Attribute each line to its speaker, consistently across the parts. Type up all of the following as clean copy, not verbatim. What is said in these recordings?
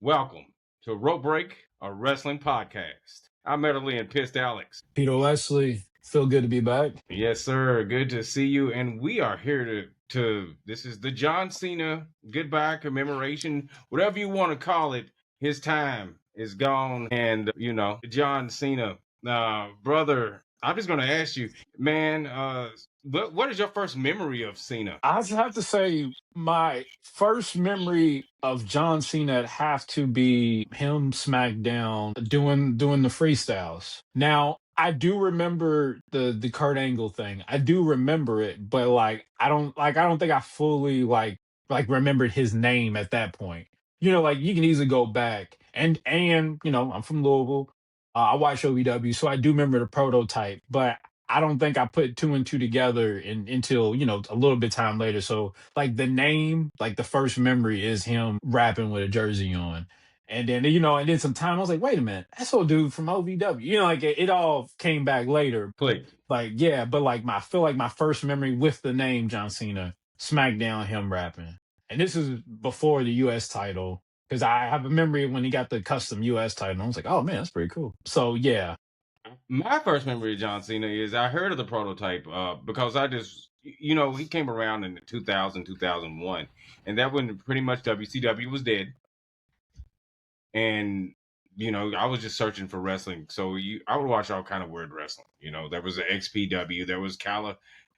Speaker 1: Welcome to Rope Break, a wrestling podcast. I'm Medley and Pissed Alex.
Speaker 2: Peter Wesley, feel good to be back.
Speaker 1: Yes, sir. Good to see you. And we are here to this is the John Cena goodbye commemoration, whatever you want to call it. His time is gone. And, John Cena, brother, I'm just going to ask you, man, what is your first memory of Cena?
Speaker 2: I just have to say, my first memory of John Cena have to be him SmackDown doing the freestyles. Now, I do remember the Kurt Angle thing. I do remember it, but I don't think I fully remembered his name at that point. Like you can easily go back and I'm from Louisville. I watch OVW, so I do remember the prototype, but I don't think I put two and two together until, a little bit time later. So like the name, like the first memory is him rapping with a jersey on. And then some time I was like, wait a minute, that's old dude from OVW. Like it all came back later.
Speaker 1: Click.
Speaker 2: Like, yeah, but I feel like my first memory with the name John Cena, SmackDown, him rapping. And this is before the US title. Because I have a memory when he got the custom US title. I was like, oh man, that's pretty cool. So yeah.
Speaker 1: My first memory of John Cena is I heard of the prototype because I just, he came around in 2000, 2001. And that when pretty much WCW was dead. And, I was just searching for wrestling. So I would watch all kind of weird wrestling. There was the XPW. There was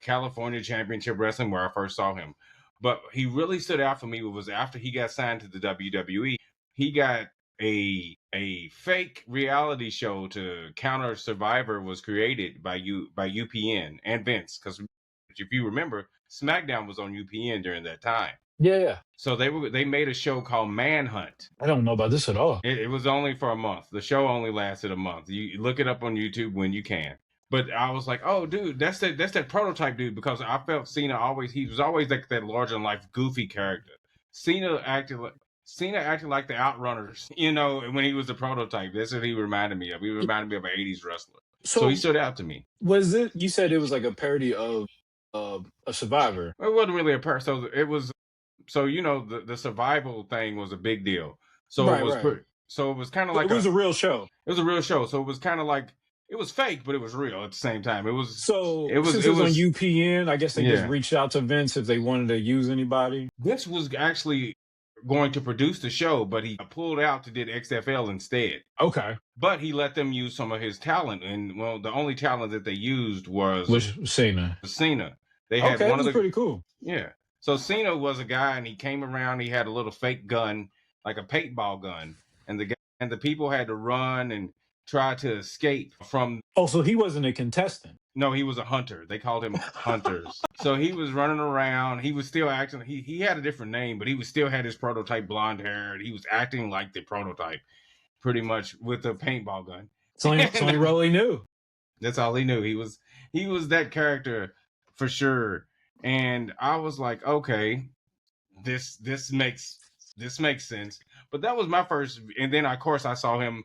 Speaker 1: California Championship Wrestling where I first saw him. But he really stood out for me was after he got signed to the WWE, he got a fake reality show to counter Survivor was created by UPN and Vince, because if you remember, SmackDown was on UPN during that time.
Speaker 2: Yeah.
Speaker 1: So they made a show called Manhunt.
Speaker 2: I don't know about this at all.
Speaker 1: It was only for a month. The show only lasted a month. You look it up on YouTube when you can. But I was like, oh, dude, that's that prototype dude, because I felt Cena he was always like that larger than life goofy character. Cena acted like the Outrunners, when he was the prototype. That's what he reminded me of. He reminded me of an 80s wrestler. So he stood out to me.
Speaker 2: Was it, you said it was like a parody of a Survivor?
Speaker 1: It wasn't really a parody. So it was, the survival thing was a big deal. So
Speaker 2: Right,
Speaker 1: it was
Speaker 2: right.
Speaker 1: so it was kind of like
Speaker 2: It was a real show.
Speaker 1: It was a real show. So it was kind of like, it was fake, but it was real at the same time.
Speaker 2: Since it was on UPN, I guess they just reached out to Vince if they wanted to use anybody.
Speaker 1: Vince was actually going to produce the show, but he pulled out to did XFL instead.
Speaker 2: Okay.
Speaker 1: But he let them use some of his talent, and the only talent that they used was
Speaker 2: Cena.
Speaker 1: They had one of the
Speaker 2: pretty cool.
Speaker 1: Yeah. So Cena was a guy, and he came around. He had a little fake gun, like a paintball gun, and the people had to run and try to escape from.
Speaker 2: Oh, so he wasn't a contestant?
Speaker 1: No, he was a hunter. They called him Hunters. So he was running around. He was still acting. He had a different name, but he still had his prototype blonde hair. And he was acting like the prototype, pretty much, with a paintball gun.
Speaker 2: It's only role he knew.
Speaker 1: That's all he knew. He was that character for sure. And I was like, okay, this makes sense. But that was my first. And then of course I saw him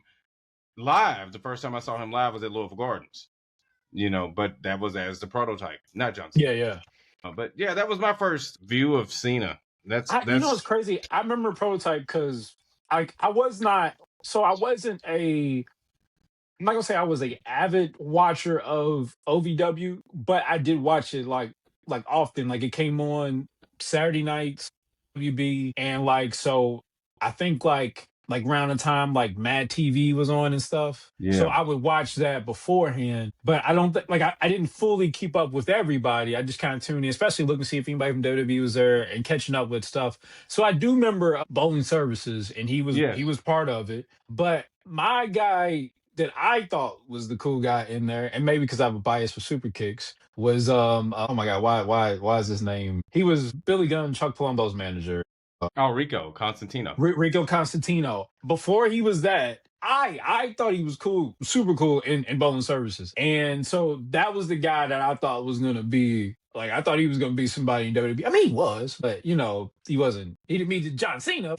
Speaker 1: live. The first time I saw him live was at Louisville Gardens. But that was as the prototype, not John Cena.
Speaker 2: Yeah.
Speaker 1: But yeah, that was my first view of Cena. That's
Speaker 2: it's crazy. I remember prototype because I wasn't I'm not gonna say I was a avid watcher of OVW, but I did watch it like often. Like it came on Saturday nights, WB, and so I think like around the time like Mad TV was on and stuff.
Speaker 1: Yeah.
Speaker 2: So I would watch that beforehand, but I don't think I didn't fully keep up with everybody. I just kind of tuned in, especially looking to see if anybody from WWE was there and catching up with stuff. So I do remember Bowling Services, and he was part of it. But my guy that I thought was the cool guy in there, and maybe because I have a bias for super kicks, was oh my god, why is his name? He was Billy Gunn, Chuck Palumbo's manager.
Speaker 1: Rico Constantino.
Speaker 2: Rico Constantino. Before he was that, I thought he was cool, super cool in Bowling Services. And so that was the guy that I thought was gonna be I thought he was gonna be somebody in WWE. I mean, he was, but he wasn't. He didn't meet John Cena.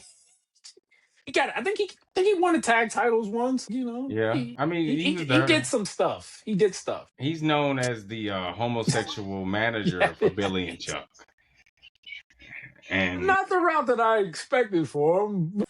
Speaker 2: I think he won the tag titles once.
Speaker 1: Yeah,
Speaker 2: he did some stuff. He did stuff.
Speaker 1: He's known as the homosexual manager for Billy and Chuck, and
Speaker 2: not the route that I expected for him.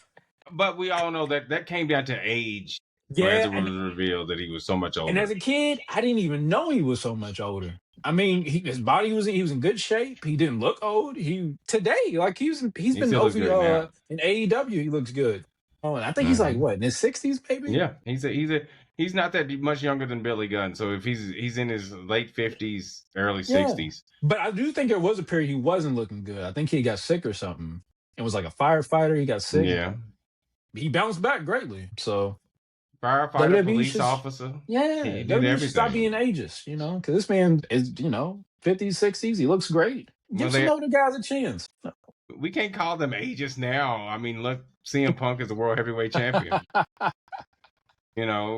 Speaker 1: But we all know that that came down to age, as
Speaker 2: Yeah,
Speaker 1: it was revealed that he was so much
Speaker 2: and as
Speaker 1: older.
Speaker 2: a kid, I didn't even know he was so much older. I mean, his body he was in good shape. He didn't look old. He today like he's
Speaker 1: He
Speaker 2: been
Speaker 1: still looks
Speaker 2: over
Speaker 1: great now.
Speaker 2: in AEW. He looks good. Oh, and I think he's like
Speaker 1: Hmm.
Speaker 2: what in his 60s, maybe.
Speaker 1: Yeah, he's not that much younger than Billy Gunn. So if he's in his late 50s, early
Speaker 2: Yeah,
Speaker 1: 60s,
Speaker 2: but I do think there was a period he wasn't looking good. I think he got sick or something. It was like a firefighter. He got sick.
Speaker 1: yeah,
Speaker 2: He bounced back greatly. So
Speaker 1: firefighter,
Speaker 2: WWE
Speaker 1: police
Speaker 2: should,
Speaker 1: officer,
Speaker 2: yeah,
Speaker 1: he did
Speaker 2: WWE should stop being
Speaker 1: everything.
Speaker 2: ageist. Because this man is 50s, 60s. He looks great.
Speaker 1: Well,
Speaker 2: Give some
Speaker 1: they
Speaker 2: older guys a chance.
Speaker 1: we can't call them ages now. I mean, look, CM Punk is the world heavyweight champion.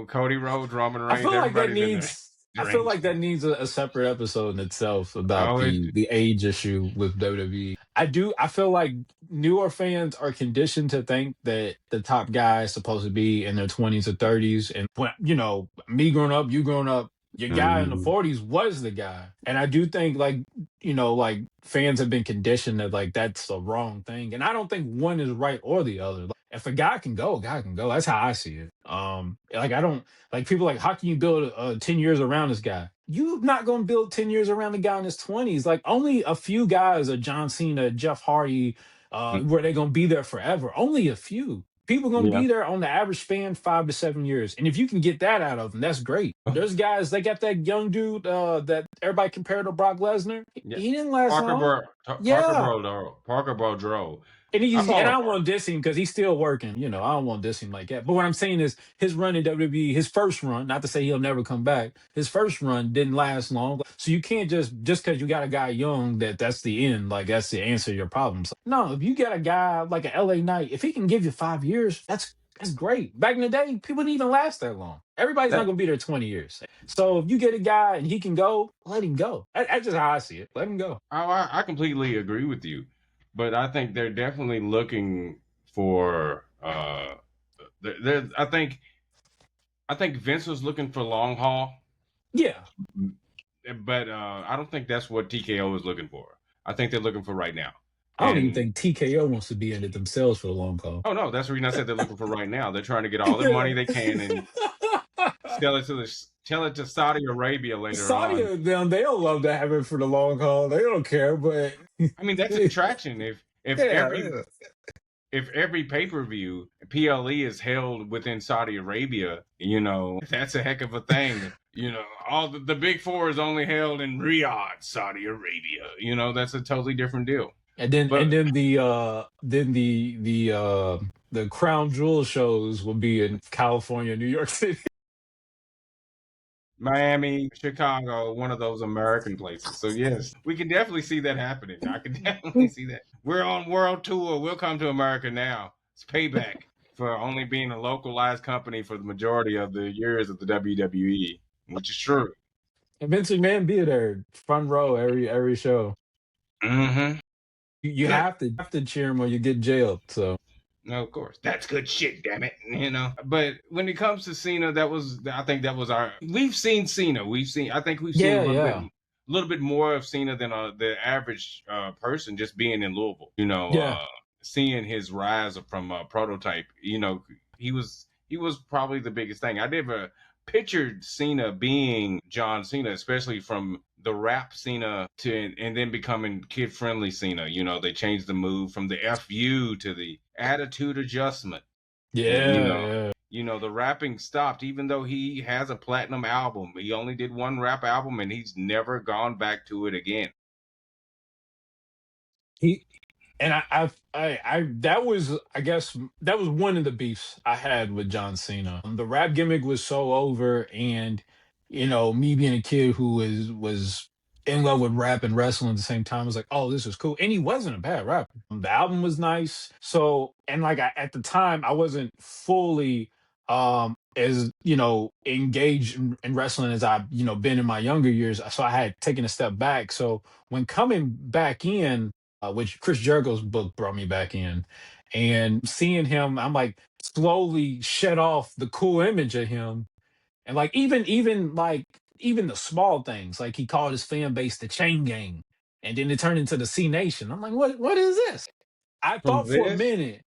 Speaker 1: Cody Rhodes, Roman
Speaker 2: I
Speaker 1: Reigns,
Speaker 2: feel like that
Speaker 1: everybody's in the
Speaker 2: needs. I feel
Speaker 1: range
Speaker 2: like
Speaker 1: now.
Speaker 2: that needs a separate episode in itself about
Speaker 1: Oh,
Speaker 2: the age issue with WWE. I do. I feel like newer fans are conditioned to think that the top guy is supposed to be in their 20s or 30s, and when me growing up, you growing up, your guy in the
Speaker 1: mhm.
Speaker 2: 40s was the guy. And I do think like fans have been conditioned that like that's the wrong thing, and I don't think one is right or the other. Like, if a guy can go, a guy can go. That's how I see it. Like I don't. Like people like, how can you build 10 years around this guy? You're not going to build 10 years around the guy in his 20s. Like only a few guys are John Cena, Jeff Hardy, where they're going to be there forever. Only a few. People going to
Speaker 1: Yeah.
Speaker 2: be there on the average span 5 to 7 years. And if you can get that out of them, that's great. There's guys, they got that young dude that everybody compared to Brock Lesnar.
Speaker 1: Yeah.
Speaker 2: He didn't last long. Yeah.
Speaker 1: Parker Brodero. I
Speaker 2: And I
Speaker 1: follow.
Speaker 2: don't want to diss him because he's still working. I don't want to diss him like that. But what I'm saying is his run in WWE, his first run, not to say he'll never come back, his first run didn't last long. So you can't just because you got a guy young that's the end, like that's the answer to your problems. No, if you got a guy like an LA Knight, if he can give you 5 years, that's great. Back in the day, people didn't even last that long. Everybody's not
Speaker 1: That
Speaker 2: gonna be there 20 years. So if you get a guy and he can go, let him go. That's just how I see it. Let him go.
Speaker 1: I completely agree with you, but I think they're definitely looking for. I think Vince was looking for long haul,
Speaker 2: Yeah.
Speaker 1: but I don't think that's what TKO is looking for. I think they're looking for right now.
Speaker 2: I don't even
Speaker 1: And
Speaker 2: think TKO wants to be in it themselves for the long call.
Speaker 1: oh no, that's the reason I said they're looking for right now. They're trying to get all the
Speaker 2: Yeah.
Speaker 1: money they can and sell it to Saudi Arabia later
Speaker 2: Saudi
Speaker 1: on.
Speaker 2: them, they don't love to have it for the long haul. They don't care, but
Speaker 1: I mean, that's
Speaker 2: yeah,
Speaker 1: attraction.
Speaker 2: yeah.
Speaker 1: If every pay per view PLE is held within Saudi Arabia, that's a heck of a thing. All the big four is only held in Riyadh, Saudi Arabia. That's a totally different deal.
Speaker 2: And then
Speaker 1: But
Speaker 2: the crown jewel shows will be in California, New York City.
Speaker 1: Miami, Chicago, one of those American places. So yes, we can definitely see that happening. I can definitely see that. We're on world tour. We'll come to America now. It's payback for only being a localized company for the majority of the years of the WWE, which is true.
Speaker 2: And Vince McMahon be there, front row every show.
Speaker 1: Mm-hmm.
Speaker 2: You
Speaker 1: Good.
Speaker 2: have to cheer him or you get jailed. So
Speaker 1: No, of course. That's good shit, damn it. But when it comes to Cena, I think that was our we've seen Cena. I think we've seen
Speaker 2: yeah, yeah,
Speaker 1: a little bit more of Cena than the average person just being in Louisville.
Speaker 2: yeah.
Speaker 1: Seeing his rise from prototype, he was probably the biggest thing. I never pictured Cena being John Cena, especially from the rap Cena to and then becoming kid friendly Cena. They changed the move from the FU to the attitude adjustment. And
Speaker 2: Yeah, yeah.
Speaker 1: the rapping stopped, even though he has a platinum album. He only did one rap album and he's never gone back to it again.
Speaker 2: He and that was I guess that was one of the beefs I had with John Cena. The rap gimmick was so over, and me being a kid who was in love with rap and wrestling at the same time, I was like, oh, this is cool. And he wasn't a bad rapper. The album was nice. So and like at the time, I wasn't fully as engaged in wrestling as I've been in my younger years. So I had taken a step back. So when coming back in, which Chris Jericho's book brought me back in. And seeing him, I'm like slowly shed off the cool image of him. And like even the small things, like he called his fan base the Chain Gang. And then it turned into the C Nation. I'm like, what is this? I
Speaker 1: From
Speaker 2: thought for a
Speaker 1: this
Speaker 2: minute.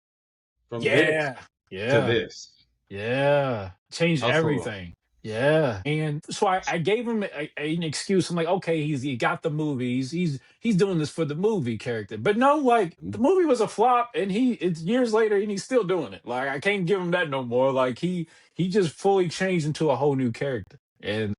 Speaker 1: from this
Speaker 2: Yeah,
Speaker 1: to
Speaker 2: yeah.
Speaker 1: this.
Speaker 2: Yeah, changed
Speaker 1: Also,
Speaker 2: everything. Yeah, and so I gave him an excuse. I'm like, okay, he got the movies. He's doing this for the movie character. But no, like the movie was a flop, and it's years later, and he's still doing it. Like I can't give him that no more. Like he just fully changed into a whole new character, and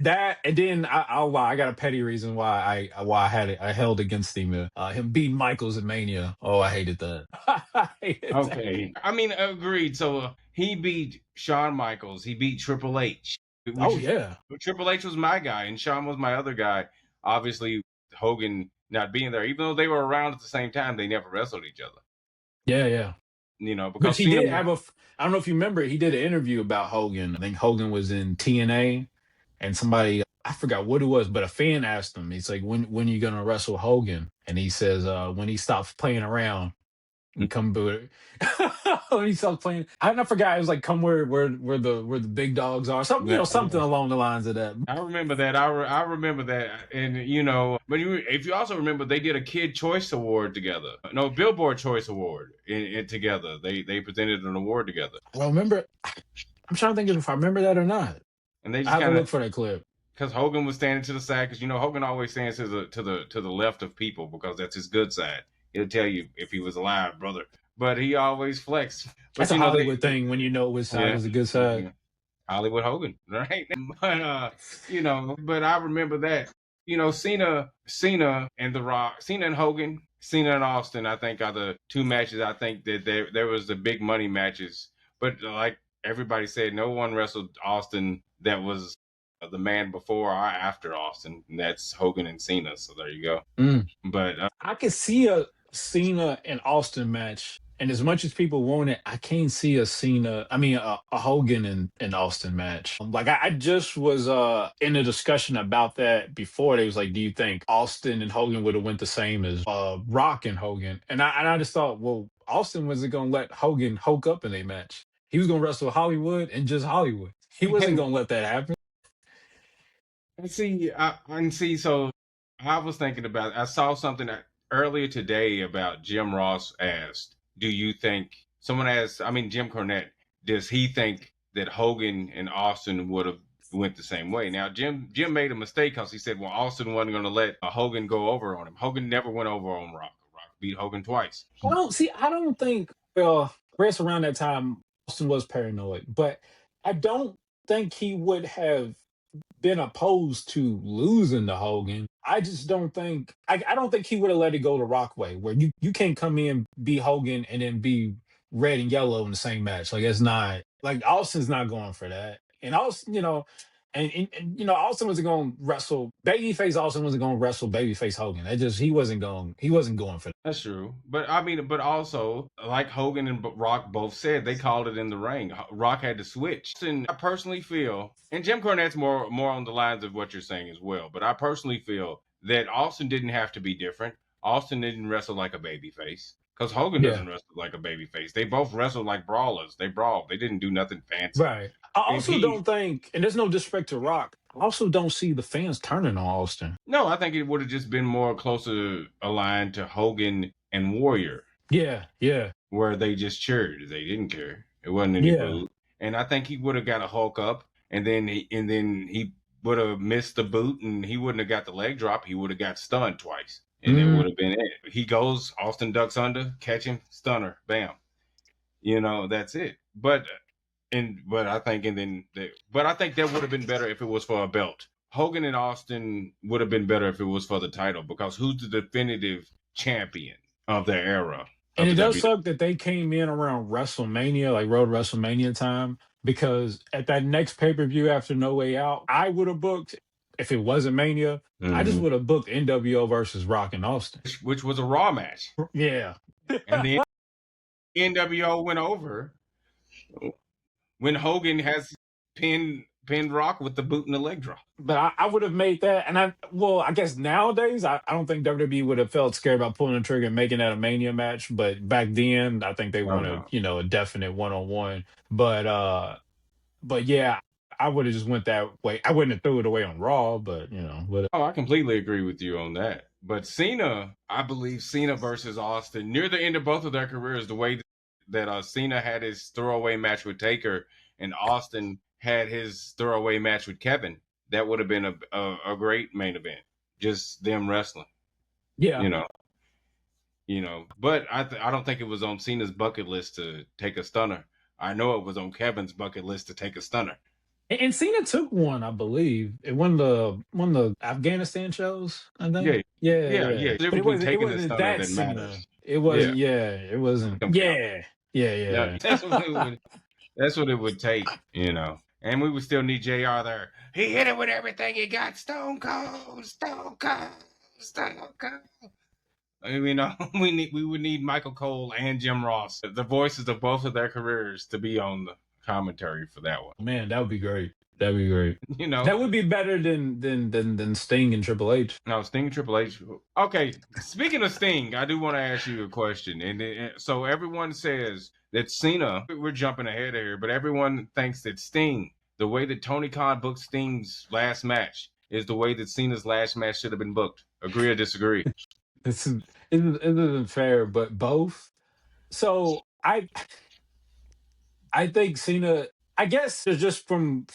Speaker 2: that. And then I'll lie. I got a petty reason why I had it. I held against him. Him beating Michaels in Mania. Oh, I hated that. I hated that.
Speaker 1: okay. I mean, agreed. So he beat Shawn Michaels. He beat Triple H, which
Speaker 2: Oh
Speaker 1: is
Speaker 2: yeah.
Speaker 1: Triple H was my guy and Shawn was my other guy. Obviously, Hogan not being there, even though they were around at the same time, they never wrestled each other.
Speaker 2: Yeah, yeah. Which
Speaker 1: Because
Speaker 2: he
Speaker 1: Cena.
Speaker 2: did have I don't know if you remember, he did an interview about Hogan. I think Hogan was in TNA and somebody, I forgot what it was, but a fan asked him, he's like, when are you gonna wrestle Hogan? And he says, when he stops playing around and come to when he stops playing. I forgot, it was like come where the big dogs are. Something, something along the lines of that.
Speaker 1: I remember that. I remember that, and but if you also remember, they did a Kid Choice Award together. No, Billboard Choice Award together. They presented an award together,
Speaker 2: I don't remember. I'm trying to think if I remember that or not.
Speaker 1: and they
Speaker 2: I
Speaker 1: just
Speaker 2: have to
Speaker 1: kind of
Speaker 2: look for that clip.
Speaker 1: because Hogan was standing to the side because Hogan always stands to the left of people because that's his good side. He'll tell you if he was alive, brother. But he always flexed. But
Speaker 2: That's a Hollywood thing when you know which side
Speaker 1: yeah,
Speaker 2: is a good side.
Speaker 1: yeah. Hollywood Hogan, right? But but I remember that. Cena and The Rock, Cena and Hogan, Cena and Austin. I think are the two matches. I think that there was the big money matches. But like everybody said, no one wrestled Austin that was the man before or after Austin. And that's Hogan and Cena. So there you go.
Speaker 2: Mm.
Speaker 1: But
Speaker 2: I could see a Cena and Austin match, and as much as people want it, I can't see a Hogan and Austin match. Like I just was in a discussion about that before. They was like, "Do you think Austin and Hogan would have went the same as Rock and Hogan?" And I just thought, well, Austin wasn't gonna let Hogan hoke up in a match. He was gonna wrestle Hollywood and just Hollywood. He wasn't gonna let that happen.
Speaker 1: see. So I was thinking about. I saw something earlier today about Jim Ross asked, "Do you think?" Someone asked. I mean, Jim Cornette. Does he think that Hogan and Austin would have went the same way? Now, Jim made a mistake because he said, "Well, Austin wasn't going to let Hogan go over on him." Hogan never went over on Rock. Rock beat Hogan twice.
Speaker 2: I don't think. Well, Chris around that time, Austin was paranoid, but I don't think he would have been opposed to losing to Hogan. I just don't think. I don't think he would have let it go the Rock way, where you can't come in, be Hogan and then be red and yellow in the same match. Like it's not like Austin's not going for that. And Austin, Austin wasn't going to wrestle babyface. Austin wasn't going to wrestle babyface Hogan. That just he wasn't going for that.
Speaker 1: That's true. But I mean, but also, like Hogan and Rock both said, they called it in the ring. Rock had to switch. And I personally feel, and Jim Cornette's more on the lines of what you're saying as well, but I personally feel that Austin didn't have to be different. Austin didn't wrestle like a babyface. Because Hogan
Speaker 2: Yeah.
Speaker 1: doesn't wrestle like a babyface. They both wrestled like brawlers. They brawled. They didn't do nothing fancy.
Speaker 2: Right. I
Speaker 1: If
Speaker 2: also
Speaker 1: he
Speaker 2: don't think, and there's no disrespect to Rock, I also don't see the fans turning on Austin.
Speaker 1: No, I think it would have just been more closer aligned to Hogan and Warrior.
Speaker 2: Yeah, yeah,
Speaker 1: Where they just cheered. They didn't care. It wasn't any
Speaker 2: yeah.
Speaker 1: boot. And I think he would have got a Hulk up, and then he would have missed the boot, and he wouldn't have got the leg drop. He would have got stunned twice, and it
Speaker 2: Mm.
Speaker 1: would have been it. He goes, Austin ducks under, catch him, stunner, bam. That's it. But I think but I think that would have been better if it was for a belt. Hogan and Austin would have been better if it was for the title because who's the definitive champion of their era
Speaker 2: And
Speaker 1: of
Speaker 2: it
Speaker 1: the
Speaker 2: does
Speaker 1: WWE?
Speaker 2: suck that they came in around WrestleMania, like Road WrestleMania time, because at that next pay per view after No Way Out, I would have booked, if it wasn't Mania, I just
Speaker 1: Mhm.
Speaker 2: would have booked NWO versus Rock and Austin.
Speaker 1: Which was a Raw match.
Speaker 2: Yeah.
Speaker 1: And the NWO went over when Hogan has pinned Rock with the boot and the leg drop.
Speaker 2: But I would have made that, and I guess nowadays I don't think WWE would have felt scared about pulling the trigger and making that a Mania match. But back then, I think they
Speaker 1: Oh
Speaker 2: wanted,
Speaker 1: no.
Speaker 2: a definite one on one. But yeah, I would have just went that way. I wouldn't have threw it away on Raw, but but
Speaker 1: Oh, I completely agree with you on that. But Cena, I believe Cena versus Austin near the end of both of their careers, the way that Cena had his throwaway match with Taker and Austin had his throwaway match with Kevin, that would have been a great main event. Just them wrestling,
Speaker 2: Yeah.
Speaker 1: you know. But I don't think it was on Cena's bucket list to take a stunner. I know it was on Kevin's bucket list to take a stunner.
Speaker 2: And Cena took one, I believe. It one of the Afghanistan shows, I think.
Speaker 1: Yeah,
Speaker 2: Yeah,
Speaker 1: yeah,
Speaker 2: yeah.
Speaker 1: yeah.
Speaker 2: But
Speaker 1: Typically
Speaker 2: it
Speaker 1: taking the
Speaker 2: wasn't
Speaker 1: stunner
Speaker 2: that
Speaker 1: that
Speaker 2: Cena.
Speaker 1: matters.
Speaker 2: It
Speaker 1: Yeah,
Speaker 2: wasn't, yeah, it wasn't.
Speaker 1: don't count.
Speaker 2: Yeah. Yeah,
Speaker 1: No,
Speaker 2: yeah.
Speaker 1: that's what it would. That's what it would take, And we would still need Jr. there. He hit it with everything he got. Stone Cold, Stone Cold, Stone Cold. We would need Michael Cole and Jim Ross, the voices of both of their careers, to be on the commentary for that one.
Speaker 2: Man, that would be great. That'd be great.
Speaker 1: You know,
Speaker 2: That would be better than Sting and Triple H.
Speaker 1: no, Sting, Triple H. Okay, speaking of Sting, I do want to ask you a question. So everyone says that Cena, we're jumping ahead here, but everyone thinks that Sting, the way that Tony Khan booked Sting's last match, is the way that Cena's last match should have been booked. Agree or disagree?
Speaker 2: This isn't fair, but both. So I think Cena. I guess it's just from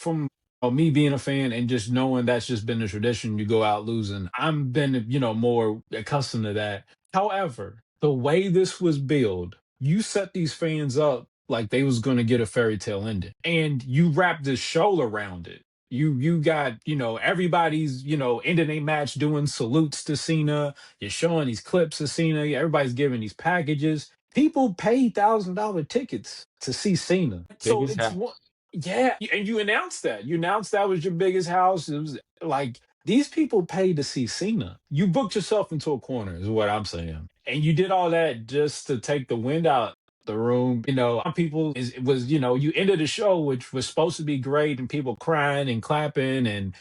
Speaker 2: me being a fan and just knowing that's just been the tradition. You go out losing. I'm been more accustomed to that. However, the way this was billed, you set these fans up like they was going to get a fairy tale ending, and you wrap this show around it. You got everybody's ending a match doing salutes to Cena. You're showing these clips of Cena. Everybody's giving these packages. People pay $1,000 tickets to see Cena. So
Speaker 1: Biggest
Speaker 2: it's
Speaker 1: house.
Speaker 2: what, yeah. And you announced that. You announced that was your biggest house. It was like these people paid to see Cena. You booked yourself into a corner, is what I'm saying. And you did all that just to take the wind out the room. Some people it was, you ended the show, which was supposed to be great, and people crying and clapping and,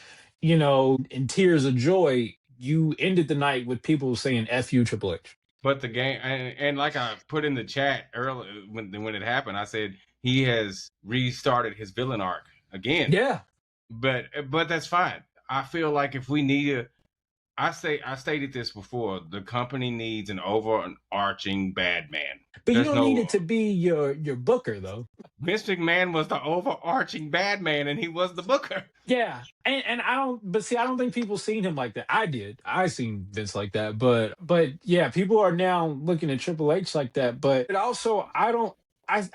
Speaker 2: in tears of joy. You ended the night with people saying F you, Triple H.
Speaker 1: But the game, and like I put in the chat earlier when it happened, I said he has restarted his villain arc again.
Speaker 2: Yeah.
Speaker 1: But that's fine. I feel like if we need I stated this before. The company needs an overarching bad man.
Speaker 2: But you
Speaker 1: There's
Speaker 2: don't need
Speaker 1: no
Speaker 2: it to be your booker though.
Speaker 1: Vince McMahon was the overarching bad man, and he was the booker.
Speaker 2: Yeah. And I don't but see I don't think people seen him like that. I did. I seen Vince like that. But yeah, people are now looking at Triple H like that. But also I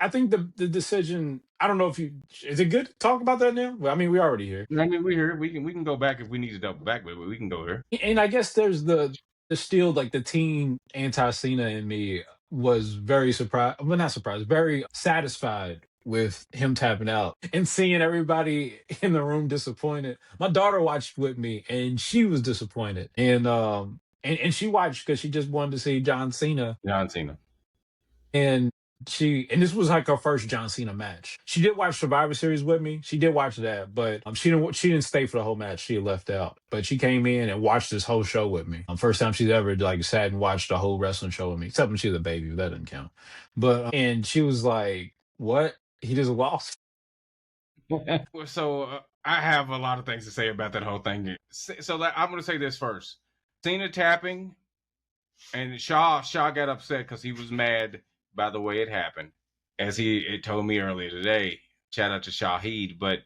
Speaker 2: think the decision I don't know if you is it good to talk about that now? Well, I mean we already here.
Speaker 1: I mean, we here. We can go back if we need to double back, but we can go here.
Speaker 2: And I guess there's the still like the teen anti Cena in me was very surprised. Well, not surprised, very satisfied with him tapping out and seeing everybody in the room disappointed. My daughter watched with me and she was disappointed. And she watched because she just wanted to see John Cena
Speaker 1: John Cena.
Speaker 2: and and this was like her first John Cena match. She did watch Survivor Series with me. She did watch that, but she didn't stay for the whole match. She had left out. But she came in and watched this whole show with me. First time she's ever like sat and watched a whole wrestling show with me, except when she was a baby. But that didn't count. But and she was like, "What? He just lost."
Speaker 1: So I have a lot of things to say about that whole thing. So I'm going to say this first. Cena tapping, and Shaw got upset because he was mad by the way it happened, as it told me earlier today. Shout out to Shahid, but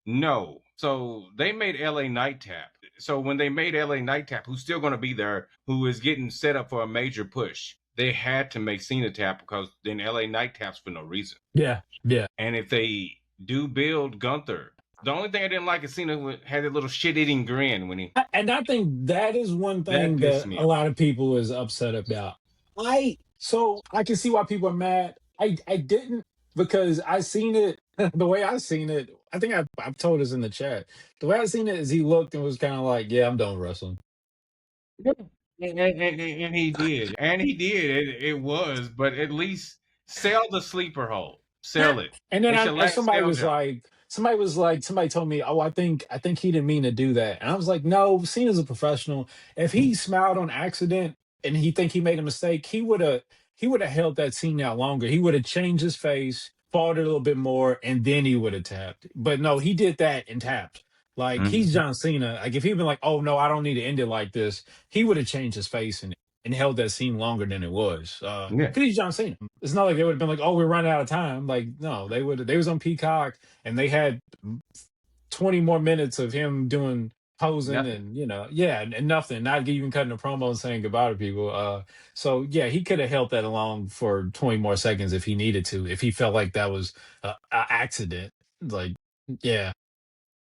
Speaker 1: no. So they made LA Night Tap. So when they made LA Night Tap, who's still going to be there, who is getting set up for a major push, they had to make Cena tap because then LA Night taps for no reason.
Speaker 2: Yeah, yeah.
Speaker 1: And if they do build Gunther, the only thing I didn't like is Cena had a little shit-eating grin when he.
Speaker 2: And I think that is one thing
Speaker 1: pissed
Speaker 2: that
Speaker 1: me
Speaker 2: a
Speaker 1: off.
Speaker 2: lot of people is upset about. I can see why people are mad. I didn't because I seen it the way I seen it. I think I've told us in the chat. The way I seen it is he looked and was kind of like, yeah, I'm done wrestling.
Speaker 1: And he did. And he did. It was, but at least sell the sleeper hole. Sell it.
Speaker 2: And then
Speaker 1: It's your last
Speaker 2: somebody
Speaker 1: sell
Speaker 2: was
Speaker 1: job.
Speaker 2: like, somebody told me, oh, I think he didn't mean to do that. And I was like, no, Cena's a professional. If he smiled on accident and he think he made a mistake, he would have held that scene out longer. He would have changed his face, fought it a little bit more, and then he would have tapped. But no, he did that and tapped. Like he's
Speaker 1: Mhm.
Speaker 2: John Cena. Like if he'd been like, oh no, I don't need to end it like this, he would have changed his face and and held that scene longer than it was.
Speaker 1: Yeah,
Speaker 2: Cause he's John Cena. It's not like they would have been like, oh, we're running out of time. Like, no, they was on Peacock and they had 20 more minutes of him doing posing
Speaker 1: nothing.
Speaker 2: and yeah, and nothing, not even cutting a promo and saying goodbye to people. So yeah, he could have held that along for 20 more seconds if he needed to, if he felt like that was a accident. Like, yeah.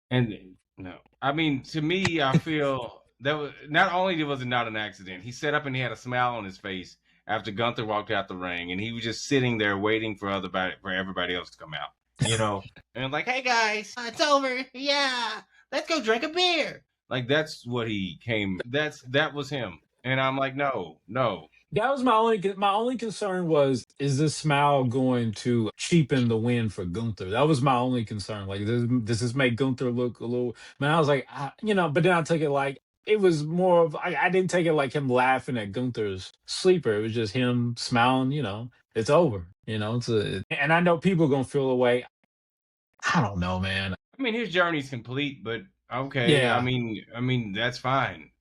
Speaker 1: And no, I mean, to me, I feel that was not only was it not an accident. He set up and he had a smile on his face after Gunther walked out the ring, and he was just sitting there waiting for everybody else to come out. And like, hey guys, it's over. Yeah, let's go drink a beer. Like that's what he came. That was him. And I'm like, no, no.
Speaker 2: That was my only concern was, is this smile going to cheapen the win for Gunther? That was my only concern. Like, does this make Gunther look a little? Man, I was like, but then I took it like it was more of I didn't take it like him laughing at Gunther's sleeper. It was just him smiling. It's over. And I know people gonna feel away. I don't know, man.
Speaker 1: I mean, his journey's complete, but okay. I
Speaker 2: Yeah,
Speaker 1: mean, that's fine.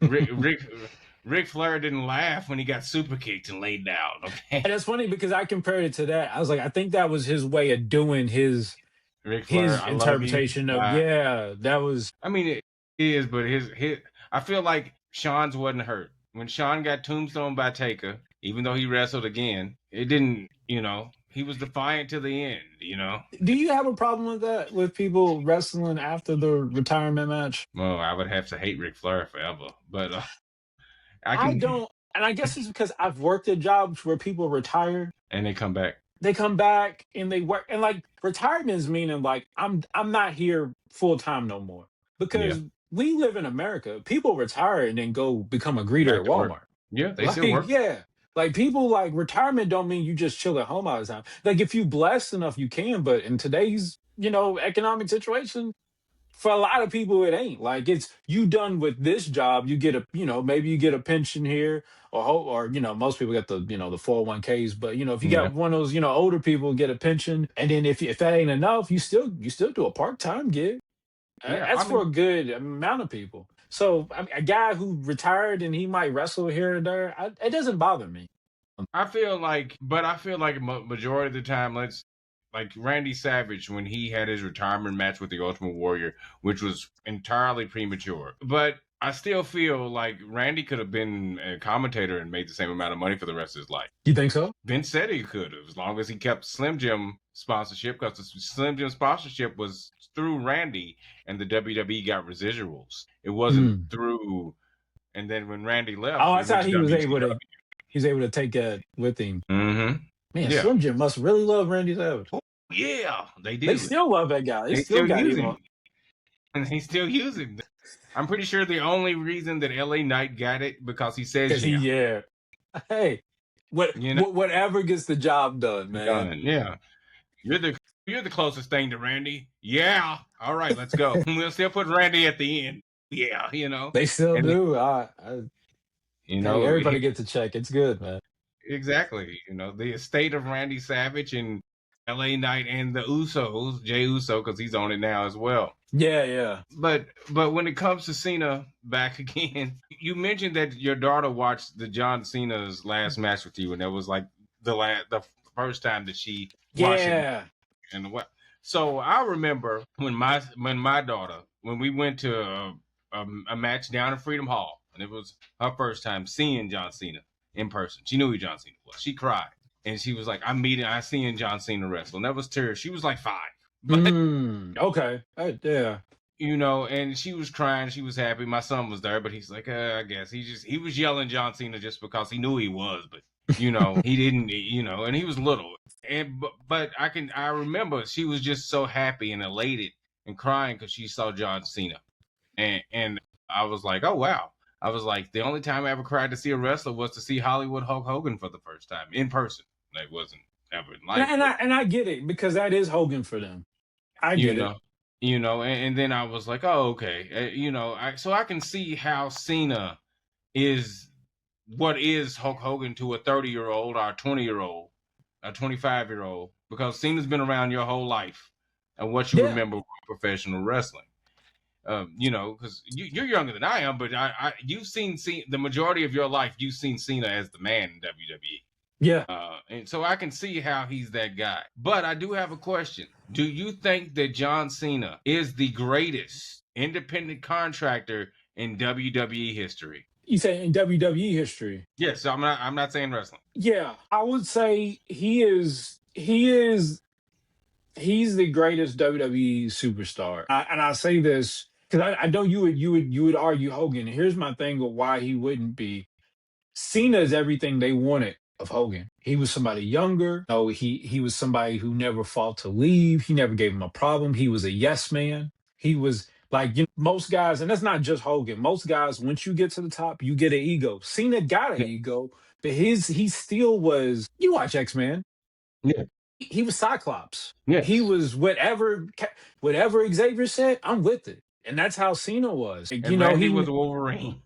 Speaker 1: Rick Rick Ric Flair didn't laugh when he got super kicked and laid down. Okay,
Speaker 2: and it's funny because I compared it to that. I was like, I think that was his way of doing
Speaker 1: Ric Flair,
Speaker 2: his
Speaker 1: I love you.
Speaker 2: interpretation of,
Speaker 1: Bye.
Speaker 2: yeah, that was.
Speaker 1: I mean, it is, but his I feel like Shawn's wasn't hurt when Shawn got tombstone by Taker. Even though he wrestled again, it didn't. He was defiant to the end.
Speaker 2: Do you have a problem with that, with people wrestling after the retirement match?
Speaker 1: Well, I would have to hate Ric Flair forever, but I
Speaker 2: I
Speaker 1: can,
Speaker 2: don't, and I guess it's because I've worked at jobs where people retire,
Speaker 1: and they come back.
Speaker 2: they come back and they work, and like retirement is meaning like I'm not here full time no more,
Speaker 1: Yeah,
Speaker 2: because we live in America. People retire and then go become a greeter
Speaker 1: back
Speaker 2: at
Speaker 1: to work.
Speaker 2: Walmart.
Speaker 1: Yeah, they
Speaker 2: Like,
Speaker 1: still work.
Speaker 2: yeah. Like, people, like, retirement don't mean you just chill at home all the time. Like, if you blessed enough, you can, but in today's, economic situation, for a lot of people, it ain't. Like, it's you done with this job, you get maybe you get a pension here, or most people get the 401ks, but if you
Speaker 1: Yeah,
Speaker 2: got one of those, older people get a pension, and then if that ain't enough, you still do a part-time gig.
Speaker 1: yeah.
Speaker 2: That's
Speaker 1: I
Speaker 2: for a
Speaker 1: mean,
Speaker 2: good amount of people. So, I mean, a guy who retired and he might wrestle here and there, it doesn't bother me.
Speaker 1: I feel like majority of the time, let's like Randy Savage when he had his retirement match with the Ultimate Warrior, which was entirely premature. But I still feel like Randy could have been a commentator and made the same amount of money for the rest of his life.
Speaker 2: You think so?
Speaker 1: Vince said he could have, as long as he kept Slim Jim sponsorship, because the Slim Jim sponsorship was through Randy, and the WWE got residuals. It wasn't
Speaker 2: Mm.
Speaker 1: through. And then when Randy left,
Speaker 2: Oh, I
Speaker 1: he went
Speaker 2: thought
Speaker 1: to
Speaker 2: he was able
Speaker 1: WCW.
Speaker 2: to. He's able to take that with him.
Speaker 1: Mm-hmm.
Speaker 2: Man,
Speaker 1: Yeah.
Speaker 2: Slim Jim must really love Randy Savage.
Speaker 1: Yeah, they
Speaker 2: They
Speaker 1: do.
Speaker 2: still love that guy. They
Speaker 1: They
Speaker 2: still
Speaker 1: still
Speaker 2: got
Speaker 1: use
Speaker 2: him on
Speaker 1: him, and they still use him. I'm pretty sure the only reason that LA Knight got it because he says
Speaker 2: because he,
Speaker 1: yeah.
Speaker 2: yeah. Hey,
Speaker 1: You know,
Speaker 2: whatever gets the job done, man.
Speaker 1: done. Yeah, you're the closest thing to Randy. Yeah. All right, let's go. We'll still put Randy at the end. Yeah,
Speaker 2: They still
Speaker 1: and
Speaker 2: do.
Speaker 1: you
Speaker 2: Hey,
Speaker 1: know
Speaker 2: everybody gets a check. It's good, man.
Speaker 1: exactly. The estate of Randy Savage and LA Knight and the Usos, Jay Uso, because he's on it now as well.
Speaker 2: Yeah, yeah.
Speaker 1: But when it comes to Cena back again, you mentioned that your daughter watched the John Cena's last match with you, and that was like the first time that she watched it.
Speaker 2: Yeah.
Speaker 1: And what? So I remember when my daughter, when we went to a match down at Freedom Hall, and it was her first time seeing John Cena in person. She knew who John Cena was. She cried, and she was like, I seeing John Cena wrestle." And that was tears. She was like 5, but
Speaker 2: Okay. Yeah.
Speaker 1: and she was crying. She was happy. My son was there, but he's like, I guess he was yelling John Cena just because he knew he was, but he didn't, and he was little. And but I remember she was just so happy and elated and crying because she saw John Cena, and I was like, oh wow. I was like, the only time I ever cried to see a wrestler was to see Hollywood Hulk Hogan for the first time in person. That wasn't ever in life,
Speaker 2: And
Speaker 1: but
Speaker 2: I get it, because that is Hogan for them. I
Speaker 1: you
Speaker 2: get it.
Speaker 1: know, and then I was like, oh, okay, so I can see how Cena is what is Hulk Hogan to a 30-year-old or a 20-year-old, a 25-year-old, because Cena's been around your whole life and what you
Speaker 2: Yeah.
Speaker 1: remember from professional wrestling. Because you're younger than I am, but you've seen the majority of your life. You've seen Cena as the man in WWE.
Speaker 2: Yeah.
Speaker 1: And so I can see how he's that guy. But I do have a question. Do you think that John Cena is the greatest independent contractor in WWE history?
Speaker 2: You say in WWE history?
Speaker 1: Yes, I'm not saying wrestling.
Speaker 2: Yeah, I would say he's the greatest WWE superstar. And I say this because I know you would argue Hogan. Here's my thing with why he wouldn't be. Cena is everything they wanted of Hogan. He was somebody younger. No, he was somebody who never fought to leave. He never gave him a problem. He was a yes man. He was like, most guys, and that's not just Hogan. Most guys, once you get to the top, you get an ego. Cena got an
Speaker 1: Yeah.
Speaker 2: ego, but he still was. You watch X-Men.
Speaker 1: Yeah.
Speaker 2: He was Cyclops. He
Speaker 1: Yes.
Speaker 2: was whatever Xavier said, I'm with it. And that's how Cena was. Like,
Speaker 1: And Randy was a Wolverine.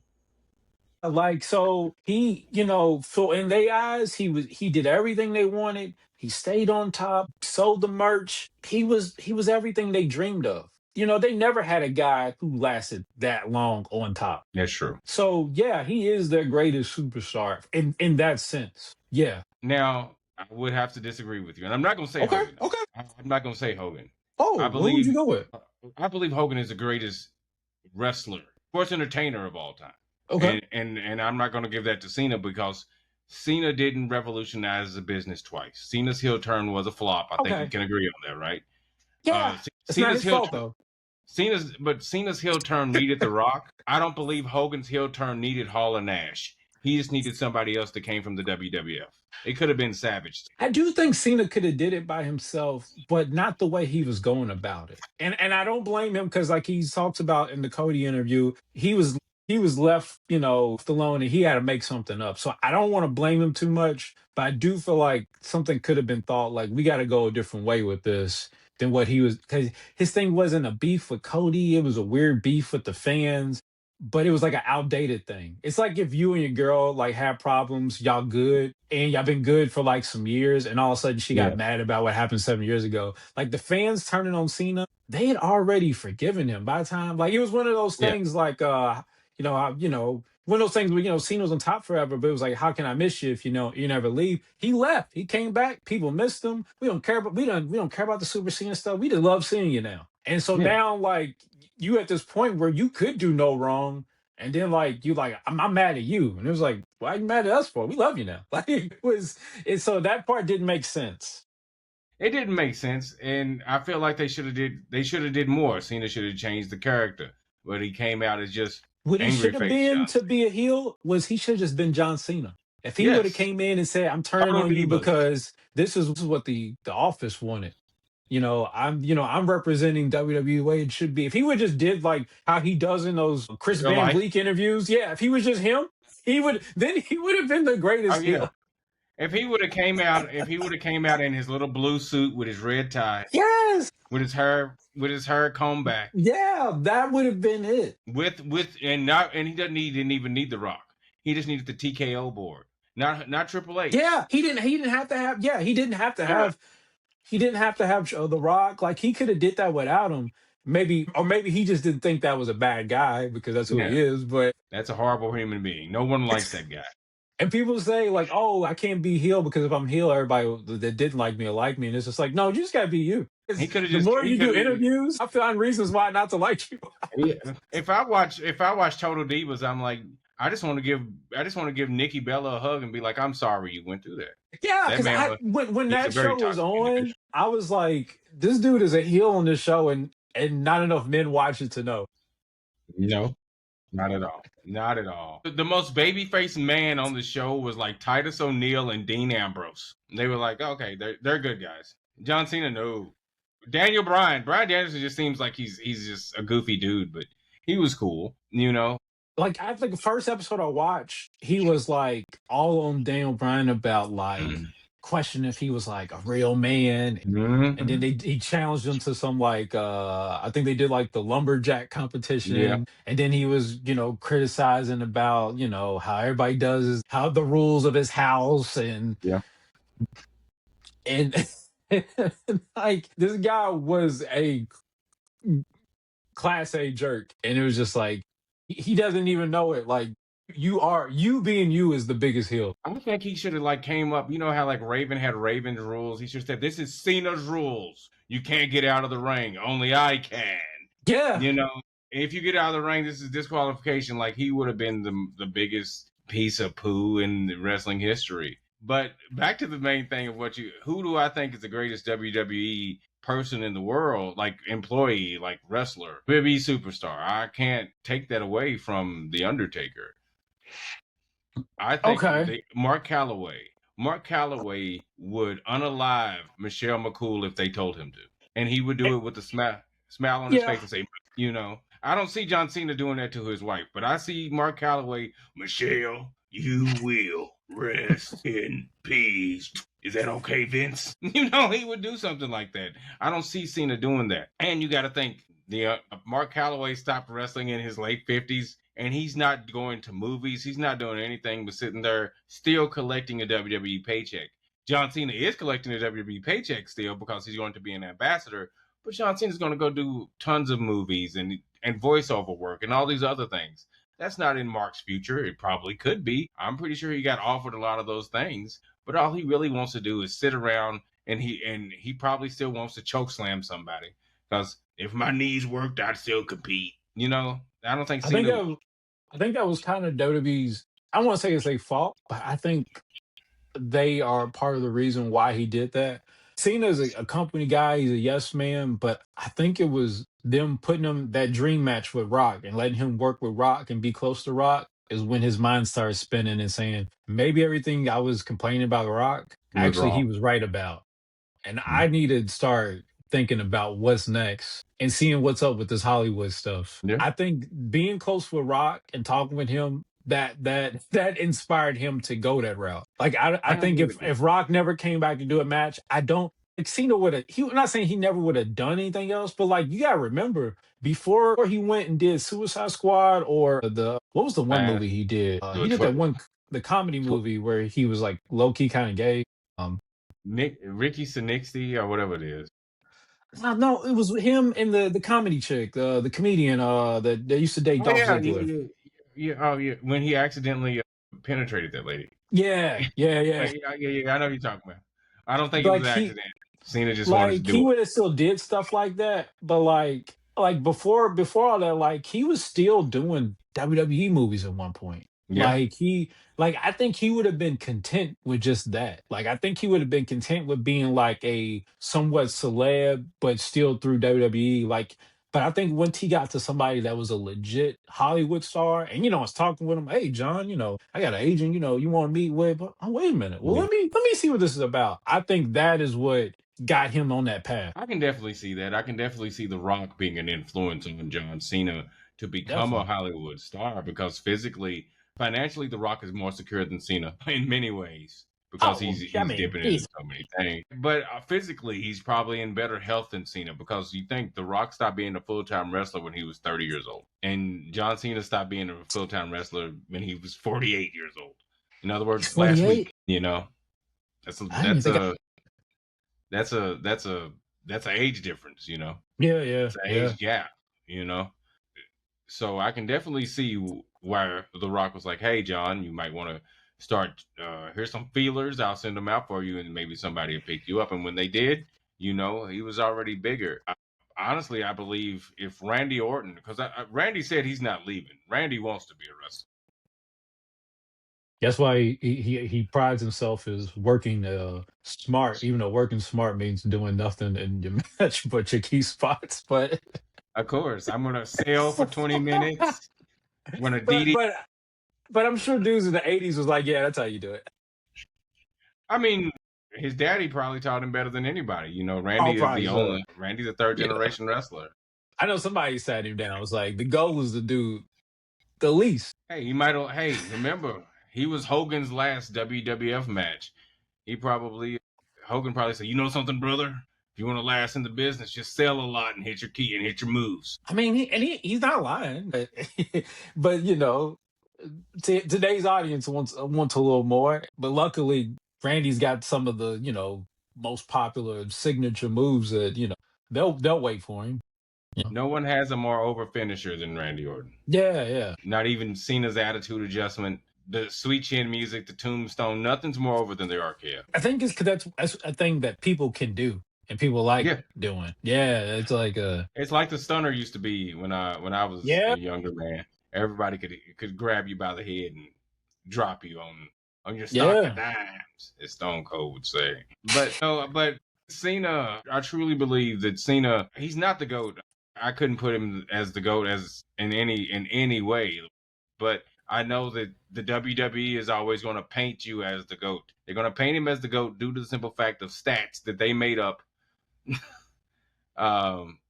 Speaker 2: like, so so in their eyes, he did everything they wanted. He stayed on top, sold the merch. He was everything they dreamed of. They never had a guy who lasted that long on top.
Speaker 1: That's true.
Speaker 2: So yeah, he is their greatest superstar in that sense. Yeah.
Speaker 1: Now, I would have to disagree with you, and I'm not going to say
Speaker 2: Okay.
Speaker 1: Hogan.
Speaker 2: Okay.
Speaker 1: I'm not going to say Hogan. I
Speaker 2: Oh, who would
Speaker 1: believe
Speaker 2: you go with?
Speaker 1: I believe Hogan is the greatest wrestler, sports entertainer of all time.
Speaker 2: Okay.
Speaker 1: And I'm not going to give that to Cena because Cena didn't revolutionize the business twice. Cena's heel turn was a flop. I think we
Speaker 2: Okay.
Speaker 1: can agree on that, right?
Speaker 2: Yeah. It's not
Speaker 1: Cena's
Speaker 2: his
Speaker 1: heel
Speaker 2: fault
Speaker 1: turn,
Speaker 2: though.
Speaker 1: Cena's heel turn needed The Rock. I don't believe Hogan's heel turn needed Hall and Nash. He just needed somebody else that came from the WWF. It could have been Savage.
Speaker 2: I do think Cena could have did it by himself, but not the way he was going about it. And I don't blame him because like he talks about in the Cody interview, he was left, alone and he had to make something up. So I don't want to blame him too much, but I do feel like something could have been thought like we got to go a different way with this than what he was because his thing wasn't a beef with Cody, it was a weird beef with the fans. But it was like an outdated thing. It's like if you and your girl like have problems, y'all good, and y'all been good for like some years, and all of a sudden she got
Speaker 1: Yeah.
Speaker 2: mad about what happened 7 years ago. Like the fans turning on Cena, they had already forgiven him by the time. Like it was one of those
Speaker 1: Yeah.
Speaker 2: things like one of those things where Cena was on top forever, but it was like, how can I miss you if you never leave? He left. He came back. People missed him. We don't care about the Super Cena stuff. We just love seeing you now. And so
Speaker 1: Yeah.
Speaker 2: now like you at this point where you could do no wrong, and then like you like I'm mad at you, and it was like, why are you mad at us for? We love you now. Like so that part didn't make sense.
Speaker 1: It didn't make sense, and I feel like they should have did more. Cena should have changed the character, but he came out as just
Speaker 2: What he
Speaker 1: angry
Speaker 2: should have
Speaker 1: face
Speaker 2: been
Speaker 1: John
Speaker 2: to
Speaker 1: Cena.
Speaker 2: be a heel was he should have just been John Cena. If he would have
Speaker 1: Yes,
Speaker 2: came in and said, "I'm turning
Speaker 1: Total
Speaker 2: on you
Speaker 1: Divas.
Speaker 2: because this is what the office wanted," I'm representing WWE the way it should be. If he would just did like how he does in those Chris
Speaker 1: Real
Speaker 2: Van
Speaker 1: life.
Speaker 2: Vliet interviews, yeah. If he was just him, he would have been the
Speaker 1: Oh
Speaker 2: greatest
Speaker 1: yeah.
Speaker 2: heel.
Speaker 1: If he would have came out in his little blue suit with his red tie,
Speaker 2: Yes,
Speaker 1: with his hair combed back,
Speaker 2: yeah, that would have been it.
Speaker 1: with and not and didn't even need the Rock. He just needed the TKO board, not Triple H.
Speaker 2: Yeah, he didn't have to have. Yeah, he didn't have to
Speaker 1: Yeah,
Speaker 2: have. He didn't have to have The Rock. Like he could have did that without him. Maybe he just didn't think that was a bad guy because that's who
Speaker 1: yeah.
Speaker 2: he is. But
Speaker 1: That's a horrible human being. No one likes that guy.
Speaker 2: and people say like, "Oh, I can't be heel because if I'm heel, everybody that didn't like me will like me." And it's just like, no, you just gotta be you.
Speaker 1: He could have
Speaker 2: The
Speaker 1: just
Speaker 2: more
Speaker 1: he
Speaker 2: you
Speaker 1: could
Speaker 2: do
Speaker 1: have.
Speaker 2: interviews, I find reasons why not to like you.
Speaker 1: Yeah. If I watch Total Divas, I'm like, I just want to give Nikki Bella a hug and be like, I'm sorry you went through that.
Speaker 2: Yeah,
Speaker 1: That
Speaker 2: because
Speaker 1: man
Speaker 2: I
Speaker 1: was
Speaker 2: when
Speaker 1: he's a
Speaker 2: that
Speaker 1: very
Speaker 2: show was
Speaker 1: toxic
Speaker 2: on,
Speaker 1: individual.
Speaker 2: I was like, this dude is a heel on this show, and not enough men watch it to know.
Speaker 1: No, not at all. Not at all. The most babyface man on the show was like Titus O'Neil and Dean Ambrose. They were like, okay, they're good guys. John Cena, no. Brian Danielson just seems like he's just a goofy dude, but he was cool.
Speaker 2: Like I think the first episode I watched, he was like all on Daniel Bryan about like questioning if he was like a real man. And then
Speaker 1: Mm-hmm.
Speaker 2: he challenged him to some like I think they did like the lumberjack
Speaker 1: Yeah,
Speaker 2: competition. And then he was, criticizing about, how everybody does is how the rules of his house
Speaker 1: yeah.
Speaker 2: and like this guy was a class A jerk, and it was just like he doesn't even know it. Like you being you is the biggest heel.
Speaker 1: I think he should have like came up. You know how like Raven had Raven's rules. He should have said, "This is Cena's rules. You can't get out of the ring. Only I can."
Speaker 2: Yeah.
Speaker 1: You know, if you get out of the ring, this is disqualification. Like he would have been the biggest piece of poo in wrestling history. But back to the main thing of who do I think is the greatest WWE person in the world, like employee, like wrestler, WWE superstar? I can't take that away from the Undertaker. I think
Speaker 2: Okay.
Speaker 1: Mark Calloway. Mark Calloway would unalive Michelle McCool if they told him to, and he would
Speaker 2: Eh,
Speaker 1: do it with a smile on his
Speaker 2: Yeah.
Speaker 1: face and say, I don't see John Cena doing that to his wife, but I see Mark Calloway, Michelle, you will rest in peace. Is that okay, Vince? He would do something like that. I don't see Cena doing that. And you got to think the Mark Calloway stopped wrestling in his late 50s, and he's not going to movies. He's not doing anything but sitting there still collecting a WWE paycheck. John Cena is collecting a WWE paycheck still because he's going to be an ambassador, but John Cena's going to go do tons of movies and voiceover work and all these other things. That's not in Mark's future. It probably could be. I'm pretty sure he got offered a lot of those things, but all he really wants to do is sit around, and he probably still wants to choke slam somebody because if my knees worked, I'd still compete. I don't think
Speaker 2: I think
Speaker 1: Cena.
Speaker 2: I think that was kind of WWE's. I don't want to say it's a fault, but I think they are part of the reason why he did that. Cena's a company guy, he's a yes man, but I think it was them putting him that dream match with Rock and letting him work with Rock and be close to Rock is when his mind started spinning and saying, maybe everything I was complaining about Rock,
Speaker 1: Was
Speaker 2: actually he
Speaker 1: wrong.
Speaker 2: was right about. And
Speaker 1: Mhm.
Speaker 2: I need to start thinking about what's next and seeing what's up with this Hollywood stuff.
Speaker 1: Yeah,
Speaker 2: I think being close with Rock and talking with him that inspired him to go that route. Like I
Speaker 1: I
Speaker 2: think
Speaker 1: agree with you.
Speaker 2: if Rock never came back to do a match, I don't like Cena would have. He I'm not saying he never would have done anything else, but like you gotta remember before he went and did Suicide Squad or the what was the one
Speaker 1: Uh,
Speaker 2: movie he did?
Speaker 1: the
Speaker 2: He did that
Speaker 1: tw-
Speaker 2: one the comedy
Speaker 1: tw-
Speaker 2: movie where he was like low key kind of gay. Um,
Speaker 1: Ricky Sinixi or whatever it is.
Speaker 2: No, no, it was him and the comedy chick, the comedian, that used to date
Speaker 1: Oh
Speaker 2: Dolph
Speaker 1: yeah, yeah,
Speaker 2: Ziggler.
Speaker 1: yeah, yeah. Oh yeah, when he accidentally penetrated that lady.
Speaker 2: Yeah, yeah, yeah.
Speaker 1: Yeah, yeah, yeah. I know what you're talking about. I don't think it was
Speaker 2: Like
Speaker 1: an
Speaker 2: he,
Speaker 1: accident. Cena just wanted to
Speaker 2: like he
Speaker 1: do it.
Speaker 2: would have still did stuff like that, but like before all that, like he was still doing WWE movies at one point.
Speaker 1: Yeah,
Speaker 2: Like like I think he would have been content with just that. Like I think he would have been content with being like a somewhat celeb, but still through WWE. Like, but I think once he got to somebody that was a legit Hollywood star, and I was talking with him, hey John, I got an agent, you want to meet with, but oh wait a minute, well
Speaker 1: yeah.
Speaker 2: let me see what this is about. I think that is what got him on that path.
Speaker 1: I can definitely see that. I can definitely see The Rock being an influence on John Cena to become a
Speaker 2: Definitely.
Speaker 1: Hollywood star because physically, financially, The Rock is more secure than Cena in many ways because
Speaker 2: Oh,
Speaker 1: he's
Speaker 2: well, I
Speaker 1: he's
Speaker 2: mean,
Speaker 1: dipping into
Speaker 2: he's
Speaker 1: so many things. But physically, he's probably in better health than Cena because you think The Rock stopped being a full time wrestler when he was 30 years old, and John Cena stopped being a full time wrestler when he was 48 years old. In other
Speaker 2: he's
Speaker 1: words, last
Speaker 2: 48.
Speaker 1: week. That's a
Speaker 2: I didn't even
Speaker 1: that's
Speaker 2: think.
Speaker 1: a that's a that's a that's an age difference.
Speaker 2: Yeah, yeah,
Speaker 1: It's an
Speaker 2: yeah.
Speaker 1: age gap, you know. So I can definitely see why The Rock was like, "Hey, John, you might want to start. Here's some feelers. I'll send them out for you, and maybe somebody will pick you up." And when they did, he was already bigger. Honestly, I believe if Randy Orton, because Randy said he's not leaving. Randy wants to be a wrestler.
Speaker 2: That's why he prides himself as working smart, even though working smart means doing nothing in your match but your key spots. But
Speaker 1: Of course, I'm gonna sail for 20 minutes. I'm gonna
Speaker 2: but
Speaker 1: DD.
Speaker 2: but but I'm sure dudes in the '80s was like, yeah, that's how you do it.
Speaker 1: I mean, his daddy probably taught him better than anybody.
Speaker 2: Oh,
Speaker 1: Randy is
Speaker 2: probably
Speaker 1: the
Speaker 2: so.
Speaker 1: only. Randy's a third
Speaker 2: Yeah,
Speaker 1: generation wrestler.
Speaker 2: I know somebody sat him down. It was like the goal is to do the least.
Speaker 1: Hey, he might. Hey, remember he was Hogan's last WWF match. He probably Hogan probably said, "You know something, brother? If you want to last in the business, just sell a lot and hit your key and hit your moves."
Speaker 2: I mean, he's not lying, but but today's audience wants a little more. But luckily, Randy's got some of the most popular signature moves that they'll wait for him. Yeah.
Speaker 1: No one has a more over finisher than Randy Orton.
Speaker 2: Yeah, yeah.
Speaker 1: Not even Cena's attitude adjustment, the sweet chin music, the tombstone. Nothing's more over than the RKO.
Speaker 2: I think it's because that's a thing that people can do and people like
Speaker 1: Yeah,
Speaker 2: doing. Yeah, it's like
Speaker 1: it's like the stunner used to be when I was a
Speaker 2: yeah,
Speaker 1: younger man. Everybody could grab you by the head and drop you on your stock of
Speaker 2: yeah.
Speaker 1: dimes, as Stone Cold would say. But no, but Cena, I truly believe that Cena, he's not the GOAT. I couldn't put him as the GOAT as in any way. But I know that the WWE is always going to paint you as the GOAT. They're going to paint him as the GOAT due to the simple fact of stats that they made up,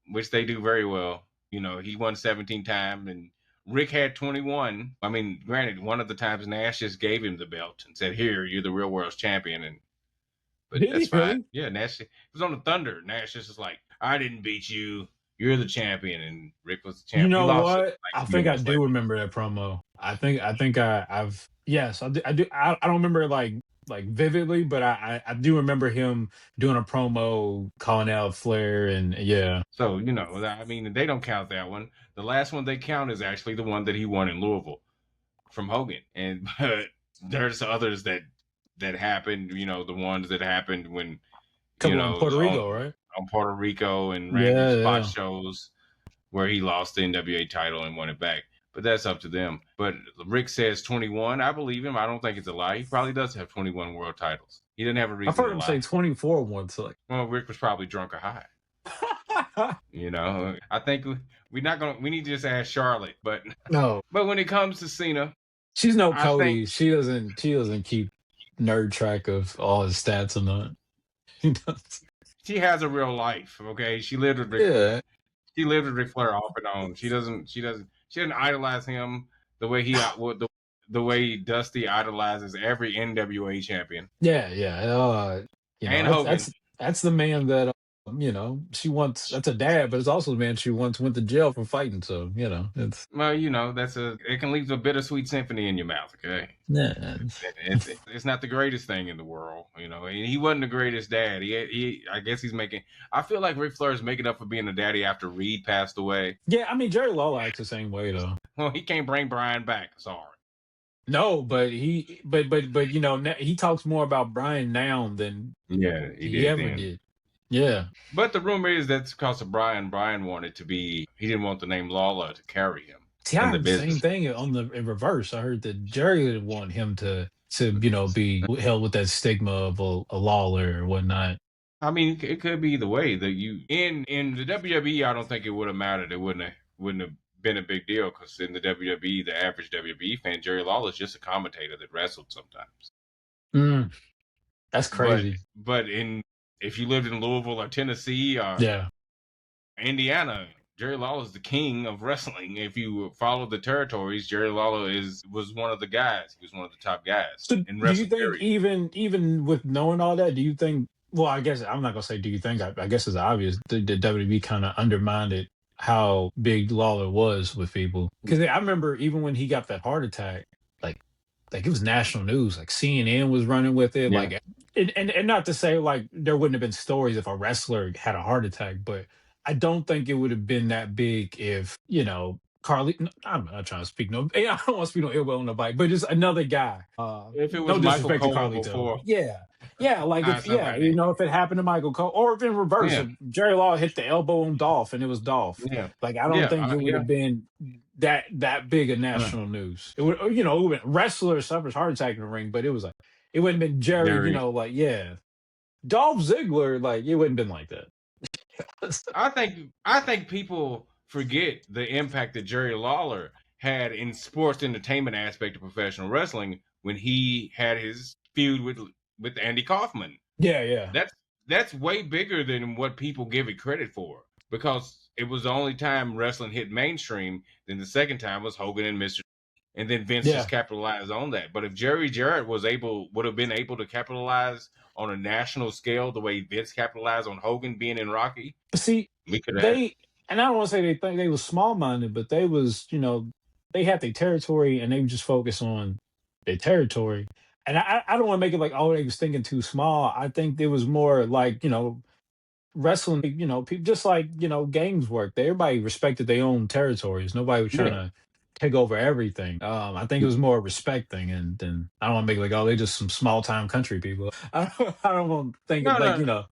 Speaker 1: which they do very well. He won 17 times and Rick had 21. I mean, granted, one of the times Nash just gave him the belt and said, "Here, you're the real world's champion." But
Speaker 2: Did
Speaker 1: that's
Speaker 2: he
Speaker 1: fine.
Speaker 2: really?
Speaker 1: Yeah, Nash it was on the Thunder. Nash just was like, "I didn't beat you. You're the champion," and Rick was the
Speaker 2: You
Speaker 1: champ. He
Speaker 2: know
Speaker 1: lost it
Speaker 2: what?
Speaker 1: like
Speaker 2: I
Speaker 1: 3
Speaker 2: think I
Speaker 1: months later.
Speaker 2: do remember that promo. I think I've yes, I do. I don't remember like vividly, but I do remember him doing a promo calling out Flair and yeah.
Speaker 1: So I mean, they don't count that one. The last one they count is actually the one that he won in Louisville from Hogan, and but there's others that happened. The ones that happened when
Speaker 2: Couple in Puerto
Speaker 1: on
Speaker 2: Rico, right?
Speaker 1: Puerto Rico and random
Speaker 2: Yeah,
Speaker 1: spot
Speaker 2: yeah.
Speaker 1: shows where he lost the NWA title and won it back. But that's up to them. But Rick says 21. I believe him. I don't think it's a lie. He probably does have 21 world titles. He doesn't have a
Speaker 2: I've
Speaker 1: reason
Speaker 2: heard
Speaker 1: to
Speaker 2: him say
Speaker 1: lie.
Speaker 2: 24 once. Like,
Speaker 1: Well, Rick was probably drunk or high. I think we need to just ask Charlotte. But
Speaker 2: no,
Speaker 1: but when it comes to Cena,
Speaker 2: she's no
Speaker 1: I think
Speaker 2: Cody. She doesn't keep nerd track of all his stats and that. She does.
Speaker 1: she has a real life. Okay,
Speaker 2: Yeah,
Speaker 1: she lived with Ric Flair off and on. She doesn't idolize him the way the way Dusty idolizes every NWA champion
Speaker 2: yeah, yeah.
Speaker 1: and
Speaker 2: That's
Speaker 1: Hogan.
Speaker 2: that's the man that she wants. That's a dad, but it's also the man she once went to jail for fighting. So it's
Speaker 1: Well, it can leave a bittersweet symphony in your mouth. Okay,
Speaker 2: yeah,
Speaker 1: it's not the greatest thing in the world. And he wasn't the greatest dad. I guess he's making. I feel like Ric Flair is making up for being a daddy after Reed passed away.
Speaker 2: yeah. I mean, Jerry Lawler acts the same way though.
Speaker 1: Well, he can't bring Brian back. Sorry.
Speaker 2: No, but he talks more about Brian now than
Speaker 1: Yeah, he
Speaker 2: he
Speaker 1: did
Speaker 2: ever
Speaker 1: then.
Speaker 2: did. Yeah.
Speaker 1: But the rumor is that's because of Brian. Brian wanted to be. He didn't want the name Lawler to carry him
Speaker 2: See, I
Speaker 1: in the
Speaker 2: heard the same
Speaker 1: business.
Speaker 2: thing on the in reverse. I heard that Jerry would want him to be held with that stigma of a Lawler or whatnot.
Speaker 1: I mean, it could be the way that you in the WWE. I don't think it would have mattered. It wouldn't have been a big deal because in the WWE, the average WWE fan, Jerry Lawler is just a commentator that wrestled sometimes.
Speaker 2: Mm, that's
Speaker 1: But
Speaker 2: crazy.
Speaker 1: but in if you lived in Louisville or Tennessee or
Speaker 2: Yeah.
Speaker 1: Indiana, Jerry Lawler is the king of wrestling. If you follow the territories, Jerry Lawler was one of the guys. He was one of the top guys
Speaker 2: So
Speaker 1: in
Speaker 2: do you
Speaker 1: wrestling.
Speaker 2: think
Speaker 1: Period.
Speaker 2: even with knowing all that, do you think? Well, I guess I'm not gonna say. Do you think? I guess it's obvious. The WWE kind of undermined how big Lawler was with people. Because I remember even when he got that heart attack, like it was national news. Like CNN was running with it.
Speaker 1: Yeah.
Speaker 2: Like and not to say like there wouldn't have been stories if a wrestler had a heart attack, but I don't think it would have been that big if Carly. I'm not trying to speak no. I don't want to speak no ill will on nobody, but just another guy.
Speaker 1: If it
Speaker 2: No
Speaker 1: was Michael
Speaker 2: disrespect to
Speaker 1: Cole
Speaker 2: Carlito.
Speaker 1: before,
Speaker 2: Yeah. Yeah, like
Speaker 1: somebody.
Speaker 2: if it happened to Michael Cole, or if in reverse,
Speaker 1: Yeah.
Speaker 2: if Jerry Law hit the elbow on Dolph and it was Dolph,
Speaker 1: Yeah.
Speaker 2: like I don't
Speaker 1: Yeah.
Speaker 2: think it would
Speaker 1: Yeah.
Speaker 2: have been that big a
Speaker 1: Uh,
Speaker 2: national news. It would, it would have been wrestler suffers heart attack in the ring, but it was like it wouldn't have been Jerry,
Speaker 1: Jerry.
Speaker 2: like Dolph Ziggler, like it wouldn't have been like that.
Speaker 1: I think people forget the impact that Jerry Lawler had in sports entertainment aspect of professional wrestling when he had his feud with Andy Kaufman.
Speaker 2: Yeah, yeah,
Speaker 1: That's that's way bigger than what people give it credit for because it was the only time wrestling hit mainstream. Then the second time was Hogan and Mr. And then Vince just
Speaker 2: yeah.
Speaker 1: capitalized on that. But if Jerry Jarrett would have been able to capitalize on a national scale the way Vince capitalized on Hogan being in Rocky,
Speaker 2: See,
Speaker 1: we could have.
Speaker 2: they and I don't want to say they think they was small minded, but they was they had their territory and they would just focus on their territory. And I don't want to make it like oh they was thinking too small. I think there was more like wrestling, people just like, games work. Everybody respected their own territories. Nobody was trying
Speaker 1: Yeah.
Speaker 2: to take over everything. I think it was more a respect thing, and then I don't want to make like, oh, they just some small time country people. I don't want to think
Speaker 1: No,
Speaker 2: of like,
Speaker 1: no.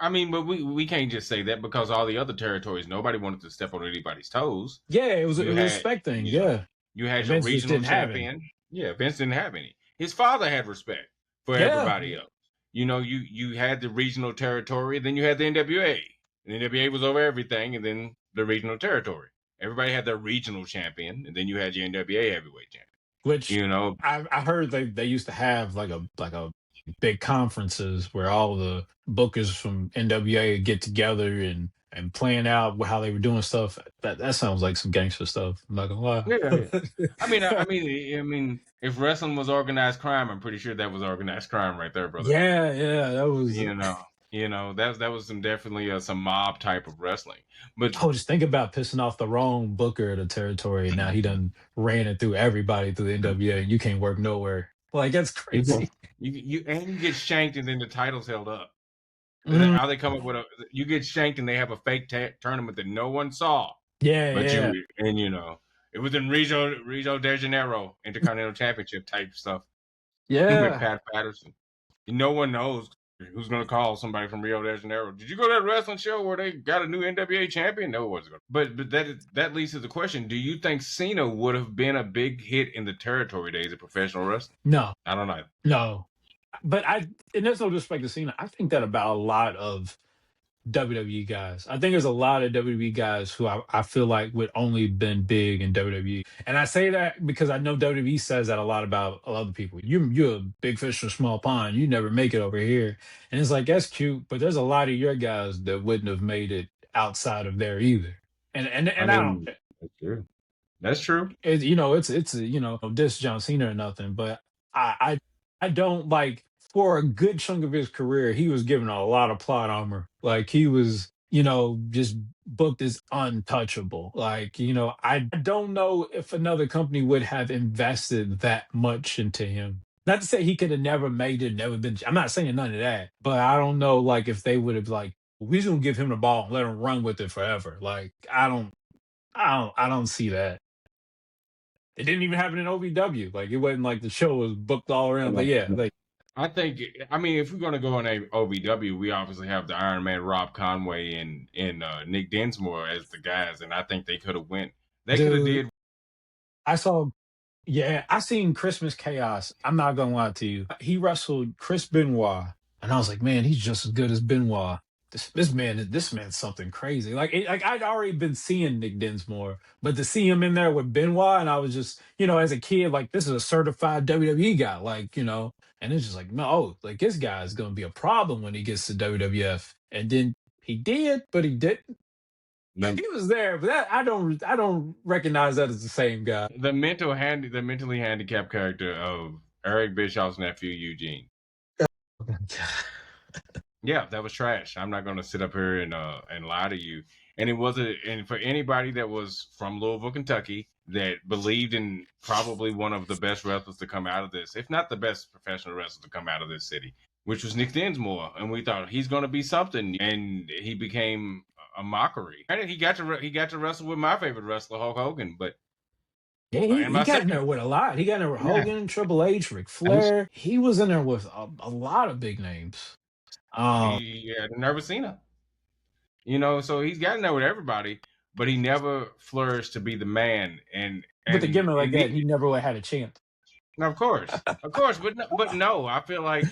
Speaker 1: I mean, but we can't just say that because all the other territories, nobody wanted to step on anybody's toes.
Speaker 2: yeah, it
Speaker 1: You
Speaker 2: was a
Speaker 1: had,
Speaker 2: respect thing.
Speaker 1: you know,
Speaker 2: Yeah,
Speaker 1: you had
Speaker 2: and
Speaker 1: your
Speaker 2: Vince just
Speaker 1: regional
Speaker 2: didn't have any.
Speaker 1: champion. Yeah, Vince didn't have any. His father had respect for
Speaker 2: Yeah,
Speaker 1: everybody else. You had the regional territory, then you had the NWA. The NWA was over everything, and then the regional territory. Everybody had their regional champion, and then you had your NWA heavyweight champion.
Speaker 2: which
Speaker 1: You know,
Speaker 2: I heard they used to have like a big conferences where all the bookers from NWA would get together and plan out how they were doing stuff. That sounds like some gangster stuff. I'm not gonna lie.
Speaker 1: yeah, yeah. I mean, if wrestling was organized crime, I'm pretty sure that was organized crime right there, brother.
Speaker 2: Yeah, yeah, that was.
Speaker 1: You know, that was some definitely some mob type of wrestling. But
Speaker 2: Oh, just think about pissing off the wrong booker of the territory. And now he done ran it through everybody through the NWA, and you can't work nowhere. Like that's
Speaker 1: you
Speaker 2: crazy.
Speaker 1: you get shanked and then the title's held up.
Speaker 2: Mm,
Speaker 1: How they come up with you get shanked and they have a fake tournament that no one saw,
Speaker 2: yeah,
Speaker 1: but
Speaker 2: yeah,
Speaker 1: it was in Rio de Janeiro Intercontinental Championship type stuff with
Speaker 2: yeah.
Speaker 1: Pat Patterson. No one knows who's going to call somebody from Rio de Janeiro. Did you go to that wrestling show where they got a new NWA champion? No, it wasn't. But that leads to the question: do you think Cena would have been a big hit in the territory days of professional wrestling?
Speaker 2: No,
Speaker 1: I don't know.
Speaker 2: no. But and there's no disrespect to Cena. I think that about a lot of WWE guys. I think there's a lot of WWE guys who I feel like would only been big in WWE. And I say that because I know WWE says that a lot about other people. You're a big fish in a small pond. You never make it over here. And it's like that's cute, but there's a lot of your guys that wouldn't have made it outside of there either.
Speaker 1: I
Speaker 2: And I don't
Speaker 1: mean, that's true. That's true.
Speaker 2: it's this John Cena or nothing, but I I don't like for a good chunk of his career, he was given a lot of plot armor. Like he was, just booked as untouchable. Like, I don't know if another company would have invested that much into him. Not to say he could have never made it, never been. I'm not saying none of that, but I don't know, like if they would have like, we just gonna give him the ball and let him run with it forever. Like I don't see that. It didn't even happen in OVW. Like it wasn't like the show was booked all around. But yeah, like
Speaker 1: I think. I mean, if we're going to go in a OVW, we obviously have the Iron Man, Rob Conway, and Nick Dinsmore as the guys, and I think they could have went. They could have
Speaker 2: dude,
Speaker 1: did.
Speaker 2: I saw yeah, I seen Christmas Chaos. I'm not gonna lie to you. He wrestled Chris Benoit, and I was like, man, he's just as good as Benoit. This man's something crazy. Like I'd already been seeing Nick Dinsmore, but to see him in there with Benoit, and I was just, as a kid, like this is a certified WWE guy, like and it's just like no, like this guy is gonna be a problem when he gets to WWF, and then he did, but he didn't.
Speaker 1: The,
Speaker 2: He was there, but I don't recognize that as the same guy.
Speaker 1: the mentally handicapped character of Eric Bischoff's nephew Eugene. Yeah, that was trash. I'm not going to sit up here and lie to you. And it wasn't. And for anybody that was from Louisville, Kentucky, that believed in probably one of the best wrestlers to come out of this, if not the best professional wrestler to come out of this city, which was Nick Dinsmore, and we thought he's going to be something, and he became a mockery. And he got to wrestle with my favorite wrestler, Hulk Hogan, but
Speaker 2: Yeah,
Speaker 1: and
Speaker 2: he
Speaker 1: my
Speaker 2: got in
Speaker 1: second,
Speaker 2: there with a lot. He got in there with
Speaker 1: yeah,
Speaker 2: Hogan, Triple H, Ric Flair. He was in there with a lot of big names.
Speaker 1: he had never seen her. So he's gotten there with everybody, but he never flourished to be the man. And
Speaker 2: With a
Speaker 1: and
Speaker 2: gimmick like
Speaker 1: and
Speaker 2: that, he
Speaker 1: he,
Speaker 2: never would have had a chance.
Speaker 1: of course, but no, I felt like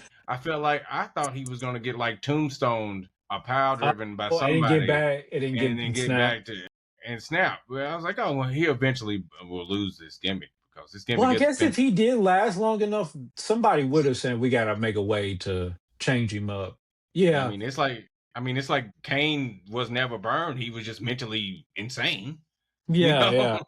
Speaker 1: I thought he was gonna get like tombstoned or power
Speaker 2: Uh,
Speaker 1: driven by
Speaker 2: it didn't get
Speaker 1: somebody,
Speaker 2: back. It didn't
Speaker 1: and
Speaker 2: get
Speaker 1: then get
Speaker 2: snapped.
Speaker 1: back to and snap. Well, I was like, oh, well, he eventually will lose this gimmick because this
Speaker 2: Well,
Speaker 1: gimmick
Speaker 2: I
Speaker 1: gets
Speaker 2: guess if
Speaker 1: expensive.
Speaker 2: he did last long enough, somebody would have said we got to make a way to change him up.
Speaker 1: I
Speaker 2: Yeah,
Speaker 1: mean, it's like Kane was never burned; he was just mentally insane. You
Speaker 2: yeah,
Speaker 1: know,
Speaker 2: yeah.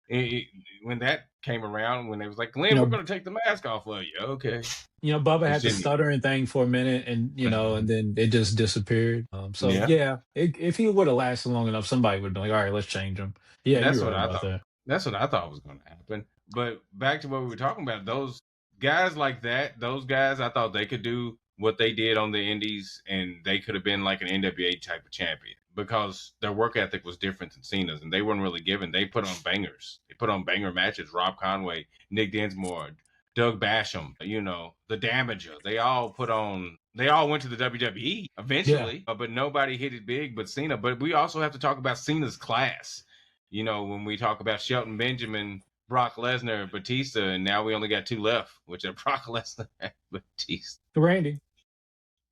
Speaker 1: it, when that came around, when they was like,
Speaker 2: You
Speaker 1: Glenn, we're
Speaker 2: know,
Speaker 1: going to take the mask off of you. Okay.
Speaker 2: Bubba
Speaker 1: It's
Speaker 2: had the
Speaker 1: Jimmy.
Speaker 2: stuttering thing for a minute, and then it just disappeared. So
Speaker 1: Yeah.
Speaker 2: yeah, if he would have lasted long enough, somebody would be like, all right, let's change him. Yeah,
Speaker 1: That's
Speaker 2: you're
Speaker 1: what
Speaker 2: right
Speaker 1: I
Speaker 2: about
Speaker 1: thought.
Speaker 2: that.
Speaker 1: That's what I thought was going to happen. But back to what we were talking about, those guys like that, those guys, I thought they could do what they did on the Indies, and they could have been like an NWA type of champion because their work ethic was different than Cena's, and they weren't really given. They put on bangers. They put on banger matches. Rob Conway, Nick Dinsmore, Doug Basham, the Damager. They all put on. They all went to the WWE
Speaker 2: Yeah.
Speaker 1: eventually, but nobody hit it big but Cena. But we also have to talk about Cena's class. When we talk about Shelton Benjamin, Brock Lesnar, Batista, and now we only got two left, which are Brock Lesnar and Batista.
Speaker 2: Randy.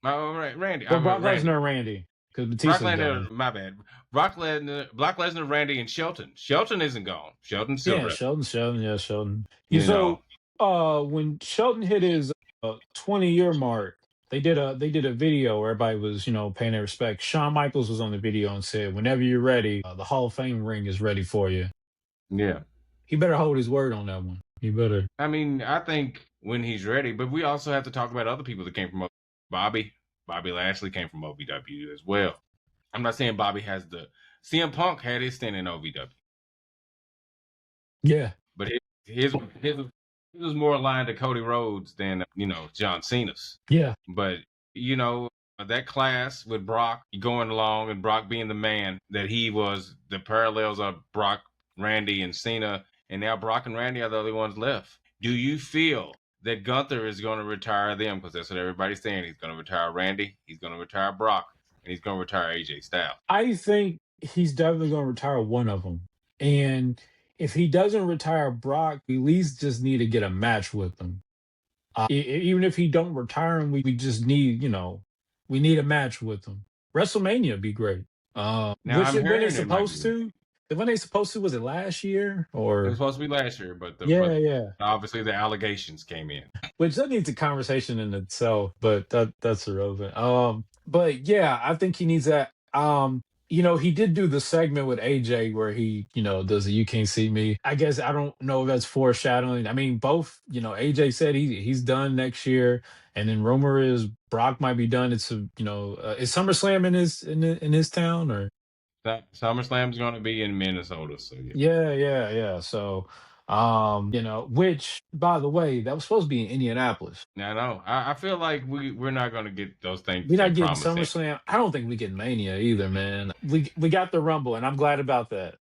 Speaker 1: Oh, right, Randy.
Speaker 2: Well,
Speaker 1: I'm
Speaker 2: Brock
Speaker 1: Randy.
Speaker 2: Lesnar and Randy. Because
Speaker 1: Brock
Speaker 2: Batista's
Speaker 1: Lesnar,
Speaker 2: gone.
Speaker 1: my bad. Brock Lesnar, Randy, and Shelton. Shelton isn't gone. Shelton's still
Speaker 2: Yeah,
Speaker 1: wrestling.
Speaker 2: Shelton. Yeah, Shelton.
Speaker 1: You know,
Speaker 2: When Shelton hit his 20-year mark, they did a video where everybody was, paying their respect. Shawn Michaels was on the video and said, "Whenever you're ready, the Hall of Fame ring is ready for you."
Speaker 1: yeah.
Speaker 2: He better hold his word on that one. He better.
Speaker 1: I mean, I think when he's ready, but we also have to talk about other people that came from Bobby. Bobby Lashley came from OVW as well. I'm not saying Bobby has the CM Punk had his stint in OVW,
Speaker 2: Yeah.
Speaker 1: but his was more aligned to Cody Rhodes than John Cena's.
Speaker 2: Yeah.
Speaker 1: But that class with Brock going along and Brock being the man that he was, the parallels of Brock, Randy, and Cena, and now Brock and Randy are the only ones left. Do you feel that Gunther is going to retire them? Because that's what everybody's saying. He's going to retire Randy, he's going to retire Brock, and he's going to retire AJ Styles.
Speaker 2: I think he's definitely going to retire one of them. And if he doesn't retire Brock, we at least just need to get a match with him. Even if he don't retire him, we just need, we need a match with him. WrestleMania would be great.
Speaker 1: Now
Speaker 2: Which
Speaker 1: I'm
Speaker 2: when they
Speaker 1: hearing it might
Speaker 2: supposed
Speaker 1: be.
Speaker 2: to? When they supposed to? Was it last year
Speaker 1: It was
Speaker 2: or?
Speaker 1: supposed to be last year, but
Speaker 2: Yeah.
Speaker 1: obviously the allegations came in.
Speaker 2: Which that needs a conversation in itself, but that's irrelevant. But yeah, I think he needs that. He did do the segment with AJ where he, does the "You Can't See Me." I guess I don't know if that's foreshadowing. I mean, both, AJ said he's done next year, and then rumor is Brock might be done. It's is SummerSlam in his town or?
Speaker 1: SummerSlam's going to be in Minnesota, so yeah.
Speaker 2: Yeah. So, which by the way, that was supposed to be in Indianapolis.
Speaker 1: Now, I know. I feel like we're not going to get those things
Speaker 2: We're
Speaker 1: they
Speaker 2: not getting
Speaker 1: promised.
Speaker 2: SummerSlam. I don't think we get Mania either, man. We got the Rumble, and I'm glad about that.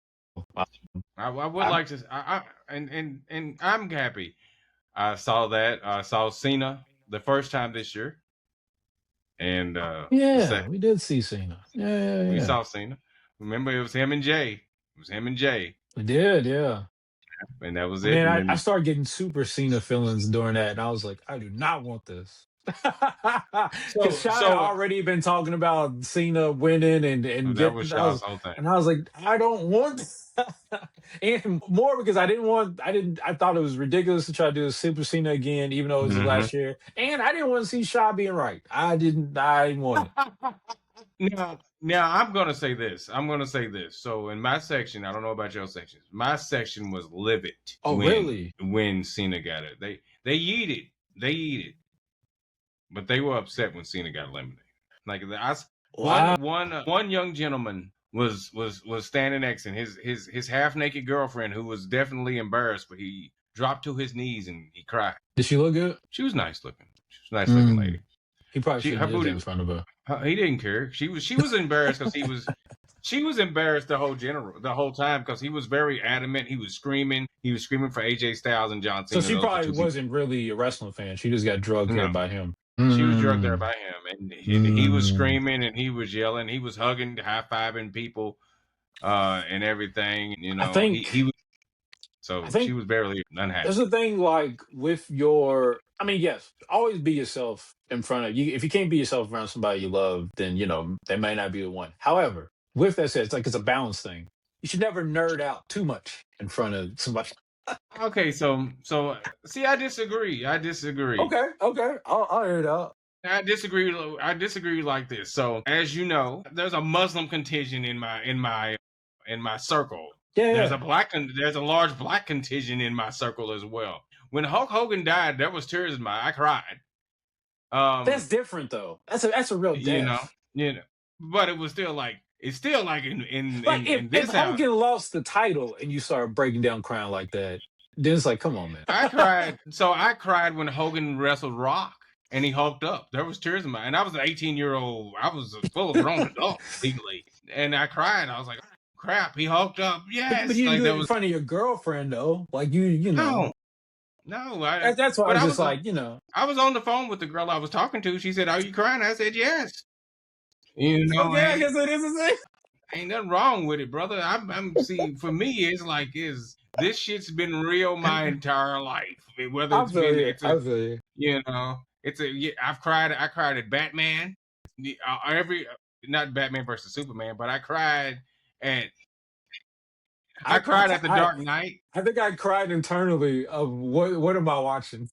Speaker 1: I would like to. And I'm happy. I saw that. I saw Cena the first time this year, and
Speaker 2: Yeah, we did see Cena. Yeah.
Speaker 1: we saw Cena. Remember, it was him and Jay. It was him and Jay,
Speaker 2: We did, yeah.
Speaker 1: and that was it.
Speaker 2: Man,
Speaker 1: And
Speaker 2: I
Speaker 1: then
Speaker 2: started getting super Cena feelings during that, and I was like, I do not want this. Because Sean had already been talking about Cena winning and
Speaker 1: that
Speaker 2: getting.
Speaker 1: was Shaw's whole thing.
Speaker 2: And I was like, I don't want this. And more because I thought it was ridiculous to try to do a Super Cena again, even though it was last year. And I didn't want to see Shaw being right. I didn't want
Speaker 1: it. Now I'm gonna say this. So in my section, I don't know about your sections. My section was livid.
Speaker 2: Oh, really?
Speaker 1: When Cena got it, they yeeted, but they were upset when Cena got eliminated. Like one young gentleman was standing next to his half naked girlfriend, who was definitely embarrassed, but he dropped to his knees and he cried.
Speaker 2: Did she look good?
Speaker 1: She was nice looking. She was a nice looking lady.
Speaker 2: He probably shouldn't have in front of her.
Speaker 1: He didn't care. She was embarrassed because she was embarrassed the whole time because he was very adamant. He was screaming for AJ Styles and John Cena.
Speaker 2: So she probably wasn't really a wrestling fan. She just got drugged there by him.
Speaker 1: She was drugged there by him, and he was screaming and he was yelling. He was hugging, high fiving people, and everything. He was. So she was barely unhappy.
Speaker 2: There's a thing like with yes, always be yourself in front of you. If you can't be yourself around somebody you love, then they may not be the one. However, with that said, it's a balance thing. You should never nerd out too much in front of somebody.
Speaker 1: Okay, so see, I disagree.
Speaker 2: Okay, I'll hear it out.
Speaker 1: I disagree like this. So as you know, there's a Muslim contingent in my circle.
Speaker 2: Yeah.
Speaker 1: There's a large black contingent in my circle as well. When Hulk Hogan died, there was tears in my eye. I cried.
Speaker 2: That's different though. That's a real death.
Speaker 1: But it was still like in
Speaker 2: if Hogan lost the title and you start breaking down crying like that, then it's like, come on, man.
Speaker 1: I cried. So I cried when Hogan wrestled Rock. and he hulked up. There was tears in my, and I was an 18-year-old. I was a full grown adult legally, and I cried. I was like, "Crap!" He hulked up.
Speaker 2: But
Speaker 1: Yes,
Speaker 2: you
Speaker 1: like
Speaker 2: do
Speaker 1: that
Speaker 2: it in
Speaker 1: was
Speaker 2: front of your girlfriend though. Like you know.
Speaker 1: no, no. I
Speaker 2: That's why I
Speaker 1: but
Speaker 2: was
Speaker 1: I
Speaker 2: just
Speaker 1: was
Speaker 2: like, you know.
Speaker 1: I was on the phone with the girl I was talking to. She said, "Are you crying?" I said, "Yes." You know,
Speaker 2: Okay, I guess it is the same.
Speaker 1: ain't nothing wrong with it, brother. I'm see for me, it's like is this shit's been real my entire life. I mean, whether
Speaker 2: I
Speaker 1: it's
Speaker 2: feel
Speaker 1: been
Speaker 2: you.
Speaker 1: it's a
Speaker 2: I feel you.
Speaker 1: you know it's a yeah, I cried at Batman. Every not Batman versus Superman, but at I cried at the
Speaker 2: I
Speaker 1: Dark Knight.
Speaker 2: I think I cried internally of what am I watching?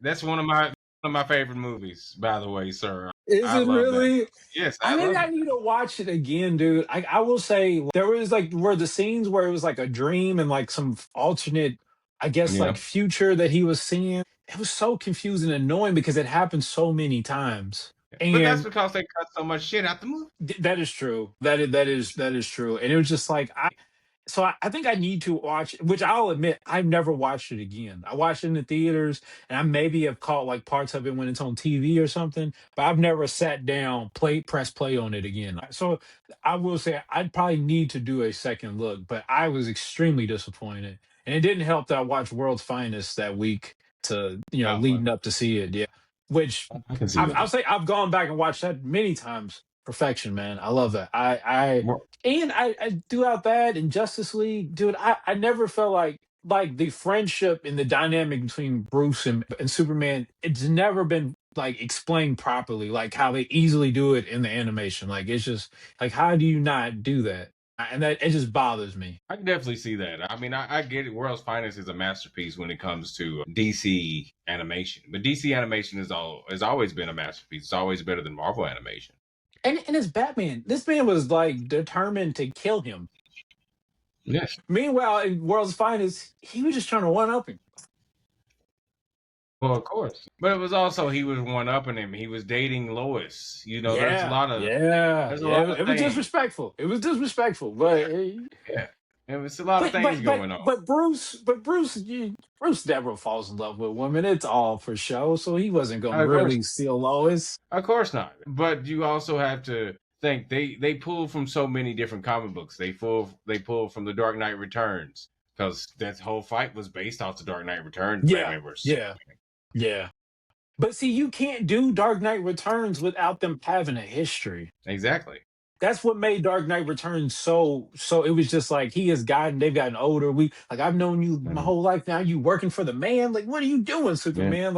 Speaker 1: That's one of my favorite movies, by the way, sir.
Speaker 2: Is
Speaker 1: I
Speaker 2: it
Speaker 1: love that.
Speaker 2: really?
Speaker 1: Yes,
Speaker 2: I
Speaker 1: I
Speaker 2: think
Speaker 1: love
Speaker 2: I
Speaker 1: it.
Speaker 2: need to watch it again, dude. I will say there was like where the scenes where it was like a dream and like some alternate, I guess like
Speaker 1: Yeah,
Speaker 2: future that he was seeing. It was so confusing and annoying because it happened so many times.
Speaker 1: but that's
Speaker 2: And
Speaker 1: because they cut so much shit out the movie.
Speaker 2: that is true. That is true. And it was just like I think I need to watch, which I'll admit I've never watched it again. I watched it in the theaters, and I maybe have caught like parts of it when it's on TV or something, but I've never sat down, press play on it again. So I will say I'd probably need to do a second look, but I was extremely disappointed, and it didn't help that I watched World's Finest that week to
Speaker 1: Oh, well,
Speaker 2: leading up to see it. Yeah, which
Speaker 1: I can see
Speaker 2: I'll
Speaker 1: that.
Speaker 2: say I've gone back and watched that many times. Perfection, man. I love that.
Speaker 1: Well,
Speaker 2: I throughout that in Justice League, dude, I never felt like the friendship and the dynamic between Bruce and Superman, it's never been like explained properly, like how they easily do it in the animation. Like it's just like how do you not do that? And that it just bothers me.
Speaker 1: I can definitely see that. I mean, I get it. World's Finest is a masterpiece when it comes to DC animation, but DC animation has always been a masterpiece. It's always better than Marvel animation.
Speaker 2: And it's Batman. This man was like determined to kill him.
Speaker 1: Yes.
Speaker 2: Meanwhile, in World's Finest, he was just trying to one up him.
Speaker 1: Well, of course. But it was also he was one upping him. He was dating Lois. You know,
Speaker 2: Yeah, yeah,
Speaker 1: there's a
Speaker 2: yeah.
Speaker 1: lot of
Speaker 2: It was
Speaker 1: things.
Speaker 2: disrespectful. It was disrespectful, but
Speaker 1: Yeah. There was a lot of
Speaker 2: but
Speaker 1: things
Speaker 2: but but
Speaker 1: going on.
Speaker 2: but Bruce never falls in love with women. It's all for show. So he wasn't gonna
Speaker 1: Of course.
Speaker 2: really steal Lois.
Speaker 1: Of course not. But you also have to think they pull from so many different comic books. They pull from the Dark Knight Returns because that whole fight was based off the Dark Knight Returns,
Speaker 2: Yeah,
Speaker 1: Batman versus
Speaker 2: yeah, yeah. But see, you can't do Dark Knight Returns without them having a history.
Speaker 1: exactly.
Speaker 2: That's what made Dark Knight Returns so. It was just like they've gotten older. I've known you my
Speaker 1: Mhm.
Speaker 2: whole life. Now you working for the man. Like, what are you doing,
Speaker 1: Yeah,
Speaker 2: Superman?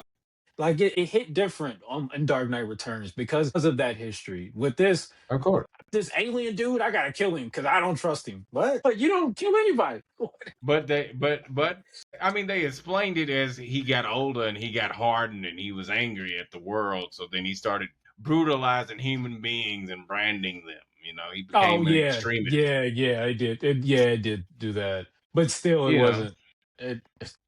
Speaker 2: Like it hit different in Dark Knight Returns because of that history. With
Speaker 1: of course.
Speaker 2: this alien dude, I gotta kill him because I don't trust him. What? Like you don't kill anybody.
Speaker 1: But I mean they explained it as he got older and he got hardened and he was angry at the world. So then he started brutalizing human beings and branding them. You know, he
Speaker 2: Oh
Speaker 1: became an
Speaker 2: yeah,
Speaker 1: extremist.
Speaker 2: yeah, yeah. It did. It did do that, but still, it
Speaker 1: You know,
Speaker 2: wasn't. It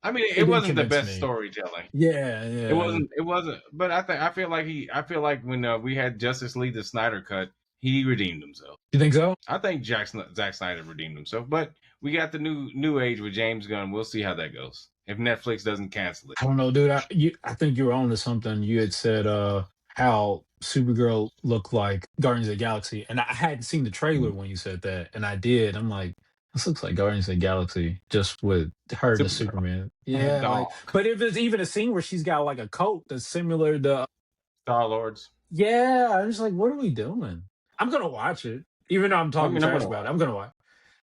Speaker 1: I mean,
Speaker 2: it
Speaker 1: it
Speaker 2: didn't
Speaker 1: wasn't the
Speaker 2: convince
Speaker 1: best
Speaker 2: me.
Speaker 1: storytelling.
Speaker 2: Yeah, yeah.
Speaker 1: It wasn't. But I feel like when we had Justice League the Snyder cut, he redeemed himself.
Speaker 2: You think so?
Speaker 1: I think Zack Snyder redeemed himself. But we got the new age with James Gunn. We'll see how that goes. If Netflix doesn't cancel it.
Speaker 2: I don't know, dude. I think you were on to something. You had said how Supergirl looked like Guardians of the Galaxy, and I hadn't seen the trailer when you said that, and I did. I'm like, this looks like Guardians of the Galaxy, just with her and the
Speaker 1: Supergirl,
Speaker 2: Superman. Yeah, like,
Speaker 1: dog,
Speaker 2: but if there's even a scene where she's got like a coat that's similar to,
Speaker 1: Star Lords.
Speaker 2: yeah, I'm just like, what are we doing? I'm gonna watch it, even though I'm
Speaker 1: I
Speaker 2: talking
Speaker 1: mean, I'm
Speaker 2: trash
Speaker 1: gonna
Speaker 2: about it.
Speaker 1: watch.
Speaker 2: I'm gonna watch,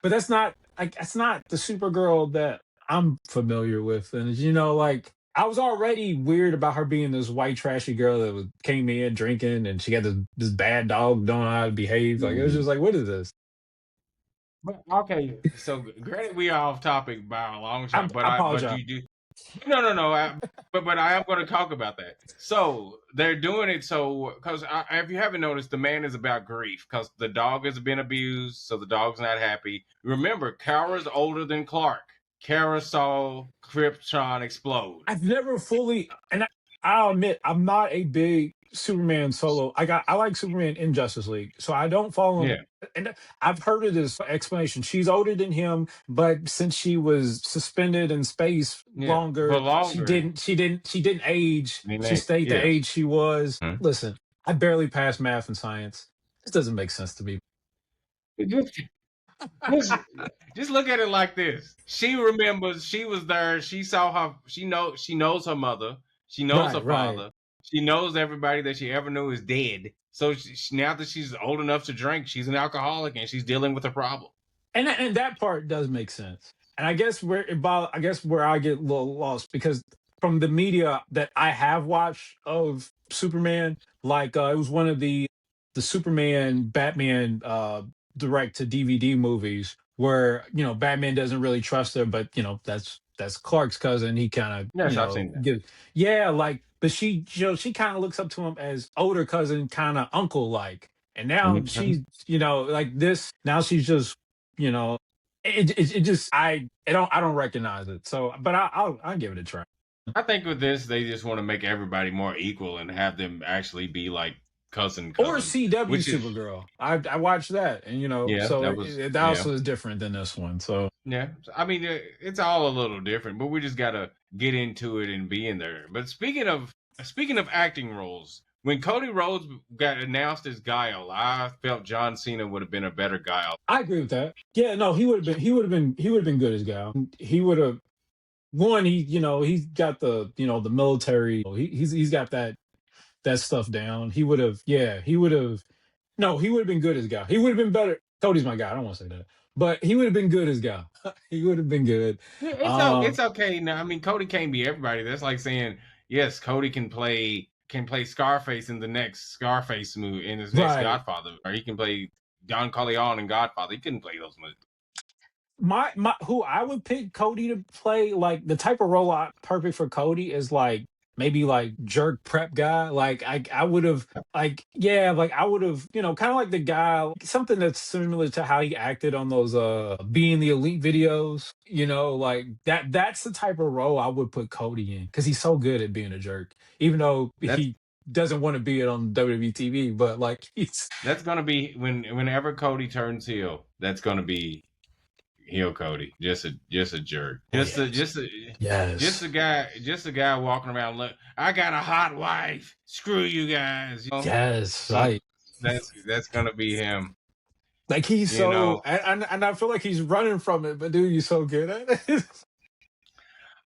Speaker 2: but that's not the Supergirl that I'm familiar with. And like I was already weird about her being this white trashy girl that came in drinking, and she got this bad dog, don't know how to behave. Like it was
Speaker 1: Mhm.
Speaker 2: just like, what is this?
Speaker 1: But okay, so granted, we are off topic by a long shot,
Speaker 2: I
Speaker 1: but
Speaker 2: apologize.
Speaker 1: you do no. But I am going to talk about that. So they're doing it so because if you haven't noticed, the man is about grief because the dog has been abused, so the dog's not happy. Remember, Kara's older than Clark. Kara saw Krypton explode.
Speaker 2: I've never fully, and I'll admit, I'm not a big Superman solo. I like Superman in Justice League, so I don't follow him.
Speaker 1: Yeah,
Speaker 2: And I've heard of this explanation. She's older than him, but since she was suspended in space
Speaker 1: yeah. For
Speaker 2: longer,
Speaker 1: longer,
Speaker 2: she didn't age.
Speaker 1: I mean,
Speaker 2: She stayed the
Speaker 1: yeah.
Speaker 2: age she was.
Speaker 1: Hmm.
Speaker 2: Listen, I barely passed math and science. This doesn't make sense to me.
Speaker 1: Just, just, just look at it like this. She remembers she was there. She saw her. She knows her mother. She knows her
Speaker 2: Right, right.
Speaker 1: father. She knows everybody that she ever knew is dead. So now that she's old enough to drink, she's an alcoholic and she's dealing with a problem.
Speaker 2: And that part does make sense. And I guess where I get a little lost because from the media that I have watched of Superman, like it was one of the Superman Batman direct to DVD movies where Batman doesn't really trust her, but that's Clark's cousin. He kind of
Speaker 1: Yes, I've seen that.
Speaker 2: gives yeah like, but she kind of looks up to him as older cousin, kind of uncle like. And now
Speaker 1: Mhm.
Speaker 2: she's like this. Now she's just you know, it just I don't recognize it. So, but I'll give it a try.
Speaker 1: I think with this, they just want to make everybody more equal and have them actually be like
Speaker 2: Or
Speaker 1: cousins,
Speaker 2: CW
Speaker 1: which is
Speaker 2: Supergirl. I watched that, and
Speaker 1: yeah,
Speaker 2: so
Speaker 1: that was
Speaker 2: that
Speaker 1: yeah.
Speaker 2: also is different than this one. So
Speaker 1: Yeah, I mean it's all a little different, but we just gotta get into it and be in there. But speaking of acting roles, when Cody Rhodes got announced as Guile, I felt John Cena would have been a better Guile.
Speaker 2: I agree with that. Yeah, no, he would have been good as Gal. He would have one. He's got the military. He's got that stuff down. He would have he would have. No, he would have been good as Gal. He would have been better. Cody's my guy. I don't want to say that, but he would have been good as Gal. He would have been good.
Speaker 1: Yeah, it's
Speaker 2: Um,
Speaker 1: okay now. I mean, Cody can't be everybody. That's like saying yes, Cody can play Scarface in the next Scarface movie in his next
Speaker 2: right.
Speaker 1: Godfather, or he can play Don Corleone in Godfather. He couldn't play those movies.
Speaker 2: My who I would pick Cody to play, like the type of role perfect for Cody is like maybe like jerk prep guy. Like I would have like yeah, like I would have, kind of like the guy, something that's similar to how he acted on those being the elite videos, like that's the type of role I would put Cody in because he's so good at being a jerk, even though
Speaker 1: That's
Speaker 2: he doesn't want to be it on WWE TV, but like he's
Speaker 1: that's gonna be whenever Cody turns heel. That's gonna be heel Cody. Just a jerk.
Speaker 2: oh yes. Yes.
Speaker 1: Just a guy walking around. Look, I got a hot wife. Screw you guys.
Speaker 2: Yes.
Speaker 1: Some
Speaker 2: Right.
Speaker 1: that's gonna be him.
Speaker 2: Like he's
Speaker 1: You
Speaker 2: so,
Speaker 1: know,
Speaker 2: and I feel like he's running from it, but dude, you're so good at it.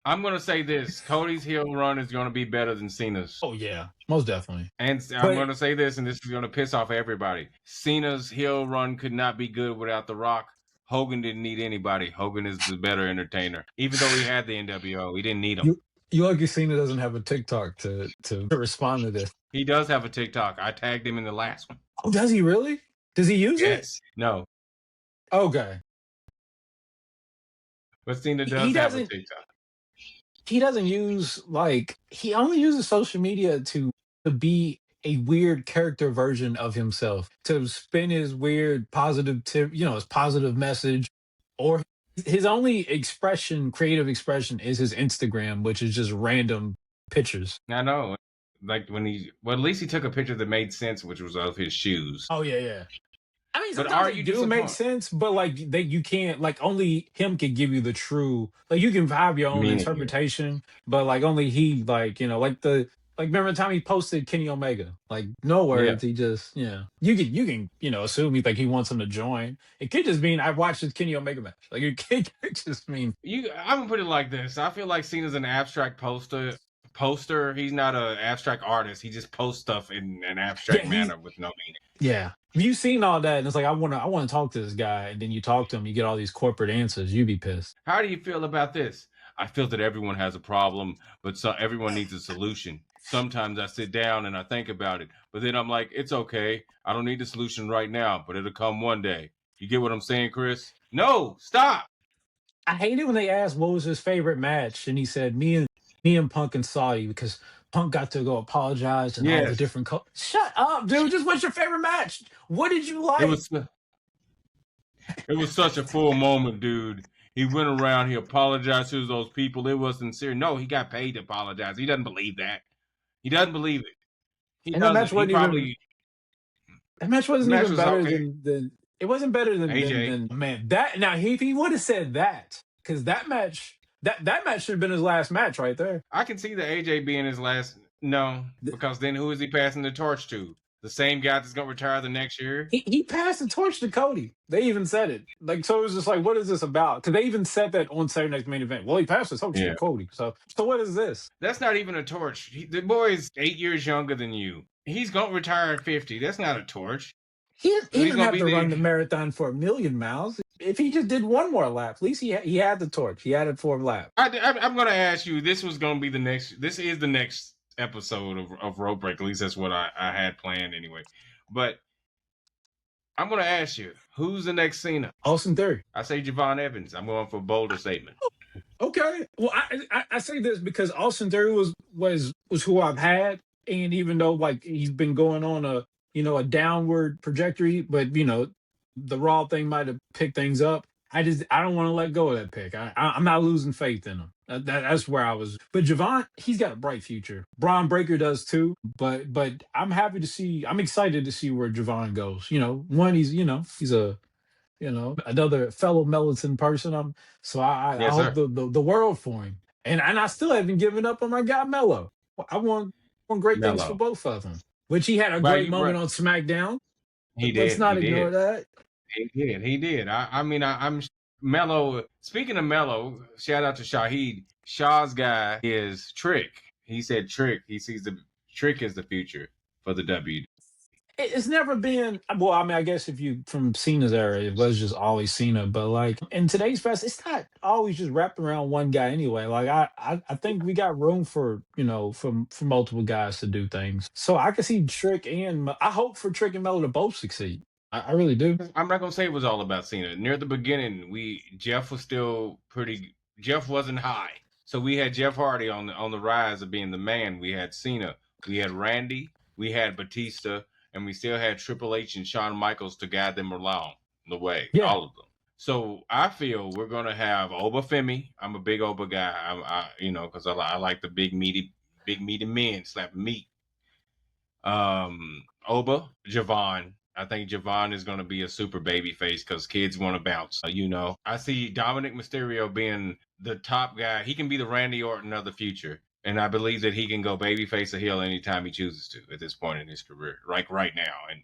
Speaker 1: I'm gonna say this: Cody's heel run is gonna be better than Cena's.
Speaker 2: Oh yeah, most definitely.
Speaker 1: And I'm
Speaker 2: But
Speaker 1: gonna say this, and this is gonna piss off everybody. Cena's heel run could not be good without The Rock. Hogan didn't need anybody. Hogan is the better entertainer. Even though he had the NWO, he didn't need him.
Speaker 2: you lucky Cena doesn't have a TikTok to respond to this.
Speaker 1: He does have a TikTok. I tagged him in the last one.
Speaker 2: Oh, does he really? Does he use it?
Speaker 1: Yes. No.
Speaker 2: Okay.
Speaker 1: But Cena
Speaker 2: He
Speaker 1: does have a
Speaker 2: doesn't.
Speaker 1: TikTok.
Speaker 2: He doesn't use like he only uses social media to be a weird character version of himself to spin his weird positive tip, his positive message, or his only expression, creative expression, is his Instagram, which is just random pictures.
Speaker 1: I know. Like when at least he took a picture that made sense, which was of his shoes.
Speaker 2: Oh yeah, yeah. I mean,
Speaker 1: But
Speaker 2: sometimes
Speaker 1: are
Speaker 2: they
Speaker 1: you
Speaker 2: do make
Speaker 1: disappointed?
Speaker 2: sense, but like you can't, like only him can give you the true, like you can have your own
Speaker 1: Meaning, yeah.
Speaker 2: interpretation, but like only he, like like remember the time he posted Kenny Omega, like no
Speaker 1: Yeah.
Speaker 2: words, he just you can assume he like he wants him to join. It could just mean I've watched this Kenny Omega match, like it could just mean
Speaker 1: I'm gonna put it like this. I feel like Cena's an abstract poster. He's not an abstract artist. He just posts stuff in an
Speaker 2: yeah
Speaker 1: abstract
Speaker 2: he's
Speaker 1: manner with no meaning.
Speaker 2: yeah. If you've seen all that and it's like I want to talk to this guy, and then you talk to him, you get all these corporate answers, you'd be pissed.
Speaker 1: How do you feel about this? I feel that everyone has a problem, but everyone needs a solution. Sometimes I sit down and I think about it, but then I'm like, it's okay. I don't need the solution right now, but it'll come one day. You get what I'm saying, Chris? No, stop.
Speaker 2: I hate it when they ask what was his favorite match, and he said me and Punk and Saudi because Punk got to go apologize and all the
Speaker 1: Yes,
Speaker 2: different. Shut up, dude! Just what's your favorite match? What did you
Speaker 1: it
Speaker 2: like?
Speaker 1: was. It was such a full moment, dude. He went around. He apologized to those people. It was sincere. No, he got paid to apologize. He doesn't believe that. He doesn't believe it. He
Speaker 2: And that match
Speaker 1: doesn't. He
Speaker 2: wasn't even
Speaker 1: probably
Speaker 2: that match
Speaker 1: the
Speaker 2: wasn't
Speaker 1: match
Speaker 2: even
Speaker 1: was
Speaker 2: better
Speaker 1: okay.
Speaker 2: than it wasn't better
Speaker 1: AJ,
Speaker 2: than man that now if he would have said that because that match should have been his last match right there.
Speaker 1: I can see the AJ being his last. No, because then who is he passing the torch to? The same guy that's gonna retire the next year.
Speaker 2: He passed the torch to Cody. They even said it. Like so, it was just like, what is this about? Because they even said that on Saturday Night's Main Event. Well, he passed the torch to
Speaker 1: Yeah,
Speaker 2: Cody. So what is this?
Speaker 1: that's not even a torch. The boy is 8 years younger than you. He's gonna retire at 50. That's not a torch.
Speaker 2: He
Speaker 1: He's
Speaker 2: didn't
Speaker 1: gonna
Speaker 2: have
Speaker 1: be
Speaker 2: to
Speaker 1: the.
Speaker 2: run the marathon for 1,000,000 miles. If he just did one more lap, at least he had the torch. He had it for a lap.
Speaker 1: I'm gonna ask you. This was gonna be the next. This is the next episode of Rope Break. At least that's what I had planned anyway. But I'm gonna ask you, who's the next Cena?
Speaker 2: Austin Theory.
Speaker 1: I say Javon Evans. I'm going for a bolder statement.
Speaker 2: Okay. Well, I say this because Austin Theory was who I've had, and even though like he's been going on a downward trajectory, but the Raw thing might have picked things up. I don't want to let go of that pick. I'm not losing faith in him. That's where I was. But Javon, he's got a bright future. Braun Breaker does too. But I'm happy to see. I'm excited to see where Javon goes. One, he's a another fellow Melton person. So I
Speaker 1: Yes,
Speaker 2: hope
Speaker 1: sir.
Speaker 2: the world for him. And I still haven't given up on my guy Mello. I want great things for
Speaker 1: Mello.
Speaker 2: both of them. Which he had a
Speaker 1: But
Speaker 2: great
Speaker 1: you,
Speaker 2: moment on SmackDown.
Speaker 1: he
Speaker 2: Let's
Speaker 1: did. He
Speaker 2: not ignore
Speaker 1: did.
Speaker 2: that.
Speaker 1: He did. He did. I mean, I'm Mello. Speaking of Mello, shout out to Shahid. Shaw's guy is Trick. He said Trick. He sees the Trick as the future for the W.
Speaker 2: It's never been well. I mean, I guess if you from Cena's era, it was just always Cena. But like in today's fest, it's not always just wrapped around one guy anyway. Like I think we got room for for multiple guys to do things. So I could see Trick and I hope for Trick and Mello to both succeed. I really do.
Speaker 1: I'm not gonna say it was all about Cena. Near the beginning, Jeff was still pretty. Jeff wasn't high, so we had Jeff Hardy on the rise of being the man. We had Cena, we had Randy, we had Batista, and we still had Triple H and Shawn Michaels to guide them along the way.
Speaker 2: Yeah.
Speaker 1: All of them. So I feel we're gonna have Oba Femi. I'm a big Oba guy. Because I like the big meaty men slapping meat. Oba, Javon. I think Javon is going to be a super baby face because kids want to bounce. I see Dominic Mysterio being the top guy. He can be the Randy Orton of the future. And I believe that he can go babyface or heel anytime he chooses to at this point in his career, like right now. And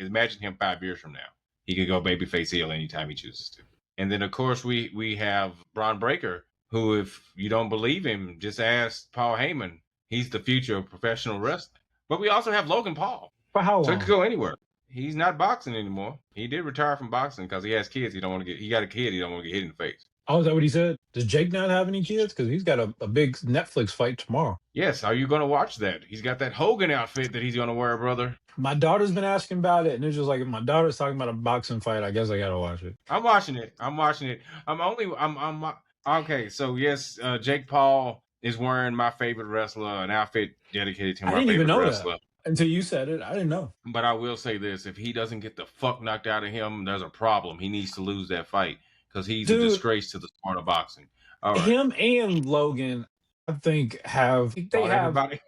Speaker 1: imagine him 5 years from now. He could go babyface heel anytime he chooses to. And then, of course, we have Braun Breaker, who, if you don't believe him, just ask Paul Heyman. He's the future of professional wrestling. But we also have Logan Paul.
Speaker 2: For how
Speaker 1: So it could
Speaker 2: long?
Speaker 1: go anywhere. He's not boxing anymore. He did retire from boxing because he has kids. He got a kid. He don't want to get hit in the face.
Speaker 2: Oh, is that what he said? Does Jake not have any kids? Because he's got a big Netflix fight tomorrow.
Speaker 1: Yes. Are you going to watch that? He's got that Hogan outfit that he's going to wear, brother.
Speaker 2: My daughter's been asking about it, and it's just like if my daughter's talking about a boxing fight, I guess I gotta watch it.
Speaker 1: I'm watching it. I'm watching it. I'm okay. So yes, Jake Paul is wearing my favorite wrestler, an outfit dedicated to
Speaker 2: I
Speaker 1: my
Speaker 2: didn't even
Speaker 1: favorite
Speaker 2: know that
Speaker 1: wrestler.
Speaker 2: until you said it. I didn't know.
Speaker 1: But I will say this: if he doesn't get the fuck knocked out of him, there's a problem. He needs to lose that fight because he's a
Speaker 2: Dude,
Speaker 1: disgrace to the sport of boxing. All right,
Speaker 2: him and Logan, I think they
Speaker 1: fought
Speaker 2: have
Speaker 1: everybody.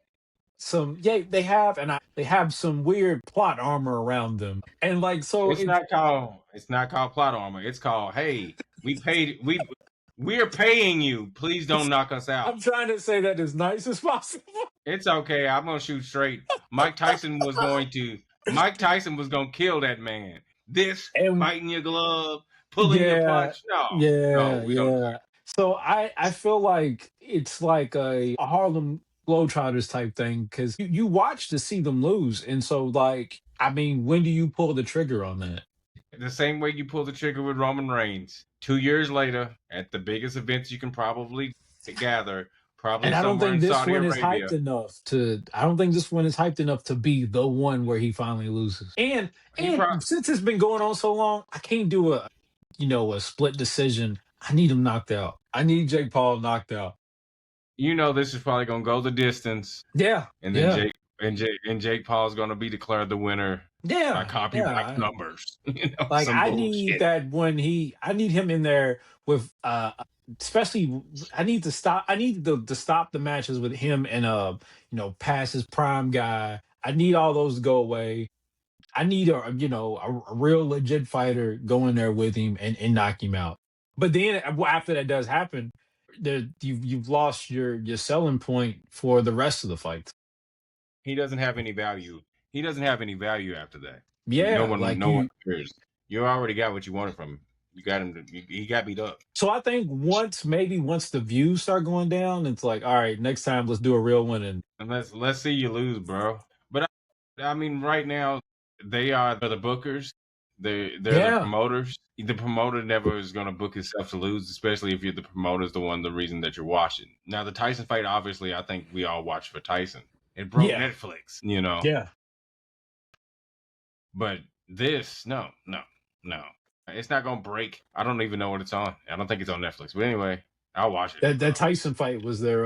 Speaker 2: some they have some weird plot armor around them. And like so
Speaker 1: It's not called plot armor. It's called, hey, we're paying you. Please don't knock us out.
Speaker 2: I'm trying to say that as nice as possible.
Speaker 1: It's okay. I'm gonna shoot straight. Mike Tyson was gonna kill that man. This
Speaker 2: And
Speaker 1: biting your glove, pulling your
Speaker 2: yeah,
Speaker 1: punch. No, no,
Speaker 2: yeah,
Speaker 1: we don't do
Speaker 2: yeah. So I feel like it's like a Harlem Globetrotters type thing because you watch to see them lose, and so like I mean, when do you pull the trigger on that?
Speaker 1: that. The same way you pull the trigger with Roman Reigns. 2 years later, at the biggest events you can probably gather, probably
Speaker 2: And I don't
Speaker 1: somewhere
Speaker 2: think
Speaker 1: in
Speaker 2: this
Speaker 1: Saudi
Speaker 2: one is
Speaker 1: Arabia.
Speaker 2: hyped enough to. I don't think this one is hyped enough to be the one where he finally loses.
Speaker 1: He pro-
Speaker 2: And since it's been going on so long, I can't do a split decision. I need him knocked out. I need Jake Paul knocked out.
Speaker 1: this is probably gonna go the distance,
Speaker 2: Yeah,
Speaker 1: and then
Speaker 2: yeah,
Speaker 1: Jake Paul's gonna be declared the winner by
Speaker 2: yeah,
Speaker 1: copyright
Speaker 2: yeah.
Speaker 1: numbers.
Speaker 2: Like
Speaker 1: Some
Speaker 2: I need
Speaker 1: bullshit.
Speaker 2: that when I need him in there with especially I need to stop the matches with him and past his prime guy. I need all those to go away. I need a real legit fighter go in there with him and knock him out. But then after that does happen, you've lost your selling point for the rest of the fights.
Speaker 1: He doesn't have any value. He doesn't have any value after that. No
Speaker 2: Yeah,
Speaker 1: one,
Speaker 2: like
Speaker 1: no one
Speaker 2: you.
Speaker 1: cares. You already got what you wanted from him. You got him. He got beat up.
Speaker 2: So I think once the views start going down, it's like, all right, next time let's do a real one. And
Speaker 1: And let's see you lose, bro. But I mean, right now they are the bookers. They're the
Speaker 2: yeah,
Speaker 1: promoters. The promoter never is going to book himself to lose, especially if you're the promoter's the reason that you're watching. Now the Tyson fight, obviously, I think we all watched for Tyson. It broke
Speaker 2: yeah,
Speaker 1: Netflix.
Speaker 2: yeah.
Speaker 1: But this, no, no, no. It's not gonna break. I don't even know what it's on. I don't think it's on Netflix. But anyway, I'll watch it
Speaker 2: That
Speaker 1: regardless.
Speaker 2: Tyson fight was their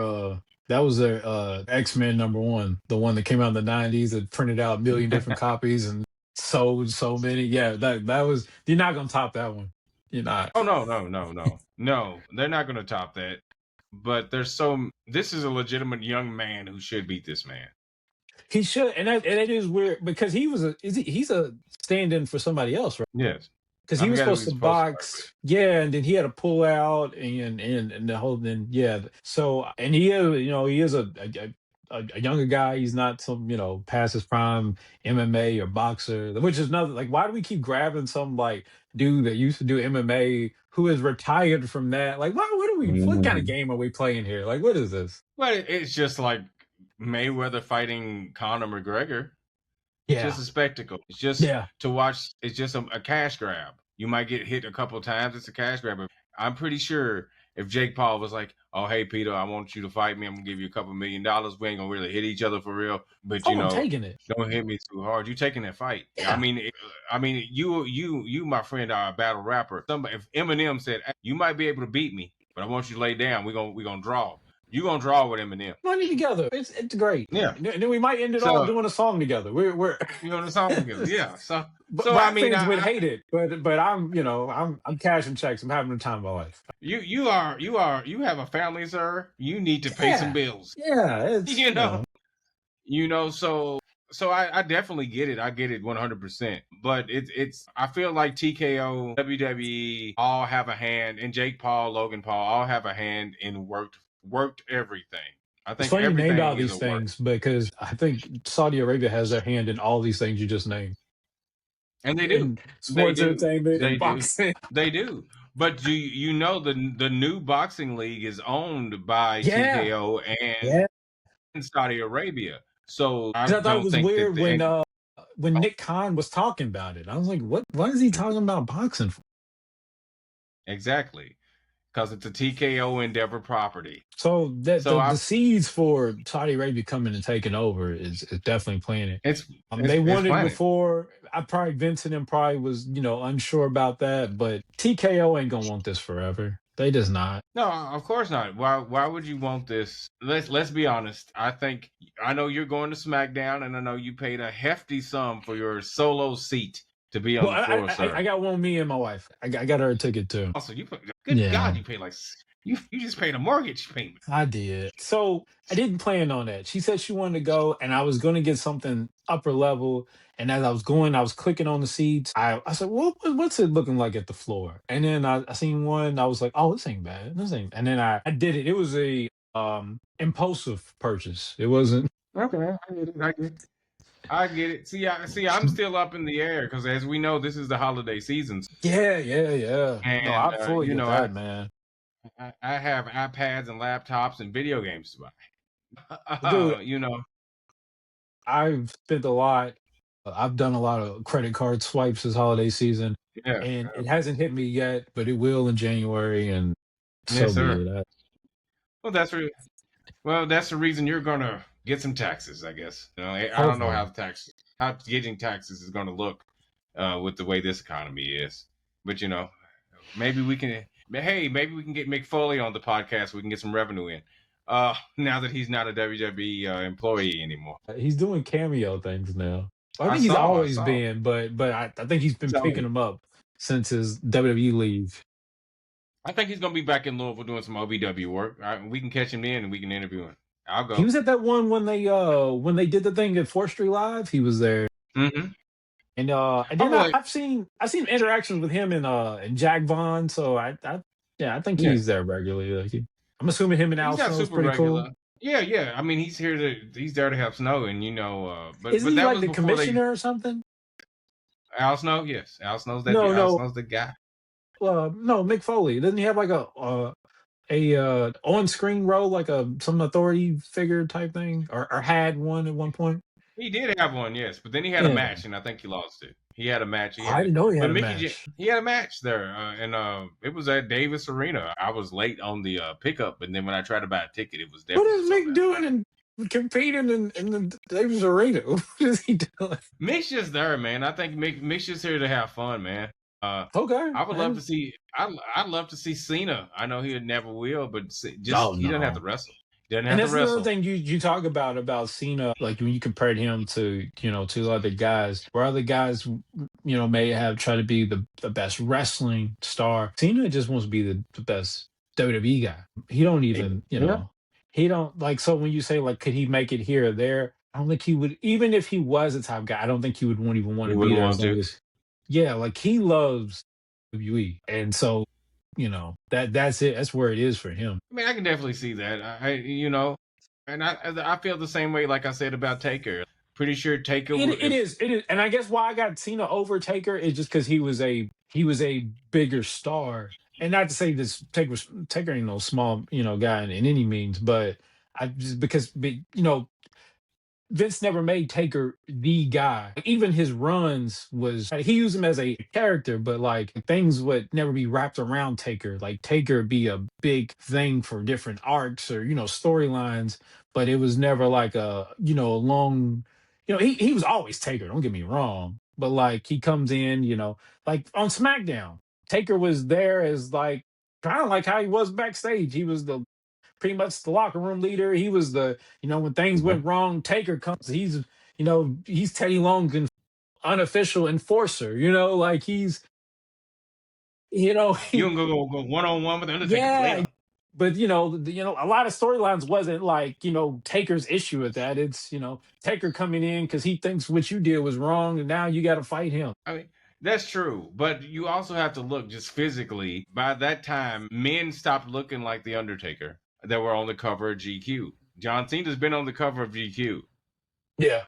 Speaker 2: X-Men #1, the one that came out in the '90s that printed out a million different copies and sold so many. Yeah, that was you're not gonna top that one. You're not.
Speaker 1: Oh no, no, no, no, no. They're not gonna top that. But there's so. This is a legitimate young man who should beat this man.
Speaker 2: He should, and it is weird because he's a stand-in for somebody else, right?
Speaker 1: Yes,
Speaker 2: Because
Speaker 1: I
Speaker 2: he was
Speaker 1: forgot who
Speaker 2: supposed
Speaker 1: he's
Speaker 2: to
Speaker 1: supposed to fight with.
Speaker 2: box, yeah, and then he had to pull out, and the whole then yeah. So and he is a younger guy. He's not some past his prime MMA or boxer, which is another like why do we keep grabbing some like dude that used to do MMA who is retired from that? Like what kind of
Speaker 1: Mhm.
Speaker 2: game are we playing here? Like what is this?
Speaker 1: But it's just like Mayweather fighting Conor McGregor. It's
Speaker 2: Yeah,
Speaker 1: just a spectacle. It's just
Speaker 2: yeah.
Speaker 1: to watch. It's just a cash grab. You might get hit a couple times. It's a cash grab. I'm pretty sure if Jake Paul was like, "Oh, hey Peter, I want you to fight me. I'm gonna give you a couple $1 million. We ain't gonna really hit each other for real, but
Speaker 2: Oh, I'm taking it.
Speaker 1: don't hit me too hard. You taking that fight?
Speaker 2: Yeah.
Speaker 1: I mean, you, my friend, are a battle rapper. Somebody, if Eminem said, hey, you might be able to beat me, but I want you to lay down. We gonna draw. You gonna draw with Eminem?
Speaker 2: Money together. It's great.
Speaker 1: Yeah.
Speaker 2: And then we might end it all
Speaker 1: So
Speaker 2: doing a song together. We're
Speaker 1: you know the song together. Yeah. So I
Speaker 2: Rap
Speaker 1: mean,
Speaker 2: fans would hate it, but I'm cashing checks. I'm having the time of my life.
Speaker 1: you have a family, sir. You need to pay some
Speaker 2: Yeah,
Speaker 1: bills.
Speaker 2: yeah. It's
Speaker 1: You know, so I definitely get it. I get it 100%. But it's I feel like TKO, WWE all have a hand, and Jake Paul, Logan Paul all have a hand in worked everything. I
Speaker 2: it's
Speaker 1: think
Speaker 2: funny you named all
Speaker 1: everything is
Speaker 2: these
Speaker 1: a work.
Speaker 2: things because I think Saudi Arabia has their hand in all these things you just named
Speaker 1: And they do.
Speaker 2: in
Speaker 1: They
Speaker 2: sports
Speaker 1: do.
Speaker 2: entertainment
Speaker 1: They
Speaker 2: and
Speaker 1: do.
Speaker 2: boxing.
Speaker 1: They do. But you know the new boxing league is owned by
Speaker 2: Yeah,
Speaker 1: TKO and
Speaker 2: yeah.
Speaker 1: Saudi Arabia. So I
Speaker 2: Because I thought it
Speaker 1: don't
Speaker 2: was
Speaker 1: think that
Speaker 2: weird
Speaker 1: the
Speaker 2: when Nick Khan was talking about it. I was like, what? Why is he talking about boxing for?
Speaker 1: exactly because it's a TKO Endeavor property.
Speaker 2: So that
Speaker 1: So
Speaker 2: the
Speaker 1: I
Speaker 2: seeds for Saudi Arabia coming and taking over is definitely playing it. They
Speaker 1: it's
Speaker 2: wanted
Speaker 1: planning.
Speaker 2: before. I probably Vincent and probably was unsure about that, but TKO ain't gonna want this forever. They just not.
Speaker 1: No, of course not. Why would you want this? Let's be honest. I know you're going to SmackDown, and I know you paid a hefty sum for your solo seat to be on
Speaker 2: Well,
Speaker 1: the floor, sir.
Speaker 2: I got one. Me and my wife. I got her a ticket too.
Speaker 1: Also, good God,
Speaker 2: Yeah,
Speaker 1: you pay like you just paid a mortgage payment.
Speaker 2: I did. So I didn't plan on that. She said she wanted to go, and I was going to get something upper level. And as I was going, I was clicking on the seats. I said, what's it looking like at the floor? And then I seen one. I was like, oh, this ain't bad. This ain't. And then I did it. It was a impulsive purchase. It wasn't.
Speaker 1: Okay, I get it. I get it. I get it. See. I'm still up in the air because, as we know, this is the holiday season,
Speaker 2: Yeah, yeah, yeah. No,
Speaker 1: and
Speaker 2: I fully get that, man.
Speaker 1: I have iPads and laptops and video games to
Speaker 2: Dude,
Speaker 1: buy.
Speaker 2: I've spent a lot. I've done a lot of credit card swipes this holiday season,
Speaker 1: Yeah,
Speaker 2: and it hasn't hit me yet, but it will in January, and so
Speaker 1: yes,
Speaker 2: be
Speaker 1: sir.
Speaker 2: it.
Speaker 1: Well, that's the reason you're gonna get some taxes, I guess. I don't know
Speaker 2: Hopefully,
Speaker 1: how getting taxes is gonna look with the way this economy is, but maybe we can. Hey, maybe we can get Mick Foley on the podcast. We can get some revenue in. Now that he's not a WWE employee anymore.
Speaker 2: he's doing cameo things now. I
Speaker 1: I
Speaker 2: think he's
Speaker 1: saw, I
Speaker 2: always
Speaker 1: saw.
Speaker 2: been, but I think he's been
Speaker 1: So
Speaker 2: picking them up since his WWE leave.
Speaker 1: I think he's gonna be back in Louisville doing some OVW work. We can catch him in and we can interview him. I'll
Speaker 2: He
Speaker 1: go.
Speaker 2: was at that one when they did the thing at 4th Street Live. He was there.
Speaker 1: Hmm.
Speaker 2: And
Speaker 1: Oh
Speaker 2: then
Speaker 1: boy,
Speaker 2: I've seen interactions with him and Jack Vaughn. So I yeah, I think
Speaker 1: yeah,
Speaker 2: he's there regularly. I'm assuming him and Al
Speaker 1: he's not
Speaker 2: Snow's
Speaker 1: super
Speaker 2: pretty cool.
Speaker 1: regular. Yeah, yeah. I mean, he's there to help Snow, and
Speaker 2: Isn't
Speaker 1: but
Speaker 2: he
Speaker 1: that
Speaker 2: like
Speaker 1: was
Speaker 2: the
Speaker 1: before they
Speaker 2: commissioner or something?
Speaker 1: Al Snow. Yes, Al Snow's
Speaker 2: No,
Speaker 1: Al
Speaker 2: no,
Speaker 1: Snow's the guy.
Speaker 2: no. Mick Foley, doesn't he have like a on screen role, like a some authority figure type thing, or had one at one point?
Speaker 1: He did have one, yes, but then he had a
Speaker 2: Yeah,
Speaker 1: match, and I think he lost it. He had a match.
Speaker 2: I didn't know he
Speaker 1: But
Speaker 2: had a match.
Speaker 1: He had a match there, and it was at Davis Arena. I was late on the pickup, and then when I tried to buy a ticket, it was
Speaker 2: What
Speaker 1: definitely
Speaker 2: is
Speaker 1: sold
Speaker 2: Mick
Speaker 1: out.
Speaker 2: doing and competing in the Davis Arena? What is he doing?
Speaker 1: Mick's just there, man. I think Mick's just here to have fun, man.
Speaker 2: Okay,
Speaker 1: I would love to
Speaker 2: man.
Speaker 1: see. I'd love to see Cena. I know he never will, but
Speaker 2: Oh
Speaker 1: just he doesn't have to
Speaker 2: no.
Speaker 1: wrestle. He doesn't
Speaker 2: And
Speaker 1: have to
Speaker 2: that's another
Speaker 1: wrestle.
Speaker 2: thing you talk about Cena, like when you compared him to to other guys, where other guys may have tried to be the best wrestling star. Cena just wants to be the best WWE guy. He don't even
Speaker 1: Yeah,
Speaker 2: he don't like. So when you say like could he make it here or there, I don't think he would. Even if he was a top guy, I don't think he would want even want
Speaker 1: he
Speaker 2: to be
Speaker 1: wouldn't
Speaker 2: there as
Speaker 1: want to.
Speaker 2: long as yeah, like he loves WWE, and so that's it. That's where it is for him.
Speaker 1: I mean, I can definitely see that. And I feel the same way. Like I said about Taker. Pretty sure Taker.
Speaker 2: It is, and I guess why I got Cena over Taker is just because he was a bigger star, and not to say this Taker ain't no small guy in any means, but I just because Vince never made Taker the guy. Even his runs was he used him as a character, but like things would never be wrapped around Taker. Like Taker would be a big thing for different arcs or storylines, but it was never like a a long. He was always Taker. Don't get me wrong, but like he comes in, like on SmackDown, Taker was there as like kind of like how he was backstage. He was the pretty much the locker room leader. He was when things
Speaker 1: Mhm.
Speaker 2: went wrong, Taker comes. He's Teddy Long's unofficial enforcer. Like
Speaker 1: You can go 1-on-one with Undertaker
Speaker 2: yeah.
Speaker 1: later.
Speaker 2: But a lot of storylines wasn't like Taker's issue with that. It's Taker coming in because he thinks what you did was wrong, and now you got to fight him.
Speaker 1: I mean, that's true, but you also have to look just physically. By that time, men stopped looking like the Undertaker that were on the cover of GQ. John Cena's been on the cover of GQ.
Speaker 2: Yeah,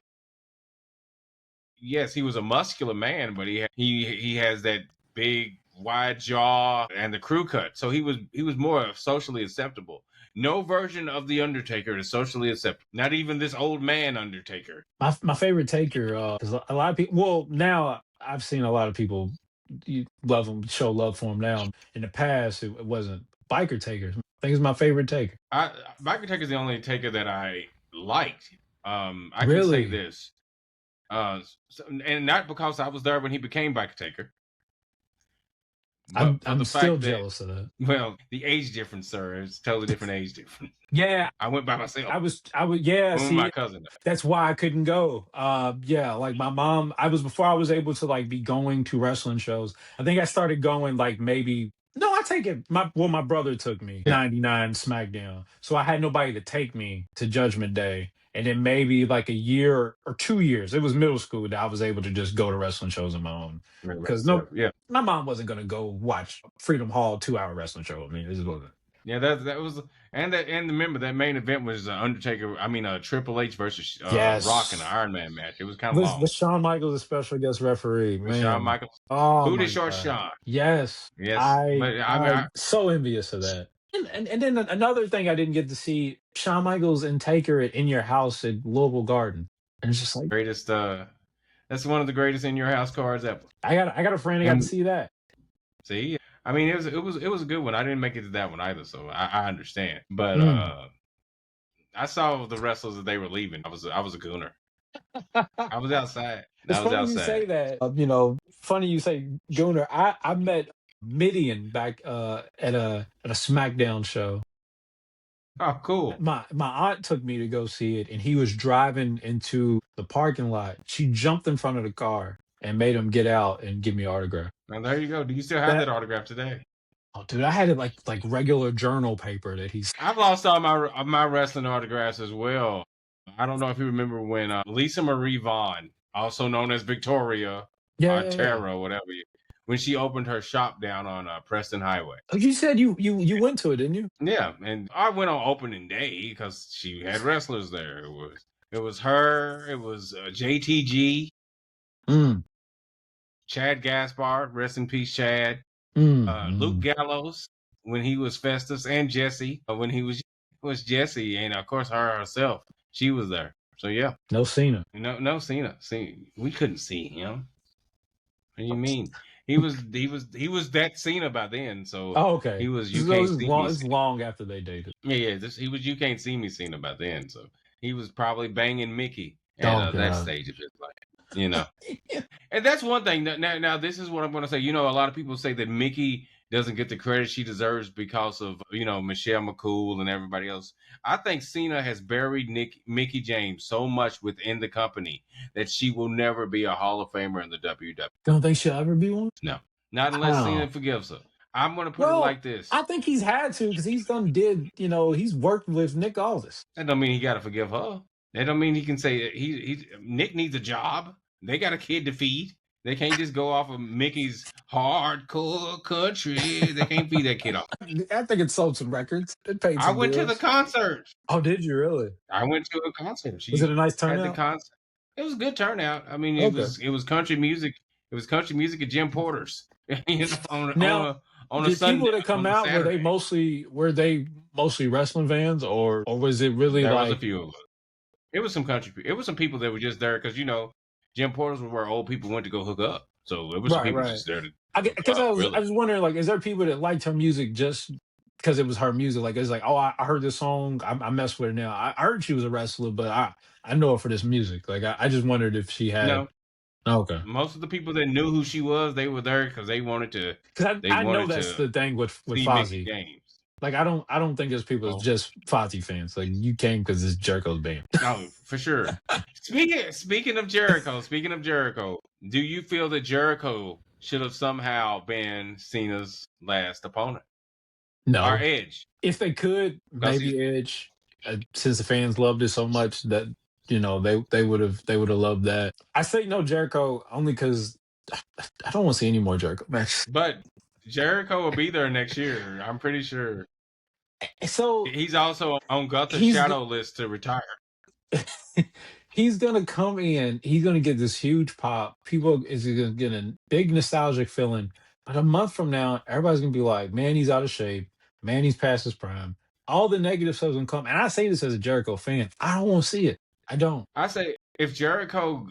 Speaker 1: Yes, he was a muscular man, but he has that big wide jaw and the crew cut. So he was more socially acceptable. No version of the Undertaker is socially acceptable. Not even this old man Undertaker.
Speaker 2: my favorite Taker. Because a lot of people. Well, now I've seen a lot of people love him, show love for him now. In the past, it wasn't biker Takers. I think it's my favorite Taker.
Speaker 1: I Michael Taker is the only Taker that I liked. I can say
Speaker 2: Really,
Speaker 1: this, and not because I was there when he became Biker Taker, but for
Speaker 2: I'm
Speaker 1: the
Speaker 2: still
Speaker 1: fact that,
Speaker 2: jealous of that.
Speaker 1: well, the age difference, sir, it's totally different age difference.
Speaker 2: Yeah,
Speaker 1: I went by myself.
Speaker 2: I was yeah.
Speaker 1: Went with my
Speaker 2: See,
Speaker 1: cousin.
Speaker 2: that's why I couldn't go. Yeah, like my mom, I was before I was able to like be going to wrestling shows. I think I started going like maybe no, I take it. My brother took me
Speaker 1: Yeah,
Speaker 2: 99 SmackDown. So I had nobody to take me to Judgment Day. And then maybe like a year or 2 years, it was middle school that I was able to just go to wrestling shows on my own.
Speaker 1: remember
Speaker 2: Because
Speaker 1: myself.
Speaker 2: no
Speaker 1: Yeah,
Speaker 2: my mom wasn't gonna go watch Freedom Hall 2 hour wrestling show. I mean, this is what
Speaker 1: yeah. That was, and remember that main event was Undertaker. I mean, Triple H versus Rock in an
Speaker 2: yes.
Speaker 1: Iron Man match. It was kind of long
Speaker 2: With Shawn Michaels as special guest referee,
Speaker 1: with Shawn
Speaker 2: man.
Speaker 1: Michaels.
Speaker 2: Oh
Speaker 1: Who did
Speaker 2: my
Speaker 1: short
Speaker 2: god.
Speaker 1: Shawn?
Speaker 2: Yes.
Speaker 1: Yes, but I mean,
Speaker 2: I'm so envious of that. And then another thing I didn't get to see, Shawn Michaels and Taker at In Your House at Louisville Garden. And it's just like
Speaker 1: greatest. That's one of the greatest in your house cards ever.
Speaker 2: I got a friend that got to
Speaker 1: And
Speaker 2: see that.
Speaker 1: see, I mean, it was a good one. I didn't make it to that one either, so I understand. But
Speaker 2: Mm.
Speaker 1: I saw the wrestlers that they were leaving. I was a gooner. I was outside.
Speaker 2: It's
Speaker 1: I was
Speaker 2: funny you say
Speaker 1: outside.
Speaker 2: that. Funny you say Gooner. I met Midian back at a SmackDown show.
Speaker 1: Oh, cool.
Speaker 2: My aunt took me to go see it, and he was driving into the parking lot. She jumped in front of the car and made him get out and give me an autograph.
Speaker 1: Now there you go. Do you still have
Speaker 2: That
Speaker 1: that autograph today?
Speaker 2: Oh, dude, I had it like regular journal paper that he's.
Speaker 1: I've lost all my wrestling autographs as well. I don't know if you remember when Lisa Marie Vaughn, also known as Victoria
Speaker 2: Yeah, yeah, yeah.
Speaker 1: Terra, whatever, when she opened her shop down on Preston Highway.
Speaker 2: Oh, you said you went to it, didn't you?
Speaker 1: Yeah, and I went on opening day because she had wrestlers there. It was her. It was JTG,
Speaker 2: Mm,
Speaker 1: Chad Gaspard, rest in peace, Chad. Luke
Speaker 2: mm.
Speaker 1: Gallows when he was Festus, and Jesse when he was Jesse, and of course her herself. She was there. So yeah,
Speaker 2: No Cena.
Speaker 1: no Cena. See, we couldn't see him. What do you mean? He was that Cena by then. So
Speaker 2: Oh,
Speaker 1: he
Speaker 2: okay.
Speaker 1: was you
Speaker 2: So
Speaker 1: can't
Speaker 2: it's
Speaker 1: see me
Speaker 2: long. It's
Speaker 1: Cena.
Speaker 2: long after they dated.
Speaker 1: Yeah, yeah. He was you can't see me Cena by then. So he was probably banging Mickey at
Speaker 2: Oh
Speaker 1: that
Speaker 2: god.
Speaker 1: stage of his life. You know. And that's one thing. Now, this is what I'm going to say. A lot of people say that Mickey doesn't get the credit she deserves because of Michelle McCool and everybody else. I think Cena has buried Mickey James so much within the company that she will never be a Hall of Famer in the WWE.
Speaker 2: Don't think she'll ever be one.
Speaker 1: No, not unless Cena
Speaker 2: Wow.
Speaker 1: forgives her. I'm going to put it
Speaker 2: Well,
Speaker 1: like this.
Speaker 2: I think he's had to because he's done did. He's worked with Nick Aldis.
Speaker 1: That don't mean he got to forgive her. That don't mean he can say Nick needs a job. They got a kid to feed. They can't just go off of Mickey's hardcore country. They can't feed that kid off.
Speaker 2: I think it sold some records. It paid
Speaker 1: I
Speaker 2: some
Speaker 1: went to the
Speaker 2: bills.
Speaker 1: concert.
Speaker 2: Oh, did you really?
Speaker 1: I went to a concert.
Speaker 2: Was
Speaker 1: She
Speaker 2: it a nice
Speaker 1: had the
Speaker 2: turnout?
Speaker 1: concert. It was a good turnout. I mean, it
Speaker 2: Okay.
Speaker 1: was it was country music. It was country music at Jim Porter's. On
Speaker 2: Now,
Speaker 1: a
Speaker 2: did
Speaker 1: Sunday
Speaker 2: people that come
Speaker 1: on a
Speaker 2: out
Speaker 1: Saturday.
Speaker 2: were they mostly wrestling fans or was it really
Speaker 1: There was a
Speaker 2: like
Speaker 1: few of us. It was some country. It was some people that were just there because Jim Porter's was where old people went to go hook up. So it was some
Speaker 2: right,
Speaker 1: people
Speaker 2: right?
Speaker 1: just there to go
Speaker 2: Because
Speaker 1: out.
Speaker 2: I
Speaker 1: Really?
Speaker 2: was wondering like, is there people that liked her music just because it was her music? Like it's like, oh, I heard this song, I mess with it now. I heard she was a wrestler, but I know her for this music. Like I just wondered if she had.
Speaker 1: No.
Speaker 2: Okay.
Speaker 1: Most of the people that knew who she was, they were there because they wanted to.
Speaker 2: Because
Speaker 1: They
Speaker 2: I know
Speaker 1: wanted
Speaker 2: that's
Speaker 1: to
Speaker 2: the thing with
Speaker 1: see Mickey
Speaker 2: Fozzy.
Speaker 1: James.
Speaker 2: Like I don't think there's people that's
Speaker 1: Oh,
Speaker 2: just Fozzy fans. Like you came because it's Jericho's band.
Speaker 1: no, for sure. Speaking of Jericho, do you feel that Jericho should have somehow been Cena's last opponent or
Speaker 2: No,
Speaker 1: Edge?
Speaker 2: if they could,
Speaker 1: Because he's
Speaker 2: maybe Edge, since the fans loved it so much that they would have loved that. I say no Jericho only because I don't want to see any more Jericho matches.
Speaker 1: but Jericho will be there next year. I'm pretty sure.
Speaker 2: So
Speaker 1: He's also on Gunther's
Speaker 2: he's
Speaker 1: shadow list to retire.
Speaker 2: he's gonna come in. He's gonna get this huge pop. People is gonna get a big nostalgic feeling. But a month from now, everybody's gonna be like, "Man, he's out of shape. Man, he's past his prime." All the negative stuff's gonna come. And I say this as a Jericho fan. I don't want to see it. I don't.
Speaker 1: I say if Jericho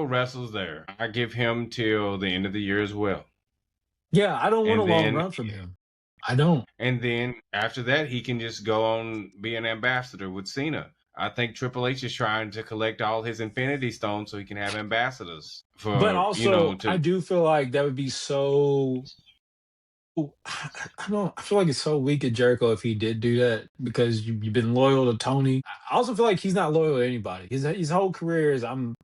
Speaker 1: wrestles there, I give him till the end of the year as well.
Speaker 2: Yeah, I don't want a
Speaker 1: And
Speaker 2: long
Speaker 1: then
Speaker 2: run from him. I don't.
Speaker 1: and then after that he can just go on be an ambassador with Cena. I think Triple H is trying to collect all his Infinity Stones so he can have ambassadors
Speaker 2: But
Speaker 1: for
Speaker 2: also, I
Speaker 1: to
Speaker 2: do feel like that would be so. I don't. I feel like it's so weak at Jericho if he did do that because you've been loyal to Tony. I also feel like he's not loyal to anybody. His whole career is I'm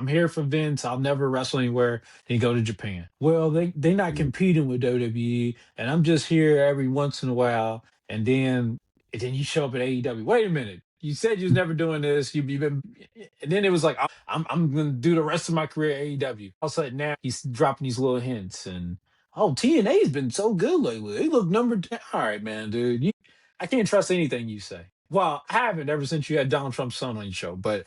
Speaker 2: here for Vince. I'll never wrestle anywhere. Then go to Japan. Well, they not competing with WWE, and I'm just here every once in a while. And then you show up at AEW. Wait a minute. You said you was never doing this. You've been, and then it was like I'm gonna do the rest of my career at AEW. All of a sudden now he's dropping these little hints and oh, TNA's been so good lately. They look number 10. All right, man, dude. I can't trust anything you say. Well, I haven't ever since you had Donald Trump's son on your show, but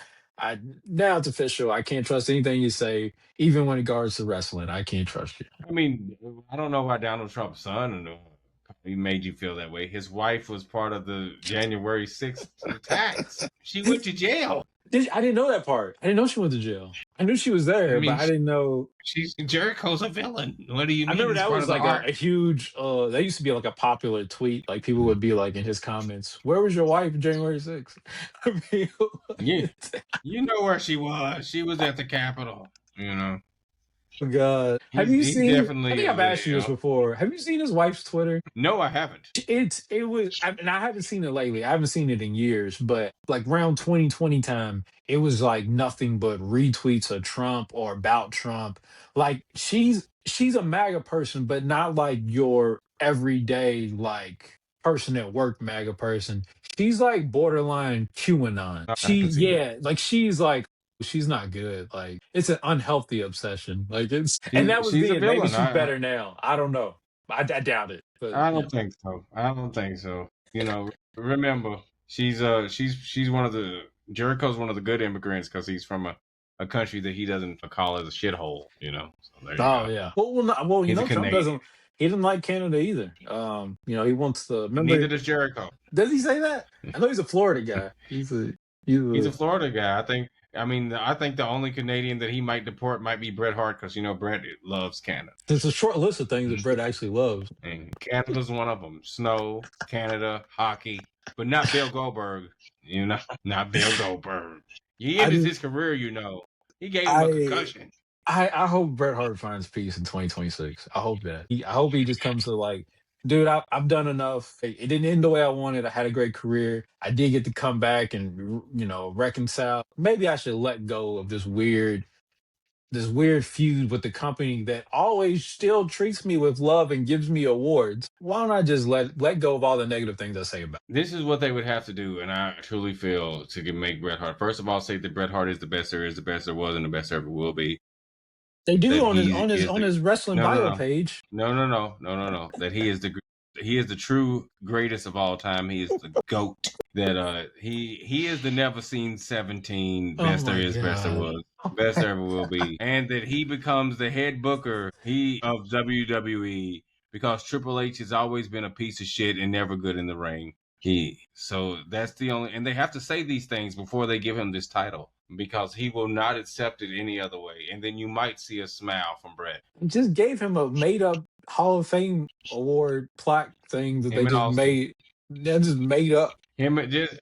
Speaker 2: now it's official. I can't trust anything you say, even when it regards to wrestling. I can't trust you.
Speaker 1: I mean, I don't know why Donald Trump's son he made you feel that way. His wife was part of the January 6th attacks. She went to jail.
Speaker 2: I didn't know that part. I didn't know she went to jail. I knew she was
Speaker 1: I
Speaker 2: there, but
Speaker 1: mean,
Speaker 2: I didn't know.
Speaker 1: she's Jericho's a villain. What do you
Speaker 2: I
Speaker 1: mean
Speaker 2: remember
Speaker 1: he's
Speaker 2: that
Speaker 1: part
Speaker 2: was
Speaker 1: of the
Speaker 2: like
Speaker 1: art?
Speaker 2: a huge. That used to be like a popular tweet. Like people would be like in his comments, "Where was your wife January 6th?" I mean,
Speaker 1: Yeah,
Speaker 2: what?
Speaker 1: you know where she was. She was at the Capitol. You know,
Speaker 2: Oh God. Have you
Speaker 1: he
Speaker 2: seen I
Speaker 1: definitely
Speaker 2: think I've
Speaker 1: is a.
Speaker 2: asked you this before. Have you seen his wife's Twitter?
Speaker 1: No, I haven't.
Speaker 2: And I haven't seen it lately. I haven't seen it in years, but like around 2020 time, it was like nothing but retweets of Trump or about Trump. Like she's a MAGA person, but not like your everyday like person at work MAGA person. She's like borderline QAnon.
Speaker 1: I can see that.
Speaker 2: Like she's like she's not good. Like it's an unhealthy obsession. Like it's and that was
Speaker 1: She's a
Speaker 2: then. Maybe
Speaker 1: villain.
Speaker 2: she's better now. I don't know. I doubt it. But
Speaker 1: I
Speaker 2: yeah.
Speaker 1: don't think so. I don't think so. You know, remember she's one of the Jericho's one of the good immigrants because he's from a country that he doesn't call as a shithole. You know, so there you
Speaker 2: Oh
Speaker 1: go.
Speaker 2: yeah. Well,
Speaker 1: He's a
Speaker 2: Trump
Speaker 1: Canadian.
Speaker 2: doesn't. He didn't like Canada either. He wants to
Speaker 1: Neither
Speaker 2: remember.
Speaker 1: does Jericho.
Speaker 2: Does he say that? I know he's a Florida guy. He's
Speaker 1: He's a
Speaker 2: a.
Speaker 1: Florida guy. I think. I mean, I think the only Canadian that he might deport might be Bret Hart because Bret loves Canada.
Speaker 2: There's a short list of things that Brett actually loves.
Speaker 1: And Canada's one of them. Snow, Canada, hockey, but not Bill Goldberg. Not Bill Goldberg. He
Speaker 2: I
Speaker 1: ended
Speaker 2: just
Speaker 1: his career. He gave him a
Speaker 2: I
Speaker 1: concussion.
Speaker 2: I hope Bret Hart finds peace in 2026. I hope that. I hope he just comes to like, dude, I've done enough. It didn't end the way I wanted. I had a great career. I did get to come back and reconcile. Maybe I should let go of this weird feud with the company that always still treats me with love and gives me awards. Why don't I just let go of all the negative things I say about
Speaker 1: This is what they would have to do, and I truly feel to make Bret Hart. First of all, say that Bret Hart is the best there is, the best there was, and the best there ever will be.
Speaker 2: they do
Speaker 1: That
Speaker 2: on his
Speaker 1: he is
Speaker 2: on
Speaker 1: the
Speaker 2: his wrestling
Speaker 1: no, no,
Speaker 2: bio
Speaker 1: no,
Speaker 2: page.
Speaker 1: no. That he is the true greatest of all time. He is the GOAT. That he is the never seen 17
Speaker 2: Oh
Speaker 1: best there
Speaker 2: my
Speaker 1: is, best there
Speaker 2: god.
Speaker 1: was, best there ever will be, and that he becomes the head booker of WWE because Triple H has always been a piece of shit and never good in the ring. So that's the only, and they have to say these things before they give him this title because he will not accept it any other way. And then you might see a smile from Bret.
Speaker 2: Just gave him a made up Hall of Fame award plaque thing that they
Speaker 1: Him and
Speaker 2: just
Speaker 1: Austin.
Speaker 2: made. That just made up.
Speaker 1: Him just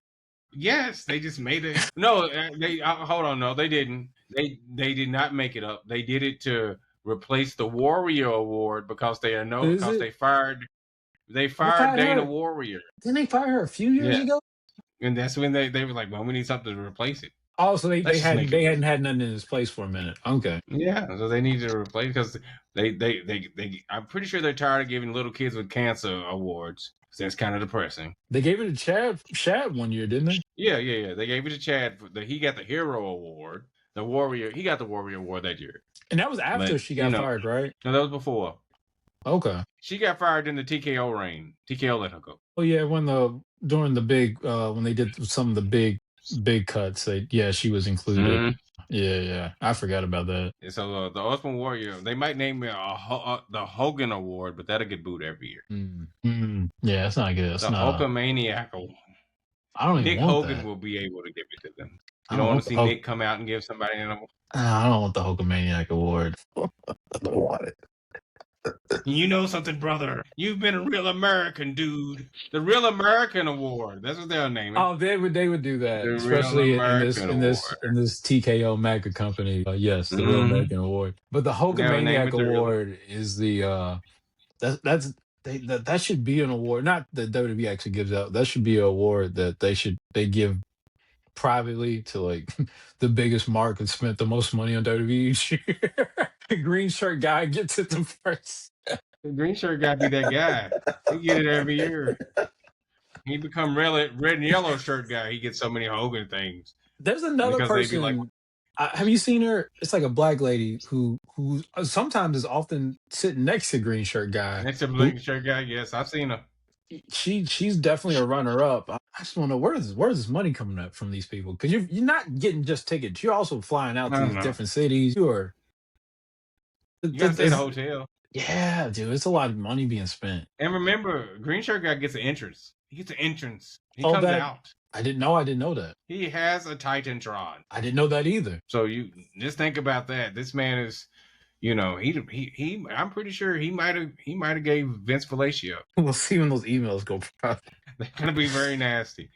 Speaker 1: yes, they just made it. No, they hold on. No, they didn't. They did not make it up. They did it to replace the Warrior Award because
Speaker 2: Is it?
Speaker 1: they
Speaker 2: They
Speaker 1: fired
Speaker 2: fired
Speaker 1: Dana
Speaker 2: her.
Speaker 1: Warrior.
Speaker 2: Didn't they fire her a few years
Speaker 1: Yeah,
Speaker 2: ago?
Speaker 1: and that's when they were like, well, we need something to replace it.
Speaker 2: Oh, so
Speaker 1: Let's just make it.
Speaker 2: they hadn't had nothing in his place for a minute. Okay.
Speaker 1: Yeah, so they need to replace because they I'm pretty sure they're tired of giving little kids with cancer awards. So that's kind of depressing.
Speaker 2: They gave it to Shad one year, didn't they?
Speaker 1: Yeah. They gave it to Chad. He got the Hero Award. The Warrior, he got the Warrior Award that year.
Speaker 2: And that was after
Speaker 1: But
Speaker 2: she got fired, right?
Speaker 1: no, that was before.
Speaker 2: Okay.
Speaker 1: She got fired in the TKO reign. TKO let her go.
Speaker 2: Oh yeah, during the big when they did some of the big cuts, she was included.
Speaker 1: Mm-hmm.
Speaker 2: Yeah. I forgot about that.
Speaker 1: And so the Ultimate Warrior, they might name it the Hogan Award, but that'll get booed every year.
Speaker 2: Yeah, it's not good. It's
Speaker 1: The
Speaker 2: not.
Speaker 1: Hulkamaniac Award.
Speaker 2: I don't even
Speaker 1: Nick
Speaker 2: want
Speaker 1: Hogan
Speaker 2: that.
Speaker 1: will be able to give it to them.
Speaker 2: I
Speaker 1: You
Speaker 2: don't
Speaker 1: don't want
Speaker 2: want
Speaker 1: to
Speaker 2: the
Speaker 1: see Nick come out and give somebody an award.
Speaker 2: I don't want the Hulkamaniac award. I don't want it.
Speaker 1: You know something, brother? You've been a real American, dude. The Real American Award. That's what they'll name it.
Speaker 2: Oh, they would do that,
Speaker 1: The Real
Speaker 2: especially
Speaker 1: American Award.
Speaker 2: in this TKO MAGA company. Yes, the Real American Award. But the
Speaker 1: They'll name
Speaker 2: Hulkamaniac
Speaker 1: it the Real.
Speaker 2: Award is that should be an award, not that WWE actually gives out. That should be an award that they give privately to like the biggest mark and spent the most money on WWE each year. Green shirt guy gets it the first.
Speaker 1: The green shirt guy be that guy. He get it every year. He become red and yellow shirt guy. He gets so many Hogan things.
Speaker 2: There's another
Speaker 1: Because they be
Speaker 2: person.
Speaker 1: like,
Speaker 2: Have you seen her? It's like a black lady who sometimes is often sitting next to green shirt guy.
Speaker 1: next to blue shirt guy. Yes, I've seen her.
Speaker 2: She's definitely a runner up. I just want to know where's this money coming up from these people? Because you're not getting just tickets. You're also flying out
Speaker 1: I
Speaker 2: to
Speaker 1: don't
Speaker 2: these
Speaker 1: know.
Speaker 2: different cities.
Speaker 1: You gotta stay at a hotel.
Speaker 2: Yeah, dude, it's a lot of money being spent.
Speaker 1: And remember, green shirt guy gets an entrance. He gets an entrance. He
Speaker 2: Oh,
Speaker 1: comes out.
Speaker 2: I didn't know that.
Speaker 1: He has a Titantron.
Speaker 2: I didn't know that either.
Speaker 1: So you just think about that. This man is, he I'm pretty sure he might have gave Vince fellatio.
Speaker 2: We'll see when those emails go.
Speaker 1: They're gonna be very nasty.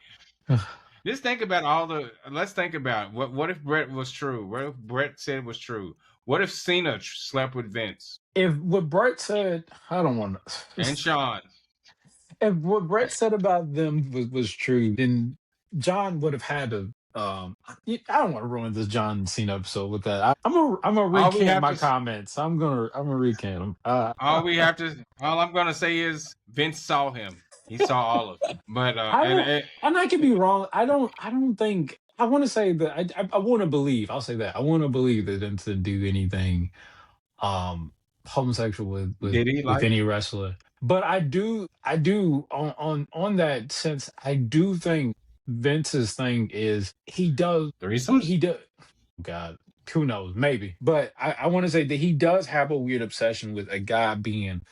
Speaker 1: Just think about let's think about what if Bret was true? What if Bret said was true? What if Cena slept with Vince?
Speaker 2: If what Bret said, I don't want to.
Speaker 1: And Shawn.
Speaker 2: If what Bret said about them was true, then John would have had to I don't want to ruin this John Cena episode with that. I'm gonna
Speaker 1: All we
Speaker 2: recant
Speaker 1: have
Speaker 2: my
Speaker 1: to
Speaker 2: comments. I'm gonna recant them.
Speaker 1: all I'm gonna say is Vince saw him. He saw all of it. But
Speaker 2: I don't, and I could be wrong. I don't think. I want to say that I want to believe. I'll say that I want to believe that Vince didn't do anything um homosexual
Speaker 1: did he
Speaker 2: with
Speaker 1: like
Speaker 2: any wrestler. But I do on that sense. I do think Vince's thing is
Speaker 1: threesomes?
Speaker 2: he does. God, who knows? Maybe, but I want to say that he does have a weird obsession with a guy being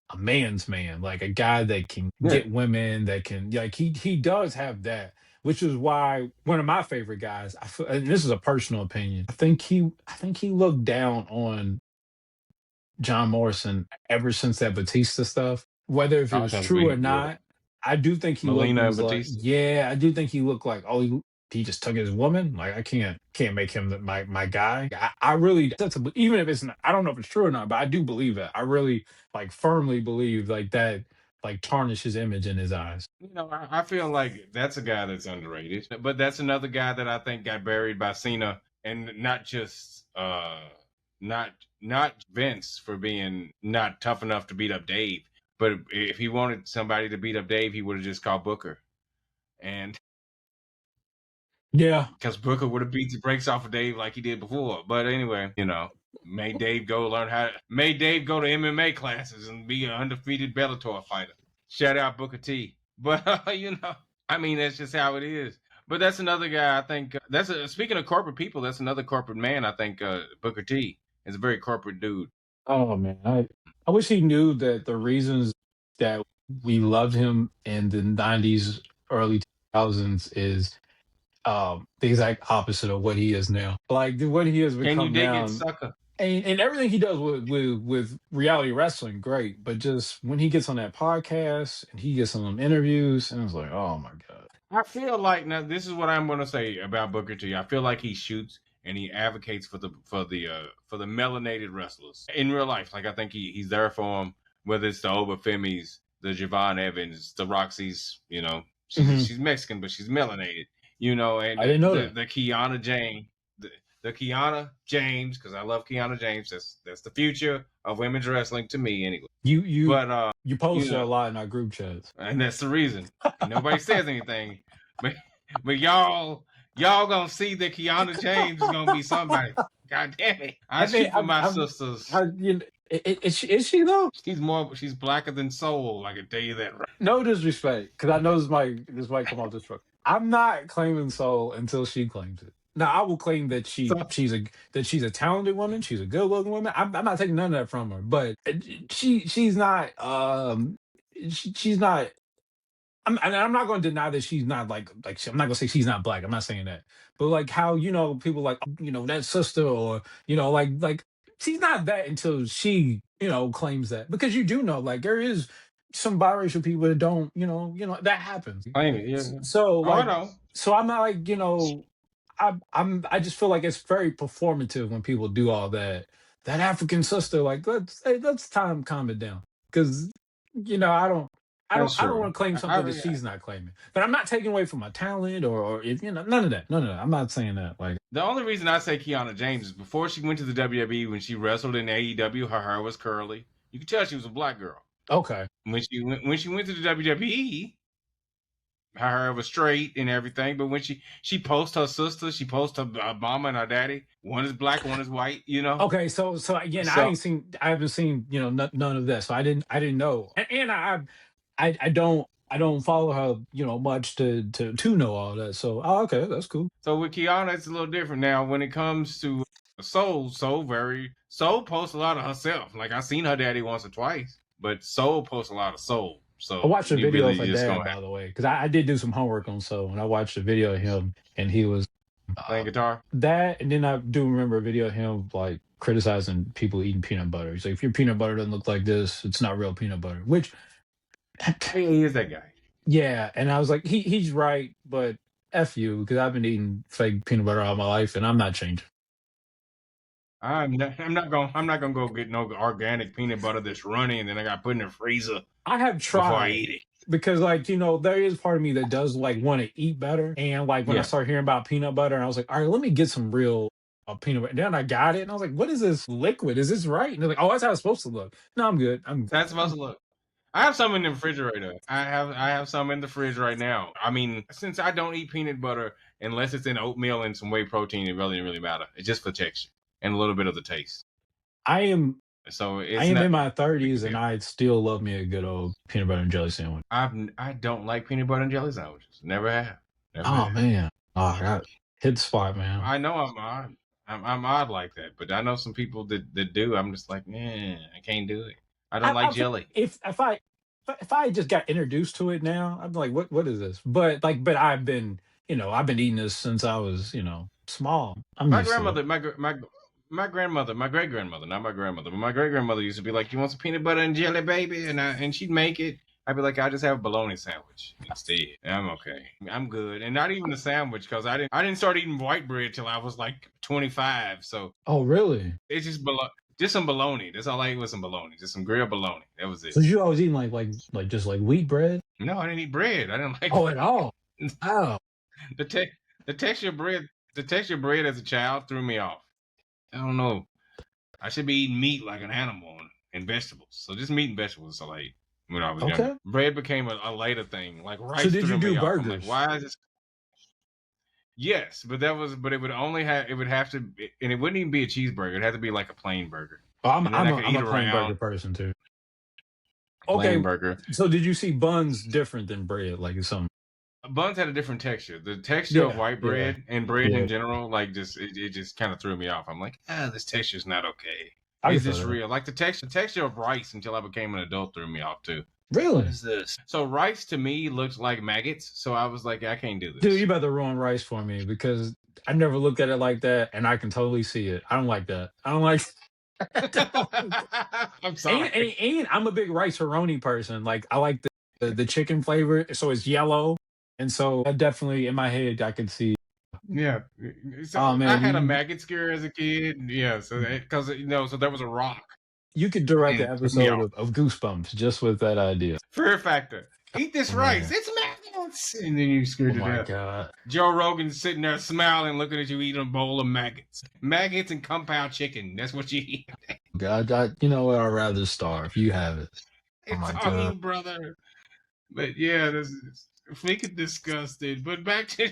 Speaker 2: a man's man, like a guy that can
Speaker 1: Yeah.
Speaker 2: get women, that can like he does have that, which is why one of my favorite guys. I feel, and this is a personal opinion. I think he looked down on John Morrison ever since that Batista stuff, whether if it
Speaker 1: Oh,
Speaker 2: was
Speaker 1: because
Speaker 2: true or
Speaker 1: we yeah.
Speaker 2: not. I do think he looked
Speaker 1: Melina and
Speaker 2: was like,
Speaker 1: Batista.
Speaker 2: yeah, I do think he looked like, oh, he just took his woman. Like I can't make him my guy. I really even if it's not, I don't know if it's true or not, but I do believe that. I really like firmly believe like that like tarnish his image in his eyes.
Speaker 1: I feel like that's a guy that's underrated. But that's another guy that I think got buried by Cena, and not just not Vince for being not tough enough to beat up Dave. But if he wanted somebody to beat up Dave, he would have just called Booker. And
Speaker 2: Yeah.
Speaker 1: because Booker would have beat the brakes off of Dave like he did before. But anyway, made Dave go to MMA classes and be an undefeated Bellator fighter. Shout out Booker T. But I mean, that's just how it is. But that's another guy. I think speaking of corporate people, that's another corporate man. I think Booker T is a very corporate dude.
Speaker 2: Oh man, I wish he knew that the reasons that we loved him in the '90s, early 2000s is the exact opposite of what he is now. Like what he has
Speaker 1: Can you
Speaker 2: become
Speaker 1: dig it,
Speaker 2: now,
Speaker 1: sucker?
Speaker 2: and everything he does with reality wrestling, great. But just when he gets on that podcast and he gets on them interviews, and it's like, oh my god.
Speaker 1: I feel like now this is what I'm going to say about Booker T. I feel like he shoots and he advocates for the melanated wrestlers in real life. Like I think he's there for them, whether it's the Obafemis, the Javon Evans, the Roxy's.
Speaker 2: Hmm.
Speaker 1: She's Mexican, but she's melanated. And
Speaker 2: I didn't know
Speaker 1: the
Speaker 2: that.
Speaker 1: the Kiana James, the Kiana James, because I love Kiana James. That's the future of women's wrestling to me, anyway.
Speaker 2: You you
Speaker 1: But
Speaker 2: you
Speaker 1: you
Speaker 2: posted a
Speaker 1: know,
Speaker 2: lot in our group chats.
Speaker 1: and that's the reason. And nobody says anything, but y'all gonna see that Kiana James is gonna be somebody. God damn it! I
Speaker 2: I think
Speaker 1: shoot for my sisters.
Speaker 2: is she though?
Speaker 1: She's blacker than soul. I can tell you that. Right.
Speaker 2: No disrespect, because I know this might come off this truck. I'm not claiming soul until she claims it. Now I will claim that
Speaker 1: So
Speaker 2: she's a talented woman. She's a good looking woman. I'm not taking none of that from her, but she's not she's not. I'm not going to deny that she's not I'm not going to say she's not black. I'm not saying that, but like how people like that sister or like she's not that until she claims that, because you do know like there is some biracial people that don't that happens.
Speaker 1: claim it. Yeah.
Speaker 2: So
Speaker 1: Oh, I
Speaker 2: like
Speaker 1: know.
Speaker 2: so I'm not like I just feel like it's very performative when people do all that African sister, like let's time calm it down, because I don't. I don't.
Speaker 1: That's
Speaker 2: I don't
Speaker 1: true.
Speaker 2: want to claim something that she's not claiming. But I'm not taking away from my talent or if none of that. None of that. I'm not saying that. Like
Speaker 1: The only reason I say Kiana James is before she went to the WWE, when she wrestled in AEW, her hair was curly. You could tell she was a black girl.
Speaker 2: okay,
Speaker 1: When she went to the WWE, her hair was straight and everything. But when she posts her sister, she posts her mama and her daddy. One is black, one is white.
Speaker 2: okay. So again,
Speaker 1: So
Speaker 2: I haven't seen none of that. So I didn't know. And I don't follow her much to know all that. So okay, that's cool.
Speaker 1: so with Kiana, it's a little different now. When it comes to Soul posts a lot of herself. Like I seen her daddy once or twice, but Soul posts a lot of Soul.
Speaker 2: I
Speaker 1: So
Speaker 2: watched a
Speaker 1: you
Speaker 2: video of
Speaker 1: really
Speaker 2: her
Speaker 1: just
Speaker 2: dad,
Speaker 1: gonna
Speaker 2: by the way, because I did do some homework on So, and I watched a video of him, and he was
Speaker 1: playing guitar.
Speaker 2: that, and then I do remember a video of him like criticizing people eating peanut butter. He's like, if your peanut butter doesn't look like this, it's not real peanut butter. Which,
Speaker 1: He is that guy.
Speaker 2: yeah, and I was like, he's right, but f you, because I've been eating fake peanut butter all my life, and I'm not changing.
Speaker 1: I'm not gonna go get no organic peanut butter that's runny and then I got to put in the freezer
Speaker 2: I have
Speaker 1: before I
Speaker 2: tried.
Speaker 1: eat it.
Speaker 2: because like there is part of me that does like want to eat better, and like when I
Speaker 1: Yeah,
Speaker 2: started hearing about peanut butter, and I was like, all right, let me get some real peanut butter. And then I got it, and I was like, what is this liquid? Is this right? And they're like, oh, that's how it's supposed to look. No, I'm good.
Speaker 1: that's supposed to look. I have some in the refrigerator. I have some in the fridge right now. I mean, since I don't eat peanut butter unless it's in oatmeal and some whey protein, it really really matter. It's just for texture and a little bit of the taste.
Speaker 2: I am
Speaker 1: So
Speaker 2: I
Speaker 1: it's
Speaker 2: am
Speaker 1: not
Speaker 2: in my
Speaker 1: a big
Speaker 2: 30s, and
Speaker 1: deal.
Speaker 2: I still love me a good old peanut butter and jelly sandwich.
Speaker 1: I don't like peanut butter and jelly sandwiches. Never have. Never
Speaker 2: Oh
Speaker 1: have.
Speaker 2: man, oh, that hit the spot, man.
Speaker 1: I know I'm odd. I'm odd like that, but I know some people that do. I'm just like, I can't do it. I don't like
Speaker 2: I feel
Speaker 1: jelly.
Speaker 2: if I just got introduced to it now, I'm like, what is this? But I've been eating this since I was small. I'm
Speaker 1: My
Speaker 2: used to it.
Speaker 1: grandmother, my grandmother, my great grandmother, not my grandmother, but my great grandmother used to be like, "You want some peanut butter and jelly, baby?" And she'd make it. I'd be like, "I just have a bologna sandwich instead. I'm okay. I'm good." And not even a sandwich because I didn't start eating white bread till I was like 25. So
Speaker 2: Oh really?
Speaker 1: it's just some bologna. That's all I ate was some bologna, just some grilled bologna. That was it.
Speaker 2: So you always eating like just like wheat bread?
Speaker 1: No, I didn't eat bread. I didn't like
Speaker 2: Oh, at all? Oh,
Speaker 1: the te- the texture of bread. The texture of bread as a child threw me off. I don't know. I should be eating meat like an animal and vegetables. So just meat and vegetables I ate when I was younger.
Speaker 2: okay.
Speaker 1: Bread became a later thing. Like
Speaker 2: So
Speaker 1: rice
Speaker 2: did you
Speaker 1: threw
Speaker 2: do
Speaker 1: me off. I'm like,
Speaker 2: burgers?
Speaker 1: why is this? Yes, but it would only have it would have to, and it wouldn't even be a cheeseburger. It had to be like a plain burger,
Speaker 2: Oh, I'm
Speaker 1: and then
Speaker 2: I'm
Speaker 1: I
Speaker 2: a
Speaker 1: could
Speaker 2: I'm
Speaker 1: eat
Speaker 2: a plain
Speaker 1: around
Speaker 2: burger person too.
Speaker 1: plain
Speaker 2: Okay,
Speaker 1: burger.
Speaker 2: so did you see buns different than bread? Like some
Speaker 1: Buns had a different texture. The texture of
Speaker 2: Yeah,
Speaker 1: white
Speaker 2: yeah,
Speaker 1: bread and bread in
Speaker 2: yeah.
Speaker 1: general, like it just kind of threw me off. I'm like, this texture's not okay.
Speaker 2: I can
Speaker 1: Is
Speaker 2: feel
Speaker 1: this
Speaker 2: that.
Speaker 1: real? Like the texture of rice until I became an adult threw me off too. What
Speaker 2: Really?
Speaker 1: is this? So rice to me looks like maggots. So I was like, I can't do
Speaker 2: Dude, you
Speaker 1: this.
Speaker 2: better ruin rice for me because I never looked at it like that, and I can totally see it. I don't like that. I don't like.
Speaker 1: I'm
Speaker 2: and,
Speaker 1: sorry.
Speaker 2: and, and I'm a big rice aroni person. Like I like the chicken flavor, so it's yellow, and so I definitely in my head I can see.
Speaker 1: Yeah.
Speaker 2: Oh
Speaker 1: So I
Speaker 2: man,
Speaker 1: had a maggot scare as a kid. Yeah. So because so there was a rock.
Speaker 2: you could direct the
Speaker 1: Threw me
Speaker 2: episode
Speaker 1: off.
Speaker 2: of Goosebumps just with that idea.
Speaker 1: Fear factor. Eat this
Speaker 2: Oh
Speaker 1: rice.
Speaker 2: man,
Speaker 1: It's maggots. And then you
Speaker 2: oh
Speaker 1: scared to
Speaker 2: my
Speaker 1: death.
Speaker 2: god,
Speaker 1: Joe Rogan's sitting there smiling, looking at you eating a bowl of maggots. Maggots and compound chicken. That's what you eat.
Speaker 2: God, you know what? I'd rather starve. You have it. Oh
Speaker 1: It's
Speaker 2: my
Speaker 1: on
Speaker 2: god.
Speaker 1: you, brother. But yeah, this is, if we could discuss it. But back to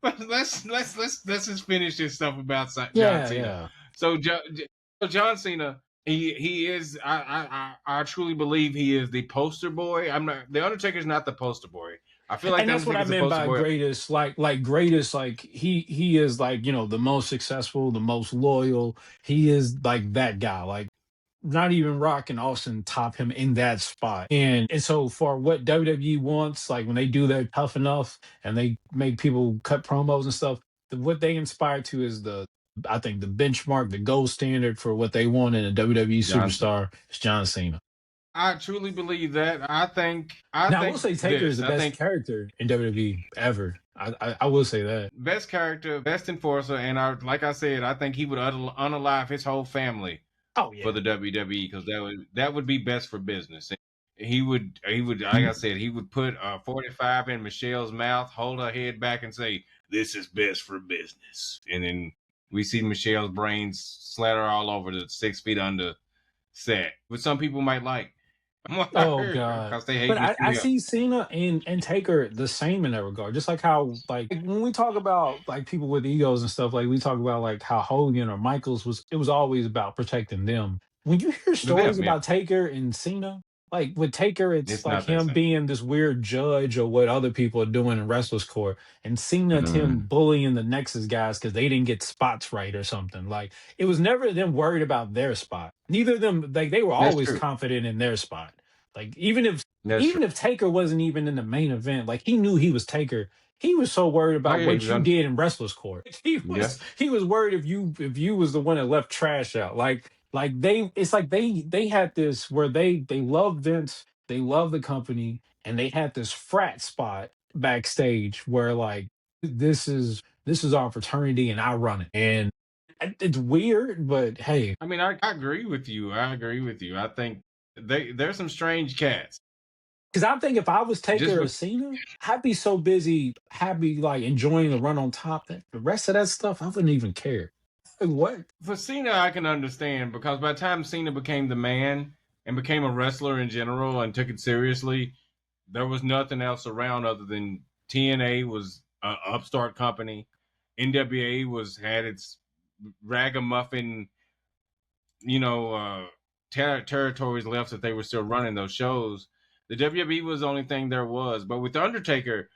Speaker 1: but let's just finish this stuff about John
Speaker 2: Yeah,
Speaker 1: Cena.
Speaker 2: yeah.
Speaker 1: So John Cena, he is I truly believe he is the poster boy. I'm not the Undertaker's not the poster boy. I feel like
Speaker 2: And
Speaker 1: the
Speaker 2: that's what I
Speaker 1: Undertaker's the
Speaker 2: meant
Speaker 1: poster
Speaker 2: by
Speaker 1: boy.
Speaker 2: greatest, like greatest, like he is like, the most successful, the most loyal. He is like that guy. Like not even Rock and Austin top him in that spot. And so for what WWE wants, like when they do their tough enough and they make people cut promos and stuff, what they inspire to is I think the benchmark, the gold standard for what they want in a WWE
Speaker 1: John Cena.
Speaker 2: superstar is John Cena.
Speaker 1: I truly believe that. I
Speaker 2: Now I will
Speaker 1: think
Speaker 2: say Taker is
Speaker 1: this.
Speaker 2: the
Speaker 1: I
Speaker 2: best
Speaker 1: think
Speaker 2: character in WWE ever. I will say that.
Speaker 1: best character, best enforcer, and like I said, I think he would unalive his whole family
Speaker 2: Oh
Speaker 1: for
Speaker 2: yeah.
Speaker 1: the WWE because that would be best for business. He would like I said he would put 45 in Michelle's mouth, hold her head back, and say, "This is best for business." And then we see Michelle's brains slatter all over the 6 feet under set, which some people might like
Speaker 2: Oh god.
Speaker 1: because they
Speaker 2: But
Speaker 1: hate
Speaker 2: I
Speaker 1: Michelle.
Speaker 2: see Cena and Taker the same in that regard. Just like how like when we talk about like people with egos and stuff, like we talk about like how Hogan or Michaels it was always about protecting them. When you hear
Speaker 1: But
Speaker 2: stories
Speaker 1: them, yeah,
Speaker 2: about Taker and Cena, like with Taker, it's
Speaker 1: it's
Speaker 2: like
Speaker 1: not that
Speaker 2: him
Speaker 1: simple.
Speaker 2: being this weird judge of what other people are doing in wrestlers court. And Cena, it's him
Speaker 1: Mm,
Speaker 2: bullying the Nexus guys because they didn't get spots right or something. Like it was never them worried about their spot. Neither of them, like they were
Speaker 1: that's
Speaker 2: always
Speaker 1: true.
Speaker 2: confident in their spot. Like
Speaker 1: That's true.
Speaker 2: even if Taker wasn't even in the main event, like he knew he was Taker. He was so worried
Speaker 1: Oh
Speaker 2: about
Speaker 1: yeah, he
Speaker 2: what
Speaker 1: was
Speaker 2: you
Speaker 1: on.
Speaker 2: did in wrestlers court.
Speaker 1: Yeah,
Speaker 2: He was worried if you was the one that left trash out. Like they it's like they had this where they love Vince, they love the company, and they had this frat spot backstage where like this is our fraternity and I run it. And it's weird, but hey,
Speaker 1: I mean, I agree with you. I agree with you. I think there's some strange cats.
Speaker 2: Because I think if I was
Speaker 1: Just
Speaker 2: Taker or Cena, I'd be so busy, happy, like enjoying the run on top that the rest of that stuff, I wouldn't even care. Like, what?
Speaker 1: for Cena, I can understand because by the time Cena became the man and became a wrestler in general and took it seriously, there was nothing else around other than TNA was an upstart company. NWA was had its ragamuffin, you know, territories left that they were still running those shows. The WWE was the only thing there was. But with Undertaker,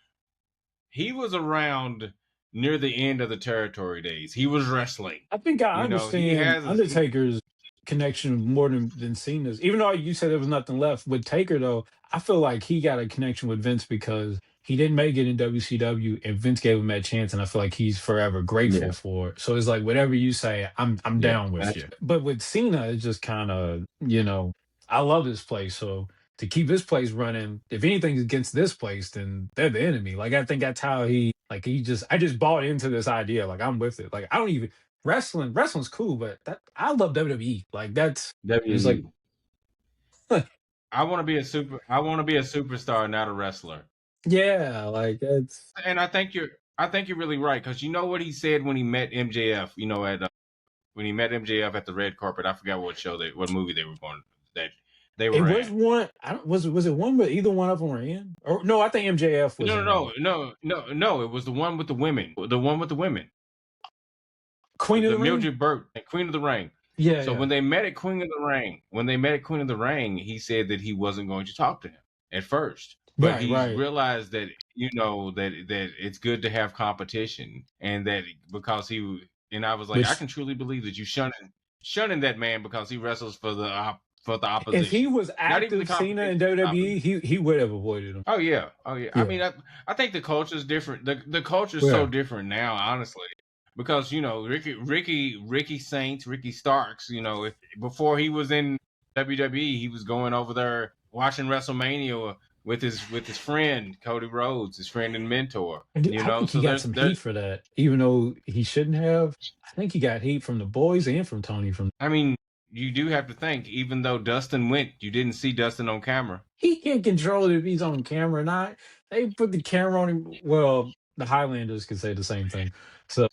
Speaker 1: he was around near the end of the territory days. He was wrestling.
Speaker 2: I think I
Speaker 1: You know, he
Speaker 2: understand
Speaker 1: has a,
Speaker 2: Undertaker's connection more than Cena's. Even though you said there was nothing left with Taker, though, I feel like he got a connection with Vince because he didn't make it in WCW, and Vince gave him that chance, and I feel like he's forever grateful
Speaker 1: yeah,
Speaker 2: for it. So it's like whatever you say, I'm
Speaker 1: yeah,
Speaker 2: down with
Speaker 1: that's
Speaker 2: you. But with Cena, it's just kind of I love this place, so to keep this place running, if anything's against this place, then they're the enemy. Like I think that's how he just I just bought into this idea. Like I'm with it. Like I don't even wrestling's cool, but that I love WWE. Like that's it's like
Speaker 1: WWE. I want to be a I want to be a superstar, not a wrestler.
Speaker 2: yeah, like that's
Speaker 1: And I think you're really right because you know what he said when he met MJF. You know, at when he met MJF at the red carpet. I forgot what movie they were going that they
Speaker 2: it
Speaker 1: were
Speaker 2: was
Speaker 1: at.
Speaker 2: one. I don't was it one, but either one of them were in. Or no, I think MJF was
Speaker 1: No,
Speaker 2: in it.
Speaker 1: no, no, no, no, no. It was the one with the women. The one with the women.
Speaker 2: Queen of
Speaker 1: The
Speaker 2: the Ring.
Speaker 1: Mildred Burt, Queen of the Ring.
Speaker 2: Yeah,
Speaker 1: So
Speaker 2: yeah.
Speaker 1: when they met at Queen of the Ring, he said that he wasn't going to talk to him at first, but
Speaker 2: Right,
Speaker 1: he's
Speaker 2: right.
Speaker 1: realized that that it's good to have competition, and that because and I was like, I
Speaker 2: Which
Speaker 1: can truly believe that you shunning that man because he wrestles for for the
Speaker 2: if he
Speaker 1: opposition,
Speaker 2: was
Speaker 1: not even the
Speaker 2: active Cena
Speaker 1: competition.
Speaker 2: in WWE, he would have avoided him.
Speaker 1: Oh yeah, oh yeah. I
Speaker 2: Yeah.
Speaker 1: mean, I think the culture's different. The culture's so
Speaker 2: Yeah.
Speaker 1: different now, honestly, because you know Ricky Saints, Ricky Starks. You know, before he was in WWE, he was going over there watching WrestleMania with his friend Cody Rhodes, his friend and mentor. You
Speaker 2: I
Speaker 1: know,
Speaker 2: think he
Speaker 1: so
Speaker 2: got some heat for that, even though he shouldn't have. I think he got heat from the boys and from Tony. From
Speaker 1: I mean, you do have to think, even though Dustin went, you didn't see Dustin on camera.
Speaker 2: he can't control it if he's on camera or not. They put the camera on him. Well, the Highlanders could say the same thing. So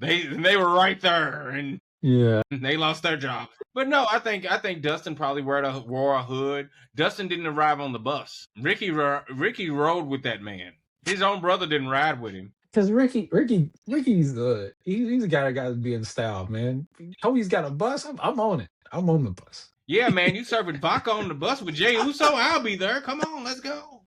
Speaker 1: They were right there, and
Speaker 2: yeah,
Speaker 1: they lost their job. But no, I think Dustin probably wore a hood. Dustin didn't arrive on the bus. Ricky rode with that man. His own brother didn't ride with him.
Speaker 2: because Ricky's the he's the guy that got to be in style, man. Toby's got a bus. I'm on it. I'm on the bus.
Speaker 1: Yeah, man, you serving vodka on the bus with Jay Uso? I'll be there. Come on, let's go.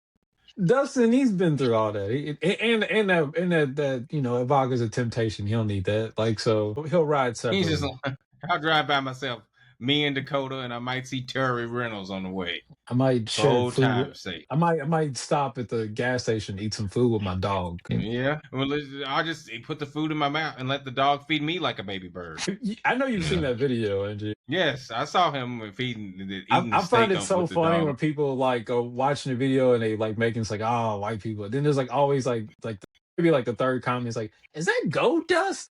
Speaker 2: Dustin, he's been through all that, that Ivaga's a temptation. He don't need that. Like so, he'll ride
Speaker 1: He's just
Speaker 2: separately.
Speaker 1: like, I'll drive by myself, me and Dakota, and I might see Terry Reynolds on the way.
Speaker 2: I might
Speaker 1: For
Speaker 2: share
Speaker 1: old
Speaker 2: food with.
Speaker 1: time's sake.
Speaker 2: I might stop at the gas station, eat some food with my dog.
Speaker 1: Yeah. Well, I'll just put the food in my mouth and let the dog feed me like a baby bird.
Speaker 2: I know you've seen that video, Angie.
Speaker 1: Yes, I saw him eating the
Speaker 2: I find
Speaker 1: steak
Speaker 2: it
Speaker 1: up
Speaker 2: so
Speaker 1: with the
Speaker 2: funny
Speaker 1: dog.
Speaker 2: when people like go watching the video and they like making it's like, oh, white people. Then there's like always maybe like the third comment is like, is that gold dust?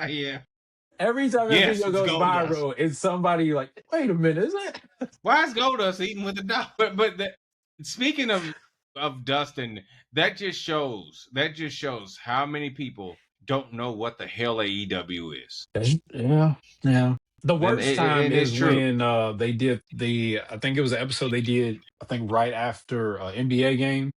Speaker 1: Yeah.
Speaker 2: Every time that
Speaker 1: Yes,
Speaker 2: video
Speaker 1: it's
Speaker 2: goes
Speaker 1: Goldust.
Speaker 2: viral, it's somebody like, wait a minute, is that?
Speaker 1: Why is Goldust eating with the dog? Speaking of Dustin, that just shows how many people don't know what the hell AEW is.
Speaker 2: Yeah, yeah. The
Speaker 1: And
Speaker 2: worst time
Speaker 1: it's
Speaker 2: is
Speaker 1: true.
Speaker 2: when they did I think it was the episode they did, I think right after NBA game.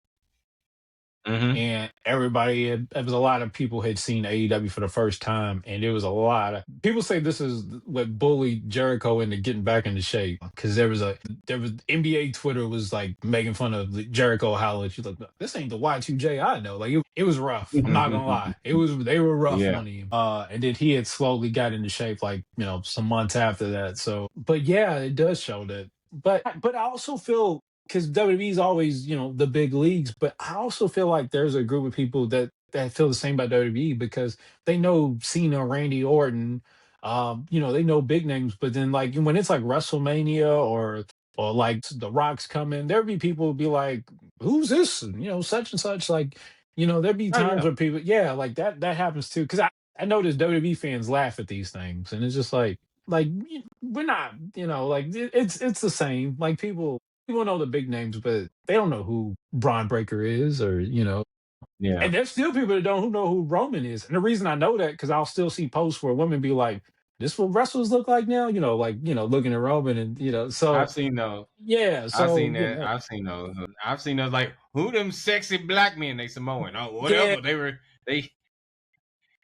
Speaker 1: Hmm.
Speaker 2: And there was a lot of people had seen AEW for the first time, and there was a lot of people say this is what bullied Jericho into getting back into shape because there was NBA Twitter was like making fun of Jericho how she's like this ain't the Y2J I know, like it was rough. I'm not gonna lie, they were rough
Speaker 1: Yeah.
Speaker 2: on him. And then he had slowly got into shape like some months after that. So, but yeah, it does show that. But I also feel because WWE's always, the big leagues, but I also feel like there's a group of people that feel the same about WWE because they know Cena, Randy Orton, they know big names, but then like when it's like WrestleMania or like The Rock's coming, there'd be people who be like, "Who's this?" And, such and such. Like, there'd be
Speaker 1: Oh
Speaker 2: times
Speaker 1: yeah.
Speaker 2: where people, yeah, like that happens too. Because I notice WWE fans laugh at these things, and it's just like we're not, like it's the same. Like people. People know the big names, but they don't know who Braun Breaker is, or
Speaker 1: Yeah,
Speaker 2: and there's still people that don't who know who Roman is. And the reason I know that because I'll still see posts where women be like, "This what wrestlers look like now," like looking at Roman, and so
Speaker 1: I've seen those.
Speaker 2: yeah,
Speaker 1: I've
Speaker 2: so
Speaker 1: seen that. I've seen those. I've seen those. Like, who them sexy black men? They Samoan. Oh,
Speaker 2: yeah,
Speaker 1: whatever. They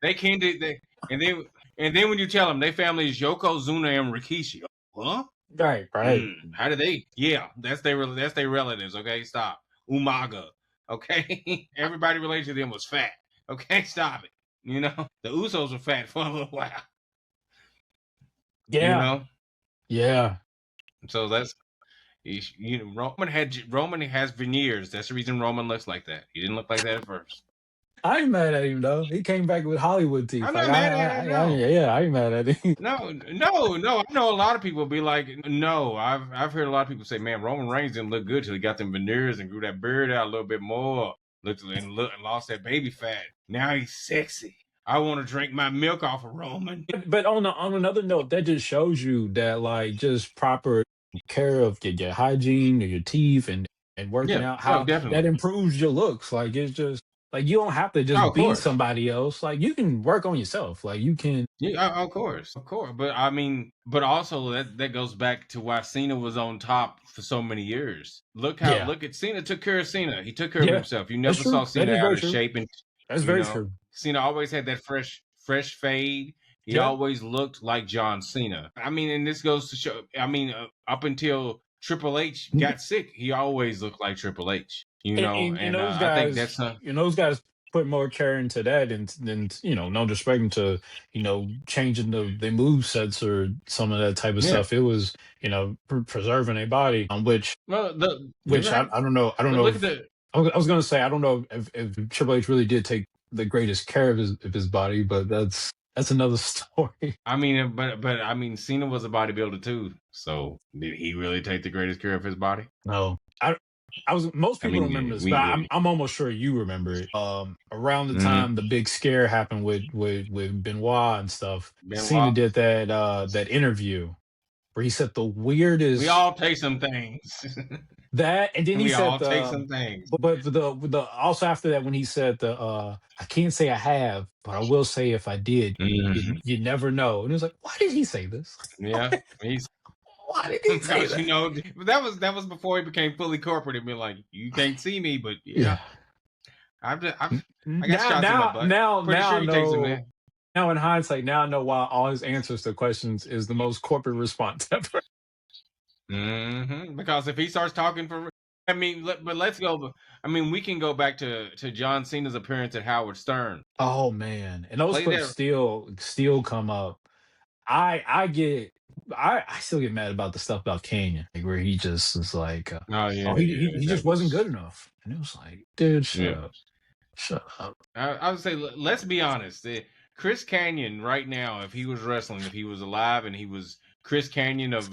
Speaker 1: they can't do they and then when you tell them their family is Yokozuna and Rikishi, huh?
Speaker 2: right, right.
Speaker 1: How do they? Yeah, that's their relatives. Okay, stop. Umaga. Okay, everybody related to them was fat. Okay, stop it. The Usos were fat for a little while. You
Speaker 2: Yeah,
Speaker 1: know,
Speaker 2: yeah.
Speaker 1: so Roman has veneers. That's the reason Roman looks like that. He didn't look like that at first.
Speaker 2: I ain't mad at him though. He came back with Hollywood teeth.
Speaker 1: I'm
Speaker 2: Like
Speaker 1: not mad at it. No,
Speaker 2: yeah, I ain't mad at him.
Speaker 1: no, no, no. I know a lot of people be like, no. I've heard a lot of people say, man, Roman Reigns didn't look good till he got them veneers and grew that beard out a little bit more. And lost that baby fat. Now he's sexy. I want to drink my milk off of Roman.
Speaker 2: But on another note, that just shows you that like just proper care of your hygiene or your teeth and working
Speaker 1: Yeah,
Speaker 2: out,
Speaker 1: no,
Speaker 2: how that
Speaker 1: definitely.
Speaker 2: improves your looks. Like it's just like you don't have to
Speaker 1: Oh,
Speaker 2: just
Speaker 1: of
Speaker 2: be
Speaker 1: course.
Speaker 2: somebody else. Like you can work on yourself. Like you can.
Speaker 1: Yeah, of course. But I mean, but also that goes back to why Cena was on top for so many years.
Speaker 2: Yeah,
Speaker 1: Look at Cena took care of Cena. He took care of
Speaker 2: yeah,
Speaker 1: himself. You
Speaker 2: that's
Speaker 1: never
Speaker 2: true.
Speaker 1: saw
Speaker 2: That
Speaker 1: Cena
Speaker 2: is
Speaker 1: out
Speaker 2: very
Speaker 1: of
Speaker 2: true.
Speaker 1: shape, and
Speaker 2: That's very true.
Speaker 1: Cena always had that fresh fade. He
Speaker 2: Yeah.
Speaker 1: always looked like John Cena. I mean, and this goes to show. I mean, up until Triple H got sick, he always looked like Triple H.
Speaker 2: And
Speaker 1: And
Speaker 2: those
Speaker 1: I think
Speaker 2: guys,
Speaker 1: that's not.
Speaker 2: those guys put more care into that than no disrespect to changing the move sets or some of that type of
Speaker 1: Yeah.
Speaker 2: stuff. It was preserving a body, which
Speaker 1: Well, you're
Speaker 2: which
Speaker 1: right.
Speaker 2: I don't
Speaker 1: But
Speaker 2: know
Speaker 1: look at
Speaker 2: if
Speaker 1: the.
Speaker 2: I was gonna say I don't know if Triple H really did take the greatest care of his body, but that's another story.
Speaker 1: I mean, but I mean, Cena was a bodybuilder too. So did he really take the greatest care of his body?
Speaker 2: No, I was most
Speaker 1: I
Speaker 2: people don't
Speaker 1: mean,
Speaker 2: remember this, but I'm almost sure you remember it. Around the
Speaker 1: mhm.
Speaker 2: time the big scare happened with Benoit and stuff, Cena
Speaker 1: Benoit.
Speaker 2: did that interview where he said the
Speaker 1: We
Speaker 2: weirdest
Speaker 1: all take some things.
Speaker 2: that, and then he
Speaker 1: We
Speaker 2: said
Speaker 1: all take
Speaker 2: the
Speaker 1: some things.
Speaker 2: but the also after that when he said I can't say I have, but I will say if I did,
Speaker 1: Mhm.
Speaker 2: you never know. And it was like, why did he say this?
Speaker 1: Yeah, he's
Speaker 2: Why did he say
Speaker 1: because
Speaker 2: that?
Speaker 1: that was before he became fully corporate and be like, you can't see me, but yeah,
Speaker 2: Yeah.
Speaker 1: I got shots in my butt. Pretty
Speaker 2: Now
Speaker 1: sure
Speaker 2: I
Speaker 1: he takes them
Speaker 2: know.
Speaker 1: there.
Speaker 2: Now in hindsight, now I know why all his answers to questions is the most corporate response ever.
Speaker 1: Because if he starts talking for, I mean, but let's go. I mean, we can go back to John Cena's appearance at Howard Stern.
Speaker 2: Oh man, and those
Speaker 1: Play
Speaker 2: clips
Speaker 1: that.
Speaker 2: still come up. I get I still get mad about the stuff about Canyon, like where he just is like,
Speaker 1: Oh yeah,
Speaker 2: oh
Speaker 1: yeah,
Speaker 2: he
Speaker 1: that
Speaker 2: just wasn't
Speaker 1: was
Speaker 2: good enough, and it was like, dude,
Speaker 1: yeah.
Speaker 2: shut up.
Speaker 1: I would say let's be honest. Chris Canyon right now, if he was wrestling, if he was alive, and he was Chris Canyon of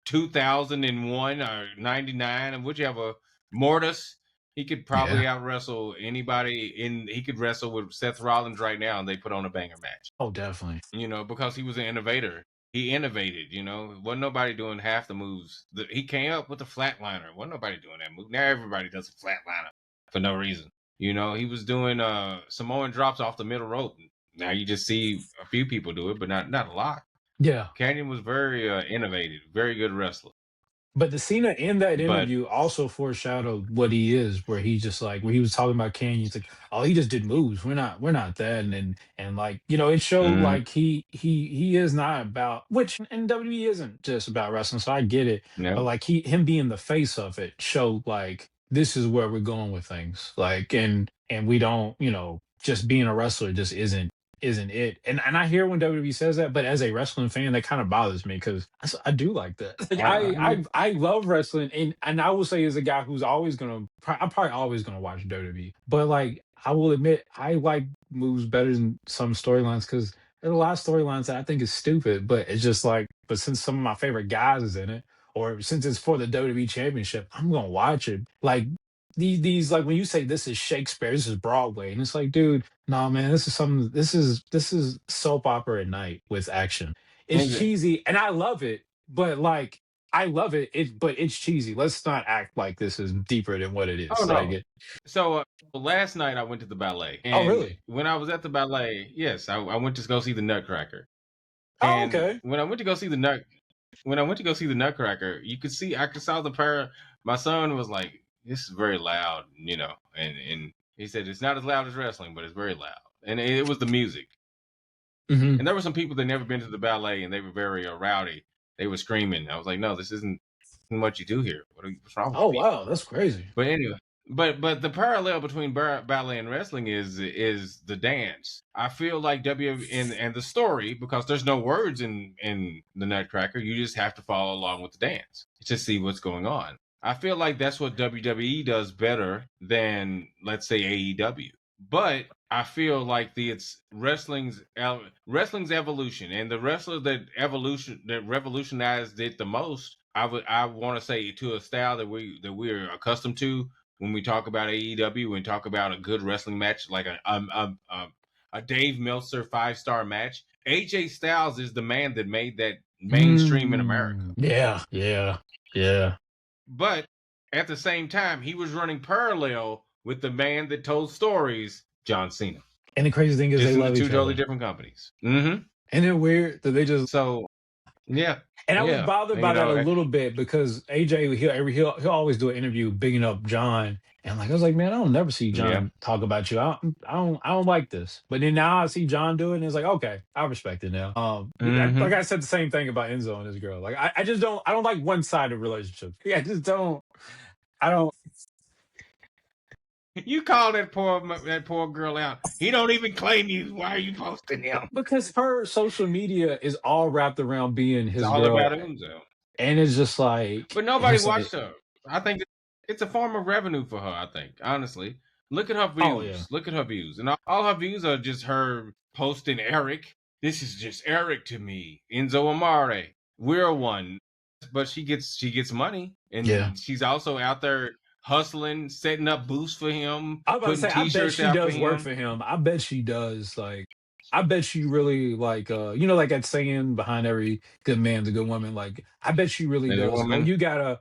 Speaker 1: 2001 or 99, and whichever Mortis, he could
Speaker 2: Yeah.
Speaker 1: probably out wrestle anybody. He could wrestle with Seth Rollins right now, and they put on a banger match.
Speaker 2: Oh, definitely.
Speaker 1: Because he was an innovator. He innovated. Wasn't nobody doing half the moves. He came up with the flatliner. Wasn't nobody doing that move. Now everybody does a flatliner for no reason. He was doing Samoan drops off the middle rope. Now you just see a few people do it, but not a lot.
Speaker 2: Yeah.
Speaker 1: Canyon was very innovative, very good wrestler.
Speaker 2: But the Cena in that
Speaker 1: But
Speaker 2: interview also foreshadowed what he is, where he just like where he was talking about Kanye. It's like, oh, he just did moves. We're not that, and like it showed
Speaker 1: mm,
Speaker 2: like he is not about which and WWE isn't just about wrestling. So I get it, but
Speaker 1: no,
Speaker 2: like him being the face of it showed like this is where we're going with things. Like and we don't just being a wrestler just isn't it. And I hear when WWE says that, but as a wrestling fan, that kind of bothers me because I do like that. Like I love wrestling, and I will say as a guy who's always I'm probably always gonna watch WWE. But like I will admit, I like moves better than some storylines because there's a lot of storylines that I think is stupid. But it's just like, but since some of my favorite guys is in it, or since it's for the WWE Championship, I'm gonna watch it. Like these like when you say this is Shakespeare, this is Broadway, and it's like, dude, no man, this is something. This is soap opera at night with action. It's
Speaker 1: is it?
Speaker 2: cheesy, and I love it, but like. I love it. But it's cheesy. Let's not act like this is deeper than what it
Speaker 1: Oh
Speaker 2: is. Like
Speaker 1: no.
Speaker 2: it.
Speaker 1: So last night I went to the ballet,
Speaker 2: Oh,
Speaker 1: and
Speaker 2: really?
Speaker 1: when I was at the ballet, yes, I went to go see the Nutcracker.
Speaker 2: Oh,
Speaker 1: And
Speaker 2: okay.
Speaker 1: when I went to go see the Nutcracker, I could saw the pair. My son was like, "This is very loud," and he said it's not as loud as wrestling, but it's very loud, and it was the music.
Speaker 2: Hmm.
Speaker 1: And there were some people that never been to the ballet, and they were very rowdy. They were screaming. I was like, "No, this isn't what you do here. What's wrong with
Speaker 2: Oh,
Speaker 1: you people?"
Speaker 2: wow, that's crazy.
Speaker 1: But anyway, but the parallel between ballet and wrestling is the dance. I feel like and the story, because there's no words in the Nutcracker. You just have to follow along with the dance to see what's going on. I feel like that's what WWE does better than, let's say, AEW. But I feel like it's wrestling's evolution, and the wrestler that revolutionized it the most. I want to say, to a style that we're accustomed to when we talk about AEW and talk about a good wrestling match, like a Dave Meltzer 5-star match. AJ Styles is the man that made that mainstream in America.
Speaker 2: Yeah, yeah, yeah.
Speaker 1: But at the same time, he was running parallel with the man that told stories, John Cena,
Speaker 2: And the crazy thing is they
Speaker 1: just in the
Speaker 2: love
Speaker 1: two
Speaker 2: each
Speaker 1: totally
Speaker 2: other.
Speaker 1: different companies. Mm-hmm.
Speaker 2: And it weird that they just.
Speaker 1: So yeah,
Speaker 2: And I was
Speaker 1: yeah,
Speaker 2: bothered by that a little bit because AJ he'll always do an interview bigging up John, and like I was like, man, I don't never see
Speaker 1: yeah.
Speaker 2: John talk about you. I don't like this. But then now I see John do it, and it's like, okay, I respect it now. Like
Speaker 1: Mm-hmm.
Speaker 2: I said the same thing about Enzo and his girl. Like I just don't like one sided relationships. Yeah, I just don't. I don't
Speaker 1: You call that poor girl out. He don't even claim you. Why are you posting him?
Speaker 2: because her social media is all wrapped around being
Speaker 1: It's
Speaker 2: his
Speaker 1: all
Speaker 2: girl,
Speaker 1: about Unzo.
Speaker 2: and it's just like
Speaker 1: But nobody watched her. I think it's a form of revenue for her. I think, honestly, look at her
Speaker 2: oh yeah,
Speaker 1: views. Look at her views, and all her views are just her posting Eric. This is just Eric to me. Enzo Amare. We're one. But she gets money,
Speaker 2: yeah.
Speaker 1: and she's also out there hustling, setting up booths for him,
Speaker 2: I was about to
Speaker 1: putting
Speaker 2: say, I bet
Speaker 1: T-shirts
Speaker 2: she
Speaker 1: out for
Speaker 2: does work
Speaker 1: him.
Speaker 2: for him. I bet she does. Like, I bet she really like, like that saying behind every good man's a good woman. Like, I bet she really
Speaker 1: And the
Speaker 2: does. Like, oh,
Speaker 1: woman,
Speaker 2: you gotta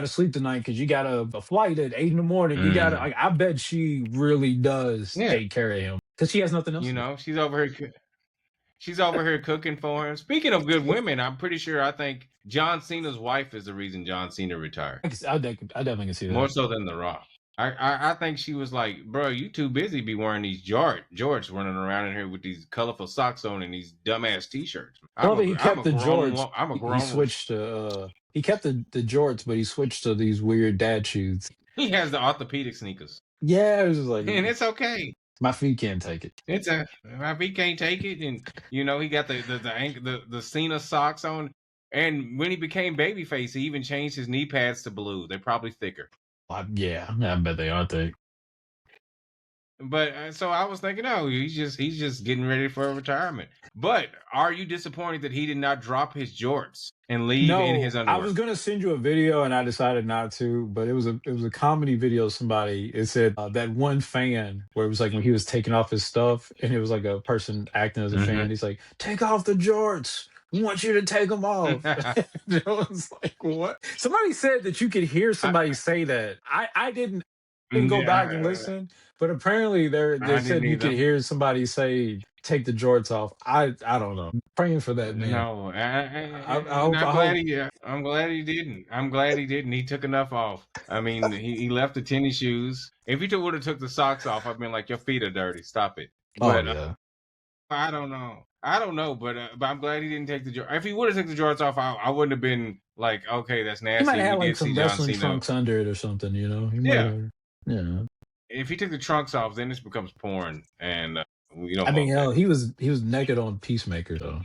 Speaker 2: sleep tonight because you got a flight at 8 in the morning. You gotta.
Speaker 1: mm,
Speaker 2: Like, I bet she really does
Speaker 1: yeah,
Speaker 2: take care of him because she has nothing else to do.
Speaker 1: she's over here. She's over here cooking for him. Speaking of good women, I'm pretty sure I think John Cena's wife is the reason John Cena retired.
Speaker 2: I definitely can see
Speaker 1: More
Speaker 2: that.
Speaker 1: so than The Rock. I think she was like, bro, you too busy be wearing these jorts running around in here with these colorful socks on and these dumbass t-shirts.
Speaker 2: I love that he
Speaker 1: I'm
Speaker 2: kept
Speaker 1: a
Speaker 2: the
Speaker 1: grown
Speaker 2: jorts.
Speaker 1: I'm a
Speaker 2: He
Speaker 1: grown
Speaker 2: switched to. He kept the jorts, but he switched to these weird dad shoes.
Speaker 1: he has the orthopedic sneakers.
Speaker 2: Yeah, it was just like
Speaker 1: And it's okay.
Speaker 2: my feet can't take it.
Speaker 1: It's a if he can't take it, and he got the Cena socks on. And when he became babyface, he even changed his knee pads to blue. They're probably thicker.
Speaker 2: Yeah, I bet they are thick.
Speaker 1: But so I was thinking, oh, he's just getting ready for retirement. But are you disappointed that he did not drop his jorts and leave in his
Speaker 2: No, I
Speaker 1: underwear?
Speaker 2: was gonna send you a video and I decided not to, but it was a comedy video. Somebody it said that one fan where it was like when he was taking off his stuff and it was like a person acting as a fan.
Speaker 1: Hmm.
Speaker 2: He's like, "Take off the jorts. We want you to take them off." It was like what? Somebody said that you could hear
Speaker 1: I,
Speaker 2: somebody say that. I didn't go back and
Speaker 1: yeah,
Speaker 2: listen, but apparently they
Speaker 1: I
Speaker 2: said
Speaker 1: didn't
Speaker 2: you could
Speaker 1: either.
Speaker 2: hear somebody say take the jorts off. I don't know. Praying for that man.
Speaker 1: No,
Speaker 2: I
Speaker 1: and
Speaker 2: hope
Speaker 1: I'm
Speaker 2: I
Speaker 1: glad
Speaker 2: hope
Speaker 1: he. I'm glad he didn't. I'm glad he didn't. He took enough off. I mean, he left the tennis shoes. If he would have took the socks off, I'd been like, your feet are dirty. Stop it.
Speaker 2: oh
Speaker 1: But
Speaker 2: yeah.
Speaker 1: I don't know. I don't know. But I'm glad he didn't take the jorts. If he would have taken the jorts off, I wouldn't have been like, okay, that's
Speaker 2: He might
Speaker 1: nasty.
Speaker 2: have
Speaker 1: We
Speaker 2: had like
Speaker 1: did see
Speaker 2: some
Speaker 1: John
Speaker 2: wrestling
Speaker 1: Cena.
Speaker 2: trunks under it or something, He might
Speaker 1: Yeah.
Speaker 2: have yeah.
Speaker 1: If he took the trunks off, then this becomes porn, and we
Speaker 2: I
Speaker 1: don't
Speaker 2: mean,
Speaker 1: want that.
Speaker 2: hell, he was naked on Peacemaker though.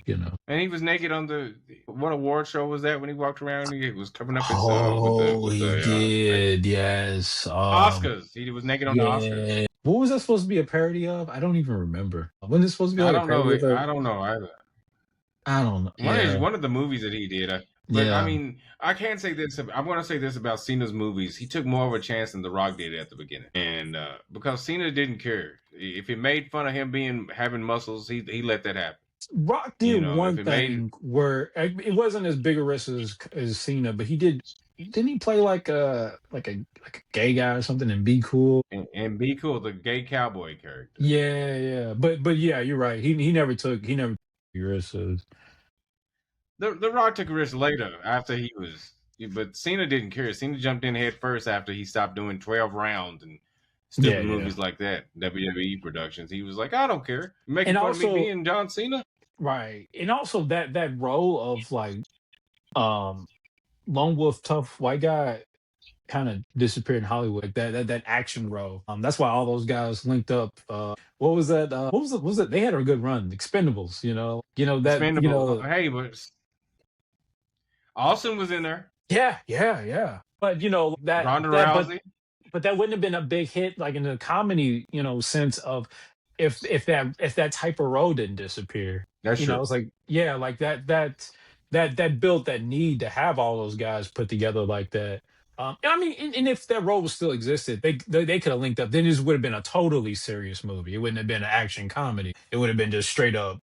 Speaker 1: And he was naked on the what award show was that when he walked around? He was covering up his
Speaker 2: Oh,
Speaker 1: with
Speaker 2: he
Speaker 1: the
Speaker 2: did, yes.
Speaker 1: Oscars. He was naked on the Oscars.
Speaker 2: Yeah. What was that supposed to be a parody of? I don't even remember. Wasn't it supposed to be
Speaker 1: I
Speaker 2: like a
Speaker 1: don't know.
Speaker 2: parody of a
Speaker 1: I don't know either.
Speaker 2: I don't know. Yeah.
Speaker 1: One of the movies that he did. But I
Speaker 2: Yeah.
Speaker 1: mean, I can't say this. I'm going to say this about Cena's movies. He took more of a chance than The Rock did at the beginning, and because Cena didn't care if it made fun of him having muscles, he let that happen.
Speaker 2: Rock did
Speaker 1: You know, if
Speaker 2: one
Speaker 1: it made
Speaker 2: thing where it wasn't as big a risk as Cena, but he did. Didn't he play like a gay guy or something and be cool?
Speaker 1: and be cool, the gay cowboy character.
Speaker 2: Yeah, yeah. But yeah, you're right. He never took risks.
Speaker 1: The Rock took a risk later after he was, but Cena didn't care. Cena jumped in head first after he stopped doing 12 rounds and
Speaker 2: Yeah,
Speaker 1: stupid
Speaker 2: yeah.
Speaker 1: movies like that, WWE productions. He was like, I don't care. You're
Speaker 2: And
Speaker 1: making fun of me
Speaker 2: also,
Speaker 1: being John Cena?
Speaker 2: right. And also that role of like um lone wolf tough white guy kind of disappeared in Hollywood. That action role. That's why all those guys linked up. What was that? What was it? They had a good run. Expendables. That.
Speaker 1: Expendable. Hey, but Austin was in there.
Speaker 2: Yeah, yeah, yeah. But
Speaker 1: Ronda
Speaker 2: that
Speaker 1: Rousey.
Speaker 2: but that wouldn't have been a big hit like in the comedy sense of if that type of role didn't disappear.
Speaker 1: That's true.
Speaker 2: It's like, yeah, like that built that need to have all those guys put together like that. I mean, and if that role still existed, they could have linked up. Then this would have been a totally serious movie. It wouldn't have been an action comedy. It would have been just straight up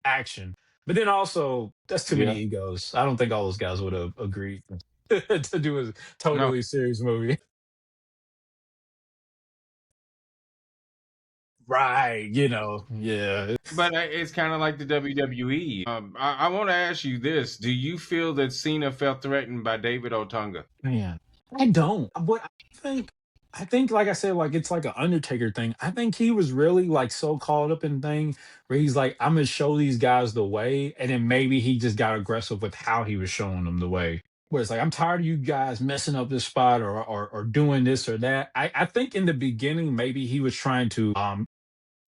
Speaker 2: action. But then also, that's too many
Speaker 1: Yeah.
Speaker 2: egos. I don't think all those guys would have agreed to do a
Speaker 1: No,
Speaker 2: totally serious movie. Right, yeah.
Speaker 1: but it's kind of like the WWE. I want to ask you this: do you feel that Cena felt threatened by David Otunga?
Speaker 2: Man, I don't. But think, I think, like I said, like it's like an Undertaker thing. I think he was really like so caught up in things where he's like, I'm gonna show these guys the way, and then maybe he just got aggressive with how he was showing them the way. Where it's like, I'm tired of you guys messing up this spot or doing this or that. I think in the beginning maybe he was trying to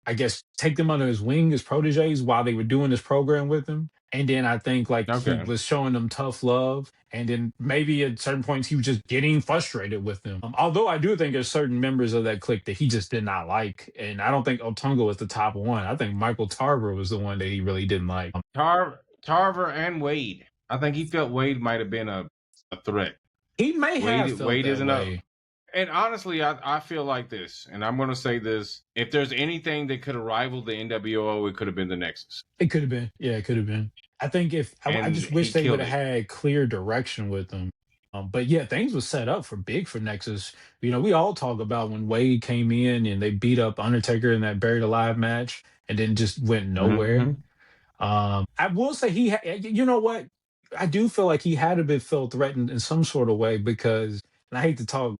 Speaker 2: I guess take them under his wing as proteges while they were doing this program with him. And then I think like he
Speaker 1: Okay.
Speaker 2: was showing them tough love. And then maybe at certain points he was just getting frustrated with them. Although I do think there's certain members of that clique that he just did not like. And I don't think Otunga was the top one. I think Michael Tarver was the one that he really didn't like.
Speaker 1: Tarver and Wade. I think he felt Wade might have been a threat.
Speaker 2: He may have felt
Speaker 1: Wade
Speaker 2: that
Speaker 1: isn't a.
Speaker 2: way.
Speaker 1: And honestly, I feel like this, and I'm going to say this: if there's anything that could have rivaled the NWO, it could have been the Nexus,
Speaker 2: It could have been. Yeah, it could have been. I think if I
Speaker 1: and
Speaker 2: just wish
Speaker 1: he
Speaker 2: they would
Speaker 1: killed
Speaker 2: have
Speaker 1: it.
Speaker 2: had clear direction with them. But yeah, things were set up for big for Nexus. We all talk about when Wade came in and they beat up Undertaker in that Buried Alive match, and then just went nowhere.
Speaker 1: Mm-hmm.
Speaker 2: I will say you know what? I do feel like he had to be felt threatened in some sort of way because, and I hate to talk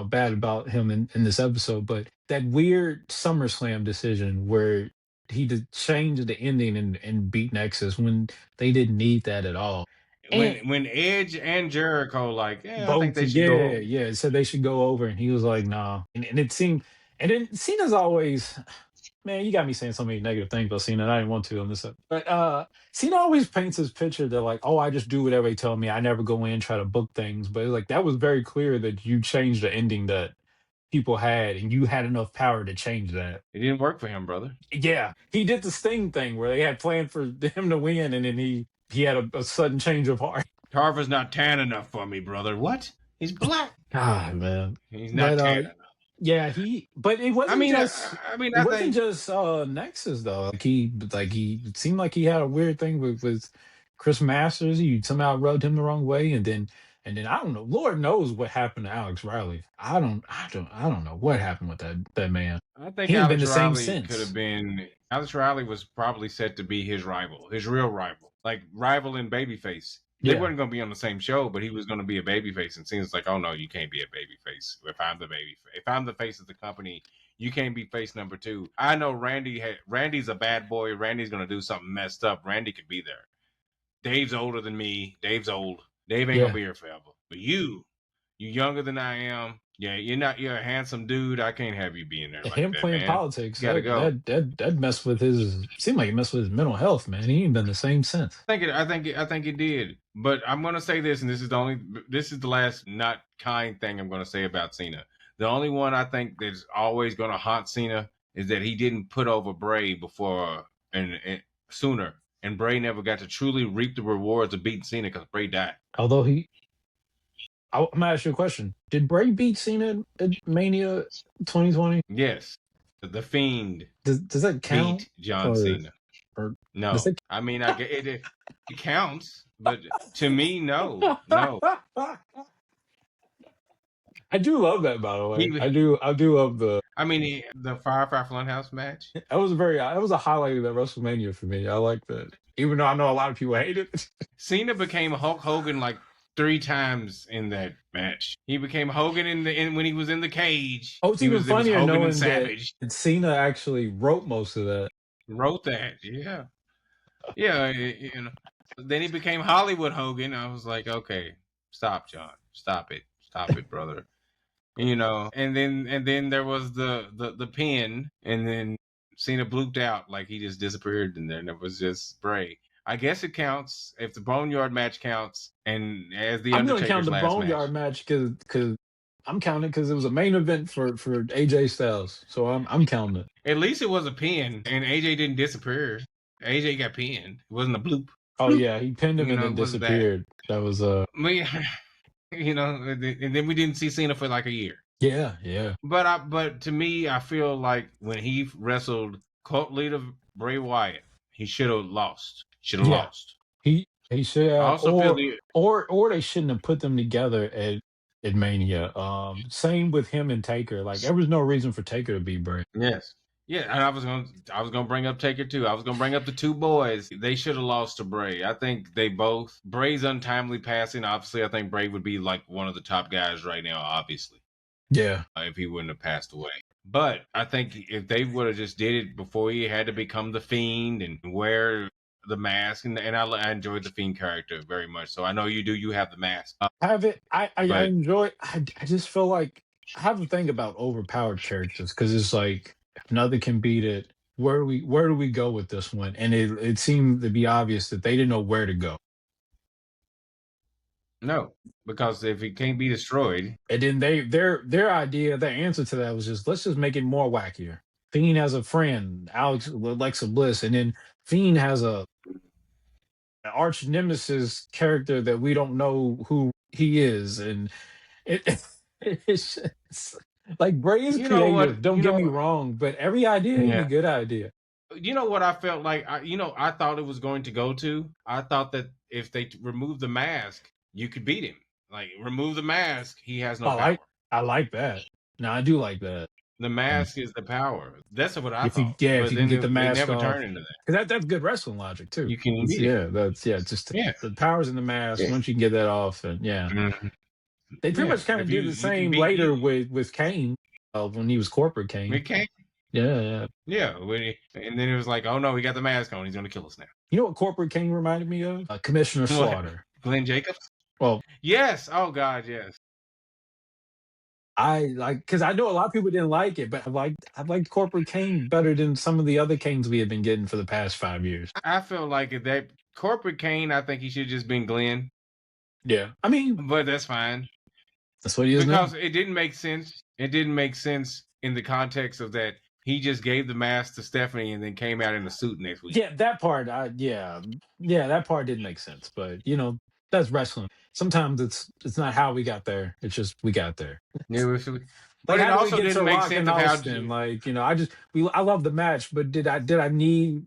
Speaker 2: bad about him in this episode, but that weird SummerSlam decision where he did change the ending and beat Nexus when they didn't need that at all. And
Speaker 1: When Edge and Jericho like, yeah, I think
Speaker 2: both,
Speaker 1: they should go
Speaker 2: yeah,
Speaker 1: over.
Speaker 2: yeah, said they should go over, and he was like, nah. And it seemed, and then Cena's always, man, you got me saying so many negative things about Cena. And I didn't want to on this, but Cena always paints this picture that like, oh, I just do whatever they tell me. I never go in try to book things. But like that was very clear that you changed the ending that people had, and you had enough power to change that.
Speaker 1: It didn't work for him, brother.
Speaker 2: Yeah, he did the Sting thing where they had planned for him to win, and then he had a sudden change of heart.
Speaker 1: Tarver's not tan enough for me, brother. What? He's black.
Speaker 2: God, man.
Speaker 1: He's not
Speaker 2: But
Speaker 1: tan enough.
Speaker 2: yeah, but it
Speaker 1: I
Speaker 2: wasn't
Speaker 1: think
Speaker 2: just Nexus though. He seemed like he had a weird thing with Chris Masters. You somehow rubbed him the wrong way, and then I don't know. Lord knows what happened to Alex Riley. I don't know what happened with that man.
Speaker 1: I think
Speaker 2: He ain't been
Speaker 1: Alex
Speaker 2: the same
Speaker 1: Riley could have
Speaker 2: since.
Speaker 1: been. Alex Riley was probably set to be his rival, his real rival, like rival in babyface. They
Speaker 2: Yeah,
Speaker 1: weren't going to be on the same show, but he was going to be a babyface. And Cena's like, oh no, you can't be a babyface. If I'm the face of the company, you can't be face number two. I know Randy's a bad boy. Randy's going to do something messed up. Randy could be there. Dave's older than me. Dave's old. Dave ain't gonna
Speaker 2: yeah.
Speaker 1: be here forever. But you younger than I am. Yeah, you're a handsome dude. I can't have you being there like
Speaker 2: Him
Speaker 1: that,
Speaker 2: playing
Speaker 1: man.
Speaker 2: politics
Speaker 1: You gotta go.
Speaker 2: that messed with his. Seemed like it messed with his mental health, man. He ain't been the same since.
Speaker 1: I think it did. But I'm gonna say this, and this is the last not kind thing I'm gonna say about Cena. The only one I think that's always gonna haunt Cena is that he didn't put over Bray before and sooner, and Bray never got to truly reap the rewards of beating Cena because Bray died.
Speaker 2: Although I'm gonna ask you a question. Did Bray beat Cena at Mania 2020?
Speaker 1: Yes, the Fiend
Speaker 2: Does that count?
Speaker 1: beat John
Speaker 2: Or
Speaker 1: Cena.
Speaker 2: Or does
Speaker 1: No,
Speaker 2: it?
Speaker 1: I mean, I get it counts, but to me, no, no.
Speaker 2: I do love that, by the
Speaker 1: He,
Speaker 2: way. I do love the.
Speaker 1: I mean, the Firefly Funhouse match.
Speaker 2: That was a highlight of that WrestleMania for me. I like that, even though I know a lot of people hate it.
Speaker 1: Cena became Hulk Hogan like 3 times in that match. He became Hogan when he was in the cage.
Speaker 2: Oh, it's
Speaker 1: He
Speaker 2: even
Speaker 1: was it was
Speaker 2: funnier
Speaker 1: Hogan and
Speaker 2: knowing that
Speaker 1: Savage.
Speaker 2: Cena actually wrote most of that.
Speaker 1: Wrote that, yeah, yeah. You know, then he became Hollywood Hogan. I was like, okay, stop, John, stop it, brother. And then there was the pin, and then Cena blooped out like he just disappeared in there, and it was just Bray. I guess it counts if the Boneyard match counts, and as the
Speaker 2: I'm gonna count
Speaker 1: Undertaker's
Speaker 2: the
Speaker 1: last match.
Speaker 2: Boneyard match because I'm counting because it was a main event for AJ Styles. So I'm counting it.
Speaker 1: At least it was a pin, and AJ didn't disappear. AJ got pinned. It wasn't a bloop.
Speaker 2: Oh
Speaker 1: Bloop.
Speaker 2: yeah, he pinned him and
Speaker 1: It
Speaker 2: then
Speaker 1: wasn't that.
Speaker 2: disappeared. That was
Speaker 1: I mean, and then we didn't see Cena for like a year.
Speaker 2: yeah, yeah.
Speaker 1: But to me, I feel like when he wrestled cult leader Bray Wyatt, he should have lost. Should have
Speaker 2: Yeah.
Speaker 1: lost.
Speaker 2: He should
Speaker 1: I
Speaker 2: have,
Speaker 1: also feel the
Speaker 2: or they shouldn't have put them together at Mania. Same with him and Taker. Like there was no reason for Taker to be Bray.
Speaker 1: yes. Yeah, and I was gonna bring up Taker too. I was gonna bring up the two boys. They should have lost to Bray. I think they both Bray's untimely passing. Obviously, I think Bray would be like one of the top guys right now. Obviously,
Speaker 2: Yeah,
Speaker 1: if he wouldn't have passed away. But I think if they would have just did it before he had to become the Fiend and wear the mask, and I enjoyed the Fiend character very much. So I know you do. You have the mask,
Speaker 2: have it. I
Speaker 1: but
Speaker 2: enjoy. I just feel like I have a thing about overpowered characters because it's like if another can beat it. Where do we go with this one? And it seemed to be obvious that they didn't know where to go.
Speaker 1: no, because if he can't be destroyed,
Speaker 2: And then their idea, their answer to that was just let's just make it more wackier. Fiend has a friend, Alexa Bliss, and then Fiend has an arch nemesis character that we don't know who he is, and it, it's just, like Bray is
Speaker 1: you know what?
Speaker 2: creative. Don't get me wrong, but every idea ain't a
Speaker 1: Yeah.
Speaker 2: good idea.
Speaker 1: You know what I felt like? I thought it was going to go to. I thought that if they remove the mask, you could beat him. Like remove the mask, he has no
Speaker 2: I
Speaker 1: power.
Speaker 2: like I like that. Now I do like that.
Speaker 1: The
Speaker 2: Um,
Speaker 1: mask is the power. That's what I
Speaker 2: if you
Speaker 1: thought.
Speaker 2: yeah, if
Speaker 1: But
Speaker 2: you can
Speaker 1: then
Speaker 2: get the
Speaker 1: they
Speaker 2: mask
Speaker 1: never
Speaker 2: off,
Speaker 1: turned into that.
Speaker 2: because that's good wrestling logic too.
Speaker 1: You can beat him.
Speaker 2: Yeah, that's yeah. Just
Speaker 1: Yeah.
Speaker 2: the powers in the mask.
Speaker 1: Yeah.
Speaker 2: Once you can get that off, and yeah,
Speaker 1: Mhm.
Speaker 2: they pretty
Speaker 1: Yeah.
Speaker 2: much kind of
Speaker 1: If
Speaker 2: did the
Speaker 1: you can
Speaker 2: same
Speaker 1: beat
Speaker 2: later
Speaker 1: you,
Speaker 2: with Kane when he was corporate Kane.
Speaker 1: we can't.
Speaker 2: Yeah, yeah.
Speaker 1: Yeah. And then it was like, oh no, he got the mask on. He's gonna kill us now.
Speaker 2: You know what corporate Kane reminded me of? Commissioner
Speaker 1: What?
Speaker 2: Slaughter.
Speaker 1: Glenn Jacobs?
Speaker 2: Well,
Speaker 1: Yes. Oh God, yes.
Speaker 2: I like because I know a lot of people didn't like it, but I liked corporate Kane better than some of the other Kanes we have been getting for the past 5 years.
Speaker 1: I feel like if that corporate Kane, I think he should have just been Glenn.
Speaker 2: Yeah, I mean
Speaker 1: But that's fine.
Speaker 2: that's what he is now.
Speaker 1: Because it didn't make sense. It didn't make sense in the context of that he just gave the mask to Stephanie and then came out in a suit next week.
Speaker 2: Yeah, that part. Yeah, that part didn't make sense. But that's wrestling. Sometimes it's not how we got there. It's just we got there.
Speaker 1: But
Speaker 2: Like,
Speaker 1: it
Speaker 2: how do we
Speaker 1: also
Speaker 2: get to
Speaker 1: didn't make
Speaker 2: Rock
Speaker 1: sense
Speaker 2: and
Speaker 1: of how.
Speaker 2: Austin? Like, I love the match, but did I need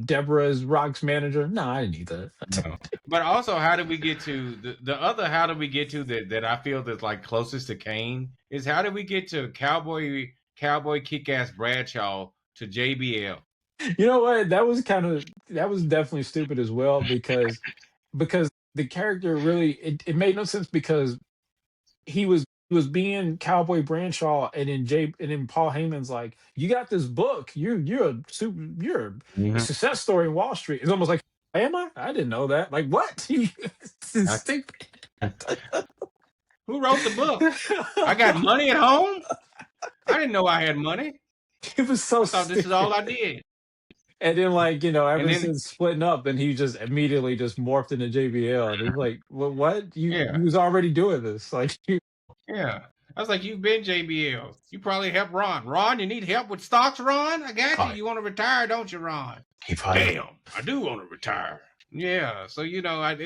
Speaker 2: Deborah as Rock's manager? No, I didn't need that.
Speaker 1: No. But also, how did we get to the other? How did we get to that I feel that's like closest to Kane is how did we get to Cowboy Kick-Ass Bradshaw to JBL?
Speaker 2: You know what? That was definitely stupid as well because the character really it made no sense because he was being Cowboy Bradshaw, and then Paul Heyman's like, you got this book, you're a
Speaker 1: Mhm.
Speaker 2: success story in Wall Street. It's almost like, am I didn't know that. Like, what? It's stupid.
Speaker 1: Who wrote the book? I got money at home. I didn't know I had money.
Speaker 2: It was so
Speaker 1: I thought this is
Speaker 2: stupid.
Speaker 1: all I did.
Speaker 2: And then, like,
Speaker 1: And
Speaker 2: ever
Speaker 1: then
Speaker 2: since splitting up, then he just immediately just morphed into JBL. And it's like, well, what?
Speaker 1: yeah,
Speaker 2: You was already doing this. Like,
Speaker 1: yeah. I was like, you've been JBL. You probably helped Ron. Ron, you need help with stocks, Ron? I got you.
Speaker 2: probably,
Speaker 1: You want to retire, don't you, Ron?
Speaker 2: he probably,
Speaker 1: Damn, I do want to retire. Yeah, so it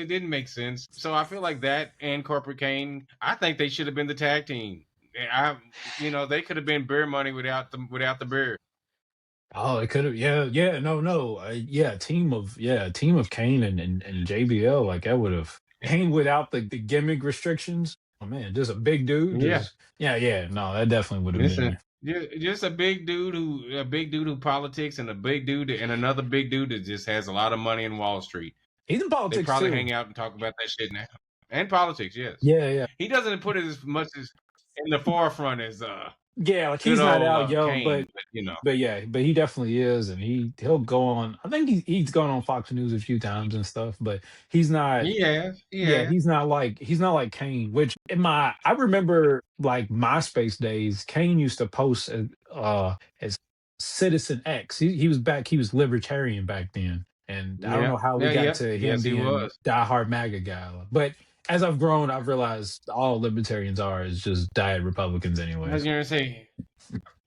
Speaker 1: didn't make sense. So I feel like that and Corporate Kane, I think they should have been the tag team. They could have been beer money without the beer.
Speaker 2: Oh, it could have. Yeah, yeah. No, no. Yeah, team of Kane and JBL. Like that would have Kane without the gimmick restrictions. Oh man, just a big dude.
Speaker 1: Yeah,
Speaker 2: Just yeah, yeah. No, that definitely would have
Speaker 1: just
Speaker 2: been.
Speaker 1: just a big dude who politics, and a big dude and another big dude that just has a lot of money in Wall Street.
Speaker 2: He's in
Speaker 1: They
Speaker 2: politics
Speaker 1: probably
Speaker 2: too.
Speaker 1: hang out and talk about that shit now. And politics, yes.
Speaker 2: Yeah, yeah.
Speaker 1: He doesn't put it as much as in the forefront as
Speaker 2: Yeah, like
Speaker 1: good
Speaker 2: he's not
Speaker 1: old
Speaker 2: out young,
Speaker 1: Kane, but you know.
Speaker 2: but yeah, but he definitely is, and he'll go on. I think he's gone on Fox News a few times and stuff, but he's not.
Speaker 1: He has, he
Speaker 2: Yeah,
Speaker 1: has.
Speaker 2: he's not like Kane. Which in my I remember like MySpace days, Kane used to post as Citizen X. He was back. He was libertarian back then, and I don't
Speaker 1: Yeah,
Speaker 2: know how we
Speaker 1: yeah,
Speaker 2: got
Speaker 1: yeah.
Speaker 2: to him
Speaker 1: Yes, he
Speaker 2: being
Speaker 1: was.
Speaker 2: diehard MAGA guy. But as I've grown, I've realized all libertarians are is just diet Republicans,
Speaker 1: I was
Speaker 2: anyways.
Speaker 1: gonna say,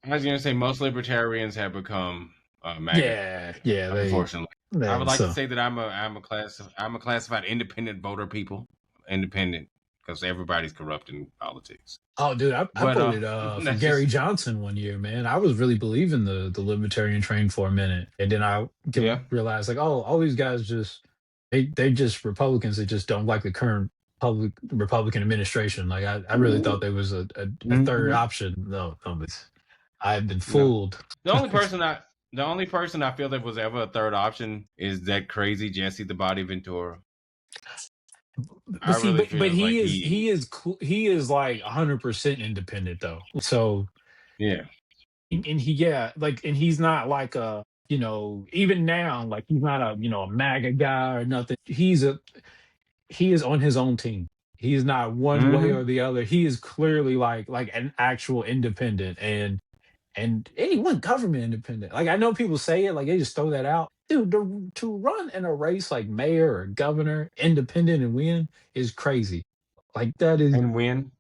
Speaker 1: I was gonna say most libertarians have become MAGA.
Speaker 2: Yeah, yeah,
Speaker 1: Unfortunately, I would like to
Speaker 2: so.
Speaker 1: say that I'm a classified independent voter people, independent because everybody's corrupt in politics.
Speaker 2: Oh, dude, I
Speaker 1: But
Speaker 2: voted for
Speaker 1: that's
Speaker 2: Gary
Speaker 1: just
Speaker 2: Johnson one year, man. I was really believing the libertarian train for a minute, and then
Speaker 1: yeah.
Speaker 2: realized like, oh, all these guys just they just Republicans that just don't like the current public Republican administration. Like I really thought there was a third
Speaker 1: Hmm.
Speaker 2: option. No, no, but I've been
Speaker 1: No,
Speaker 2: fooled.
Speaker 1: the only person I feel that was ever a third option is that crazy Jesse the Body Ventura. I
Speaker 2: But see,
Speaker 1: really
Speaker 2: but
Speaker 1: feel like
Speaker 2: he is like 100% independent though. So
Speaker 1: yeah.
Speaker 2: and he yeah like and he's not like a even now like he's not a a MAGA guy or nothing. He is on his own team. He is not one way
Speaker 1: Hmm.
Speaker 2: or the other. He is clearly like an actual independent and anyone government independent. Like I know people say it like they just throw that out. Dude, to run in a race like mayor or governor independent and win is crazy. Like that is
Speaker 1: And win.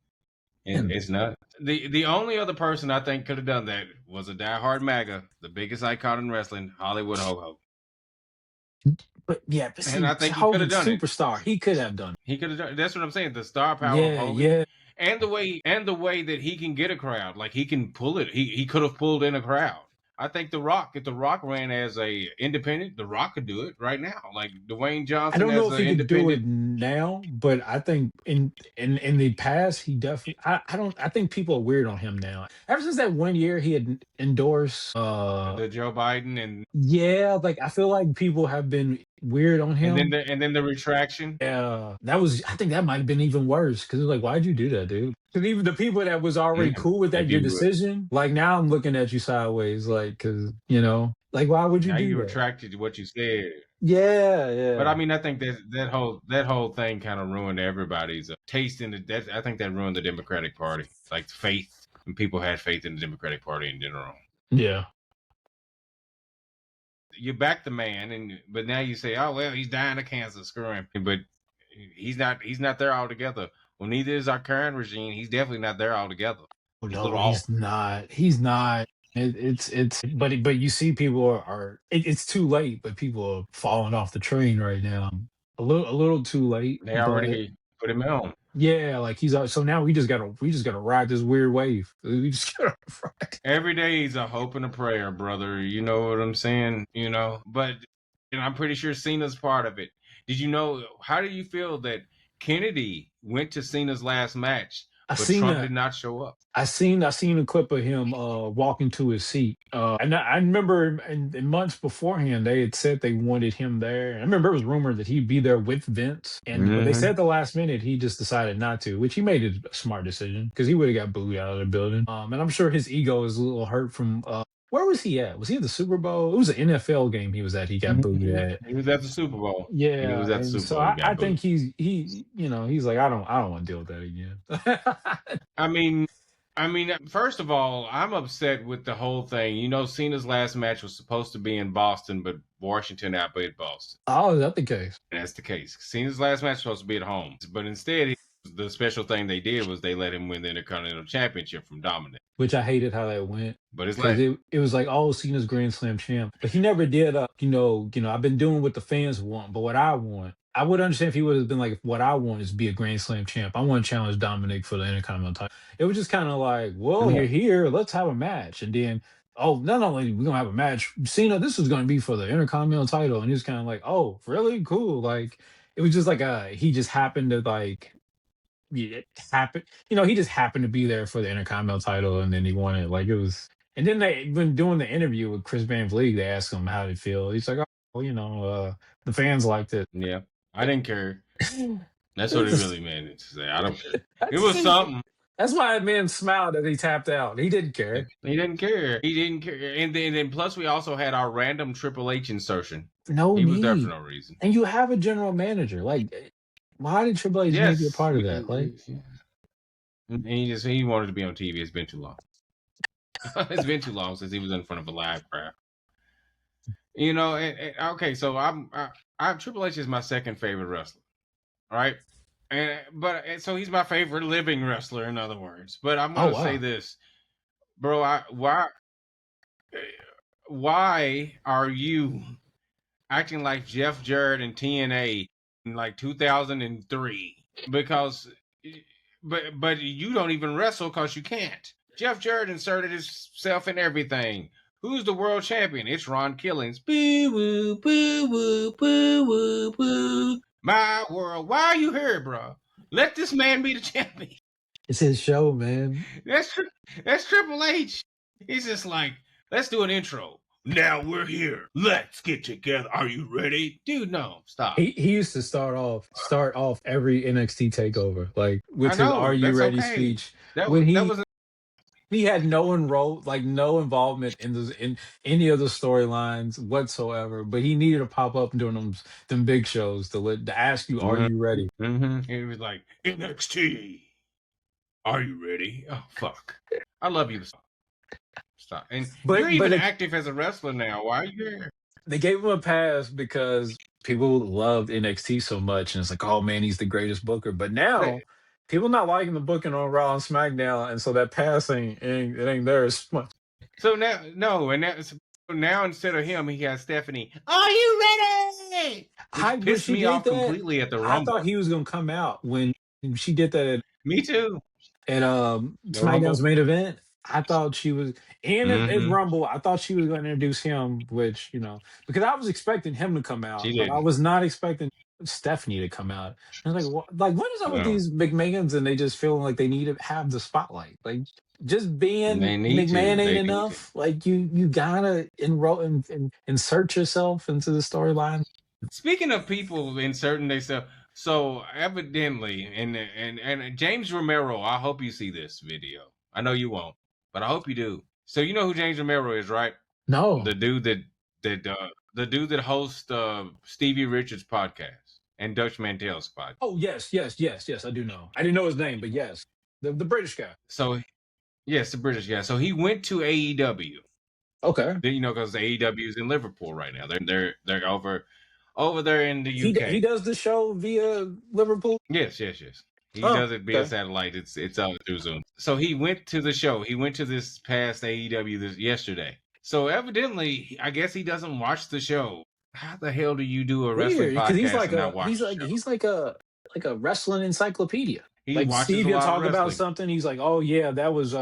Speaker 2: him.
Speaker 1: It's not the only other person I think could have done that was a diehard MAGA, the biggest icon in wrestling, Hollywood Ho.
Speaker 2: But yeah, but
Speaker 1: And
Speaker 2: see,
Speaker 1: I think he could have
Speaker 2: Hogan's
Speaker 1: done it.
Speaker 2: superstar. He could have done it.
Speaker 1: He could have done. That's what I'm saying. The star power of
Speaker 2: Yeah,
Speaker 1: Hogan,
Speaker 2: yeah.
Speaker 1: and the way that he can get a crowd, like he can pull it. He could have pulled in a crowd. I think The Rock, if The Rock ran as a independent, The Rock could do it right now. Like Dwayne
Speaker 2: I
Speaker 1: Johnson
Speaker 2: don't know
Speaker 1: as
Speaker 2: if
Speaker 1: an
Speaker 2: he could do
Speaker 1: independent,
Speaker 2: it now, but I think in the past he definitely. I don't. I think people are weird on him now. Ever since that one year he had endorsed.
Speaker 1: the Joe Biden,
Speaker 2: Yeah, like I feel like people have been weird on him.
Speaker 1: and then the retraction.
Speaker 2: Yeah, that was. I think that might have been even worse because like, why'd you do that, dude? Because even the people that was already
Speaker 1: Yeah,
Speaker 2: cool with
Speaker 1: if
Speaker 2: that your
Speaker 1: you
Speaker 2: decision, like now I'm looking at you sideways, like because like why would you
Speaker 1: now
Speaker 2: do
Speaker 1: you
Speaker 2: that?
Speaker 1: retracted what you said.
Speaker 2: Yeah,
Speaker 1: But I
Speaker 2: yeah.
Speaker 1: mean, I think that whole thing kind of ruined everybody's taste in it. That I think that ruined the Democratic Party, like faith, and people had faith in the Democratic Party in general.
Speaker 2: Yeah.
Speaker 1: You back the man, but now you say, oh well, he's dying of cancer, screw him. But he's not there altogether. Well, neither is our current regime. He's definitely not there altogether.
Speaker 2: Oh,
Speaker 1: He's a
Speaker 2: no,
Speaker 1: little off.
Speaker 2: he's not. He's not. But you see, people it's too late. But people are falling off the train right now. A little too late.
Speaker 1: They
Speaker 2: But
Speaker 1: already put him on.
Speaker 2: yeah, like he's out. So now we just gotta ride this weird wave. We just gotta ride.
Speaker 1: Every day is a hope and a prayer, brother. You know what I'm saying? But I'm pretty sure Cena's part of it. Did you know? How do you feel that Kennedy went to Cena's last match,
Speaker 2: I
Speaker 1: but
Speaker 2: seen
Speaker 1: Trump
Speaker 2: that.
Speaker 1: did not show up?
Speaker 2: I seen a clip of him walking to his seat. And I remember in months beforehand they had said they wanted him there. I remember it was rumored that he'd be there with Vince, and but they said
Speaker 1: Hmm.
Speaker 2: at the last minute he just decided not to, which he made a smart decision because he would have got booed out of the building. And I'm sure his ego is a little hurt from where was he at? Was he at the Super Bowl? It was an NFL game he was at. He got booed
Speaker 1: Hmm.
Speaker 2: at.
Speaker 1: He was at the Super Bowl. He
Speaker 2: Yeah,
Speaker 1: was at the
Speaker 2: and
Speaker 1: Super
Speaker 2: so
Speaker 1: Bowl. He
Speaker 2: I
Speaker 1: got booed.
Speaker 2: think he's like I don't want to deal with that again.
Speaker 1: I mean, first of all, I'm upset with the whole thing. Cena's last match was supposed to be in Boston, but Washington outbid Boston.
Speaker 2: Oh, is that the case?
Speaker 1: And that's the case. Cena's last match was supposed to be at home, but instead, the special thing they did was they let him win the Intercontinental Championship from Dominic.
Speaker 2: Which I hated how that went
Speaker 1: But it's
Speaker 2: because
Speaker 1: like,
Speaker 2: it was like, oh, Cena's Grand Slam champ, but he never did. I've been doing what the fans want, but what I want, I would understand if he would have been like, what I want is be a Grand Slam champ. I want to challenge Dominic for the Intercontinental title. It was just kind of like, well,
Speaker 1: yeah,
Speaker 2: you're here, let's have a match, and then oh, not only we gonna have a match, Cena, this is gonna be for the Intercontinental title, and he was kind of like, oh, really cool. Like it was just like he just happened to like yeah, it happened. He just happened to be there for the Intercontinental title, and then he won it. Like it was. And then they when doing the interview with Chris Van Vliet, they asked him how did he feel. He's like, oh, well, the fans liked it.
Speaker 1: Yeah, I didn't care. That's what it
Speaker 2: That's
Speaker 1: really meant to say. I don't care. It was something.
Speaker 2: why that man smiled as he tapped out. He didn't care.
Speaker 1: He didn't care. He didn't care. And then plus we also had our random Triple H insertion.
Speaker 2: No
Speaker 1: He was there for
Speaker 2: need.
Speaker 1: no reason.
Speaker 2: And you have a general manager. Like, why did Triple H need to be a
Speaker 1: Yes.
Speaker 2: part of that? Like,
Speaker 1: And he wanted to be on TV. It's been too long. It's been too long since he was in front of a live crowd. Okay, so I'm Triple H is my second favorite wrestler. All right. So he's my favorite living wrestler, in other words. But I'm
Speaker 2: oh
Speaker 1: gonna say
Speaker 2: wow.
Speaker 1: this, bro. Why are you acting like Jeff Jarrett in TNA in like 2003? Because, but you don't even wrestle because you can't. Jeff Jarrett inserted himself in everything. Who's the world champion? It's Ron Killings. Boo woo, boo woo, boo woo, boo. My world. Why are you here, bro? Let this man be the champion.
Speaker 2: It's his show, man.
Speaker 1: That's Triple H. He's just like, let's do an intro. Now we're here. Let's get together. Are you ready, dude? No, stop.
Speaker 2: He used to start off every NXT takeover like
Speaker 1: I
Speaker 2: with his "Are
Speaker 1: know
Speaker 2: you
Speaker 1: that's
Speaker 2: ready"
Speaker 1: okay.
Speaker 2: speech.
Speaker 1: That
Speaker 2: When
Speaker 1: was that was
Speaker 2: he had no like no involvement in any of the storylines whatsoever, but he needed to pop up during them big shows to ask you, "Are you ready?"
Speaker 1: He was like NXT. Are you ready? Oh fuck! I love you. Stop. And you're
Speaker 2: But
Speaker 1: even
Speaker 2: it,
Speaker 1: active as a wrestler now. Why are you here?
Speaker 2: they gave him a pass because people loved NXT so much, and it's like, oh man, he's the greatest booker. But now, people not liking the booking on Raw and SmackDown, and so that passing ain't there as much.
Speaker 1: So now, no, and now instead of him, he has Stephanie. Are you ready? Which
Speaker 2: When
Speaker 1: pissed
Speaker 2: she
Speaker 1: me
Speaker 2: did
Speaker 1: off
Speaker 2: that,
Speaker 1: completely at the
Speaker 2: I
Speaker 1: Rumble.
Speaker 2: thought he was gonna come out when she did that
Speaker 1: Me too.
Speaker 2: at
Speaker 1: The
Speaker 2: SmackDown's
Speaker 1: Rumble.
Speaker 2: main event. I thought she was, and at
Speaker 1: Mm-hmm.
Speaker 2: Rumble, I thought she was going to introduce him, which because I was expecting him to come
Speaker 1: She
Speaker 2: out, but I
Speaker 1: didn't.
Speaker 2: was not expecting Stephanie to come out. I was like, what is up with
Speaker 1: No,
Speaker 2: these McMahons, and they just feeling like they need to have the spotlight? Like, just
Speaker 1: they
Speaker 2: being
Speaker 1: need to.
Speaker 2: McMahon ain't
Speaker 1: They need to.
Speaker 2: enough. Like, you gotta enroll and insert yourself into the storyline.
Speaker 1: Speaking of people inserting themselves, so evidently, and James Romero, I hope you see this video. I know you won't, but I hope you do. So you know who James Romero is, right?
Speaker 2: No.
Speaker 1: The dude the dude that hosts Stevie Richards' podcast and Dutch Mantel's podcast.
Speaker 2: Oh yes, yes, yes, yes. I do know. I didn't know his name, but yes, the British guy.
Speaker 1: So yes, the British guy. So he went to AEW.
Speaker 2: Okay.
Speaker 1: Because AEW is in Liverpool right now. They're over there in the
Speaker 2: He
Speaker 1: UK.
Speaker 2: does the show via Liverpool.
Speaker 1: Yes, yes, yes. He
Speaker 2: Oh,
Speaker 1: does it via
Speaker 2: okay.
Speaker 1: satellite. It's out through Zoom. So he went to the show. He went to this past AEW yesterday. So evidently, I guess he doesn't watch the show. How the hell do you do a wrestling
Speaker 2: Weird, because he's
Speaker 1: podcast
Speaker 2: like
Speaker 1: and not
Speaker 2: a
Speaker 1: watch the show?
Speaker 2: like a wrestling encyclopedia.
Speaker 1: He
Speaker 2: Like
Speaker 1: watches
Speaker 2: Steve,
Speaker 1: a
Speaker 2: you'll
Speaker 1: lot of
Speaker 2: talk about
Speaker 1: wrestling.
Speaker 2: something. He's like, oh yeah, that was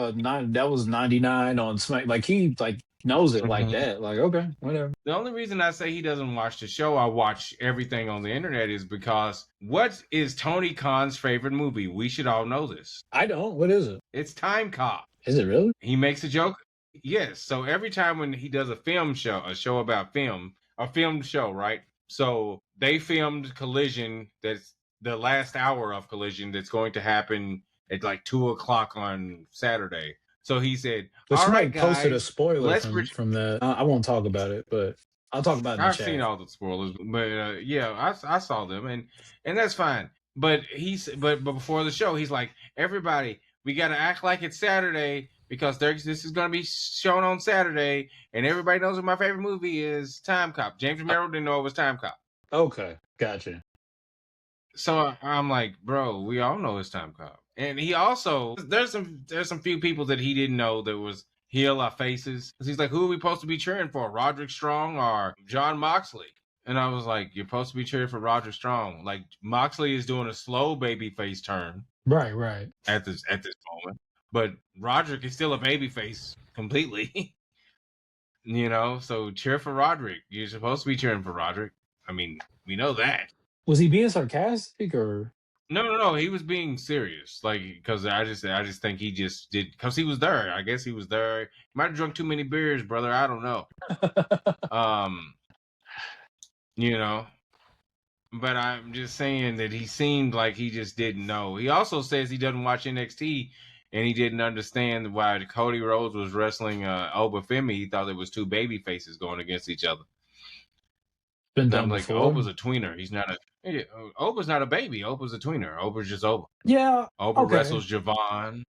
Speaker 2: 99 on Smack. Like he like knows it like
Speaker 1: Mhm.
Speaker 2: that. Like okay, whatever.
Speaker 1: The only reason I say he doesn't watch the show, I watch everything on the internet, is because what is Tony Khan's favorite movie? We should all know this.
Speaker 2: I don't. What is it?
Speaker 1: It's Time Cop.
Speaker 2: Is it really?
Speaker 1: He makes a joke. Yes. So every time when he does a show about film, a filmed show, right? So they filmed Collision. That's the last hour of Collision that's going to happen at like 2 o'clock on Saturday. So he said,
Speaker 2: But
Speaker 1: "All
Speaker 2: somebody
Speaker 1: right,
Speaker 2: posted a
Speaker 1: guys,
Speaker 2: spoiler
Speaker 1: let's."
Speaker 2: from that. I won't talk about it, but I'll talk about it in the
Speaker 1: I've seen
Speaker 2: chat.
Speaker 1: all the spoilers, but yeah, I saw them, and that's fine. But before the show, he's like, everybody, we got to act like it's Saturday because this is going to be shown on Saturday, and everybody knows what my favorite movie is, Time Cop. James Romero didn't know it was Time Cop,
Speaker 2: Okay, gotcha.
Speaker 1: so I'm like, bro, we all know it's Time Cop, and he also there's some few people that he didn't know that was heel our faces. He's like, who are we supposed to be cheering for, Roderick Strong or John Moxley? And I was like, you're supposed to be cheering for Roderick Strong. Like Moxley is doing a slow baby face turn
Speaker 2: Right, right.
Speaker 1: at this moment, but Roderick is still a baby face completely. So cheer for Roderick. You're supposed to be cheering for Roderick. I mean, we know that.
Speaker 2: Was he being sarcastic or?
Speaker 1: No, no, no. He was being serious, like because I just think he just did because he was there. I guess he was there. He might have drunk too many beers, brother. I don't know. Um, you know, but I'm just saying that he seemed like he just didn't know. He also says he doesn't watch NXT, and he didn't understand why Cody Rhodes was wrestling Obafemi. He thought it was two baby faces going against each other.
Speaker 2: Been
Speaker 1: And I'm
Speaker 2: done
Speaker 1: like,
Speaker 2: before.
Speaker 1: Oba's a tweener. He's not a. Oba's not a baby. Oba's a tweener. Oba's just Oba.
Speaker 2: Yeah.
Speaker 1: Oba
Speaker 2: Okay.
Speaker 1: wrestles Javon.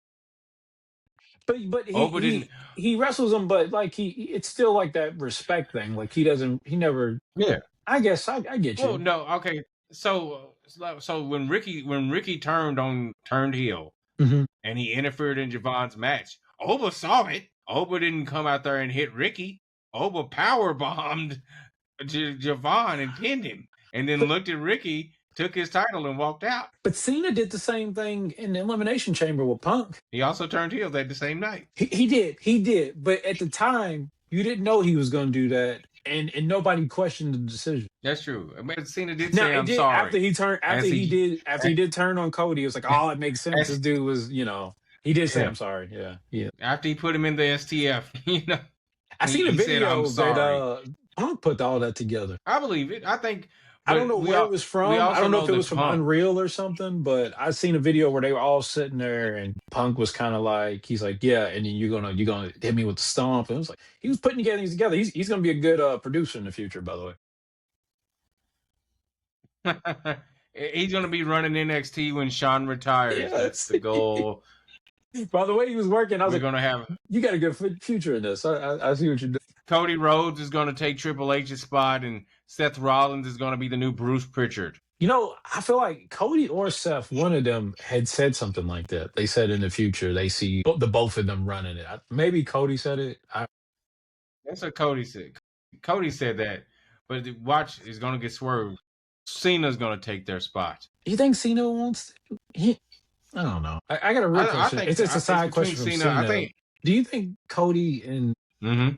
Speaker 2: But he
Speaker 1: Oba didn't.
Speaker 2: he wrestles him, but like it's still like that respect thing. Like he never.
Speaker 1: Yeah.
Speaker 2: I guess I get
Speaker 1: Well,
Speaker 2: you.
Speaker 1: no. Okay. So when Ricky turned heel
Speaker 2: Hmm.
Speaker 1: and he interfered in Javon's match, Oba saw it. Oba didn't come out there and hit Ricky. Oba power bombed Javon and pinned him, and then
Speaker 2: But
Speaker 1: looked at Ricky, took his title, and walked out.
Speaker 2: but Cena did the same thing in the Elimination Chamber with Punk.
Speaker 1: He also turned heel that the same night.
Speaker 2: He did. But at the time, you didn't know he was going to do that, and nobody questioned the decision.
Speaker 1: That's true. I mean, Cena did
Speaker 2: Now
Speaker 1: say,
Speaker 2: it
Speaker 1: "I'm
Speaker 2: did
Speaker 1: sorry,"
Speaker 2: after
Speaker 1: as he,
Speaker 2: he did turn on Cody. It was like, oh, it makes sense. This
Speaker 1: as
Speaker 2: dude was, he did say,
Speaker 1: yeah,
Speaker 2: I'm sorry. Yeah, yeah.
Speaker 1: after he put him in the STF,
Speaker 2: I seen a
Speaker 1: he said, "I'm
Speaker 2: video that
Speaker 1: sorry."
Speaker 2: Punk put all that together.
Speaker 1: I believe it. I think,
Speaker 2: I don't
Speaker 1: but
Speaker 2: know
Speaker 1: we
Speaker 2: where it
Speaker 1: all
Speaker 2: was
Speaker 1: we
Speaker 2: from. I
Speaker 1: also
Speaker 2: don't know
Speaker 1: know
Speaker 2: if it was
Speaker 1: that
Speaker 2: from
Speaker 1: Punk.
Speaker 2: Unreal or something, but I seen a video where they were all sitting there and Punk was kind of like, he's like, yeah, and then you're gonna hit me with the stomp. And it was like he was putting things together. He's gonna be a good producer in the future, by the way.
Speaker 1: He's gonna be running NXT when Sean retires.
Speaker 2: Yeah,
Speaker 1: That's the goal.
Speaker 2: by the way he was working, I was
Speaker 1: We're
Speaker 2: like,
Speaker 1: gonna have
Speaker 2: you got a good future in this. I see what you're doing.
Speaker 1: Cody Rhodes is gonna take Triple H's spot, and Seth Rollins is gonna be the new Bruce Pritchard.
Speaker 2: I feel like Cody or Seth, one of them had said something like that. They said in the future they see the both of them running it. Maybe Cody said it.
Speaker 1: That's what Cody said. Cody said that, but the watch is gonna get swerved. Cena's gonna take their spot.
Speaker 2: You think Cena wants? I don't know. I got a real
Speaker 1: I
Speaker 2: question.
Speaker 1: think
Speaker 2: It's a
Speaker 1: it's
Speaker 2: side
Speaker 1: between
Speaker 2: question from
Speaker 1: Cena. I
Speaker 2: Cena.
Speaker 1: think.
Speaker 2: Do you think Cody
Speaker 1: Mm-hmm.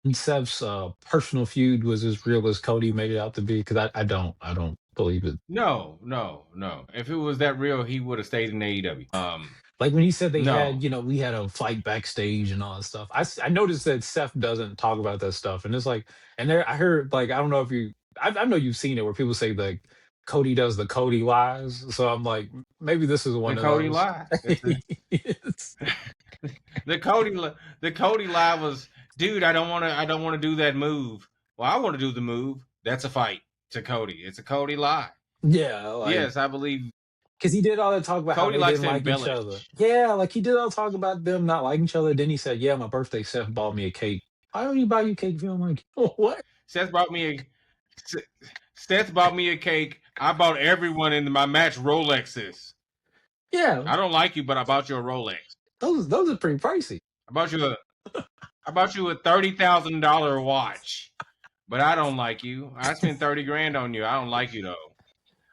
Speaker 2: and Seth's personal feud was as real as Cody made it out to be? Because I don't believe it.
Speaker 1: No, no, no. If it was that real, he would have stayed in AEW.
Speaker 2: Like when he said they had,
Speaker 1: No.
Speaker 2: we had a fight backstage and all that stuff. I noticed that Seth doesn't talk about that stuff, and it's like, and there I heard like I don't know if I know you've seen it where people say like Cody does the Cody lies. So I'm like, maybe this is
Speaker 1: The
Speaker 2: one of
Speaker 1: Cody
Speaker 2: those.
Speaker 1: lie. The Cody lie was, dude. I don't want to do that move. Well, I want to do the move. That's a fight to Cody. It's a Cody lie.
Speaker 2: Yeah, like
Speaker 1: Yes, I believe
Speaker 2: because he did all that talk about how
Speaker 1: Cody
Speaker 2: they
Speaker 1: likes
Speaker 2: didn't
Speaker 1: to
Speaker 2: like each
Speaker 1: embellish.
Speaker 2: other. Yeah, like he did all talk about them not liking each other. Then he said, "Yeah, my birthday, Seth bought me a cake. Why don't you buy you cake if you don't like it?" What?
Speaker 1: Seth brought me a Seth bought me a cake. I bought everyone in my match Rolexes.
Speaker 2: Yeah,
Speaker 1: I don't like you, but I bought you a Rolex.
Speaker 2: those are pretty pricey.
Speaker 1: I bought you a $30,000 watch, but I don't like you. I spent 30 grand on you. I don't like you though.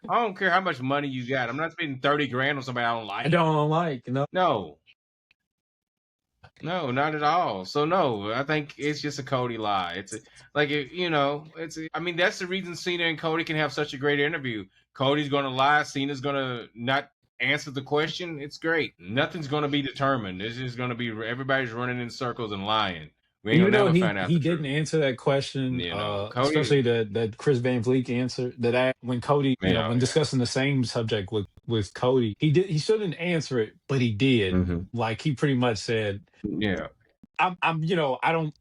Speaker 1: I don't care how much money you got. I'm not spending 30 grand on somebody I don't
Speaker 2: I
Speaker 1: like.
Speaker 2: don't like,
Speaker 1: No, no, not at all. So no, I think it's just a Cody lie. I mean, that's the reason Cena and Cody can have such a great interview. Cody's going to lie. Cena's going to not answer the question. It's great. Nothing's going to be determined. This is going to be everybody's running in circles and lying. We ain't
Speaker 2: even
Speaker 1: gonna
Speaker 2: though
Speaker 1: never
Speaker 2: he
Speaker 1: find out
Speaker 2: he
Speaker 1: the
Speaker 2: didn't
Speaker 1: truth.
Speaker 2: answer that question,
Speaker 1: Cody.
Speaker 2: especially that Chris Van Vliet answer when Cody,
Speaker 1: Yeah,
Speaker 2: when discussing the same subject with Cody, he shouldn't answer it, but he did.
Speaker 1: yeah.
Speaker 2: Like he pretty much said,
Speaker 1: Yeah.
Speaker 2: I'm I don't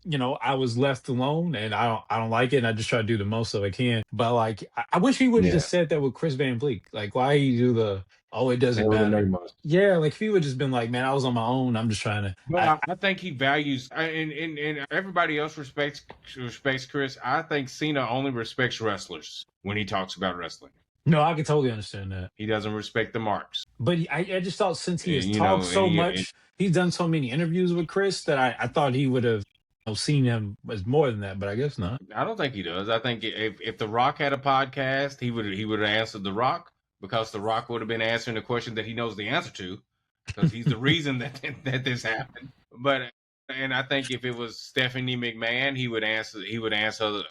Speaker 2: I was left alone and I don't like it and I just try to do the most that I can. But like I wish he would have
Speaker 1: Yeah.
Speaker 2: just said that with Chris Van Vliet. Like why he do the it
Speaker 1: That
Speaker 2: doesn't
Speaker 1: would have
Speaker 2: matter.
Speaker 1: made most.
Speaker 2: Yeah, like if he would just been like, man, I was on my own. I'm just trying to.
Speaker 1: But I think he values, and everybody else respects Chris. I think Cena only respects wrestlers when he talks about wrestling.
Speaker 2: No, I can totally understand that.
Speaker 1: He doesn't respect the marks.
Speaker 2: But I just thought since he has
Speaker 1: You
Speaker 2: talked
Speaker 1: know,
Speaker 2: so much, he's done so many interviews with Chris that I thought he would have seen him as more than that, but I guess not.
Speaker 1: I don't think he does. I think if The Rock had a podcast, he would have answered The Rock because The Rock would have been answering a question that he knows the answer to because he's the reason that this happened. But And I think if it was Stephanie McMahon, he would answer. He would answer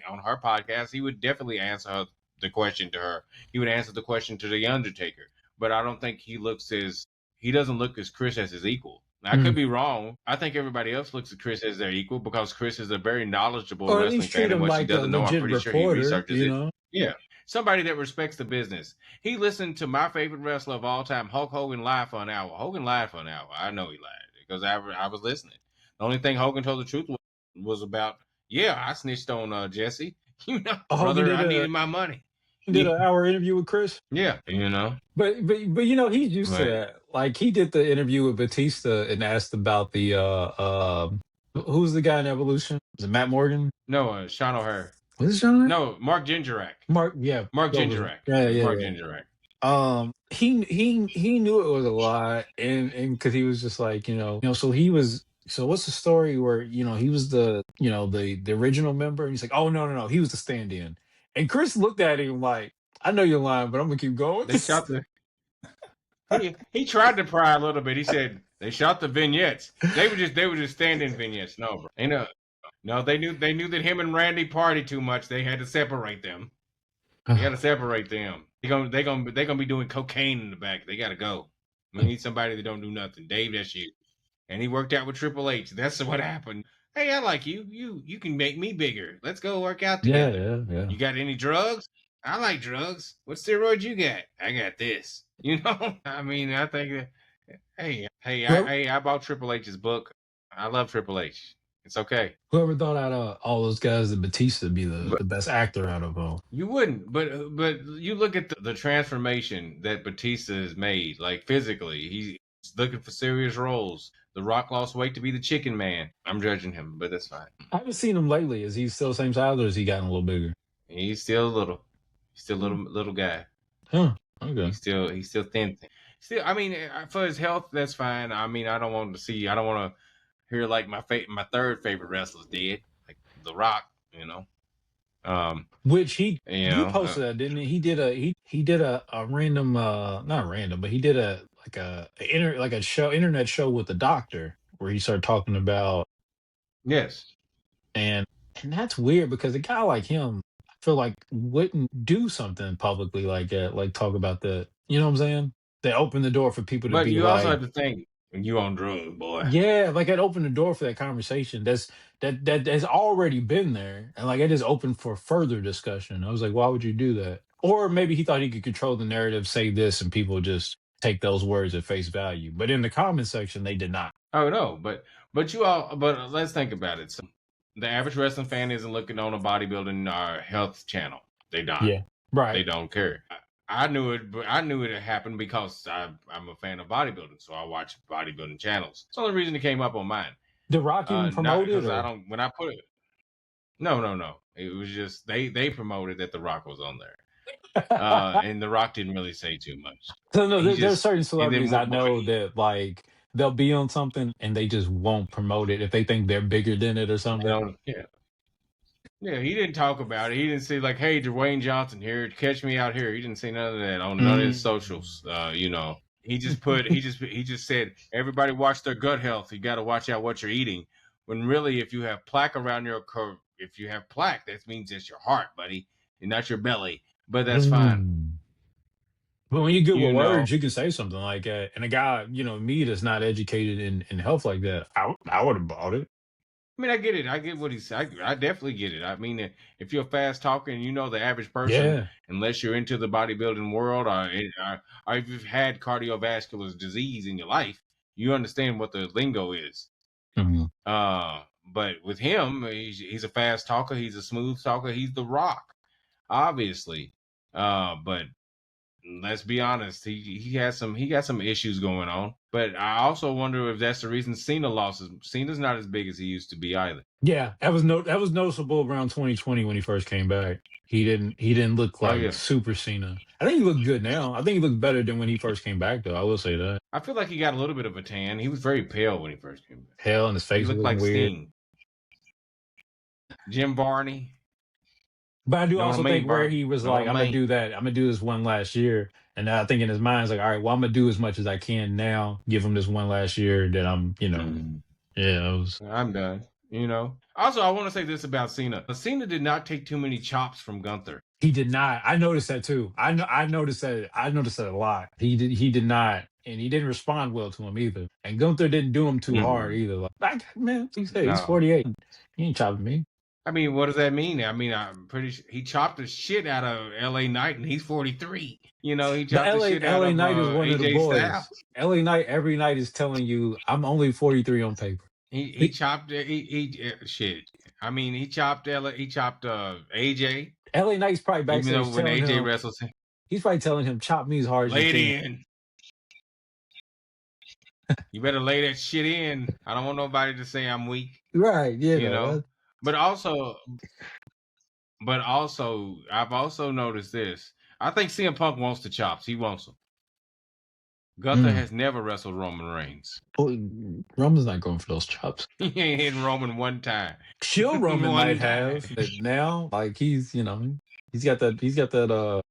Speaker 1: on her podcast. He would definitely answer the question to her. He would answer the question to the Undertaker. But I don't think he doesn't look as Chris as his equal. Now, I could
Speaker 2: Mm.
Speaker 1: be wrong. I think everybody else looks at Chris as their equal because Chris is a very knowledgeable
Speaker 2: Or at
Speaker 1: wrestling
Speaker 2: least
Speaker 1: fan,
Speaker 2: treat
Speaker 1: and
Speaker 2: him
Speaker 1: what she
Speaker 2: like a
Speaker 1: doesn't know, I'm
Speaker 2: legit
Speaker 1: pretty sure he
Speaker 2: reporter,
Speaker 1: researches
Speaker 2: you
Speaker 1: it.
Speaker 2: know?
Speaker 1: Yeah, somebody that respects the business. He listened to my favorite wrestler of all time, Hulk Hogan, live for an hour. Hogan lied for an hour. I know he lied because I was listening. The only thing Hogan told the truth was about, yeah, I snitched on Jesse.
Speaker 2: Hogan
Speaker 1: Brother, I needed my money.
Speaker 2: did
Speaker 1: Yeah,
Speaker 2: an hour interview with Chris.
Speaker 1: yeah,
Speaker 2: But you know, he's used to
Speaker 1: right.
Speaker 2: that. Like he did the interview with Batista and asked about the who's the guy in Evolution? Is it Matt Morgan?
Speaker 1: No, Sean O'Hare.
Speaker 2: Was it Sean?
Speaker 1: No, Mark Gingerack.
Speaker 2: Mark, yeah,
Speaker 1: Mark
Speaker 2: that was
Speaker 1: Gingerack. It
Speaker 2: yeah,
Speaker 1: was
Speaker 2: yeah,
Speaker 1: Mark
Speaker 2: yeah.
Speaker 1: Gingerack.
Speaker 2: He knew it was a lie, and because he was just like, so he was. So what's the story where he was the original member, and he's like, oh, no, he was the stand-in, and Chris looked at him like, I know you're lying, but I'm gonna keep going with
Speaker 1: They
Speaker 2: this.
Speaker 1: shot the he tried to pry a little bit. He said they shot the vignettes. They were just stand-in vignettes. No, bro. No, they knew that him and Randy partied too much. They had to separate them. They got to separate them. They gonna be doing cocaine in the back. They gotta go. We need somebody that don't do nothing. Dave, that's you. And he worked out with Triple H. That's what happened. Hey, I like you. You can make me bigger. Let's go work out
Speaker 2: Yeah,
Speaker 1: together.
Speaker 2: yeah, yeah.
Speaker 1: You got any drugs? I like drugs. What steroids you got? I got this. I mean, I think that.
Speaker 2: Well,
Speaker 1: Hey, I bought Triple H's book. I love Triple H. It's okay.
Speaker 2: whoever thought out of all those guys that Batista would be the,
Speaker 1: But
Speaker 2: the best actor out of all?
Speaker 1: you wouldn't. But you look at the transformation that Batista has made, like physically. He's looking for serious roles. The Rock lost weight to be the Chicken Man. I'm judging him, but that's fine.
Speaker 2: I haven't seen him lately. Is he still the same size, or has he gotten a little bigger?
Speaker 1: He's still little. He's still
Speaker 2: Hmm.
Speaker 1: little guy.
Speaker 2: Huh. Okay.
Speaker 1: He's still thin. Still, I mean, for his health, that's fine. I mean, I don't want to see. I don't want to hear like my third favorite wrestler's dead, like The Rock.
Speaker 2: Which he
Speaker 1: Uh,
Speaker 2: posted that, didn't he? He did a random not random, but he did a like like a show internet show with the doctor where he started talking about
Speaker 1: yes,
Speaker 2: and and that's weird because a guy like him, I feel like wouldn't do something publicly like that, like talk about that. You know what I'm saying? That opened the door for people to
Speaker 1: but
Speaker 2: be
Speaker 1: you also
Speaker 2: like,
Speaker 1: have to think you on drugs, boy.
Speaker 2: yeah, like that opened the door for that conversation. That has already been there, and like it is open for further discussion. I was like, why would you do that? Or maybe he thought he could control the narrative, say this, and people just take those words at face value. But in the comment section, they did not.
Speaker 1: Oh no, but let's think about it. So the average wrestling fan isn't looking on a bodybuilding health channel. They don't.
Speaker 2: Yeah, right.
Speaker 1: They don't care. I knew it, but I knew it had happened because I'm a fan of bodybuilding, so I watch bodybuilding channels. It's the only reason it came up on mine.
Speaker 2: Did Rock even
Speaker 1: Not
Speaker 2: promote it,
Speaker 1: because I
Speaker 2: or
Speaker 1: don't. When I put it, no, no, no. It was just they promoted that The Rock was on there, and The Rock didn't really say too much.
Speaker 2: so no?
Speaker 1: He
Speaker 2: There's
Speaker 1: just
Speaker 2: certain
Speaker 1: and then
Speaker 2: celebrities I know that like they'll be on something and they just won't promote it if they think they're bigger than it or something.
Speaker 1: yeah. Yeah, he didn't talk about it. He didn't say like, "Hey, Dwayne Johnson here, catch me out here." He didn't say none of that on none of his
Speaker 2: Mm.
Speaker 1: socials. He just said, "Everybody watch their gut health. You got to watch out what you're eating." When really, if you have plaque around your curve, if you have plaque, that means it's your heart, buddy, and not your belly. But that's fine.
Speaker 2: Mm. But when you're good
Speaker 1: You
Speaker 2: with
Speaker 1: know,
Speaker 2: words, you can say something like that. And a guy, me that's not educated in health like that, I would have bought it.
Speaker 1: I mean, I get it. I get what he's. I definitely get it. I mean, if you're a fast talker and you know the average person,
Speaker 2: Yeah.
Speaker 1: unless you're into the bodybuilding world or if you've had cardiovascular disease in your life, you understand what the lingo is.
Speaker 2: Mhm.
Speaker 1: But with him, he's a fast talker. He's a smooth talker. He's the Rock, obviously. But let's be honest, he got some issues going on. But I also wonder if that's the reason Cena lost. Cena's not as big as he used to be either.
Speaker 2: Yeah, that was noticeable around 2020 when he first came back. He didn't look
Speaker 1: Oh
Speaker 2: like
Speaker 1: yeah.
Speaker 2: Super Cena. I think he looked good now. I think he looked better than when he first came back, though. I will say that.
Speaker 1: I feel like he got a little bit of a tan. He was very pale when he first came back.
Speaker 2: Hell, and his
Speaker 1: He
Speaker 2: face was
Speaker 1: looked
Speaker 2: looking
Speaker 1: like
Speaker 2: weird.
Speaker 1: Sting. Jim Barney.
Speaker 2: But I do
Speaker 1: Know what I
Speaker 2: also
Speaker 1: mean,
Speaker 2: think where
Speaker 1: Bart?
Speaker 2: he was
Speaker 1: Know what
Speaker 2: like,
Speaker 1: I
Speaker 2: I'm gonna
Speaker 1: mean?
Speaker 2: do that. I'm gonna do this one last year. And I think in his mind, it's like, all right, well, I'm gonna do as much as I can now. Give him this one last year that I'm.
Speaker 1: Mhm.
Speaker 2: Yeah, it was.
Speaker 1: I'm done. Also, I want to say this about Cena. Cena did not take too many chops from Gunther.
Speaker 2: He did not. I noticed that too. I know. I noticed that. I noticed that a lot. He did. He did not, and he didn't respond well to him either. And Gunther didn't do him too hard
Speaker 1: Mm-mm.
Speaker 2: either. Man, he said he's
Speaker 1: No.
Speaker 2: 48. He ain't chopping me.
Speaker 1: I mean, what does that mean? I mean, I'm pretty sure he chopped the shit out of L.A. Knight, and he's 43. He
Speaker 2: But
Speaker 1: chopped the shit out
Speaker 2: LA
Speaker 1: of
Speaker 2: Knight is one of the
Speaker 1: AJ Styles.
Speaker 2: boys. LA Knight every night is telling you I'm only 43 on paper.
Speaker 1: He chopped shit. I mean, he chopped AJ.
Speaker 2: LA Knight's probably
Speaker 1: Even though
Speaker 2: backstage
Speaker 1: when
Speaker 2: telling
Speaker 1: AJ
Speaker 2: him
Speaker 1: wrestles him,
Speaker 2: he's probably telling him chop me as hard as you
Speaker 1: lay it
Speaker 2: can.
Speaker 1: in. You better lay that shit in. I don't want nobody to say I'm weak.
Speaker 2: Right,
Speaker 1: You know. But also, I've also noticed this. I think CM Punk wants the chops. He wants them. Gunther has never wrestled Roman Reigns.
Speaker 2: Roman's not going for those chops.
Speaker 1: He ain't hitting Roman one time.
Speaker 2: Chill Roman
Speaker 1: One
Speaker 2: might
Speaker 1: time.
Speaker 2: have, but now like he's got that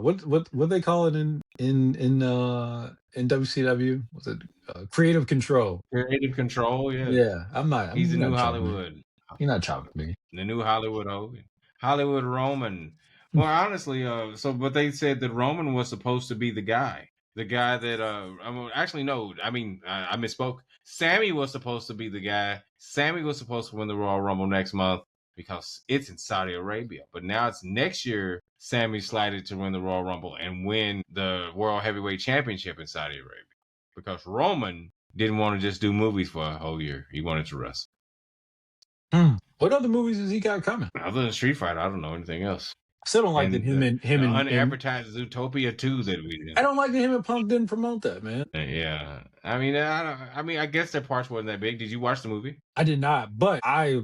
Speaker 2: what they call it in WCW? Was it creative control?
Speaker 1: Creative control, yeah.
Speaker 2: Yeah,
Speaker 1: He's the
Speaker 2: you're
Speaker 1: new
Speaker 2: not chopping me.
Speaker 1: Hollywood.
Speaker 2: You're not chopping me.
Speaker 1: The new Hollywood Hogan. Hollywood Roman. Well, honestly, but they said that Roman was supposed to be the guy. The guy that actually no, I mean I misspoke. Sammy was supposed to be the guy. Sammy was supposed to win the Royal Rumble next month because it's in Saudi Arabia. But now it's next year. Sammy slated to win the Royal Rumble and win the World Heavyweight Championship in Saudi Arabia because Roman didn't want to just do movies for a whole year. He wanted to wrestle.
Speaker 2: What other movies has he got coming?
Speaker 1: Other than Street Fighter, I don't know anything else.
Speaker 2: I still don't like that him and
Speaker 1: unadvertised Zootopia 2 that we did.
Speaker 2: I don't like that him and Punk didn't promote that, man.
Speaker 1: Yeah, I mean, I guess their parts wasn't that big. Did you watch the movie?
Speaker 2: I did not, but I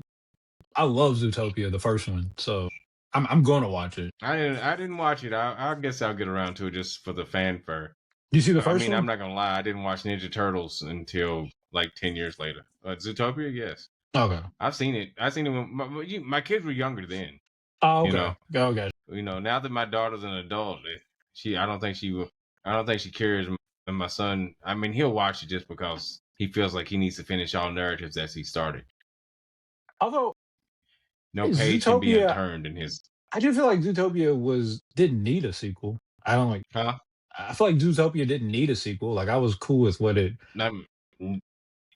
Speaker 2: love Zootopia, the first one, so I'm going to watch it.
Speaker 1: I didn't watch it. I guess I'll get around to it just for the fanfare.
Speaker 2: You see the first one?
Speaker 1: I'm not gonna lie. I didn't watch Ninja Turtles until like 10 years later. Zootopia, yes.
Speaker 2: Okay.
Speaker 1: I've seen it. When my kids were younger then.
Speaker 2: Oh, okay. Okay.
Speaker 1: Now that my daughter's an adult, I don't think she cares. And my son, I mean, he'll watch it just because he feels like he needs to finish all narratives that he started.
Speaker 2: Although
Speaker 1: no page can be unturned in his.
Speaker 2: I do feel like Zootopia didn't need a sequel. I don't like.
Speaker 1: Huh?
Speaker 2: I feel like Zootopia didn't need a sequel. Like I was cool with what it.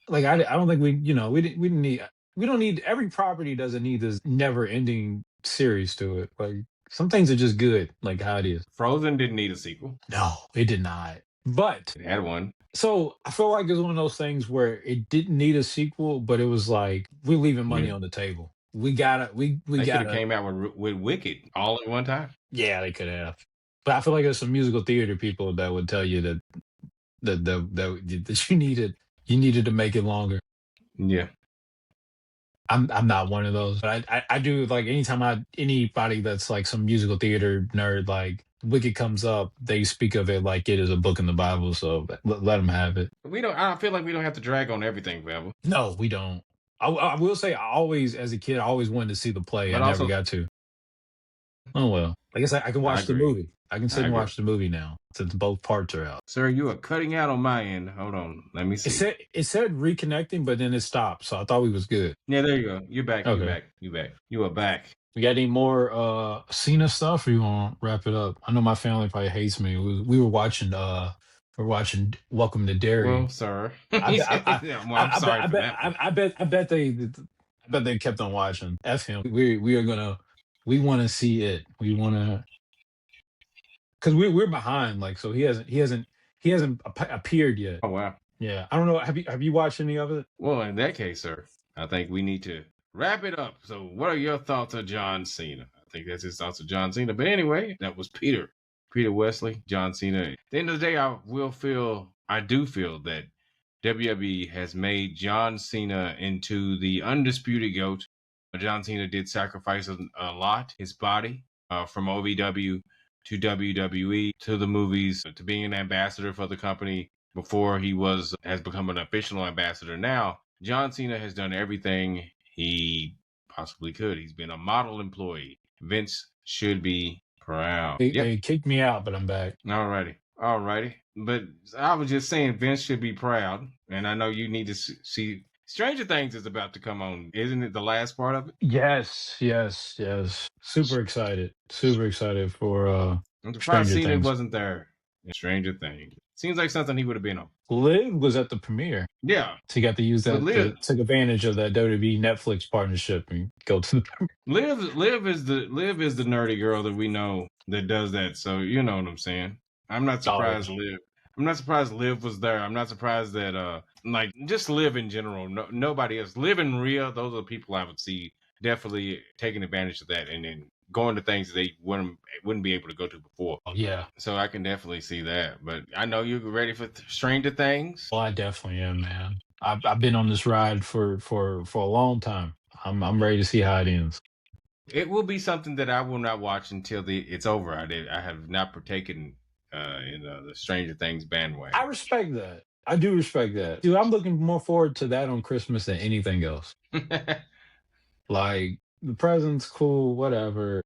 Speaker 2: Like I don't think we didn't need. We don't need every property doesn't need this never ending series to it. Like some things are just good, like how it is.
Speaker 1: Frozen didn't need a sequel.
Speaker 2: No, it did not. But
Speaker 1: it had one.
Speaker 2: So I feel like it's one of those things where it didn't need a sequel, but it was like we're leaving money on the table. We gotta. They could have
Speaker 1: came out with Wicked all at one time.
Speaker 2: Yeah, they could have. But I feel like there's some musical theater people that would tell you that you needed to make it longer.
Speaker 1: Yeah.
Speaker 2: I'm not one of those, but I do like anybody that's like some musical theater nerd, like Wicked comes up, they speak of it like it is a book in the Bible. So let them have it.
Speaker 1: I feel like we don't have to drag on everything, Bevel.
Speaker 2: No, we don't. I will say, as a kid, I always wanted to see the play. But I never got to. Oh well, I guess I can watch the movie. I can sit and watch the movie now since both parts are out.
Speaker 1: Sir, you are cutting out on my end. Hold on, let me see.
Speaker 2: It said reconnecting, but then it stopped. So I thought we was good.
Speaker 1: Yeah, there you go. You're back. Okay. You back. You are back.
Speaker 2: We got any more Cena stuff, or you want to wrap it up? I know my family probably hates me. We were watching. We're watching Welcome to Derry.
Speaker 1: Well, sir, I'm sorry for that.
Speaker 2: I bet they kept on watching. F him. We want to see it. We want to, because we're behind. Like, so he hasn't appeared yet.
Speaker 1: Oh wow.
Speaker 2: Yeah, I don't know. Have you watched any of it?
Speaker 1: Well, in that case, sir, I think we need to wrap it up. So, what are your thoughts on John Cena? I think that's his thoughts of John Cena. But anyway, that was Peter Wesley, John Cena. At the end of the day, I do feel that WWE has made John Cena into the undisputed GOAT. John Cena did sacrifice a lot, his body, from OVW to WWE to the movies to being an ambassador for the company before he has become an official ambassador. Now, John Cena has done everything he possibly could. He's been a model employee. Vince should be proud.
Speaker 2: They kicked me out, but I'm back.
Speaker 1: Alrighty. All righty. But I was just saying, Vince should be proud, and I know you need to see. Stranger Things is about to come on, isn't it? The last part of it.
Speaker 2: Yes, yes, yes. Super excited. Super excited for
Speaker 1: I'm surprised
Speaker 2: Stranger
Speaker 1: Cena
Speaker 2: Things.
Speaker 1: wasn't there in Stranger Things. Seems like something he would have been on.
Speaker 2: Liv was at the premiere.
Speaker 1: Yeah,
Speaker 2: So you got to use
Speaker 1: but
Speaker 2: that to take advantage of that WWE Netflix partnership and go to the
Speaker 1: Liv is the nerdy girl that we know that does that. So you know what I'm saying. I'm not
Speaker 2: Oh
Speaker 1: surprised Liv. I'm not surprised Liv was there. I'm not surprised that like just Liv in general. No, nobody else. Liv and Rhea, those are the people I would see definitely taking advantage of that and then going to things they wouldn't be able to go to before.
Speaker 2: yeah.
Speaker 1: So I can definitely see that. But I know you're ready for Stranger Things.
Speaker 2: Well, I definitely am, man. I've been on this ride for a long time. I'm ready to see how it ends.
Speaker 1: It will be something that I will not watch until it's over. I have not partaken in the Stranger Things
Speaker 2: I
Speaker 1: bandwagon.
Speaker 2: respect that. I do respect that. Dude, I'm looking more forward to that on Christmas than anything else. Like the presents, cool, whatever.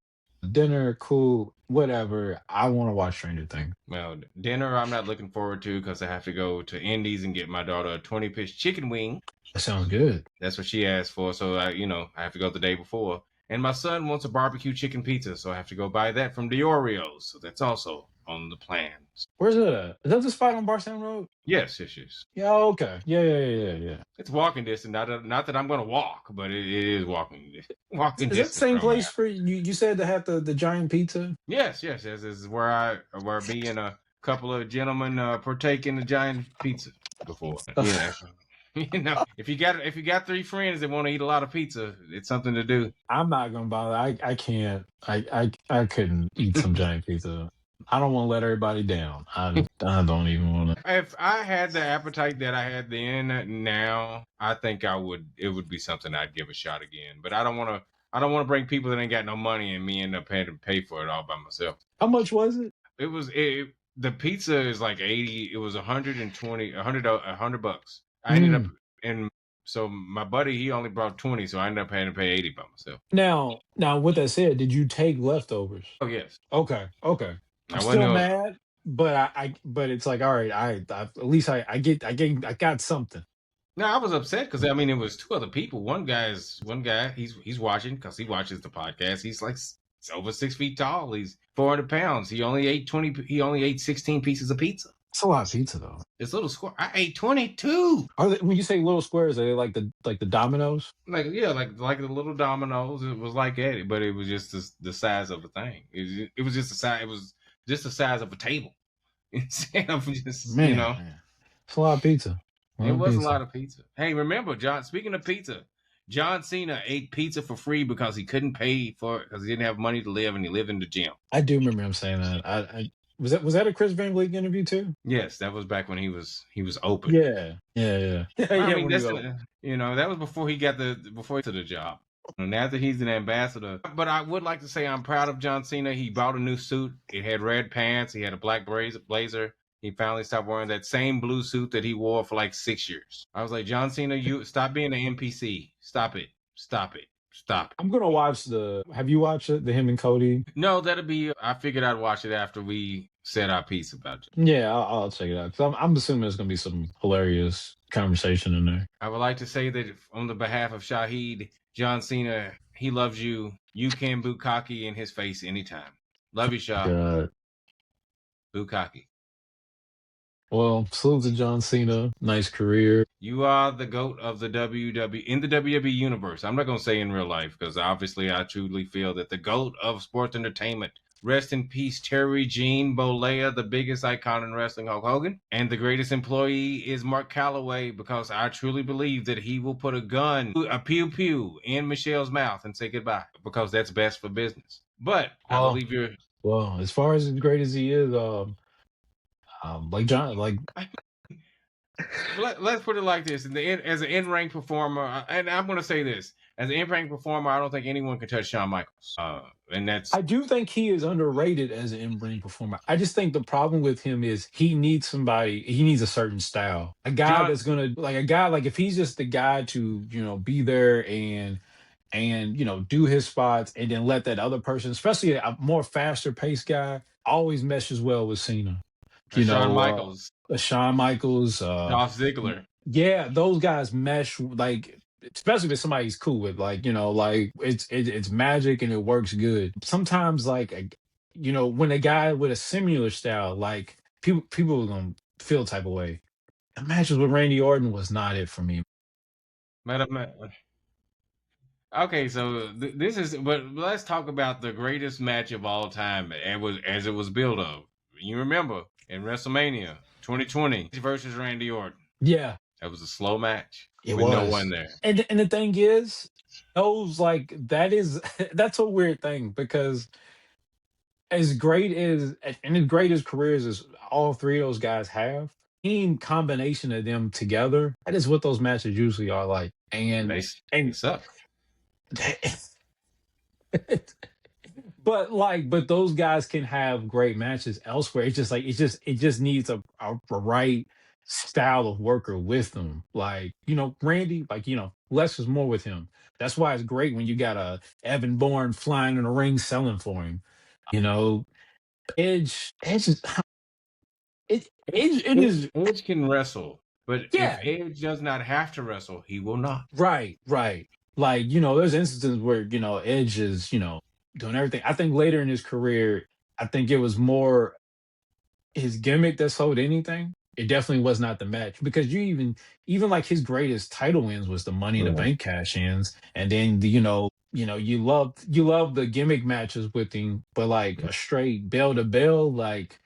Speaker 2: Dinner, cool, whatever. I want to watch Stranger Things.
Speaker 1: Well, dinner I'm not looking forward to because I have to go to Indies and get my daughter a 20-piece chicken wing.
Speaker 2: That sounds good.
Speaker 1: That's what she asked for. So I have to go the day before. And my son wants a barbecue chicken pizza, so I have to go buy that from Diorio. So that's also on the plans.
Speaker 2: Where's it at? Is that the spot on Barstown Road?
Speaker 1: Yes, yes, yes.
Speaker 2: Yeah, okay. Yeah.
Speaker 1: It's walking distance. Not that I'm going to walk, but it is walking
Speaker 2: Is that the
Speaker 1: distance
Speaker 2: same
Speaker 1: from my
Speaker 2: place for you? You said to have the giant pizza?
Speaker 1: Yes. This is where me and a couple of gentlemen partake in the giant pizza before. Yeah. If you got three friends that want to eat a lot of pizza, it's something to do.
Speaker 2: I'm not gonna bother. I can't. I couldn't eat some giant pizza. I don't want to let everybody down. I don't even want to.
Speaker 1: If I had the appetite that I had then, now I think I would. It would be something I'd give a shot again. But I don't want to. I don't want to bring people that ain't got no money and me end up having to pay for it all by myself.
Speaker 2: How much was it?
Speaker 1: The pizza is like 80. It was 120, 100 bucks. I ended up
Speaker 2: Mm.
Speaker 1: and so my buddy he only brought 20, so I ended up having to pay 80 by myself.
Speaker 2: Now, with that said, did you take leftovers?
Speaker 1: Oh yes,
Speaker 2: Okay. I'm
Speaker 1: I wasn't.
Speaker 2: still mad, but but it's like, all right, at least I got something.
Speaker 1: No, I was upset because I mean it was two other people. One guy. He's watching because he watches the podcast. He's like he's over 6 feet tall. He's 400 pounds. He only ate 20. He only ate 16 pieces of pizza.
Speaker 2: It's a lot of pizza though.
Speaker 1: It's little square. I ate 22.
Speaker 2: When you say little squares, are they like the dominoes?
Speaker 1: Like yeah, like the little dominoes. It was like that, but it was just the size of the thing. It was just the size. It was just the size of a table instead of just
Speaker 2: Man, it's a lot of pizza. A
Speaker 1: It
Speaker 2: lot of
Speaker 1: was a
Speaker 2: pizza.
Speaker 1: lot of pizza. Hey, remember, John? Speaking of pizza, John Cena ate pizza for free because he couldn't pay for it because he didn't have money to live and he lived in the gym.
Speaker 2: I do remember him saying that. I was that a Chris Van Vliet interview too?
Speaker 1: Yes, that was back when he was open.
Speaker 2: Yeah.
Speaker 1: I mean,
Speaker 2: When
Speaker 1: that's
Speaker 2: you go,
Speaker 1: that was before he got before he to the job. And now that he's an ambassador, but I would like to say I'm proud of John Cena. He bought a new suit. It had red pants. He had a black blazer. He finally stopped wearing that same blue suit that he wore for like 6 years. I was like, John Cena, you stop being an NPC. Stop it. Stop it. Stop it.
Speaker 2: I'm gonna watch the. Have you watched it? The him and Cody.
Speaker 1: No, that'll be. I figured I'd watch it after we said our piece about it.
Speaker 2: Yeah, I'll check it out. i I'm assuming there's gonna be some hilarious conversation in there.
Speaker 1: I would like to say that on the behalf of Shahid, John Cena, he loves you. You can bukkake in his face anytime. Love you, Shah.
Speaker 2: God.
Speaker 1: Bukkake.
Speaker 2: Well, salute to John Cena. Nice career.
Speaker 1: You are the GOAT of the WWE in the WWE universe. I'm not gonna say in real life because obviously I truly feel that the GOAT of sports entertainment. Rest in peace, Terry Gene Bollea, the biggest icon in wrestling, Hulk Hogan. And the greatest employee is Mark Calloway because I truly believe that he will put a gun, a pew pew, in Michelle's mouth and say goodbye because that's best for business. But I believe you're.
Speaker 2: Well, as far as great as he is, like John, like
Speaker 1: Let's put it like this: as an in-ring performer, and I'm going to say this: as an in-ring performer, I don't think anyone can touch Shawn Michaels, and that's.
Speaker 2: I do think he is underrated as an in-ring performer. I just think the problem with him is he needs somebody. He needs a certain style, a guy
Speaker 1: John.
Speaker 2: that's gonna like a guy like if he's just the guy to be there and do his spots and then let that other person, especially a more faster paced guy, always meshes well with Cena. You
Speaker 1: Shawn
Speaker 2: know,
Speaker 1: Michaels,
Speaker 2: Shawn Michaels.
Speaker 1: Dolph Ziggler.
Speaker 2: Yeah, those guys mesh like, especially if somebody's cool with, like, like it's magic and it works good. Sometimes like when a guy with a similar style, like people are gonna feel type of way. The matches with Randy Orton was not it for me.
Speaker 1: Okay, so this is, but let's talk about the greatest match of all time, as it was built of. You remember in WrestleMania 2020 versus Randy Orton.
Speaker 2: Yeah,
Speaker 1: That was a slow match
Speaker 2: it
Speaker 1: with no one
Speaker 2: was.
Speaker 1: there.
Speaker 2: And the thing is, those like that is that's a weird thing because as great as and as great as careers as all three of those guys have, team combination of them together, that is what those matches usually are like. And
Speaker 1: They
Speaker 2: and
Speaker 1: suck.
Speaker 2: but those guys can have great matches elsewhere. It's just like it just needs a right style of worker with them. Like, Randy, like, less is more with him. That's why it's great when you got a Evan Bourne flying in the ring selling for him. You know, Edge is it is
Speaker 1: Edge can wrestle, but if
Speaker 2: yeah,
Speaker 1: Edge does not have to wrestle, he will not.
Speaker 2: right. Like, there's instances where, Edge is, doing everything. I think later in his career, I think it was more his gimmick that sold anything. It definitely was not the match because you even like his greatest title wins was the Money in the
Speaker 1: Yeah.
Speaker 2: Bank cash ins, and then you love the gimmick matches with him, but like a straight bell to bell, like,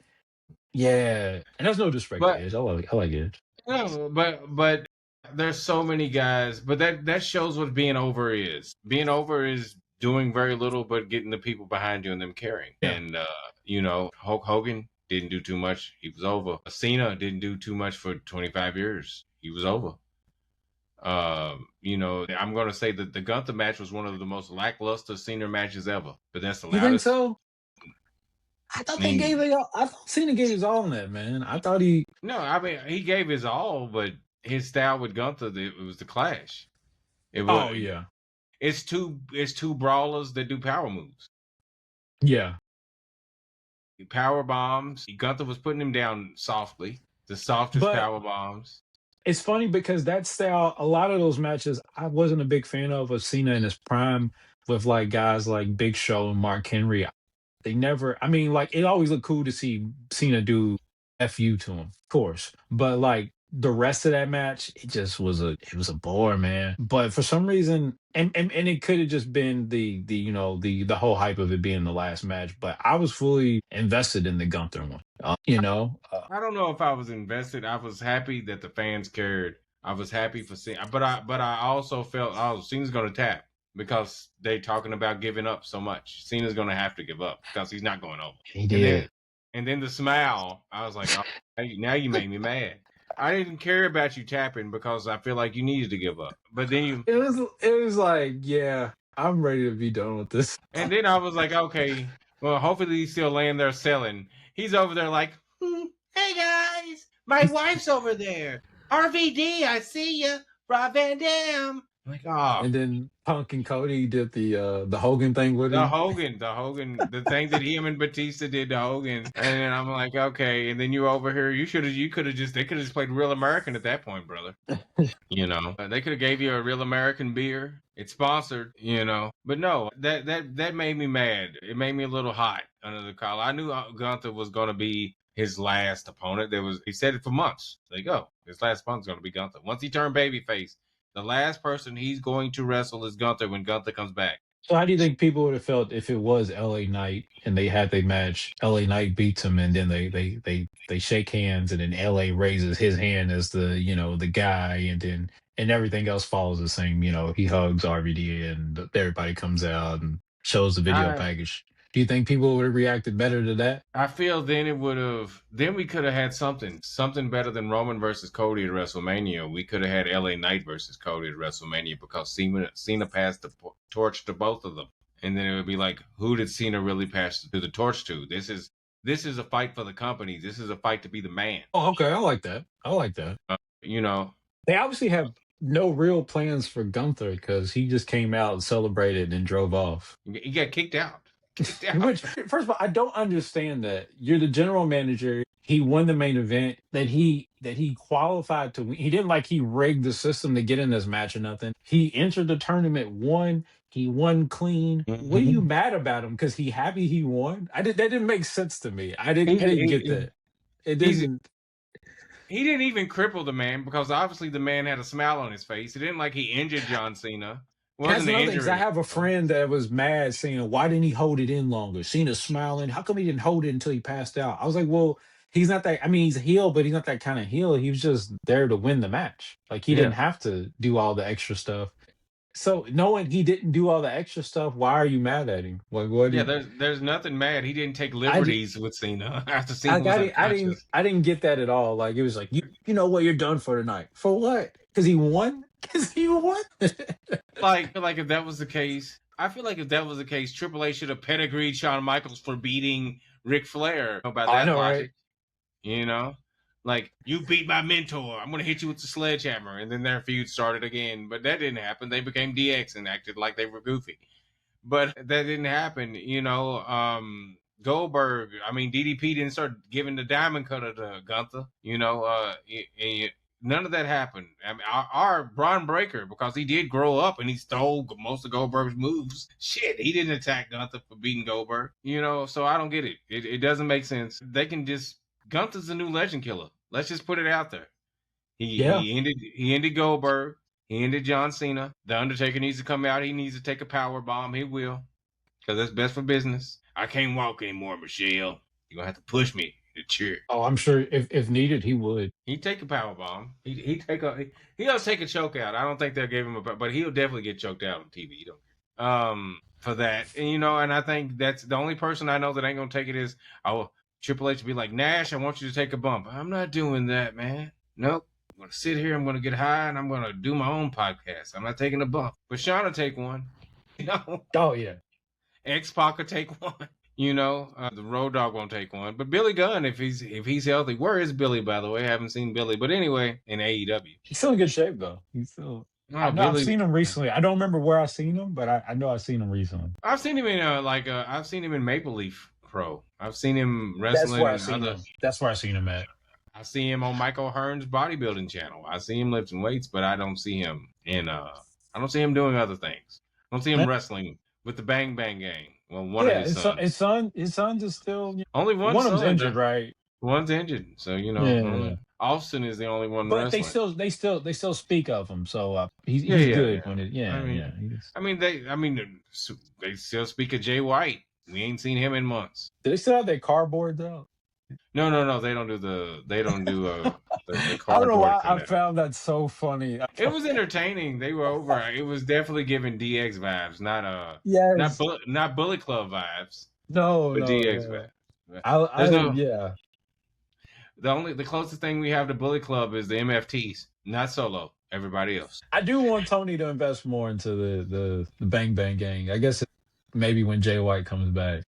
Speaker 2: yeah, and that's no disrespect to
Speaker 1: But
Speaker 2: Edge. I like Edge.
Speaker 1: no, but there's so many guys. But that shows what being over is. Being over is doing very little, but getting the people behind you and them carrying.
Speaker 2: Yeah,
Speaker 1: And Hulk Hogan didn't do too much. He was over. Cena didn't do too much for 25 years. He was over. I'm going to say that the Gunther match was one of the most lackluster Cena matches ever. But that's the
Speaker 2: you think
Speaker 1: loudest.
Speaker 2: so? I thought
Speaker 1: I
Speaker 2: they gave
Speaker 1: mean,
Speaker 2: it. I thought Cena gave his all in that, man. I thought he.
Speaker 1: no, I mean he gave his all, but his style with Gunther, it was the clash. It was.
Speaker 2: Oh yeah,
Speaker 1: It's two brawlers that do power moves,
Speaker 2: yeah.
Speaker 1: power bombs. Gunther was putting him down softly, the softest
Speaker 2: But
Speaker 1: power bombs.
Speaker 2: it's funny because that style, a lot of those matches, I wasn't a big fan of Cena in his prime with like guys like Big Show and Mark Henry. They never, I mean, like, it always looked cool to see Cena do FU to him, of course. But like the rest of that match, it was a bore, man. But for some reason, and it could have just been the whole hype of it being the last match. But I was fully invested in the Gunther one.
Speaker 1: I don't know if I was invested. I was happy that the fans cared. I was happy for seeing, but I also felt, oh, Cena's going to tap because they talking about giving up so much. Cena's going to have to give up because he's not going over.
Speaker 2: He
Speaker 1: And then
Speaker 2: did.
Speaker 1: and then the smile, I was like, oh, now you made me mad. I didn't care about you tapping because I feel like you needed to give up. But then
Speaker 2: It was like, yeah, I'm ready to be done with this.
Speaker 1: and then I was like, okay, well, hopefully he's still laying there selling. He's over there like, hey guys, my wife's over there. RVD, I see you. Rob Van Dam. I'm like, oh,
Speaker 2: And then Punk and Cody did the Hogan thing with him.
Speaker 1: the thing that him and Batista did to Hogan, and then I'm like, okay, and then you over here, you could have just, they could have just played Real American at that point, brother. They could have gave you a Real American beer. It's sponsored, but no, that made me mad. It made me a little hot under the collar. I knew Gunther was going to be his last opponent. He said it for months. There you go. His last opponent's going to be Gunther. Once he turned babyface, the last person he's going to wrestle is Gunther when Gunther comes back.
Speaker 2: So how do you think people would have felt if it was LA Knight and they had their match? LA Knight beats him, and then they shake hands, and then LA raises his hand as the guy, and everything else follows the same. He hugs RVD, and everybody comes out and shows the video
Speaker 1: I
Speaker 2: package. Do you think people would have reacted better to that?
Speaker 1: I feel then we could have had something better than Roman versus Cody at WrestleMania. We could have had LA Knight versus Cody at WrestleMania because Cena passed the torch to both of them. And then it would be like, who did Cena really pass the torch to? This is a fight for the company. This is a fight to be the man.
Speaker 2: Oh, okay, I like that. I like that.
Speaker 1: You know,
Speaker 2: They obviously have no real plans for Gunther because he just came out and celebrated and drove off.
Speaker 1: he got kicked out. Kicked out.
Speaker 2: Which, first of all, I don't understand that. You're the general manager. he won the main event, that he qualified to win. He didn't like he rigged the system to get in this match or nothing. He entered the tournament, won. He won clean. What are you
Speaker 1: Mhm.
Speaker 2: mad about him? Because he happy he won? That didn't make sense to me.
Speaker 1: He,
Speaker 2: I didn't get
Speaker 1: he
Speaker 2: that. It
Speaker 1: he's
Speaker 2: didn't.
Speaker 1: he didn't even cripple the man because obviously the man had a smile on his face. It didn't like he injured John Cena. It
Speaker 2: And that's
Speaker 1: wasn't an
Speaker 2: another thing. 'Cause I
Speaker 1: injury.
Speaker 2: have a friend that was mad saying, "Why didn't he hold it in longer?" Cena smiling. How come he didn't hold it until he passed out? I was like, "Well, he's not that. I mean, he's a heel, but he's not that kind of heel. He was just there to win the match. Like he didn't
Speaker 1: Yeah.
Speaker 2: have to do all the extra stuff." So knowing he didn't do all the extra stuff, why are you mad at him? Like, what do
Speaker 1: Yeah,
Speaker 2: you?
Speaker 1: there's nothing mad. He didn't take
Speaker 2: I did.
Speaker 1: liberties with Cena after Cena
Speaker 2: I
Speaker 1: was
Speaker 2: got it. I didn't.
Speaker 1: unconscious.
Speaker 2: I didn't get that at all. Like it was like you know what? You're done for tonight. For what? Because he won. Because he won.
Speaker 1: Like if that was the case, I feel like if that was the case, Triple H should have pedigreed Shawn Michaels for beating Ric Flair. By
Speaker 2: I
Speaker 1: that
Speaker 2: know, right?
Speaker 1: logic, you know, like you beat my mentor, I'm gonna hit you with the sledgehammer, and then their feud started again. But that didn't happen. They became DX and acted like they were goofy. But that didn't happen. Goldberg. I mean, DDP didn't start giving the diamond cutter to Gunther. None of that happened. I mean, our Braun Breaker, because he did grow up and he stole most of Goldberg's moves. Shit, he didn't attack Gunther for beating Goldberg. So I don't get it. It doesn't make sense. They can just Gunther's the new legend killer. Let's just put it out there. He
Speaker 2: Yeah.
Speaker 1: he ended Goldberg. He ended John Cena. The Undertaker needs to come out. He needs to take a power bomb. He will, because that's best for business. I can't walk anymore, Michelle. You're gonna have to push me to cheer.
Speaker 2: Oh, I'm sure if needed, he would.
Speaker 1: He'd take a power bomb. He'll take a choke out. I don't think they'll give him but he'll definitely get choked out on TV. You don't care. For that, and I think that's the only person I know that ain't gonna take it is Triple H be like, Nash, I want you to take a bump. I'm not doing that, man. Nope. I'm gonna sit here. I'm gonna get high, and I'm gonna do my own podcast. I'm not taking a bump. But Sean will take one. You know,
Speaker 2: Oh yeah.
Speaker 1: X Pac will take one. The Road Dogg won't take one. But Billy Gunn, if he's healthy, where is Billy? By the way, I haven't seen Billy. But anyway, in AEW,
Speaker 2: He's still in good shape though. He's still. I
Speaker 1: no
Speaker 2: know I've
Speaker 1: Billy.
Speaker 2: seen him recently. I don't remember where I've seen him, but I know I've seen him recently.
Speaker 1: I've seen him in I've seen him in Maple Leaf Pro. I've seen him
Speaker 2: That's
Speaker 1: wrestling
Speaker 2: where I
Speaker 1: in
Speaker 2: seen
Speaker 1: other.
Speaker 2: him. That's where I seen him at.
Speaker 1: I see him on Michael Hearn's bodybuilding channel. I see him lifting weights, but I don't see him I don't see him doing other things. I don't see him wrestling with the Bang Bang Gang. Well, one of
Speaker 2: Yeah,
Speaker 1: his sons.
Speaker 2: his son's is still
Speaker 1: Only one
Speaker 2: one of them's
Speaker 1: son.
Speaker 2: injured, right?
Speaker 1: One's injured. So,
Speaker 2: Yeah,
Speaker 1: Austin is the only one
Speaker 2: but
Speaker 1: wrestling.
Speaker 2: they still speak of him. So
Speaker 1: Yeah,
Speaker 2: he's
Speaker 1: yeah,
Speaker 2: good
Speaker 1: yeah.
Speaker 2: when it.
Speaker 1: I
Speaker 2: Yeah, yeah.
Speaker 1: mean, they still speak of Jay White. We ain't seen him in months.
Speaker 2: Do they still have their cardboard though?
Speaker 1: No, no, no. They don't do the
Speaker 2: I don't know
Speaker 1: cardboard
Speaker 2: why I
Speaker 1: cutout.
Speaker 2: found that so funny.
Speaker 1: It was entertaining. They were over. It was definitely giving DX vibes,
Speaker 2: Yes.
Speaker 1: not Bullet Club vibes,
Speaker 2: No,
Speaker 1: but
Speaker 2: no,
Speaker 1: DX
Speaker 2: yeah.
Speaker 1: vibes.
Speaker 2: I
Speaker 1: There's no
Speaker 2: yeah.
Speaker 1: the closest thing we have to Bullet Club is the MFTs, not Solo. Everybody else.
Speaker 2: I do want Tony to invest more into the Bang Bang Gang. I guess maybe when Jay White comes back.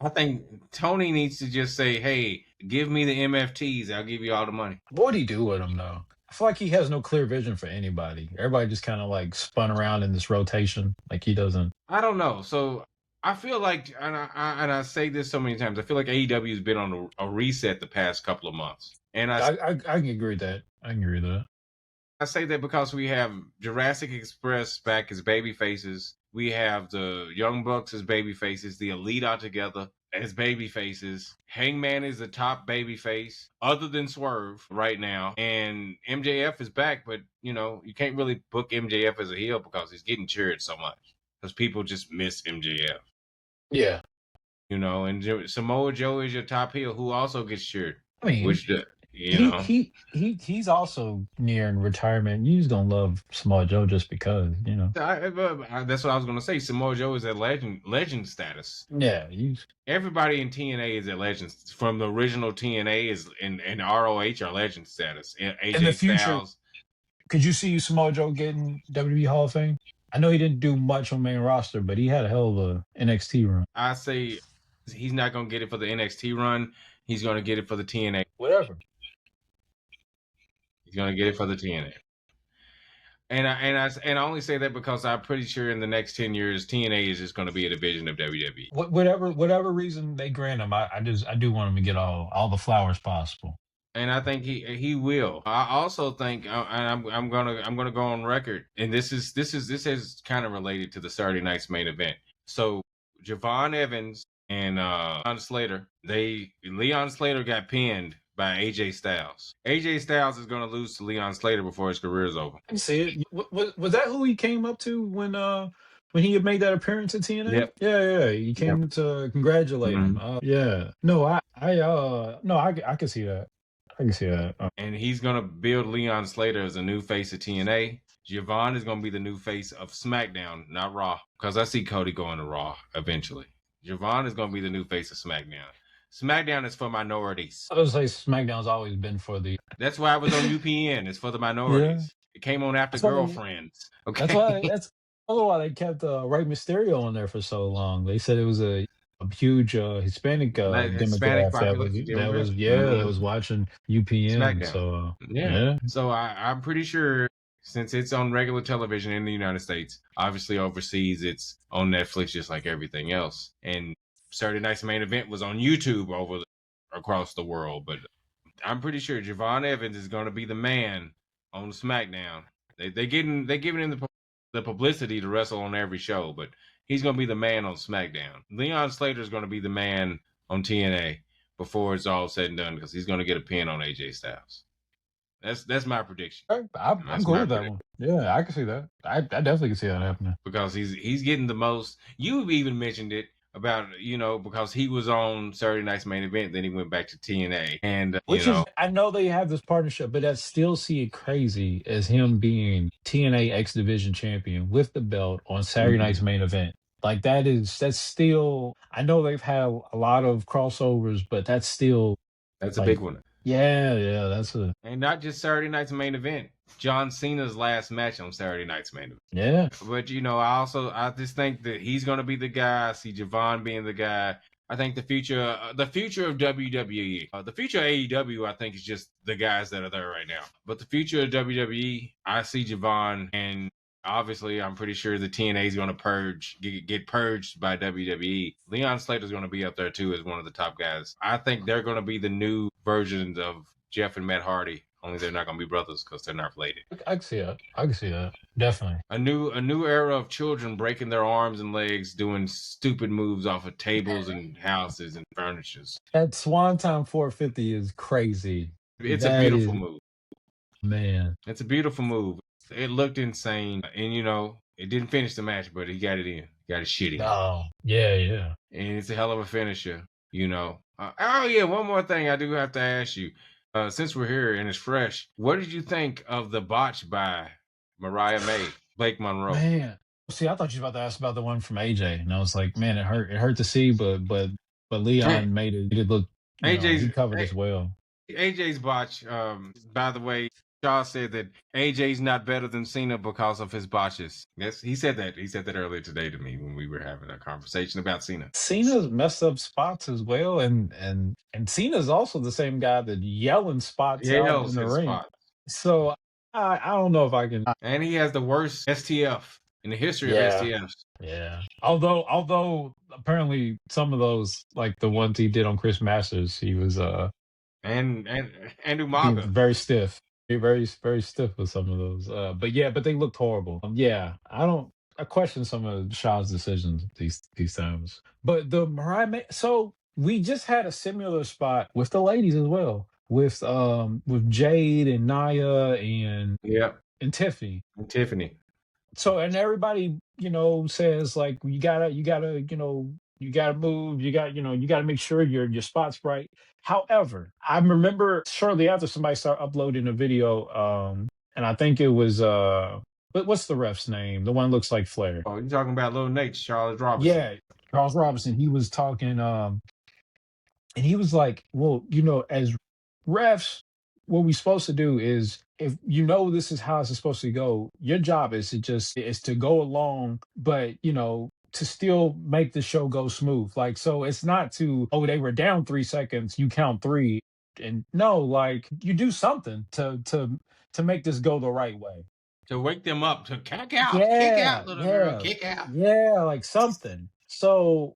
Speaker 1: I think Tony needs to just say, "Hey, give me the MFTs. I'll give you all the money."
Speaker 2: What would he do with them though? I feel like he has no clear vision for anybody. Everybody just kind of like spun around in this rotation. Like he doesn't.
Speaker 1: I don't know. So I feel like, and I say this so many times, I feel like AEW has been on a reset the past couple of months, and
Speaker 2: I can agree with that. I can agree with that.
Speaker 1: I say that because we have Jurassic Express back as baby faces. We have the Young Bucks as baby faces. The Elite are together as baby faces. Hangman is the top baby face other than Swerve right now. And MJF is back, but you can't really book MJF as a heel because he's getting cheered so much. Because people just miss MJF.
Speaker 2: Yeah.
Speaker 1: And Samoa Joe is your top heel who also gets cheered.
Speaker 2: I mean,
Speaker 1: Which
Speaker 2: he's also nearing retirement. You just don't love Samoa Joe just because,
Speaker 1: That's what I was gonna say. Samoa Joe is at legend status.
Speaker 2: Yeah,
Speaker 1: Everybody in TNA is at legend from the original TNA is and ROH are legend status.
Speaker 2: in the
Speaker 1: AJ
Speaker 2: future,
Speaker 1: Styles.
Speaker 2: could you see Samoa Joe getting WWE Hall of Fame? I know he didn't do much on main roster, but he had a hell of a NXT run.
Speaker 1: I say he's not gonna get it for the NXT run. He's gonna get it for the TNA.
Speaker 2: Whatever.
Speaker 1: He's gonna get it for the TNA. And I only say that because I'm pretty sure in the next 10 years, TNA is just going to be a division of WWE.
Speaker 2: Whatever reason they grant him, I do want him to get all the flowers possible.
Speaker 1: And I think he will. I also think, and I'm gonna go on record, and this is kind of related to the Saturday night's main event. So Javon Evans and Leon Slater, Leon Slater got pinned by AJ Styles. AJ Styles is gonna lose to Leon Slater before his career is over.
Speaker 2: I can see it. Was that who he came up to when he had made that appearance at TNA?
Speaker 1: Yep.
Speaker 2: Yeah, yeah. He
Speaker 1: Yep.
Speaker 2: came to congratulate him.
Speaker 1: Mhm.
Speaker 2: Yeah. No, no, I can see that. I can see that.
Speaker 1: And he's gonna build Leon Slater as a new face of TNA. Javon is gonna be the new face of SmackDown, not Raw, because I see Cody going to Raw eventually. Javon is gonna be the new face of SmackDown. SmackDown is for minorities.
Speaker 2: I would say SmackDown's always been for the.
Speaker 1: That's why it was on UPN. It's for the
Speaker 2: Yeah.
Speaker 1: minorities. It came on after
Speaker 2: That's why they.
Speaker 1: Girlfriends.
Speaker 2: That's
Speaker 1: Okay.
Speaker 2: why that's also why they kept Rey Mysterio on there for so long. They said it was a huge Hispanic
Speaker 1: Like Hispanic
Speaker 2: demographic
Speaker 1: population
Speaker 2: that was
Speaker 1: demographic.
Speaker 2: that was watching UPN.
Speaker 1: SmackDown.
Speaker 2: So
Speaker 1: Yeah.
Speaker 2: yeah,
Speaker 1: So I'm pretty sure since it's on regular television in the United States, obviously overseas it's on Netflix just like everything else. And Saturday Night's Main Event was on YouTube across the world. But I'm pretty sure Javon Evans is going to be the man on SmackDown. They giving him the publicity to wrestle on every show, but he's going to be the man on SmackDown. Leon Slater is going to be the man on TNA before it's all said and done because he's going to get a pin on AJ Styles. That's my prediction.
Speaker 2: I'm
Speaker 1: That's
Speaker 2: cool
Speaker 1: my
Speaker 2: with that
Speaker 1: prediction
Speaker 2: one. Yeah, I can see that. I definitely can see that happening.
Speaker 1: because he's getting the most. You even mentioned it about because he was on Saturday Night's Main Event, then he went back to TNA, and
Speaker 2: Which is, I know they have this partnership, but I still see it crazy as him being TNA X Division champion with the belt on Saturday Night's Main Event. Like that's still. I know they've had a lot of crossovers, but that's still
Speaker 1: that's a
Speaker 2: like,
Speaker 1: big one.
Speaker 2: yeah, that's a
Speaker 1: And not just Saturday Night's Main Event. John Cena's last match on Saturday Night's Main Event.
Speaker 2: yeah.
Speaker 1: But I just think that he's going to be the guy. I see Javon being the guy. I think the future of WWE, the future of AEW, I think is just the guys that are there right now. But the future of WWE, I see Javon, and obviously, I'm pretty sure the TNA is going to get purged by WWE. Leon Slater is going to be up there too as one of the top guys. I think they're going to be the new versions of Jeff and Matt Hardy. Only they're not going to be brothers because they're not related.
Speaker 2: I can see that. I can see that. Definitely.
Speaker 1: A new era of children breaking their arms and legs, doing stupid moves off of tables and houses and furnitures.
Speaker 2: That Swanton 450 is crazy.
Speaker 1: It's a
Speaker 2: That
Speaker 1: beautiful
Speaker 2: is,
Speaker 1: move.
Speaker 2: man.
Speaker 1: It's a beautiful move. It looked insane, and it didn't finish the match, but he got it in. Got his shit in.
Speaker 2: Oh, yeah.
Speaker 1: And it's a hell of a finisher. Oh yeah, one more thing I do have to ask you. Since we're here and it's fresh, what did you think of the botch by Mariah May, Blake Monroe?
Speaker 2: Man. See, I thought you were about to ask about the one from AJ, and I was like, man, it hurt to see, but Leon made it look,
Speaker 1: AJ's
Speaker 2: he covered as well.
Speaker 1: AJ's botch. By the way, Shaw said that AJ's not better than Cena because of his botches. Yes, he said that. He said that earlier today to me when we were having a conversation about Cena.
Speaker 2: Cena's messed up spots as well, and Cena's also the same guy that yelling spots
Speaker 1: He
Speaker 2: out in
Speaker 1: knows
Speaker 2: the
Speaker 1: his
Speaker 2: ring.
Speaker 1: spot.
Speaker 2: So I don't know if I can.
Speaker 1: And he has the worst STF in the history of
Speaker 2: Yeah.
Speaker 1: STFs.
Speaker 2: Yeah. Although apparently some of those, like the ones he did on Chris Masters, he was
Speaker 1: And
Speaker 2: he was
Speaker 1: Umaga.
Speaker 2: very stiff. Very stiff with some of those. But they looked horrible. Yeah. I question some of Shaw's decisions these times. But the Mariah so we just had a similar spot with the ladies as well. With Jade and Naya
Speaker 1: Yep.
Speaker 2: and Tiffany.
Speaker 1: And Tiffany.
Speaker 2: So and everybody says like you gotta move, you gotta make sure your spot's right. However, I remember shortly after somebody started uploading a video, and I think it was what's the ref's name, the one looks like Flair.
Speaker 1: Oh, you're talking about Lil Nate, Charles Robinson.
Speaker 2: Yeah, Charles Robinson. He was talking, and he was like, well, as refs, what we're supposed to do is, if this is how it's supposed to go, your job is to go along, but to still make the show go smooth. Like, so it's not they were down 3 seconds, you count three, and no, like you do something to make this go the right way.
Speaker 1: to wake them up to kick
Speaker 2: Yeah,
Speaker 1: out, little girl,
Speaker 2: yeah,
Speaker 1: kick out.
Speaker 2: yeah, like something. So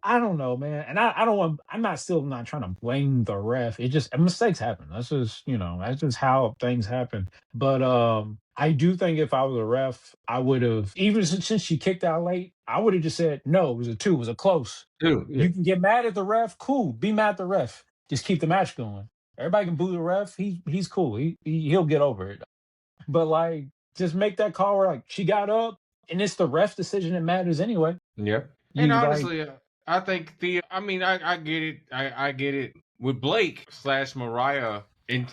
Speaker 2: I don't know, man. And I don't want I'm not still not trying to blame the ref. It just mistakes happen. That's just, that's just how things happen. But I do think if I was a ref, I would have even since she kicked out late, I would have just said, no, it was a two, it was a close.
Speaker 1: Dude, yeah.
Speaker 2: You can get mad at the ref, cool. Be mad at the ref. Just keep the match going. Everybody can boo the ref. He's cool. He'll get over it. But like just make that call where like she got up and it's the ref decision that matters anyway.
Speaker 1: Yep. And
Speaker 2: You like
Speaker 1: honestly, I think I mean, I get it. I get it with Blake slash Mariah, and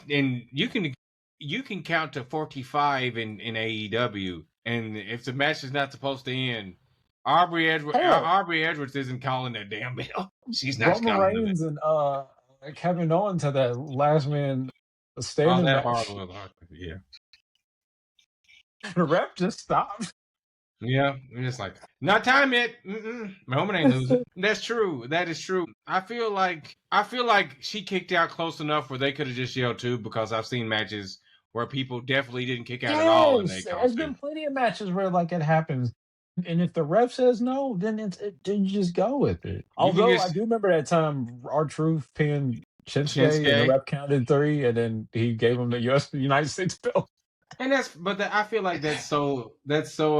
Speaker 1: you can count to 45 in AEW, and if the match is not supposed to end,
Speaker 2: hell,
Speaker 1: Aubrey Edwards isn't calling that damn bell. She's not
Speaker 2: Roman
Speaker 1: calling the
Speaker 2: Reigns and Kevin Owens had that last man
Speaker 1: all
Speaker 2: standing
Speaker 1: that hard
Speaker 2: match.
Speaker 1: was hard. Yeah.
Speaker 2: The ref just stopped.
Speaker 1: Yeah, and it's like not time yet. Roman ain't losing. That's true. That is true. I feel like she kicked out close enough where they could have just yelled too. Because I've seen matches where people definitely didn't kick out at all and they
Speaker 2: Yes,
Speaker 1: called
Speaker 2: there's
Speaker 1: two.
Speaker 2: been plenty of matches where like it happens, and if the ref says no, then then you just go with it.
Speaker 1: You can
Speaker 2: Although I
Speaker 1: just
Speaker 2: do remember that time our Truth pinned Shinsuke, and the
Speaker 1: Shinsuke,
Speaker 2: ref counted three, and then he gave him the United States belt.
Speaker 1: and I feel like that's so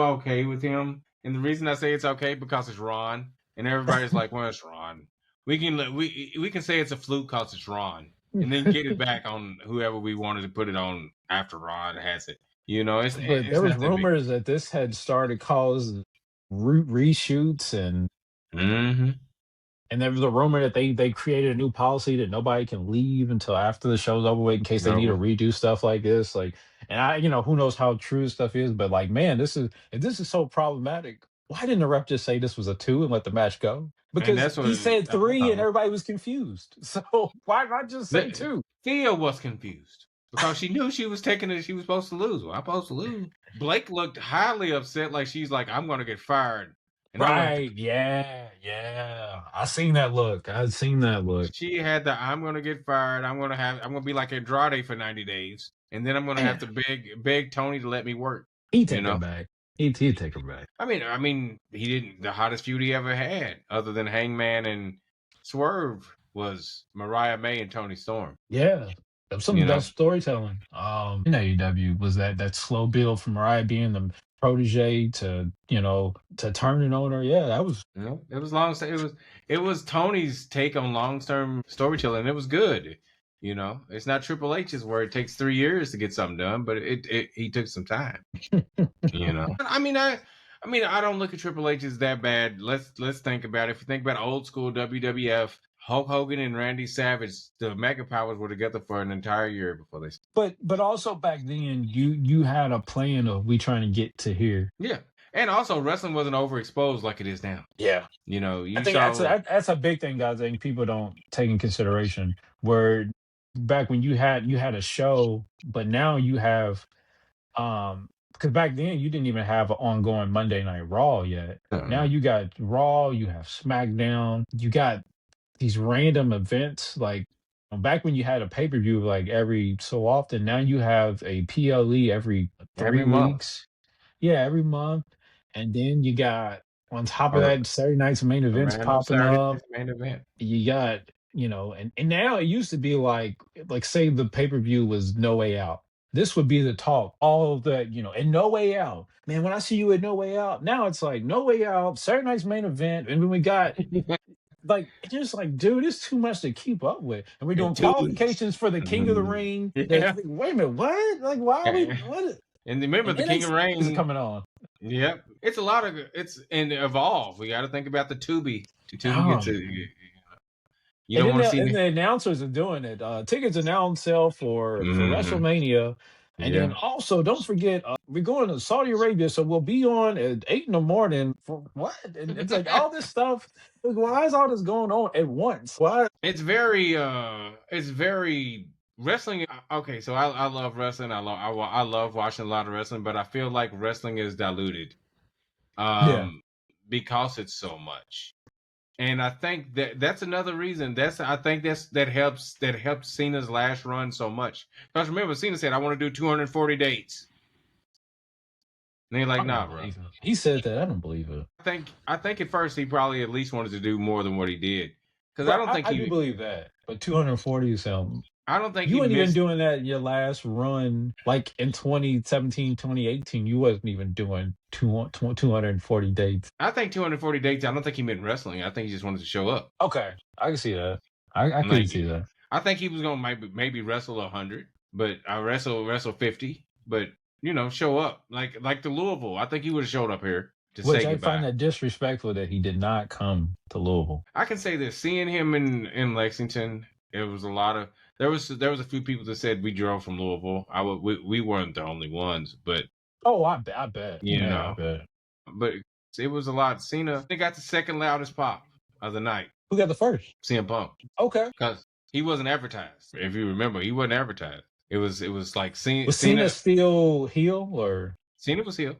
Speaker 1: okay with him. And the reason I say it's okay because it's Ron, and everybody's like, well, it's Ron. We can say it's a fluke because it's Ron, and then get it back on whoever we wanted to put it on after Ron has it.
Speaker 2: But there
Speaker 1: It's
Speaker 2: was
Speaker 1: not that big.
Speaker 2: rumors that this had started cause reshoots,
Speaker 1: Mm-hmm.
Speaker 2: and there was a rumor that they created a new policy that nobody can leave until after the show's over with in case they need to
Speaker 1: No,
Speaker 2: redo stuff like this. Like, and who knows how true this stuff is, but like, man, if this is so problematic, why didn't the ref just say this was a two and let the match go?
Speaker 1: and
Speaker 2: Because
Speaker 1: that's what
Speaker 2: he said
Speaker 1: I
Speaker 2: three and
Speaker 1: thought.
Speaker 2: everybody was confused. So why not just say two?
Speaker 1: Thea was confused because she knew she was taking it. She was supposed to lose. Well, I'm supposed to lose. Blake looked highly upset, like she's like, "I'm going to get fired," and I'm gonna have to.
Speaker 2: Right. Yeah. Yeah. I seen that look. I seen that look.
Speaker 1: She had the, "I'm going to get fired. I'm going to be like Andrade for 90 days, and then I'm going to have
Speaker 2: Man,
Speaker 1: to beg Tony to let me work."
Speaker 2: he'd
Speaker 1: You
Speaker 2: take her
Speaker 1: know.
Speaker 2: back. He'd take her back.
Speaker 1: I mean, he didn't. The hottest feud he ever had, other than Hangman and Swerve, was Mariah May and Tony Storm.
Speaker 2: Yeah. That was some of
Speaker 1: You
Speaker 2: the
Speaker 1: know.
Speaker 2: best storytelling. In AEW was that slow build from Mariah being the protege to, to turning on her. Yeah, that was
Speaker 1: No, it was long. It was Tony's take on long term storytelling. It was good. It's not Triple H's where it takes 3 years to get something done, but it he took some time. I don't look at Triple H as that bad. Let's think about it. If you think about old school WWF, Hulk Hogan and Randy Savage, the Mega Powers were together for an entire year before they.
Speaker 2: but also back then you had a plan of we trying to get to here.
Speaker 1: Yeah, and also wrestling wasn't overexposed like it is now.
Speaker 2: Yeah. I
Speaker 1: You
Speaker 2: think
Speaker 1: saw.
Speaker 2: that's a big thing, guys. I think people don't take in consideration. Where back when you had a show, but now you have because back then you didn't even have an ongoing Monday Night Raw yet. Now you got Raw, you have SmackDown, you got these random events like back when you had a pay per view like every so often. Now you have a PLE every
Speaker 1: Every
Speaker 2: three
Speaker 1: month,
Speaker 2: weeks. Yeah, every month, and then you got on top of
Speaker 1: or
Speaker 2: that Saturday night's main
Speaker 1: a
Speaker 2: events
Speaker 1: random
Speaker 2: popping
Speaker 1: Saturday
Speaker 2: up.
Speaker 1: night's main event.
Speaker 2: You got and now it used to be like say the pay per view was No Way Out. This would be the talk, all of that, and No Way Out. Man, when I see you at No Way Out, now it's like No Way Out, Saturday night's main event, and then we got like it's just like, dude, it's too much to keep up with. And we're
Speaker 1: And
Speaker 2: doing
Speaker 1: two.
Speaker 2: qualifications for the King of the Ring.
Speaker 1: Yeah.
Speaker 2: Wait a minute, what? Like, why are we what?
Speaker 1: And remember
Speaker 2: And
Speaker 1: the King of
Speaker 2: NXT is
Speaker 1: Rain.
Speaker 2: coming on.
Speaker 1: Yep. It's a lot of it's and Evolve. We got to think about the Tubi. The Tubi gets
Speaker 2: Um,
Speaker 1: it. You
Speaker 2: and
Speaker 1: don't
Speaker 2: then
Speaker 1: want to see
Speaker 2: and
Speaker 1: me.
Speaker 2: the announcers are doing it. Tickets are now on sale for
Speaker 1: Hmm.
Speaker 2: WrestleMania. And then
Speaker 1: Yeah.
Speaker 2: also, don't forget, we're going to Saudi Arabia, so we'll be on at 8 in the morning. For what? And it's like all this stuff. Like, why is all this going on at once? Why?
Speaker 1: It's very wrestling. Okay, so I love wrestling. I love watching a lot of wrestling, but I feel like wrestling is diluted
Speaker 2: Yeah,
Speaker 1: um because it's so much. And I think that's another reason. I think that helps Cena's last run so much. Because remember, Cena said, "I want to do 240 dates." And they're like,
Speaker 2: I
Speaker 1: nah,
Speaker 2: don't
Speaker 1: bro.
Speaker 2: believe it. He said that. I don't believe it.
Speaker 1: I think at first he probably at least wanted to do more than what he did. Because
Speaker 2: Right, I do believe that. But 240 is
Speaker 1: I don't think
Speaker 2: you
Speaker 1: he
Speaker 2: weren't even
Speaker 1: missed.
Speaker 2: doing that your last run, like in 2017, 2018. You wasn't even doing 240 dates.
Speaker 1: I think 240 dates. I don't think he meant wrestling. I think he just wanted to show up.
Speaker 2: Okay, I can see that. I
Speaker 1: Like
Speaker 2: could see that.
Speaker 1: I think he was gonna maybe wrestle 100, but I wrestle 50, but show up like the Louisville. I think he would have showed up here to
Speaker 2: Which
Speaker 1: say
Speaker 2: I
Speaker 1: goodbye.
Speaker 2: find that disrespectful that he did not come to Louisville.
Speaker 1: I can say this: seeing him in Lexington, it was a lot of there was a few people that said we drove from Louisville. We weren't the only ones, but
Speaker 2: Oh, I bet.
Speaker 1: you
Speaker 2: Yeah, I
Speaker 1: know,
Speaker 2: bet.
Speaker 1: but it was a lot. Cena, they got the second loudest pop of the night.
Speaker 2: Who got the first?
Speaker 1: CM Punk,
Speaker 2: Okay.
Speaker 1: because he wasn't advertised. If you remember, he wasn't advertised. It was like
Speaker 2: Was Cena
Speaker 1: Cena.
Speaker 2: still heel or
Speaker 1: Cena was here.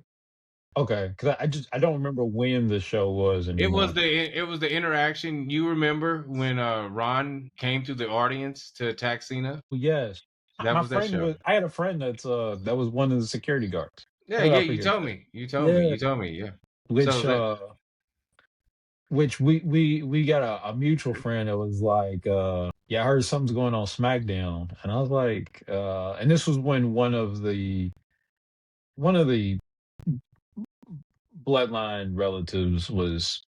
Speaker 2: okay? Because I don't remember when the show was
Speaker 1: It was
Speaker 2: anymore.
Speaker 1: the interaction. You remember when Ron came to the audience to attack Cena?
Speaker 2: Yes.
Speaker 1: That
Speaker 2: My
Speaker 1: was that
Speaker 2: friend
Speaker 1: show.
Speaker 2: was I had a friend that was one of the security guards.
Speaker 1: Yeah,
Speaker 2: How did I
Speaker 1: yeah. You
Speaker 2: forget
Speaker 1: told
Speaker 2: that?
Speaker 1: me. You told me.
Speaker 2: Yeah.
Speaker 1: You told me. Yeah. So
Speaker 2: Which
Speaker 1: that.
Speaker 2: which we got a mutual friend that was like, yeah, I heard something's going on SmackDown. And I was like, and this was when one of the bloodline relatives was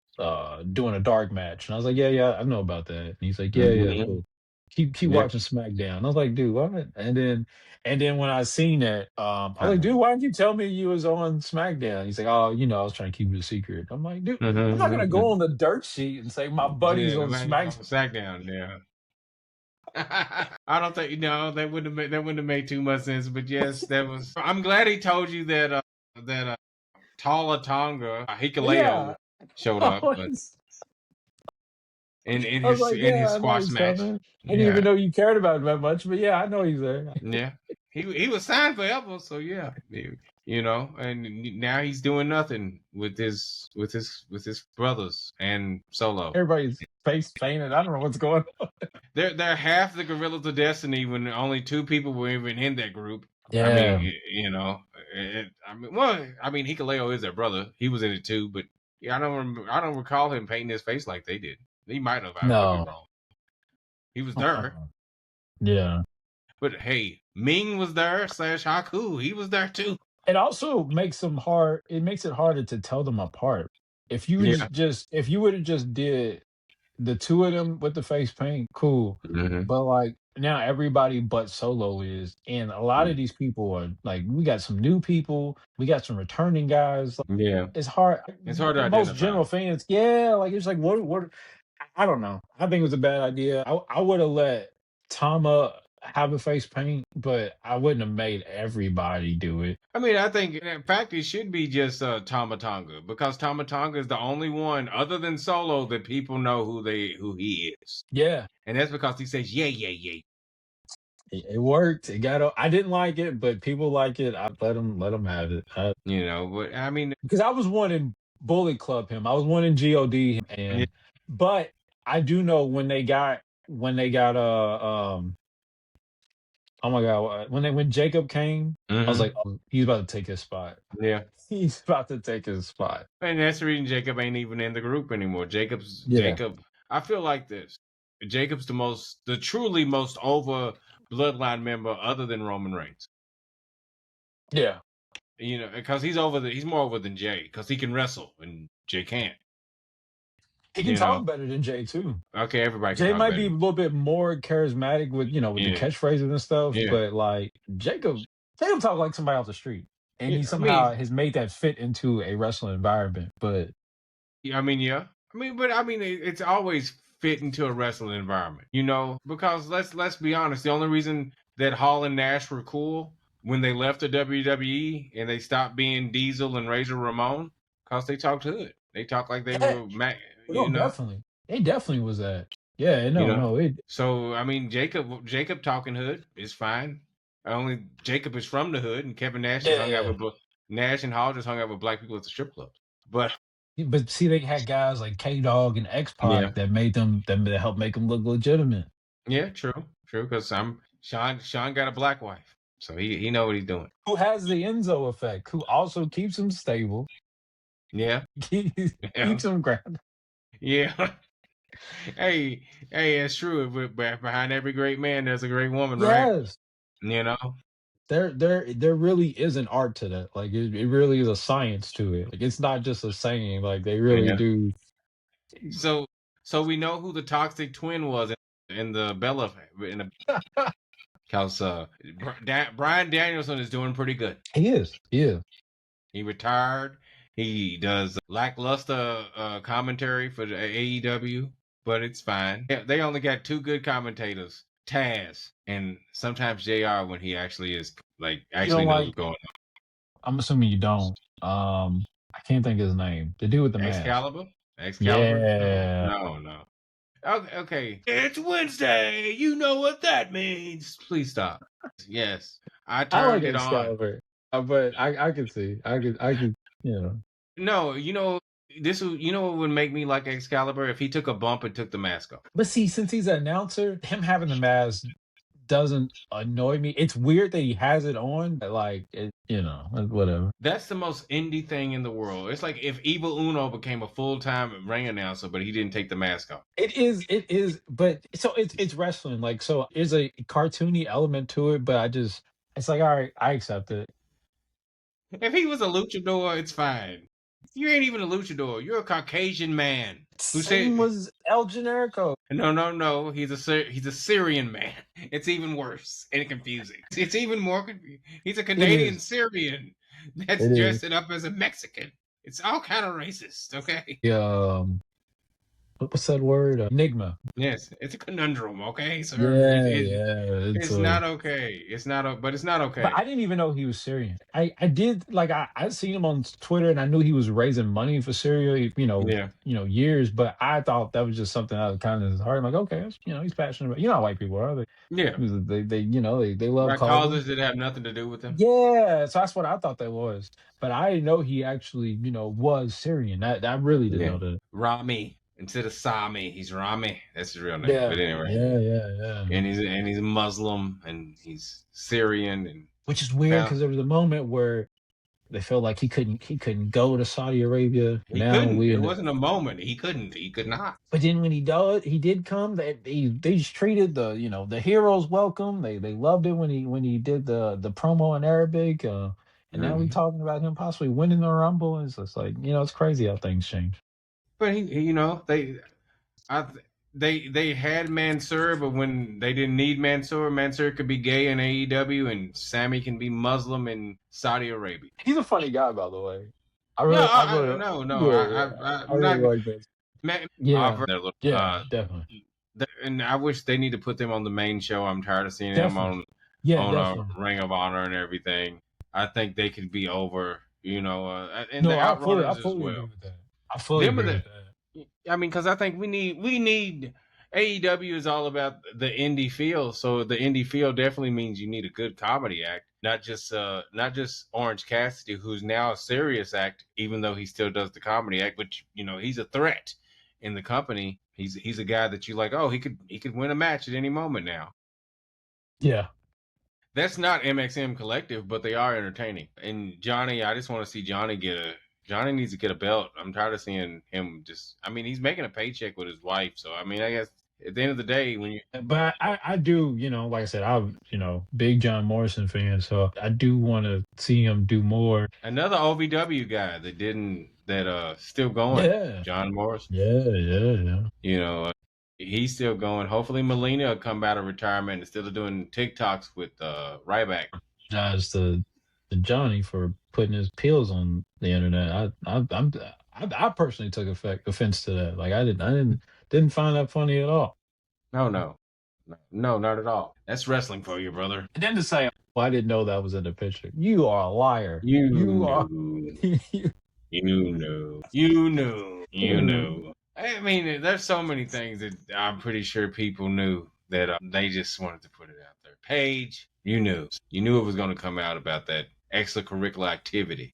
Speaker 2: doing a dark match. And I was like, yeah, yeah, I know about that. And he's like, yeah, yeah,
Speaker 1: Mhm.
Speaker 2: cool. Keep
Speaker 1: Yeah.
Speaker 2: watching SmackDown. I was like, dude, what? And then when I seen that, I was like,
Speaker 1: Uh-huh.
Speaker 2: dude, why didn't you tell me you was on SmackDown? He's like, oh, I was trying to keep it a secret. I'm like, dude, I'm not gonna go on the dirt sheet and say my buddy's
Speaker 1: Yeah,
Speaker 2: on
Speaker 1: man, on
Speaker 2: SmackDown.
Speaker 1: SmackDown. Yeah. I don't think that wouldn't have made too much sense, but yes, that was. I'm glad he told you that Tala Tonga Hikaleo
Speaker 2: Yeah.
Speaker 1: showed
Speaker 2: I
Speaker 1: up, but
Speaker 2: was,
Speaker 1: in
Speaker 2: I was
Speaker 1: his
Speaker 2: like,
Speaker 1: in his
Speaker 2: yeah, I know
Speaker 1: squash
Speaker 2: he's
Speaker 1: match.
Speaker 2: coming. I didn't even
Speaker 1: Yeah,
Speaker 2: know you cared about him that much, but yeah, I know he's there.
Speaker 1: yeah. He was signed forever, so yeah, and now he's doing nothing with his brothers and Solo.
Speaker 2: Everybody's face painted. I don't know what's going on.
Speaker 1: They're half the Gorillas of Destiny when only two people were even in that group. I mean,
Speaker 2: Yeah.
Speaker 1: Hikaleo is their brother. He was in it too, but yeah, I don't recall him painting his face like they did. He might have. I could be
Speaker 2: No.
Speaker 1: wrong. He was there,
Speaker 2: Uh-uh. Yeah.
Speaker 1: but hey, Ming was there slash Haku. He was there too.
Speaker 2: It also makes them hard. It makes it harder to tell them apart. If you
Speaker 1: Yeah.
Speaker 2: if you would have just did the two of them with the face paint, cool.
Speaker 1: Hmm.
Speaker 2: But like now everybody but Solo is, and a lot of these people are like, we got some new people, we got some returning guys. Like,
Speaker 1: Yeah.
Speaker 2: it's hard.
Speaker 1: It's hard to
Speaker 2: Most
Speaker 1: identify.
Speaker 2: general fans, yeah, like it's like what I don't know. I think it was a bad idea. I would have let Tama have a face paint, but I wouldn't have made everybody do it.
Speaker 1: I mean, I think in fact it should be just Tama Tonga because Tama Tonga is the only one other than Solo that people know who he is,
Speaker 2: Yeah,
Speaker 1: and that's because he says yeah, yeah, yeah.
Speaker 2: it worked. It got. I didn't like it, but people like it. I let them have it.
Speaker 1: But I mean,
Speaker 2: Because I was wanting Bullet Club him. I was wanting God him,
Speaker 1: yeah.
Speaker 2: but I do know when they got oh my god, when Jacob came, I was
Speaker 1: Hmm.
Speaker 2: like, oh, he's about to take his spot.
Speaker 1: Yeah,
Speaker 2: He's about to take his spot.
Speaker 1: and that's the reason Jacob ain't even in the group anymore.
Speaker 2: Yeah,
Speaker 1: Jacob. I feel like this. Jacob's the truly most over bloodline member other than Roman Reigns.
Speaker 2: yeah.
Speaker 1: Because he's more over than Jay because he can wrestle and Jay can't.
Speaker 2: He can
Speaker 1: You know,
Speaker 2: talk better than Jay too.
Speaker 1: okay, everybody can
Speaker 2: Jay
Speaker 1: talk
Speaker 2: might be
Speaker 1: better.
Speaker 2: a little bit more charismatic with the
Speaker 1: Yeah,
Speaker 2: catchphrases and stuff,
Speaker 1: yeah,
Speaker 2: but like Jacob talk like somebody off the street, and
Speaker 1: yeah.
Speaker 2: he
Speaker 1: I
Speaker 2: somehow
Speaker 1: mean,
Speaker 2: has made that fit into a wrestling environment. But
Speaker 1: yeah. I mean, yeah. But I mean, it's always fit into a wrestling environment, because let's be honest. The only reason that Hall and Nash were cool when they left the WWE and they stopped being Diesel and Razor Ramon, because they talked hood. They talked like they
Speaker 2: yeah,
Speaker 1: were,
Speaker 2: no, definitely, it definitely was that. Yeah,
Speaker 1: you
Speaker 2: no,
Speaker 1: know.
Speaker 2: no, it.
Speaker 1: So I mean, Jacob talking hood is fine. Only Jacob is from the hood, and Kevin Nash just hung out
Speaker 2: Yeah,
Speaker 1: with Nash and Hall just hung out with black people at the strip clubs. But
Speaker 2: but see, they had guys like K Dog and X
Speaker 1: yeah,
Speaker 2: Pac that made them that helped make them look legitimate.
Speaker 1: yeah, true, because I'm Sean got a black wife. so he know what he's doing.
Speaker 2: Who has the Enzo effect, who also keeps him stable,
Speaker 1: Yeah,
Speaker 2: keeps
Speaker 1: yeah,
Speaker 2: keeps him grounded.
Speaker 1: yeah. Hey, hey, it's true. But behind every great man, there's a great woman, right?
Speaker 2: Yes.
Speaker 1: You know.
Speaker 2: There really is an art to that. Like it really is a science to it. Like it's not just a saying. Like they really
Speaker 1: Yeah.
Speaker 2: do.
Speaker 1: So so we know who the toxic twin was in the Bella in the house. Brian Danielson is doing pretty good.
Speaker 2: He is. He is.
Speaker 1: He retired. He does lackluster commentary for the AEW, but it's fine. Yeah, they only got two good commentators, Taz and sometimes JR when he actually is like
Speaker 2: You don't
Speaker 1: actually knows
Speaker 2: like.
Speaker 1: what's going
Speaker 2: I'm assuming you don't. I can't think of his name. The dude with the
Speaker 1: on.
Speaker 2: mask.
Speaker 1: Excalibur? Excalibur? No,
Speaker 2: Yeah,
Speaker 1: no, no. Okay, okay. It's Wednesday. You know what that means. Please stop. Yes, I
Speaker 2: I like
Speaker 1: turned it on.
Speaker 2: Excalibur, but I could see. I could. You know.
Speaker 1: No, you know what would make me like Excalibur if he took a bump and took the mask off.
Speaker 2: But see, since he's an announcer, him having the mask doesn't annoy me. It's weird that he has it on, but like, whatever.
Speaker 1: That's the most indie thing in the world. It's like if Evil Uno became a full time ring announcer, but he didn't take the mask off.
Speaker 2: It is, but so it's wrestling. Like, so there's a cartoony element to it, but it's like, all right, I accept it.
Speaker 1: If he was a luchador, it's fine. You ain't even a luchador. You're a Caucasian man who
Speaker 2: Same
Speaker 1: said,
Speaker 2: was El Generico.
Speaker 1: "No, no, no. He's a Syrian man. It's even worse and confusing. It's even more confusing. He's a
Speaker 2: It
Speaker 1: Canadian
Speaker 2: is.
Speaker 1: Syrian that's
Speaker 2: It is.
Speaker 1: dressing up as a Mexican. It's all kind of racist. Okay.
Speaker 2: What's that word? Enigma.
Speaker 1: Yes, it's a conundrum. Okay, sir.
Speaker 2: Yeah, yeah.
Speaker 1: It's not okay. It's not. But it's not
Speaker 2: But
Speaker 1: okay.
Speaker 2: I didn't even know he was Syrian. I did like I seen him on Twitter and I knew he was raising money for Syria,
Speaker 1: Yeah.
Speaker 2: years. But I thought that was just something out of kind of his heart. I'm like, okay, he's passionate about. You know how white people are.
Speaker 1: Yeah.
Speaker 2: They love
Speaker 1: By
Speaker 2: causes.
Speaker 1: causes that have nothing to do with them.
Speaker 2: Yeah, so that's what I thought that was. But I didn't know he actually, was Syrian. I really didn't
Speaker 1: Yeah.
Speaker 2: know that.
Speaker 1: Rami instead of Sami, he's Rami. That's his real name.
Speaker 2: Yeah,
Speaker 1: But anyway,
Speaker 2: yeah, yeah, yeah.
Speaker 1: and he's Muslim and he's Syrian and
Speaker 2: Which is weird
Speaker 1: found
Speaker 2: because there was a moment where they felt like he couldn't go to Saudi Arabia.
Speaker 1: he
Speaker 2: Now
Speaker 1: couldn't.
Speaker 2: we
Speaker 1: It
Speaker 2: in the,
Speaker 1: wasn't a moment. He couldn't. He could not.
Speaker 2: but then when he did come. They just treated the heroes welcome. They loved it when he did the promo in Arabic. And now we
Speaker 1: Mhm.
Speaker 2: talking about him possibly winning the Rumble. It's just like it's crazy how things change.
Speaker 1: But I, they had Mansoor, but when they didn't need Mansoor, Mansoor could be gay in AEW, and Sammy can be Muslim in Saudi Arabia.
Speaker 2: He's a funny guy, by the way.
Speaker 1: No,
Speaker 2: I
Speaker 1: I
Speaker 2: really,
Speaker 1: no, no,
Speaker 2: yeah, yeah. I
Speaker 1: I'm not.
Speaker 2: really like this. Yeah,
Speaker 1: Offer their little,
Speaker 2: yeah, definitely,
Speaker 1: and I wish they need to put them on the main show. I'm tired of seeing them
Speaker 2: definitely. Yeah,
Speaker 1: on a
Speaker 2: definitely.
Speaker 1: Ring of Honor and everything. I think they could be over, and the
Speaker 2: No, I
Speaker 1: Outrunners as
Speaker 2: fully agree
Speaker 1: well.
Speaker 2: with that. I fully
Speaker 1: Them are
Speaker 2: agree
Speaker 1: the
Speaker 2: with that.
Speaker 1: I mean, because I think we need AEW is all about the indie feel. So the indie feel definitely means you need a good comedy act, not just Orange Cassidy, who's now a serious act, even though he still does the comedy act. But he's a threat in the company. He's a guy that you like. Oh, he could win a match at any moment now.
Speaker 2: Yeah.
Speaker 1: That's not MXM Collective, but they are entertaining. And Johnny, I just want to see Johnny needs to get a belt. I'm tired of seeing him just. I mean, he's making a paycheck with his wife, so I mean, I guess at the end of the day, when you
Speaker 2: But I do, like I said, I'm, big John Morrison fan, so I do want to see him do more.
Speaker 1: another OVW guy that still going,
Speaker 2: Yeah.
Speaker 1: John Morris,
Speaker 2: Yeah, yeah, yeah.
Speaker 1: he's still going. Hopefully, Melina will come out of retirement instead of doing TikToks with Ryback.
Speaker 2: Apologize to Johnny for putting his pills on the internet. I personally took offense to that. Like I didn't find that funny at all.
Speaker 1: No, no, no, no, not at all. That's wrestling for you, brother.
Speaker 2: And then to say, well, I didn't know that was in the picture. You are a liar.
Speaker 1: You
Speaker 2: You are.
Speaker 1: knew. You knew. I mean, there's so many things that I'm pretty sure people knew that they just wanted to put it out there. Paige, you knew. You knew it was going to come out about that extracurricular activity.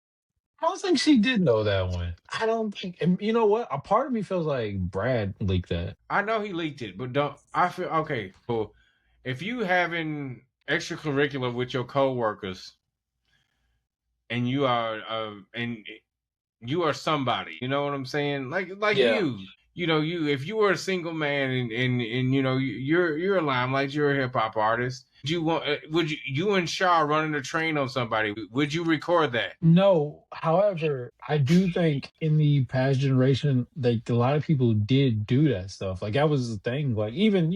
Speaker 2: I don't think she did know that one. I don't think. And you know what? A part of me feels like Brad leaked that.
Speaker 1: I know he leaked it, but don't. I feel okay. Well, if you having extracurricular with your coworkers, and you are somebody. You know what I'm saying? Like
Speaker 2: Yeah.
Speaker 1: you know, you if you were a single man and you know you're a limelight, you're a hip hop artist. Would you and Shaw running a train on somebody? Would you record that?
Speaker 2: No, however, I do think in the past generation, like a lot of people did do that stuff. Like that was the thing. Like even,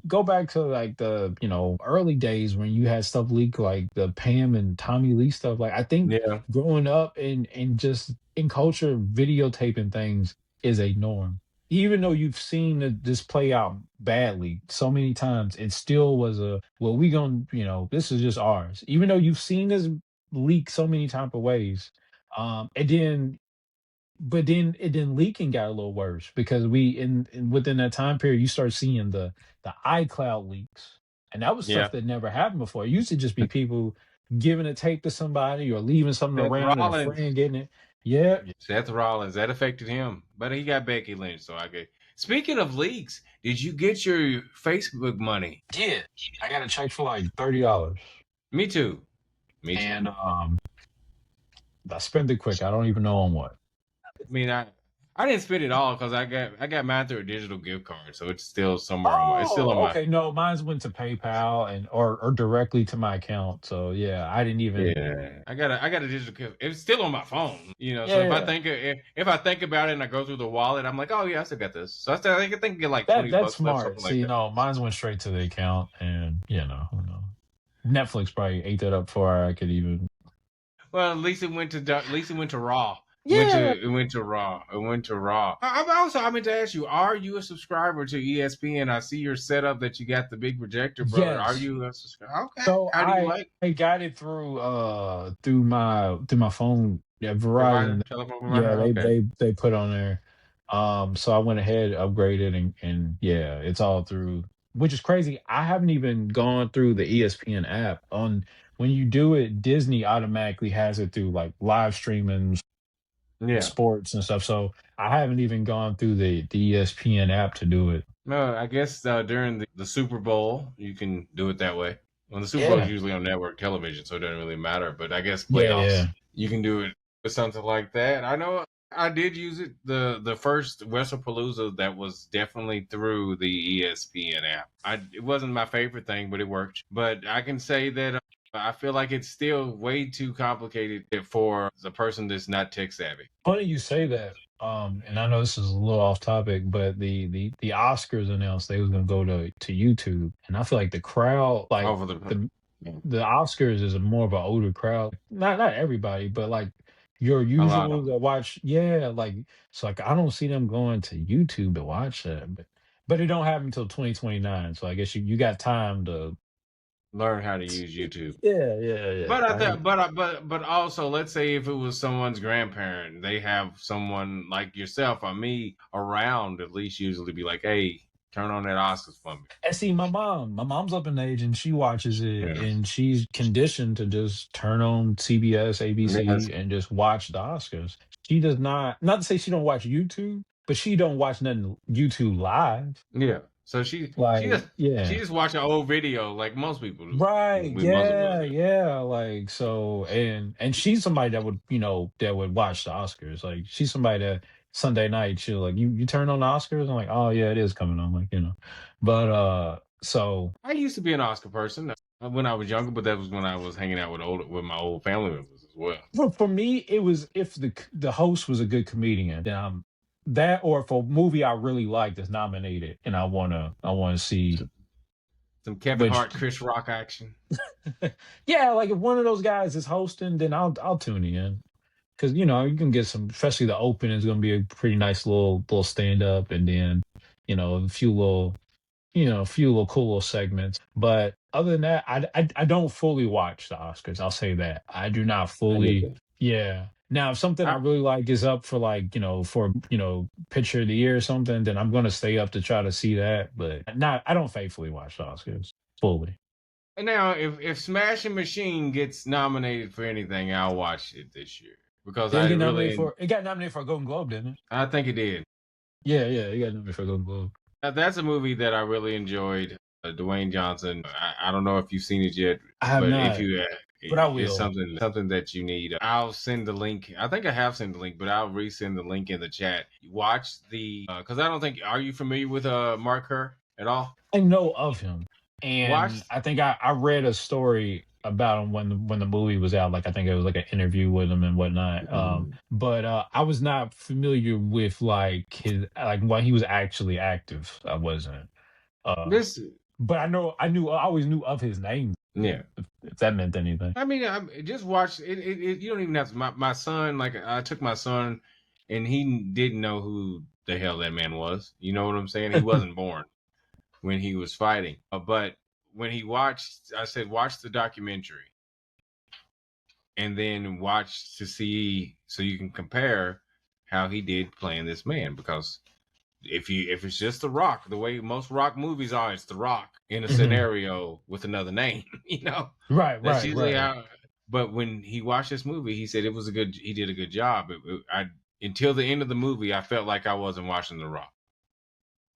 Speaker 2: go back to like the, early days when you had stuff leak like the Pam and Tommy Lee stuff. Like I think
Speaker 1: Yeah,
Speaker 2: growing up and just in culture, videotaping things is a norm. Even though you've seen this play out badly so many times, it still was well, we gonna, this is just ours. Even though you've seen this leak so many type of ways. And then but then leaking got a little worse because within that time period you start seeing the iCloud leaks. And that was stuff
Speaker 1: yeah.
Speaker 2: that never happened before. It used to just be people giving a tape to somebody or leaving something
Speaker 1: Seth
Speaker 2: around and a
Speaker 1: Rollins.
Speaker 2: friend getting it. Yeah.
Speaker 1: Seth Rollins, that affected him, but he got Becky Lynch. So I get. Speaking of leaks, did you get your Facebook money?
Speaker 2: Yeah. I got a check for like $30.
Speaker 1: Me too. Me too.
Speaker 2: And I spent it quick. I don't even know on what.
Speaker 1: I mean, I didn't spend it all because I got mine through a digital gift card, so it's still somewhere on my. It's still on
Speaker 2: Oh,
Speaker 1: my.
Speaker 2: okay. No, mine's went to PayPal or directly to my account. So yeah, I didn't even.
Speaker 1: Yeah, I got a digital gift. It's still on my phone, you know. So
Speaker 2: Yeah,
Speaker 1: if I think about it and I go through the wallet, I'm like, oh yeah, I still got this. So I think get like
Speaker 2: that
Speaker 1: 20
Speaker 2: that's
Speaker 1: bucks left,
Speaker 2: smart.
Speaker 1: something like
Speaker 2: See,
Speaker 1: that.
Speaker 2: no, mine's went straight to the account, and who knows? Netflix probably ate that up before I could even.
Speaker 1: Well, at least it went to Raw.
Speaker 2: Yeah.
Speaker 1: It went to Raw. It went to Raw. I meant to ask you: are you a subscriber to ESPN? I see your setup that you got the big projector, brother. Are
Speaker 2: Yes.
Speaker 1: you a subscriber? Okay.
Speaker 2: So
Speaker 1: How do you like
Speaker 2: I got it through my phone. Yeah, Verizon.
Speaker 1: provider, telephone
Speaker 2: Yeah,
Speaker 1: provider?
Speaker 2: they
Speaker 1: Okay.
Speaker 2: they they put on there. So I went ahead, upgraded, and yeah, it's all through, which is crazy. I haven't even gone through the ESPN app. On When you do it, Disney automatically has it through like live streaming
Speaker 1: Yeah.
Speaker 2: sports and stuff. So I haven't even gone through the ESPN app to do it.
Speaker 1: No, I guess during the Super Bowl, you can do it that way. Well, the Super Bowl is
Speaker 2: Yeah.
Speaker 1: usually on network television, so it doesn't really matter. But I guess
Speaker 2: Yeah,
Speaker 1: playoffs,
Speaker 2: yeah.
Speaker 1: you can do it with something like that. I know I did use it. The first WrestlePalooza that was definitely through the ESPN app. It wasn't my favorite thing, but it worked. But I can say that I feel like it's still way too complicated for the person that's not tech savvy.
Speaker 2: Funny you say that. And I know this is a little off topic, but the Oscars announced they was gonna go to YouTube, and I feel like the crowd, like
Speaker 1: Over the
Speaker 2: the
Speaker 1: yeah,
Speaker 2: the Oscars, is a more of an older crowd. Not everybody, but like your
Speaker 1: a lot
Speaker 2: usual
Speaker 1: of
Speaker 2: that watch. Yeah, like so like I don't see them going to YouTube to watch that, but it don't happen until 2029. So I guess you got time to.
Speaker 1: learn how to use YouTube.
Speaker 2: Yeah, yeah, yeah.
Speaker 1: But I
Speaker 2: I
Speaker 1: thought, but also, let's say if it was someone's grandparent, they have someone like yourself or me around, at least usually be like, "Hey, turn on that Oscars for me."
Speaker 2: And see, my mom's up in age and she watches it
Speaker 1: Yeah.
Speaker 2: and she's conditioned to just turn on CBS,
Speaker 1: Yes.
Speaker 2: ABC and just watch the Oscars. She does not to say she don't watch YouTube, but she don't watch nothing YouTube live.
Speaker 1: Yeah. So she
Speaker 2: Like,
Speaker 1: she
Speaker 2: yeah.
Speaker 1: just watch an old video like most people do.
Speaker 2: Right.
Speaker 1: Most of us
Speaker 2: Yeah,
Speaker 1: do.
Speaker 2: yeah. Like so and she's somebody that would watch the Oscars. Like she's somebody that Sunday night she'll like you turn on the Oscars. I'm like, oh yeah, it is coming on. Like. But so
Speaker 1: I used to be an Oscar person when I was younger, but that was when I was hanging out with my old family members as well.
Speaker 2: for me, it was if the host was a good comedian, then that or if a movie I really liked is nominated, and I wanna see
Speaker 1: Some Kevin
Speaker 2: which.
Speaker 1: Hart, Chris Rock action.
Speaker 2: Yeah, like if one of those guys is hosting, then I'll tune in because you can get some, especially the open is gonna be a pretty nice little stand up, and then a few little cool little segments. But other than that, I don't fully watch the Oscars. I'll say that I do not
Speaker 1: I get
Speaker 2: fully.
Speaker 1: that.
Speaker 2: Yeah. Now, if something I
Speaker 1: I,
Speaker 2: really like is up for like for picture of the year or something, then I'm gonna stay up to try to see that. But not I don't faithfully watch the Oscars fully.
Speaker 1: And now, if Smashing Machine gets nominated for anything, I'll watch it this year because
Speaker 2: Did it
Speaker 1: I
Speaker 2: get nominated
Speaker 1: really,
Speaker 2: for? It got nominated for a Golden Globe, didn't it?
Speaker 1: I think it did.
Speaker 2: Yeah, yeah, it got nominated for a Golden Globe.
Speaker 1: That's a movie that I really enjoyed. Dwayne Johnson. I don't know if you've seen it yet,
Speaker 2: I have
Speaker 1: but if
Speaker 2: not,
Speaker 1: you,
Speaker 2: but I
Speaker 1: it's
Speaker 2: will.
Speaker 1: something that you need. I'll send the link. I think I have sent the link, but I'll resend the link in the chat. Watch the because I don't think. Are you familiar with Mark Kerr at all?
Speaker 2: I know of him,
Speaker 1: Watch.
Speaker 2: and I think I read a story about him when the movie was out. Like I think it was like an interview with him and whatnot. But I was not familiar with like his like when he was actually active. I wasn't. Uh,
Speaker 1: This,
Speaker 2: but I always knew of his name.
Speaker 1: yeah.
Speaker 2: If that meant anything.
Speaker 1: I mean, I just watch it, You don't even have to. My son, like I took my son, and he didn't know who the hell that man was. You know what I'm saying? He wasn't born when he was fighting. But when he watched, I said, watch the documentary, and then watch to see so you can compare how he did playing this man. Because if it's just The Rock, the way most Rock movies are, it's The Rock in a
Speaker 2: Mhm.
Speaker 1: scenario with another name.
Speaker 2: Right,
Speaker 1: That's
Speaker 2: right,
Speaker 1: usually
Speaker 2: right.
Speaker 1: how. But when he watched this movie, he said it was a good. He did a good job. I until the end of the movie, I felt like I wasn't watching The Rock.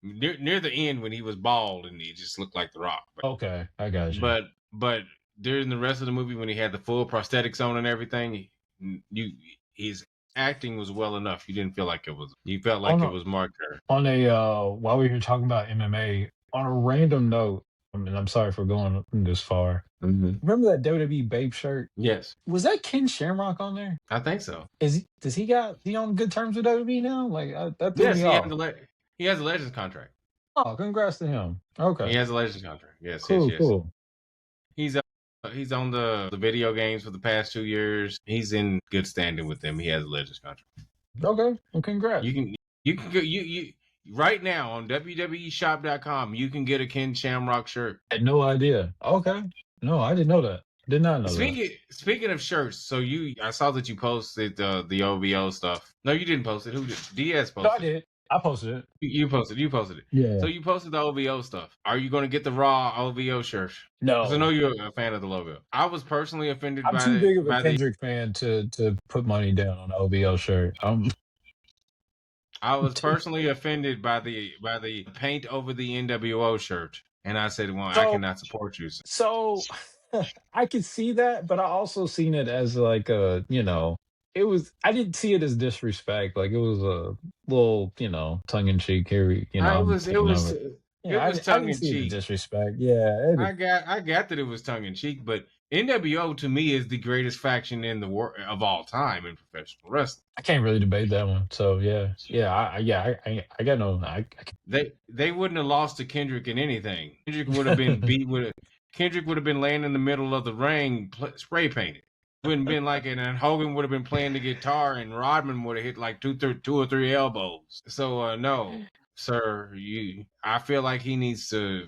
Speaker 1: Near the end, when he was bald and he just looked like The Rock,
Speaker 2: Okay, I got you.
Speaker 1: but during the rest of the movie, when he had the full prosthetics on and everything, you his acting was well enough. You didn't feel like it was. You felt
Speaker 2: On
Speaker 1: like it
Speaker 2: a
Speaker 1: was Mark Kerr.
Speaker 2: on a while we were talking about MMA, on a random note, I mean, I'm sorry for going this far.
Speaker 1: Mm-hmm.
Speaker 2: Remember that WWE Babe shirt?
Speaker 1: Yes,
Speaker 2: Was that Ken Shamrock on there?
Speaker 1: I think so.
Speaker 2: He on good terms with WWE now? Like that threw
Speaker 1: Yes,
Speaker 2: me off.
Speaker 1: he has a Legends contract.
Speaker 2: Oh, congrats to him.
Speaker 1: He
Speaker 2: Okay,
Speaker 1: has a Legends contract. Yes, yes,
Speaker 2: cool,
Speaker 1: yes.
Speaker 2: cool.
Speaker 1: He's he's on the video games for the past 2 years. He's in good standing with them. He has a Legends contract.
Speaker 2: Okay, well,
Speaker 1: You
Speaker 2: congrats.
Speaker 1: can you can go you right now on WWEshop.com. You can get a Ken Shamrock shirt.
Speaker 2: I had no idea. Okay, no, I didn't know that. Did not know that.
Speaker 1: Speaking of shirts, so I saw that you posted the OVO stuff. No, you didn't post it. Who did? Diaz
Speaker 2: No, I
Speaker 1: posted it.
Speaker 2: did. I posted it.
Speaker 1: You posted. You posted it. So
Speaker 2: Yeah.
Speaker 1: you posted the OVO stuff. Are you going to get the Raw OVO shirt? Because I know
Speaker 2: No,
Speaker 1: you're a fan of the logo. I was personally offended
Speaker 2: I'm
Speaker 1: by
Speaker 2: too big of a
Speaker 1: by the.
Speaker 2: Kendrick fan to put money down on an OVO shirt.
Speaker 1: I was personally offended by the paint over the NWO shirt, and I said, "Well, I
Speaker 2: So
Speaker 1: cannot support you."
Speaker 2: so I could see that, but I also seen it as like it was I didn't see it as disrespect. Like it was a little, tongue in cheek here,
Speaker 1: I,
Speaker 2: I'm thinking of it.
Speaker 1: it was
Speaker 2: I
Speaker 1: tongue
Speaker 2: didn't
Speaker 1: in
Speaker 2: see it as
Speaker 1: cheek.
Speaker 2: disrespect. Yeah,
Speaker 1: I got that it was tongue in cheek, but NWO to me is the greatest faction in the world of all time in professional wrestling.
Speaker 2: I can't really debate that one. So yeah, yeah, I got no.
Speaker 1: They wouldn't have lost to Kendrick in anything. Kendrick would have been beat with. Kendrick would have been laying in the middle of the ring, spray painted. Wouldn't been like it, and Hogan would have been playing the guitar, and Rodman would have hit like two or three elbows. So no, sir, I feel like he needs to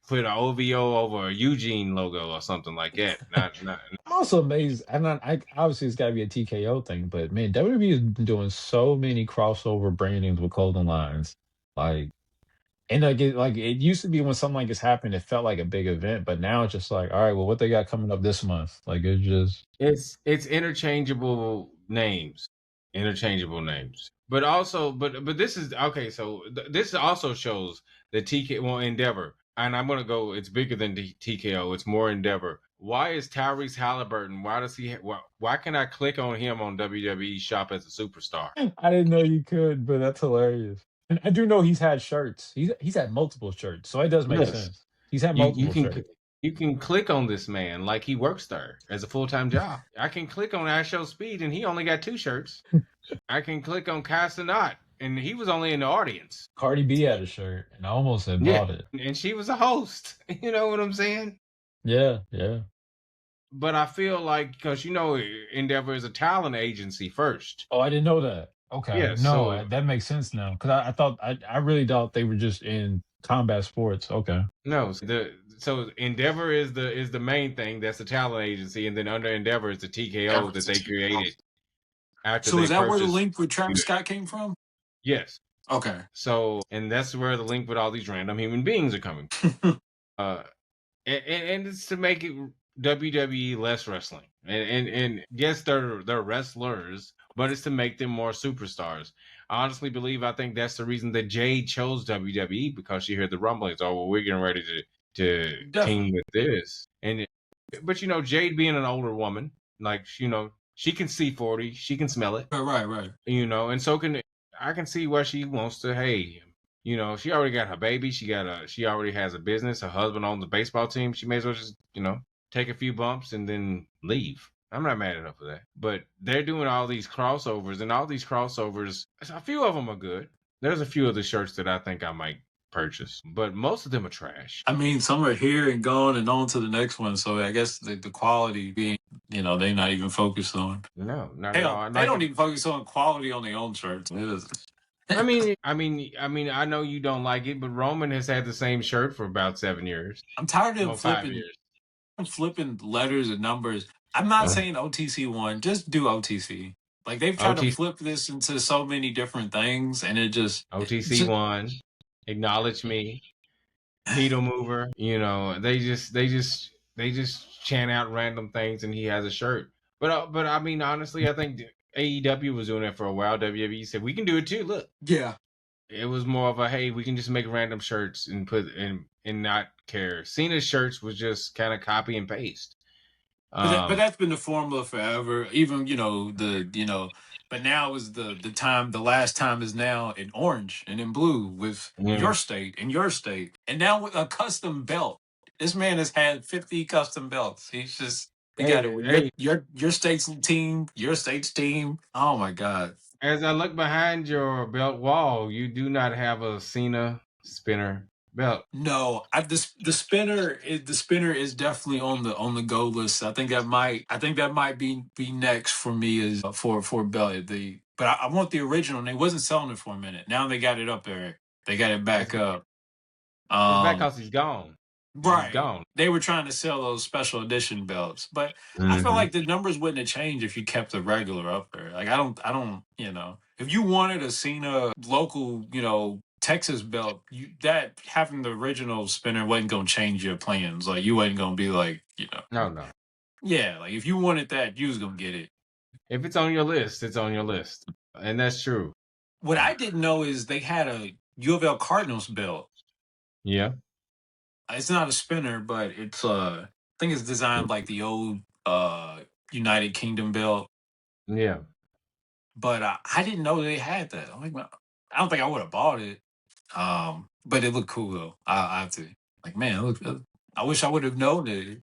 Speaker 1: put an OVO over a Eugene logo or something like that. Not.
Speaker 2: I'm also amazed, and I obviously it's got to be a TKO thing, but man, WWE has been doing so many crossover brandings with clothing lines, like. And it used to be when something like this happened, it felt like a big event, but now it's just like, all right, well, what they got coming up this month? Like it's just
Speaker 1: It's interchangeable names. But also, but this is okay. So this also shows that TK Endeavor, and I'm gonna go. It's bigger than TKO. It's more Endeavor. Why is Tyrese Halliburton? Why does he? Why can I click on him on WWE Shop as a superstar?
Speaker 2: I didn't know you could, but that's hilarious. And I do know he's had shirts. He's had multiple shirts, so it does make
Speaker 1: Yes,
Speaker 2: sense. He's had
Speaker 1: you
Speaker 2: multiple
Speaker 1: can
Speaker 2: shirts.
Speaker 1: you can click on this man like he works there as a full time job. I can click on Show Speed and he only got 2 shirts. I can click on Castanot and he was only in the audience.
Speaker 2: Cardi B had a shirt, and I almost had
Speaker 1: Yeah,
Speaker 2: bought it.
Speaker 1: and she was a host. You know what I'm saying?
Speaker 2: Yeah, yeah.
Speaker 1: But I feel like because Endeavor is a talent agency first.
Speaker 2: Oh, I didn't know that. Okay,
Speaker 1: Yes,
Speaker 2: no,
Speaker 1: so
Speaker 2: that makes sense now because I thought I really thought they were just in combat sports. Okay,
Speaker 1: no, so Endeavor is the main thing. That's the talent agency, and then under Endeavor is the TKO that they created after
Speaker 2: so
Speaker 1: they
Speaker 2: is that where the
Speaker 1: purchased.
Speaker 2: link with Travis Scott came from?
Speaker 1: Yes.
Speaker 2: Okay.
Speaker 1: So, and that's where the link with all these random human beings are coming. uh, and it's to make it WWE less wrestling. And yes, they're wrestlers, but it's to make them more superstars. I honestly believe I think that's the reason that Jade chose WWE because she heard the rumblings. Oh, well, we're getting ready to to team
Speaker 2: Definitely.
Speaker 1: with this. But Jade being an older woman, like she can see 40, she can smell it,
Speaker 2: Right, right, right.
Speaker 1: and so can I can see why she wants to. Hey, she already got her baby. She already has a business. Her husband owns the baseball team. She may as well just take a few bumps and then leave. I'm not mad at her for that. But they're doing all these crossovers, and all these crossovers, a few of them are good. There's a few of the shirts that I think I might purchase, but most of them are trash.
Speaker 2: I mean, some are here and gone and on to the next one. So I guess the quality being, they're not even focused on.
Speaker 1: No, not at all.
Speaker 2: Hell,
Speaker 1: And
Speaker 2: they
Speaker 1: like,
Speaker 2: don't even focus on quality on their own shirts. It is.
Speaker 1: I know you don't like it, but Roman has had the same shirt for about 7 years.
Speaker 2: I'm tired of
Speaker 1: Well, 5 years.
Speaker 2: flipping letters and numbers. I'm not
Speaker 1: Uh,
Speaker 2: saying OTC one, just do OTC. Like they've tried to
Speaker 1: OT,
Speaker 2: flip this into so many different things, and
Speaker 1: OTC one, acknowledge me, needle mover. They just chant out random things, and he has a shirt. But I mean, honestly, I think AEW was doing it for a while. WWE said we can do it too. Look,
Speaker 2: yeah.
Speaker 1: it was more of a hey, we can just make random shirts and put and not care. Cena's shirts was just kind of copy and paste.
Speaker 2: But
Speaker 1: Um,
Speaker 2: that's been the formula forever. Even but now is the time. The last time is now in orange and in blue with
Speaker 1: mm,
Speaker 2: your state and your state, and now with a custom belt. This man has had 50 custom belts. He's just we got it
Speaker 1: hey,
Speaker 2: with
Speaker 1: hey,
Speaker 2: your state's team, your state's team. Oh my god.
Speaker 1: as I look behind your belt wall, you do not have a Cena spinner belt.
Speaker 2: No, the spinner is definitely on the go list. I think that might be next for me is for belt but I want the original and they wasn't selling it for a minute. Now they got it up there. They got it
Speaker 1: It's,
Speaker 2: back up.
Speaker 1: it's back
Speaker 2: Um
Speaker 1: because he's gone. He's
Speaker 2: right.
Speaker 1: gone.
Speaker 2: They were trying to sell those special edition belts, but I feel
Speaker 1: Hmm.
Speaker 2: like the numbers wouldn't have changed if you kept the regular up there. Like I don't, if you wanted a Cena local, Texas belt, you that having the original spinner wasn't gonna change your plans. Like you wasn't gonna be like,
Speaker 1: No, no.
Speaker 2: yeah, like if you wanted that, you was gonna get it.
Speaker 1: If it's on your list, it's on your list, and that's true.
Speaker 2: What I didn't know is they had a U of L Cardinals belt.
Speaker 1: Yeah,
Speaker 2: It's not a spinner, but I think it's designed like the old United Kingdom belt.
Speaker 1: yeah.
Speaker 2: But I didn't know they had that. I'm like, well, I don't think I would have bought it. But it looked cool though. I have to like, man, look. I wish I would have known it.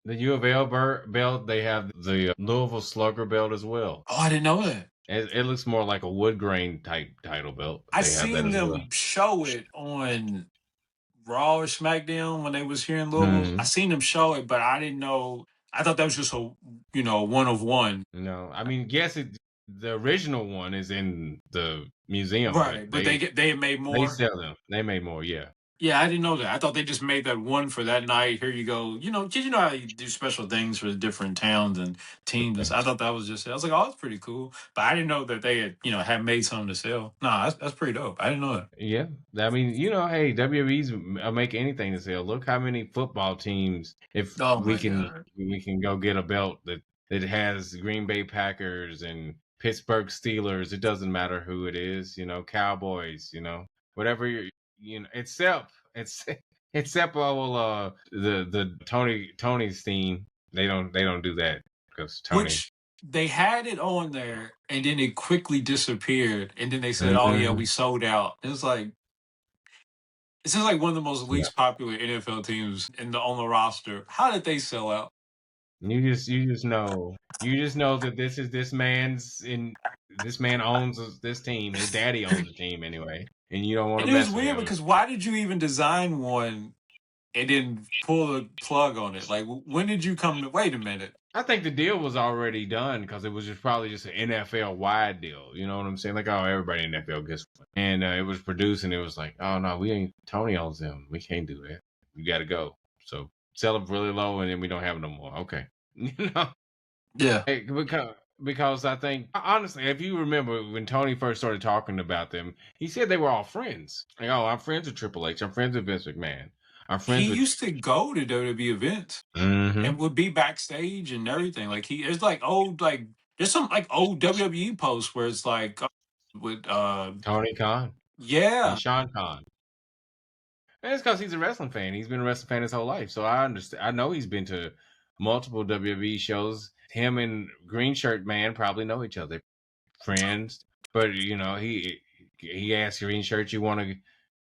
Speaker 1: The U of L belt. They have the Louisville Slugger belt as well.
Speaker 2: Oh, I didn't know that.
Speaker 1: It looks more like a wood grain type title belt, but
Speaker 2: I
Speaker 1: they have that
Speaker 2: seen
Speaker 1: as well.
Speaker 2: them show it on Raw or SmackDown when they was here in Louisville. I
Speaker 1: Hmm.
Speaker 2: seen them show it, but I didn't know. I thought that was just a one of one.
Speaker 1: No, I mean, yes, the original one is in the museum, but
Speaker 2: Right, but they had made
Speaker 1: they
Speaker 2: more.
Speaker 1: sell them. They made more, yeah.
Speaker 2: Yeah, I didn't know that. I thought they just made that one for that night. Here you go. 'Cause you know how you do special things for the different towns and teams. And I thought that was just. I was like, oh, that's pretty cool. But I didn't know that they had made something to sell. Nah, that's pretty dope. I didn't know that.
Speaker 1: Yeah, I mean, hey, WWE's make anything to sell. Look how many football teams. If
Speaker 2: Oh
Speaker 1: we
Speaker 2: my
Speaker 1: can,
Speaker 2: god.
Speaker 1: we can go get a belt that has Green Bay Packers and Pittsburgh Steelers. It doesn't matter who it is. Cowboys. Whatever except the Tony's team. They don't do that because Tony.
Speaker 2: Which they had it on there, and then it quickly disappeared. And then they said, "Oh yeah,
Speaker 1: Mhm.
Speaker 2: we sold out." It's just like one of the most
Speaker 1: Yeah.
Speaker 2: least popular NFL teams on the roster. How did they sell out?
Speaker 1: You just know that this man owns this team. His daddy owns the team anyway, and you don't want
Speaker 2: And
Speaker 1: to
Speaker 2: it was
Speaker 1: mess with
Speaker 2: weird
Speaker 1: him.
Speaker 2: because why did you even design one and then pull the plug on it? Like, when did you come to? Wait a minute.
Speaker 1: I think the deal was already done because it was probably just an NFL wide deal. You know what I'm saying? Like, oh, everybody in NFL gets one, and it was produced, and it was like, oh no, we ain't. Tony owns them. We can't do that. We got to go. So sell them really low, and then we don't have them no more. Okay, you know.
Speaker 2: Yeah.
Speaker 1: Hey, because I think honestly, if you remember when Tony first started talking about them, he said they were all friends. Like, oh, I'm friends with Triple H. I'm friends with Vince McMahon. I'm
Speaker 2: He
Speaker 1: friends with.
Speaker 2: used to go to WWE events
Speaker 1: Hmm.
Speaker 2: and would be backstage and everything. Like it's like old there's some like old WWE posts where it's like with
Speaker 1: Tony Khan and
Speaker 2: yeah.
Speaker 1: Sean Khan. And it's because he's a wrestling fan. He's been a wrestling fan his whole life. So I understand. I know he's been to multiple WWE shows. Him and Green Shirt Man probably know each other, friends. But he asked Green Shirt, "You want to?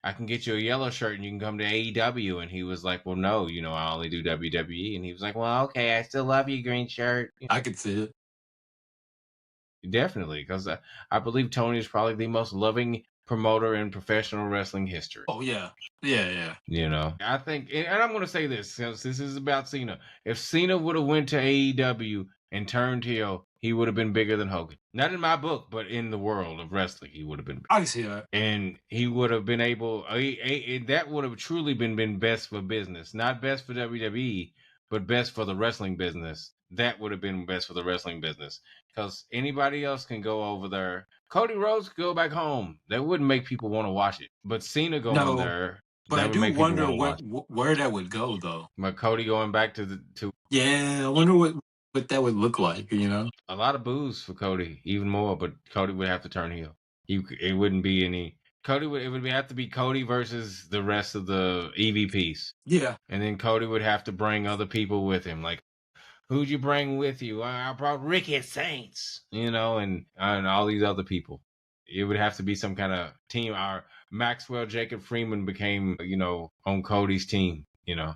Speaker 1: I can get you a yellow shirt and you can come to AEW." And he was like, "Well, no, I only do WWE." And he was like, "Well, okay, I still love you, Green Shirt."
Speaker 2: I could see it.
Speaker 1: Definitely, because I believe Tony is probably the most loving promoter in professional wrestling history.
Speaker 2: Oh yeah, yeah, yeah.
Speaker 1: I think, and I'm going to say this since this is about Cena. If Cena would have went to AEW and turned heel, he would have been bigger than Hogan. Not in my book, but in the world of wrestling, he would have been.
Speaker 2: I can see that.
Speaker 1: And he would have been able. That would have truly been best for business, not best for WWE, but best for the wrestling business. That would have been best for the wrestling business because anybody else can go over there. Cody Rhodes could go back home. That wouldn't make people want to watch it. But Cena going
Speaker 2: No,
Speaker 1: there,
Speaker 2: but I
Speaker 1: that would
Speaker 2: do
Speaker 1: make people
Speaker 2: wonder
Speaker 1: want to watch it.
Speaker 2: where that would go though.
Speaker 1: But Cody going back to
Speaker 2: Yeah, I wonder what that would look like. You know?
Speaker 1: a lot of boos for Cody, even more. But Cody would have to turn heel. It wouldn't be any. It would have to be Cody versus the rest of the EVPs.
Speaker 2: Yeah,
Speaker 1: And then Cody would have to bring other people with him. Like, who'd you bring with you? I brought Ricky Saints, and all these other people. It would have to be some kind of team. Our Maxwell Jacob Freeman became, on Cody's team.
Speaker 2: yeah,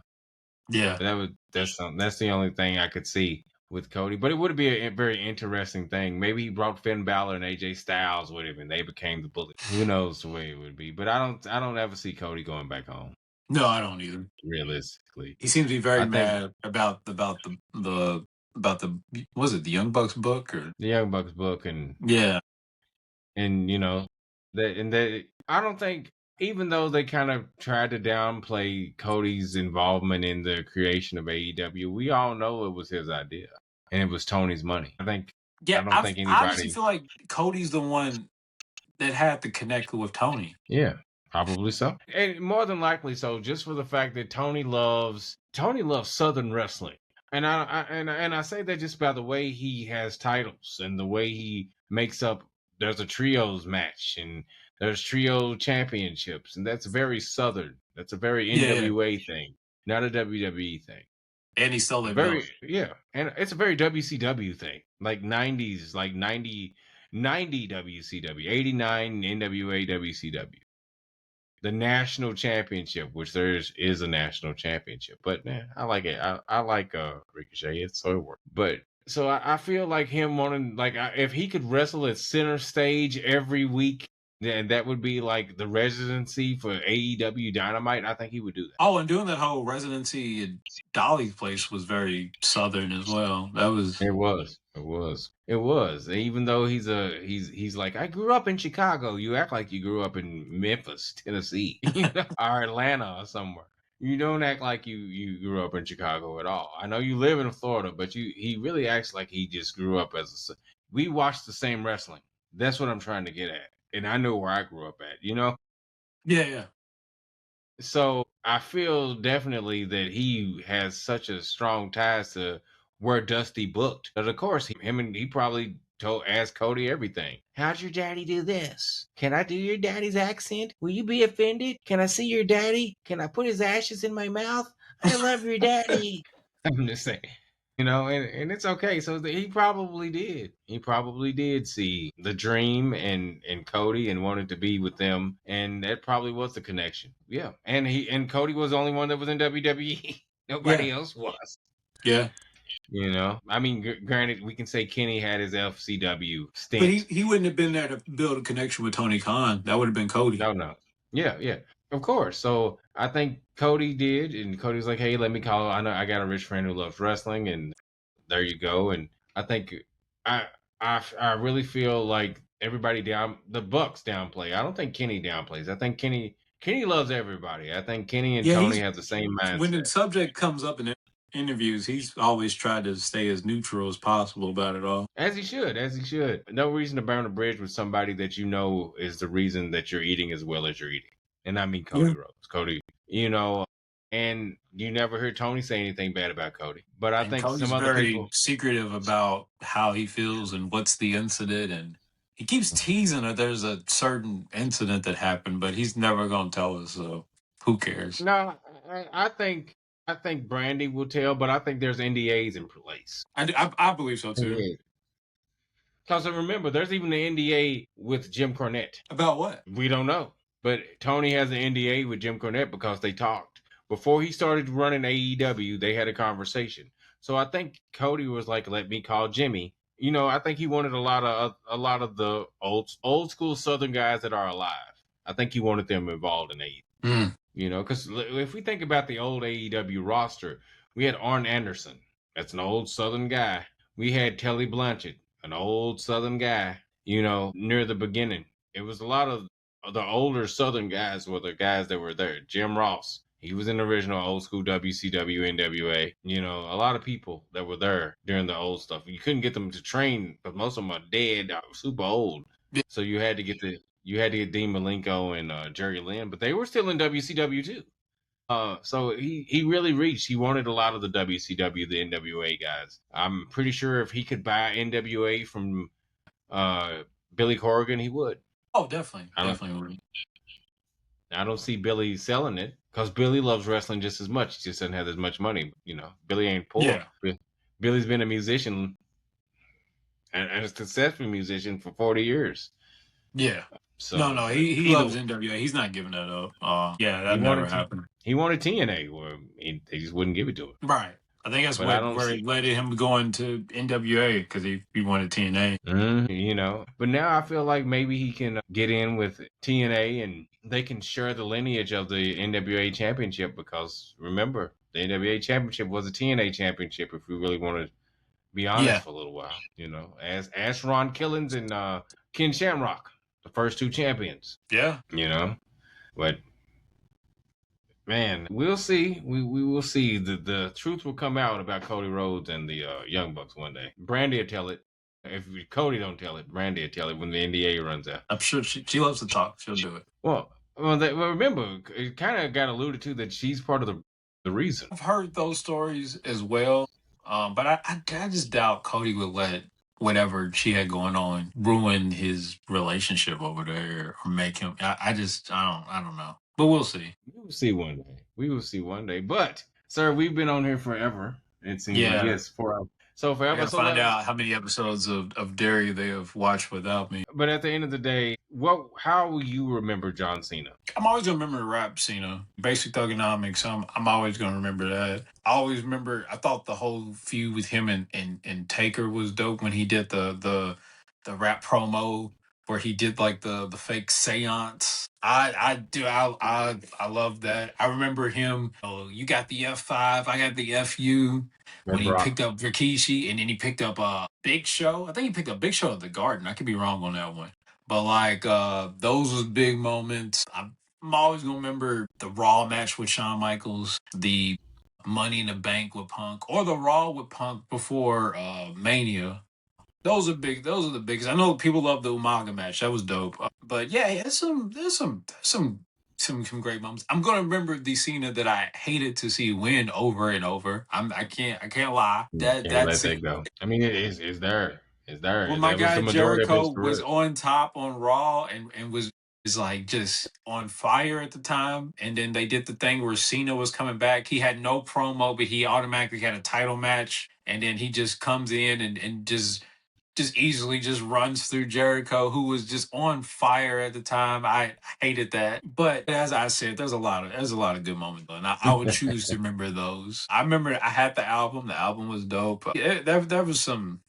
Speaker 1: That's the only thing I could see with Cody. But it would be a very interesting thing. Maybe he brought Finn Balor and AJ Styles with him, and they became the Bullet. Who knows the way it would be? But I don't ever see Cody going back home.
Speaker 2: no, I don't either.
Speaker 1: Realistically,
Speaker 2: He seems to be very
Speaker 1: I think
Speaker 2: mad about about the was it the Young Bucks book or
Speaker 1: the Young Bucks book
Speaker 2: yeah,
Speaker 1: and that I don't think, even though they kind of tried to downplay Cody's involvement in the creation of AEW, we all know it was his idea and it was Tony's money. I
Speaker 2: yeah.
Speaker 1: don't think
Speaker 2: I honestly
Speaker 1: anybody.
Speaker 2: feel like Cody's the one that had to connect with Tony.
Speaker 1: Yeah, probably so. And more than likely so, just for the fact that Tony loves Southern wrestling. And I say that just by the way he has titles and the way he makes up. There's a trios match and there's trio championships, and that's very Southern. That's a very
Speaker 2: Yeah,
Speaker 1: NWA thing, not a WWE thing.
Speaker 2: and he stole their belt.
Speaker 1: Very, yeah, and it's a very WCW thing, like '90s, like 90 WCW, '89 NWA WCW, the national championship, which is a national championship. But man, I like it. I like Ricochet. It's so it works. But so I feel like him wanting, like, if he could wrestle at center stage every week, then that would be like the residency for AEW Dynamite. I think he would do that.
Speaker 2: Oh, and doing that whole residency at Dolly's place was very Southern as well. That was
Speaker 1: It was. It was. It was. Even though he's like, I grew up in Chicago. You act like you grew up in Memphis, Tennessee, or Atlanta or somewhere. You don't act like you grew up in Chicago at all. I know you live in Florida, but he really acts like he just grew up we watched the same wrestling. That's what I'm trying to get at. And I know where I grew up at.
Speaker 2: yeah, yeah,
Speaker 1: So I feel definitely that he has such a strong ties to where Dusty booked. But of course, he probably asked Cody everything. How'd your daddy do this? Can I do your daddy's accent? Will you be offended? Can I see your daddy? Can I put his ashes in my mouth? I love your daddy. I'm just saying. And it's okay. So he probably did. He probably did see the dream and Cody and wanted to be with them, and that probably was the connection. Yeah, and Cody was the only one that was in WWE.
Speaker 2: yeah,
Speaker 1: Nobody else was.
Speaker 2: yeah.
Speaker 1: I mean, granted, we can say Kenny had his FCW
Speaker 2: But
Speaker 1: stint.
Speaker 2: he wouldn't have been there to build a connection with Tony Khan. That would have been Cody.
Speaker 1: No, no. Yeah, yeah. Of course. So I think Cody did, and Cody was like, "Hey, let me call. I know I got a rich friend who loves wrestling, and there you go." And I think I I really feel like everybody the Bucks downplay. I don't think Kenny downplays. I think Kenny loves everybody. I think Kenny and
Speaker 2: Yeah,
Speaker 1: Tony
Speaker 2: he's
Speaker 1: have the same
Speaker 2: when
Speaker 1: mindset.
Speaker 2: the subject comes up in interviews, he's always tried to stay as neutral as possible about it all.
Speaker 1: As he should, as he should. No reason to burn a bridge with somebody that you know is the reason that you're eating as well as you're eating. And I mean
Speaker 2: Yeah.
Speaker 1: Cody Rhodes. And you never heard Tony say anything bad about Cody. But I
Speaker 2: And
Speaker 1: think
Speaker 2: Cody's
Speaker 1: some other
Speaker 2: very
Speaker 1: people.
Speaker 2: secretive about how he feels and what's the incident. And he keeps teasing that there's a certain incident that happened, but he's never going to tell us. So, Who cares?
Speaker 1: No, I think Brandy will tell, but I think there's NDAs in place.
Speaker 2: I believe so too.
Speaker 1: Because remember, there's even an NDA with Jim Cornette.
Speaker 2: About what?
Speaker 1: We don't know. But Tony has an NDA with Jim Cornette because they talked. Before he started running AEW, they had a conversation. So I think Cody was like, let me call Jimmy. I think he wanted a lot of the old school Southern guys that are alive. I think he wanted them involved in AEW.
Speaker 2: Mm.
Speaker 1: Because if we think about the old AEW roster, we had Arn Anderson. That's an old Southern guy. We had Telly Blanchard, an old Southern guy, near the beginning. It was a lot of the older Southern guys were the guys that were there. Jim Ross, he was in the original old school WCW, NWA. A lot of people that were there during the old stuff. You couldn't get them to train, but most of them are dead, super old.
Speaker 2: Yeah.
Speaker 1: So you had to get Dean Malenko and Jerry Lynn, but they were still in WCW too. So he really reached. He wanted a lot of the WCW, the NWA guys. I'm pretty sure if he could buy NWA from Billy Corrigan, he would.
Speaker 2: Oh, definitely,
Speaker 1: I don't.
Speaker 2: definitely would.
Speaker 1: I don't see Billy selling it because Billy loves wrestling just as much. He just doesn't have as much money. Billy ain't poor.
Speaker 2: Yeah,
Speaker 1: Billy's been a musician and a successful musician for 40 years.
Speaker 2: yeah. No,
Speaker 1: So
Speaker 2: no, he
Speaker 1: either
Speaker 2: loves NWA. He's not giving that up. Yeah,
Speaker 1: he
Speaker 2: that never
Speaker 1: wanted to,
Speaker 2: happened.
Speaker 1: he wanted TNA, or they just wouldn't give it to him.
Speaker 2: Right. I think that's
Speaker 1: But I
Speaker 2: what
Speaker 1: don't
Speaker 2: where
Speaker 1: see.
Speaker 2: it led him going to NWA because he wanted TNA.
Speaker 1: But now I feel like maybe he can get in with TNA and they can share the lineage of the NWA championship because remember, the NWA championship was a TNA championship if we really want to be honest
Speaker 2: Yeah,
Speaker 1: for a little while, as Ron Killings and Ken Shamrock, the first two champions,
Speaker 2: yeah,
Speaker 1: but man, we'll see. We will see. The truth will come out about Cody Rhodes and the Young Bucks one day. Brandy will tell it. If Cody don't tell it, Brandy will tell it when the NDA runs out.
Speaker 2: I'm sure she loves to talk. She'll do it.
Speaker 1: Well, remember, it kind of got alluded to that she's part of the reason.
Speaker 2: I've heard those stories as well, but I just doubt Cody would let whatever she had going on ruin his relationship over there or make him. I don't know, but we'll see.
Speaker 1: We will see one day. We will see one day. But sir, we've been on here forever. It seems like
Speaker 2: Yeah,
Speaker 1: yes, 4 hours. So for
Speaker 2: I gotta
Speaker 1: episode
Speaker 2: find
Speaker 1: 11.
Speaker 2: out how many episodes of Dairy they have watched without me.
Speaker 1: But at the end of the day, how will you remember John Cena?
Speaker 2: I'm always gonna remember Rap Cena, Basic Thugonomics. I'm always gonna remember that. I always remember. I thought the whole feud with him and Taker was dope when he did the rap promo where he did like the fake seance. I love that. I remember him. Oh, you got the F5, I got the FU. When
Speaker 1: That
Speaker 2: he
Speaker 1: Brock.
Speaker 2: picked up Rikishi and then he picked up Big Show. I think he picked up Big Show at the Garden. I could be wrong on that one. But like those was big moments. I'm always gonna remember the Raw match with Shawn Michaels, the Money in the Bank with Punk, or the Raw with Punk before Mania. Those are big. Those are the biggest. I know people love the Umaga match. That was dope. But yeah, there's some great moments. I'm gonna remember the Cena that I hated to see win over and over. I can't lie.
Speaker 1: Can't
Speaker 2: That
Speaker 1: let
Speaker 2: scene
Speaker 1: that go. I mean, it's there. It's there.
Speaker 2: when my
Speaker 1: That was
Speaker 2: guy
Speaker 1: the majority of
Speaker 2: Jericho
Speaker 1: his
Speaker 2: was
Speaker 1: career.
Speaker 2: on top on Raw and was like just on fire at the time, and then they did the thing where Cena was coming back. He had no promo, but he automatically had a title match, and then he just comes in and just easily just runs through Jericho, who was just on fire at the time. I hated that, but as I said, there's a lot of good moments, and I would choose to remember those. I remember I had the album. The album was dope. Yeah, there was some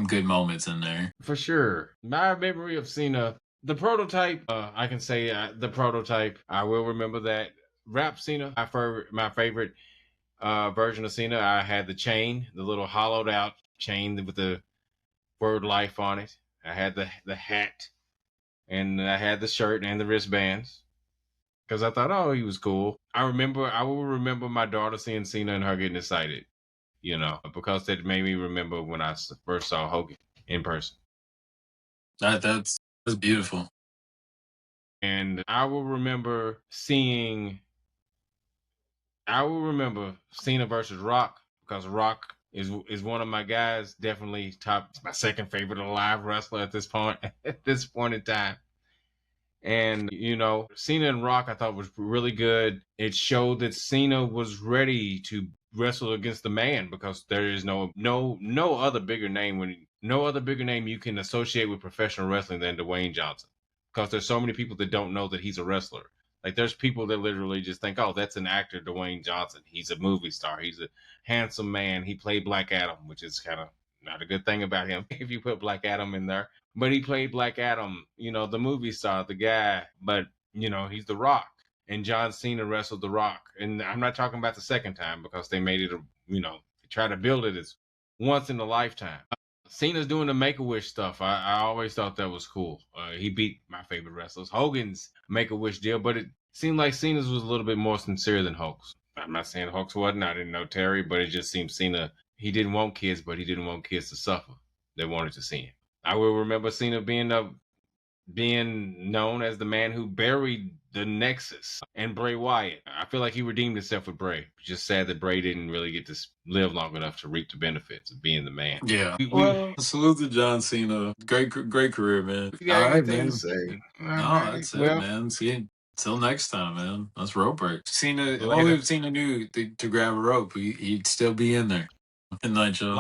Speaker 2: good moments in there.
Speaker 1: For sure. My memory of Cena, the prototype, I can say the prototype. I will remember that. Rap Cena, my favorite version of Cena. I had the chain, the little hollowed out chain with the word life on it. I had the hat, and I had the shirt and the wristbands because I thought, oh, he was cool. I will remember my daughter seeing Cena and her getting excited, because that made me remember when I first saw Hogan in person.
Speaker 2: That's beautiful.
Speaker 1: And I will remember Cena versus Rock because Rock is one of my guys, definitely my second favorite alive wrestler at this point at this point in time. And Cena and Rock I thought was really good. It showed that Cena was ready to wrestle against the man, because there is no other bigger name you can associate with professional wrestling than Dwayne Johnson. Because there's so many people that don't know that he's a wrestler. Like, there's people that literally just think, oh, that's an actor, Dwayne Johnson. He's a movie star. He's a handsome man. He played Black Adam, which is kind of not a good thing about him if you put Black Adam in there. But he played Black Adam, the movie star, the guy. But, he's The Rock. And John Cena wrestled The Rock. And I'm not talking about the second time, because they made it, they tried to build it as once in a lifetime. Cena's doing the Make-A-Wish stuff. I always thought that was cool. He beat my favorite wrestlers, Hogan's Make-A-Wish deal, but it seemed like Cena's was a little bit more sincere than Hulk's. I'm not saying Hulk's wasn't. I didn't know Terry, but it just seemed Cena, he didn't want kids, but he didn't want kids to suffer. They wanted to see him. I will remember Cena being known as the man who buried the Nexus and Bray Wyatt. I feel like he redeemed himself with Bray. Just sad that Bray didn't really get to live long enough to reap the benefits of being the man.
Speaker 3: Yeah. Well, salute to John Cena. Great career, man.
Speaker 1: All right, man.
Speaker 3: No, that's it, man. See, till next time, man. That's rope break. Cena, only if Cena knew to grab a rope, he'd still be in there. Midnight Show.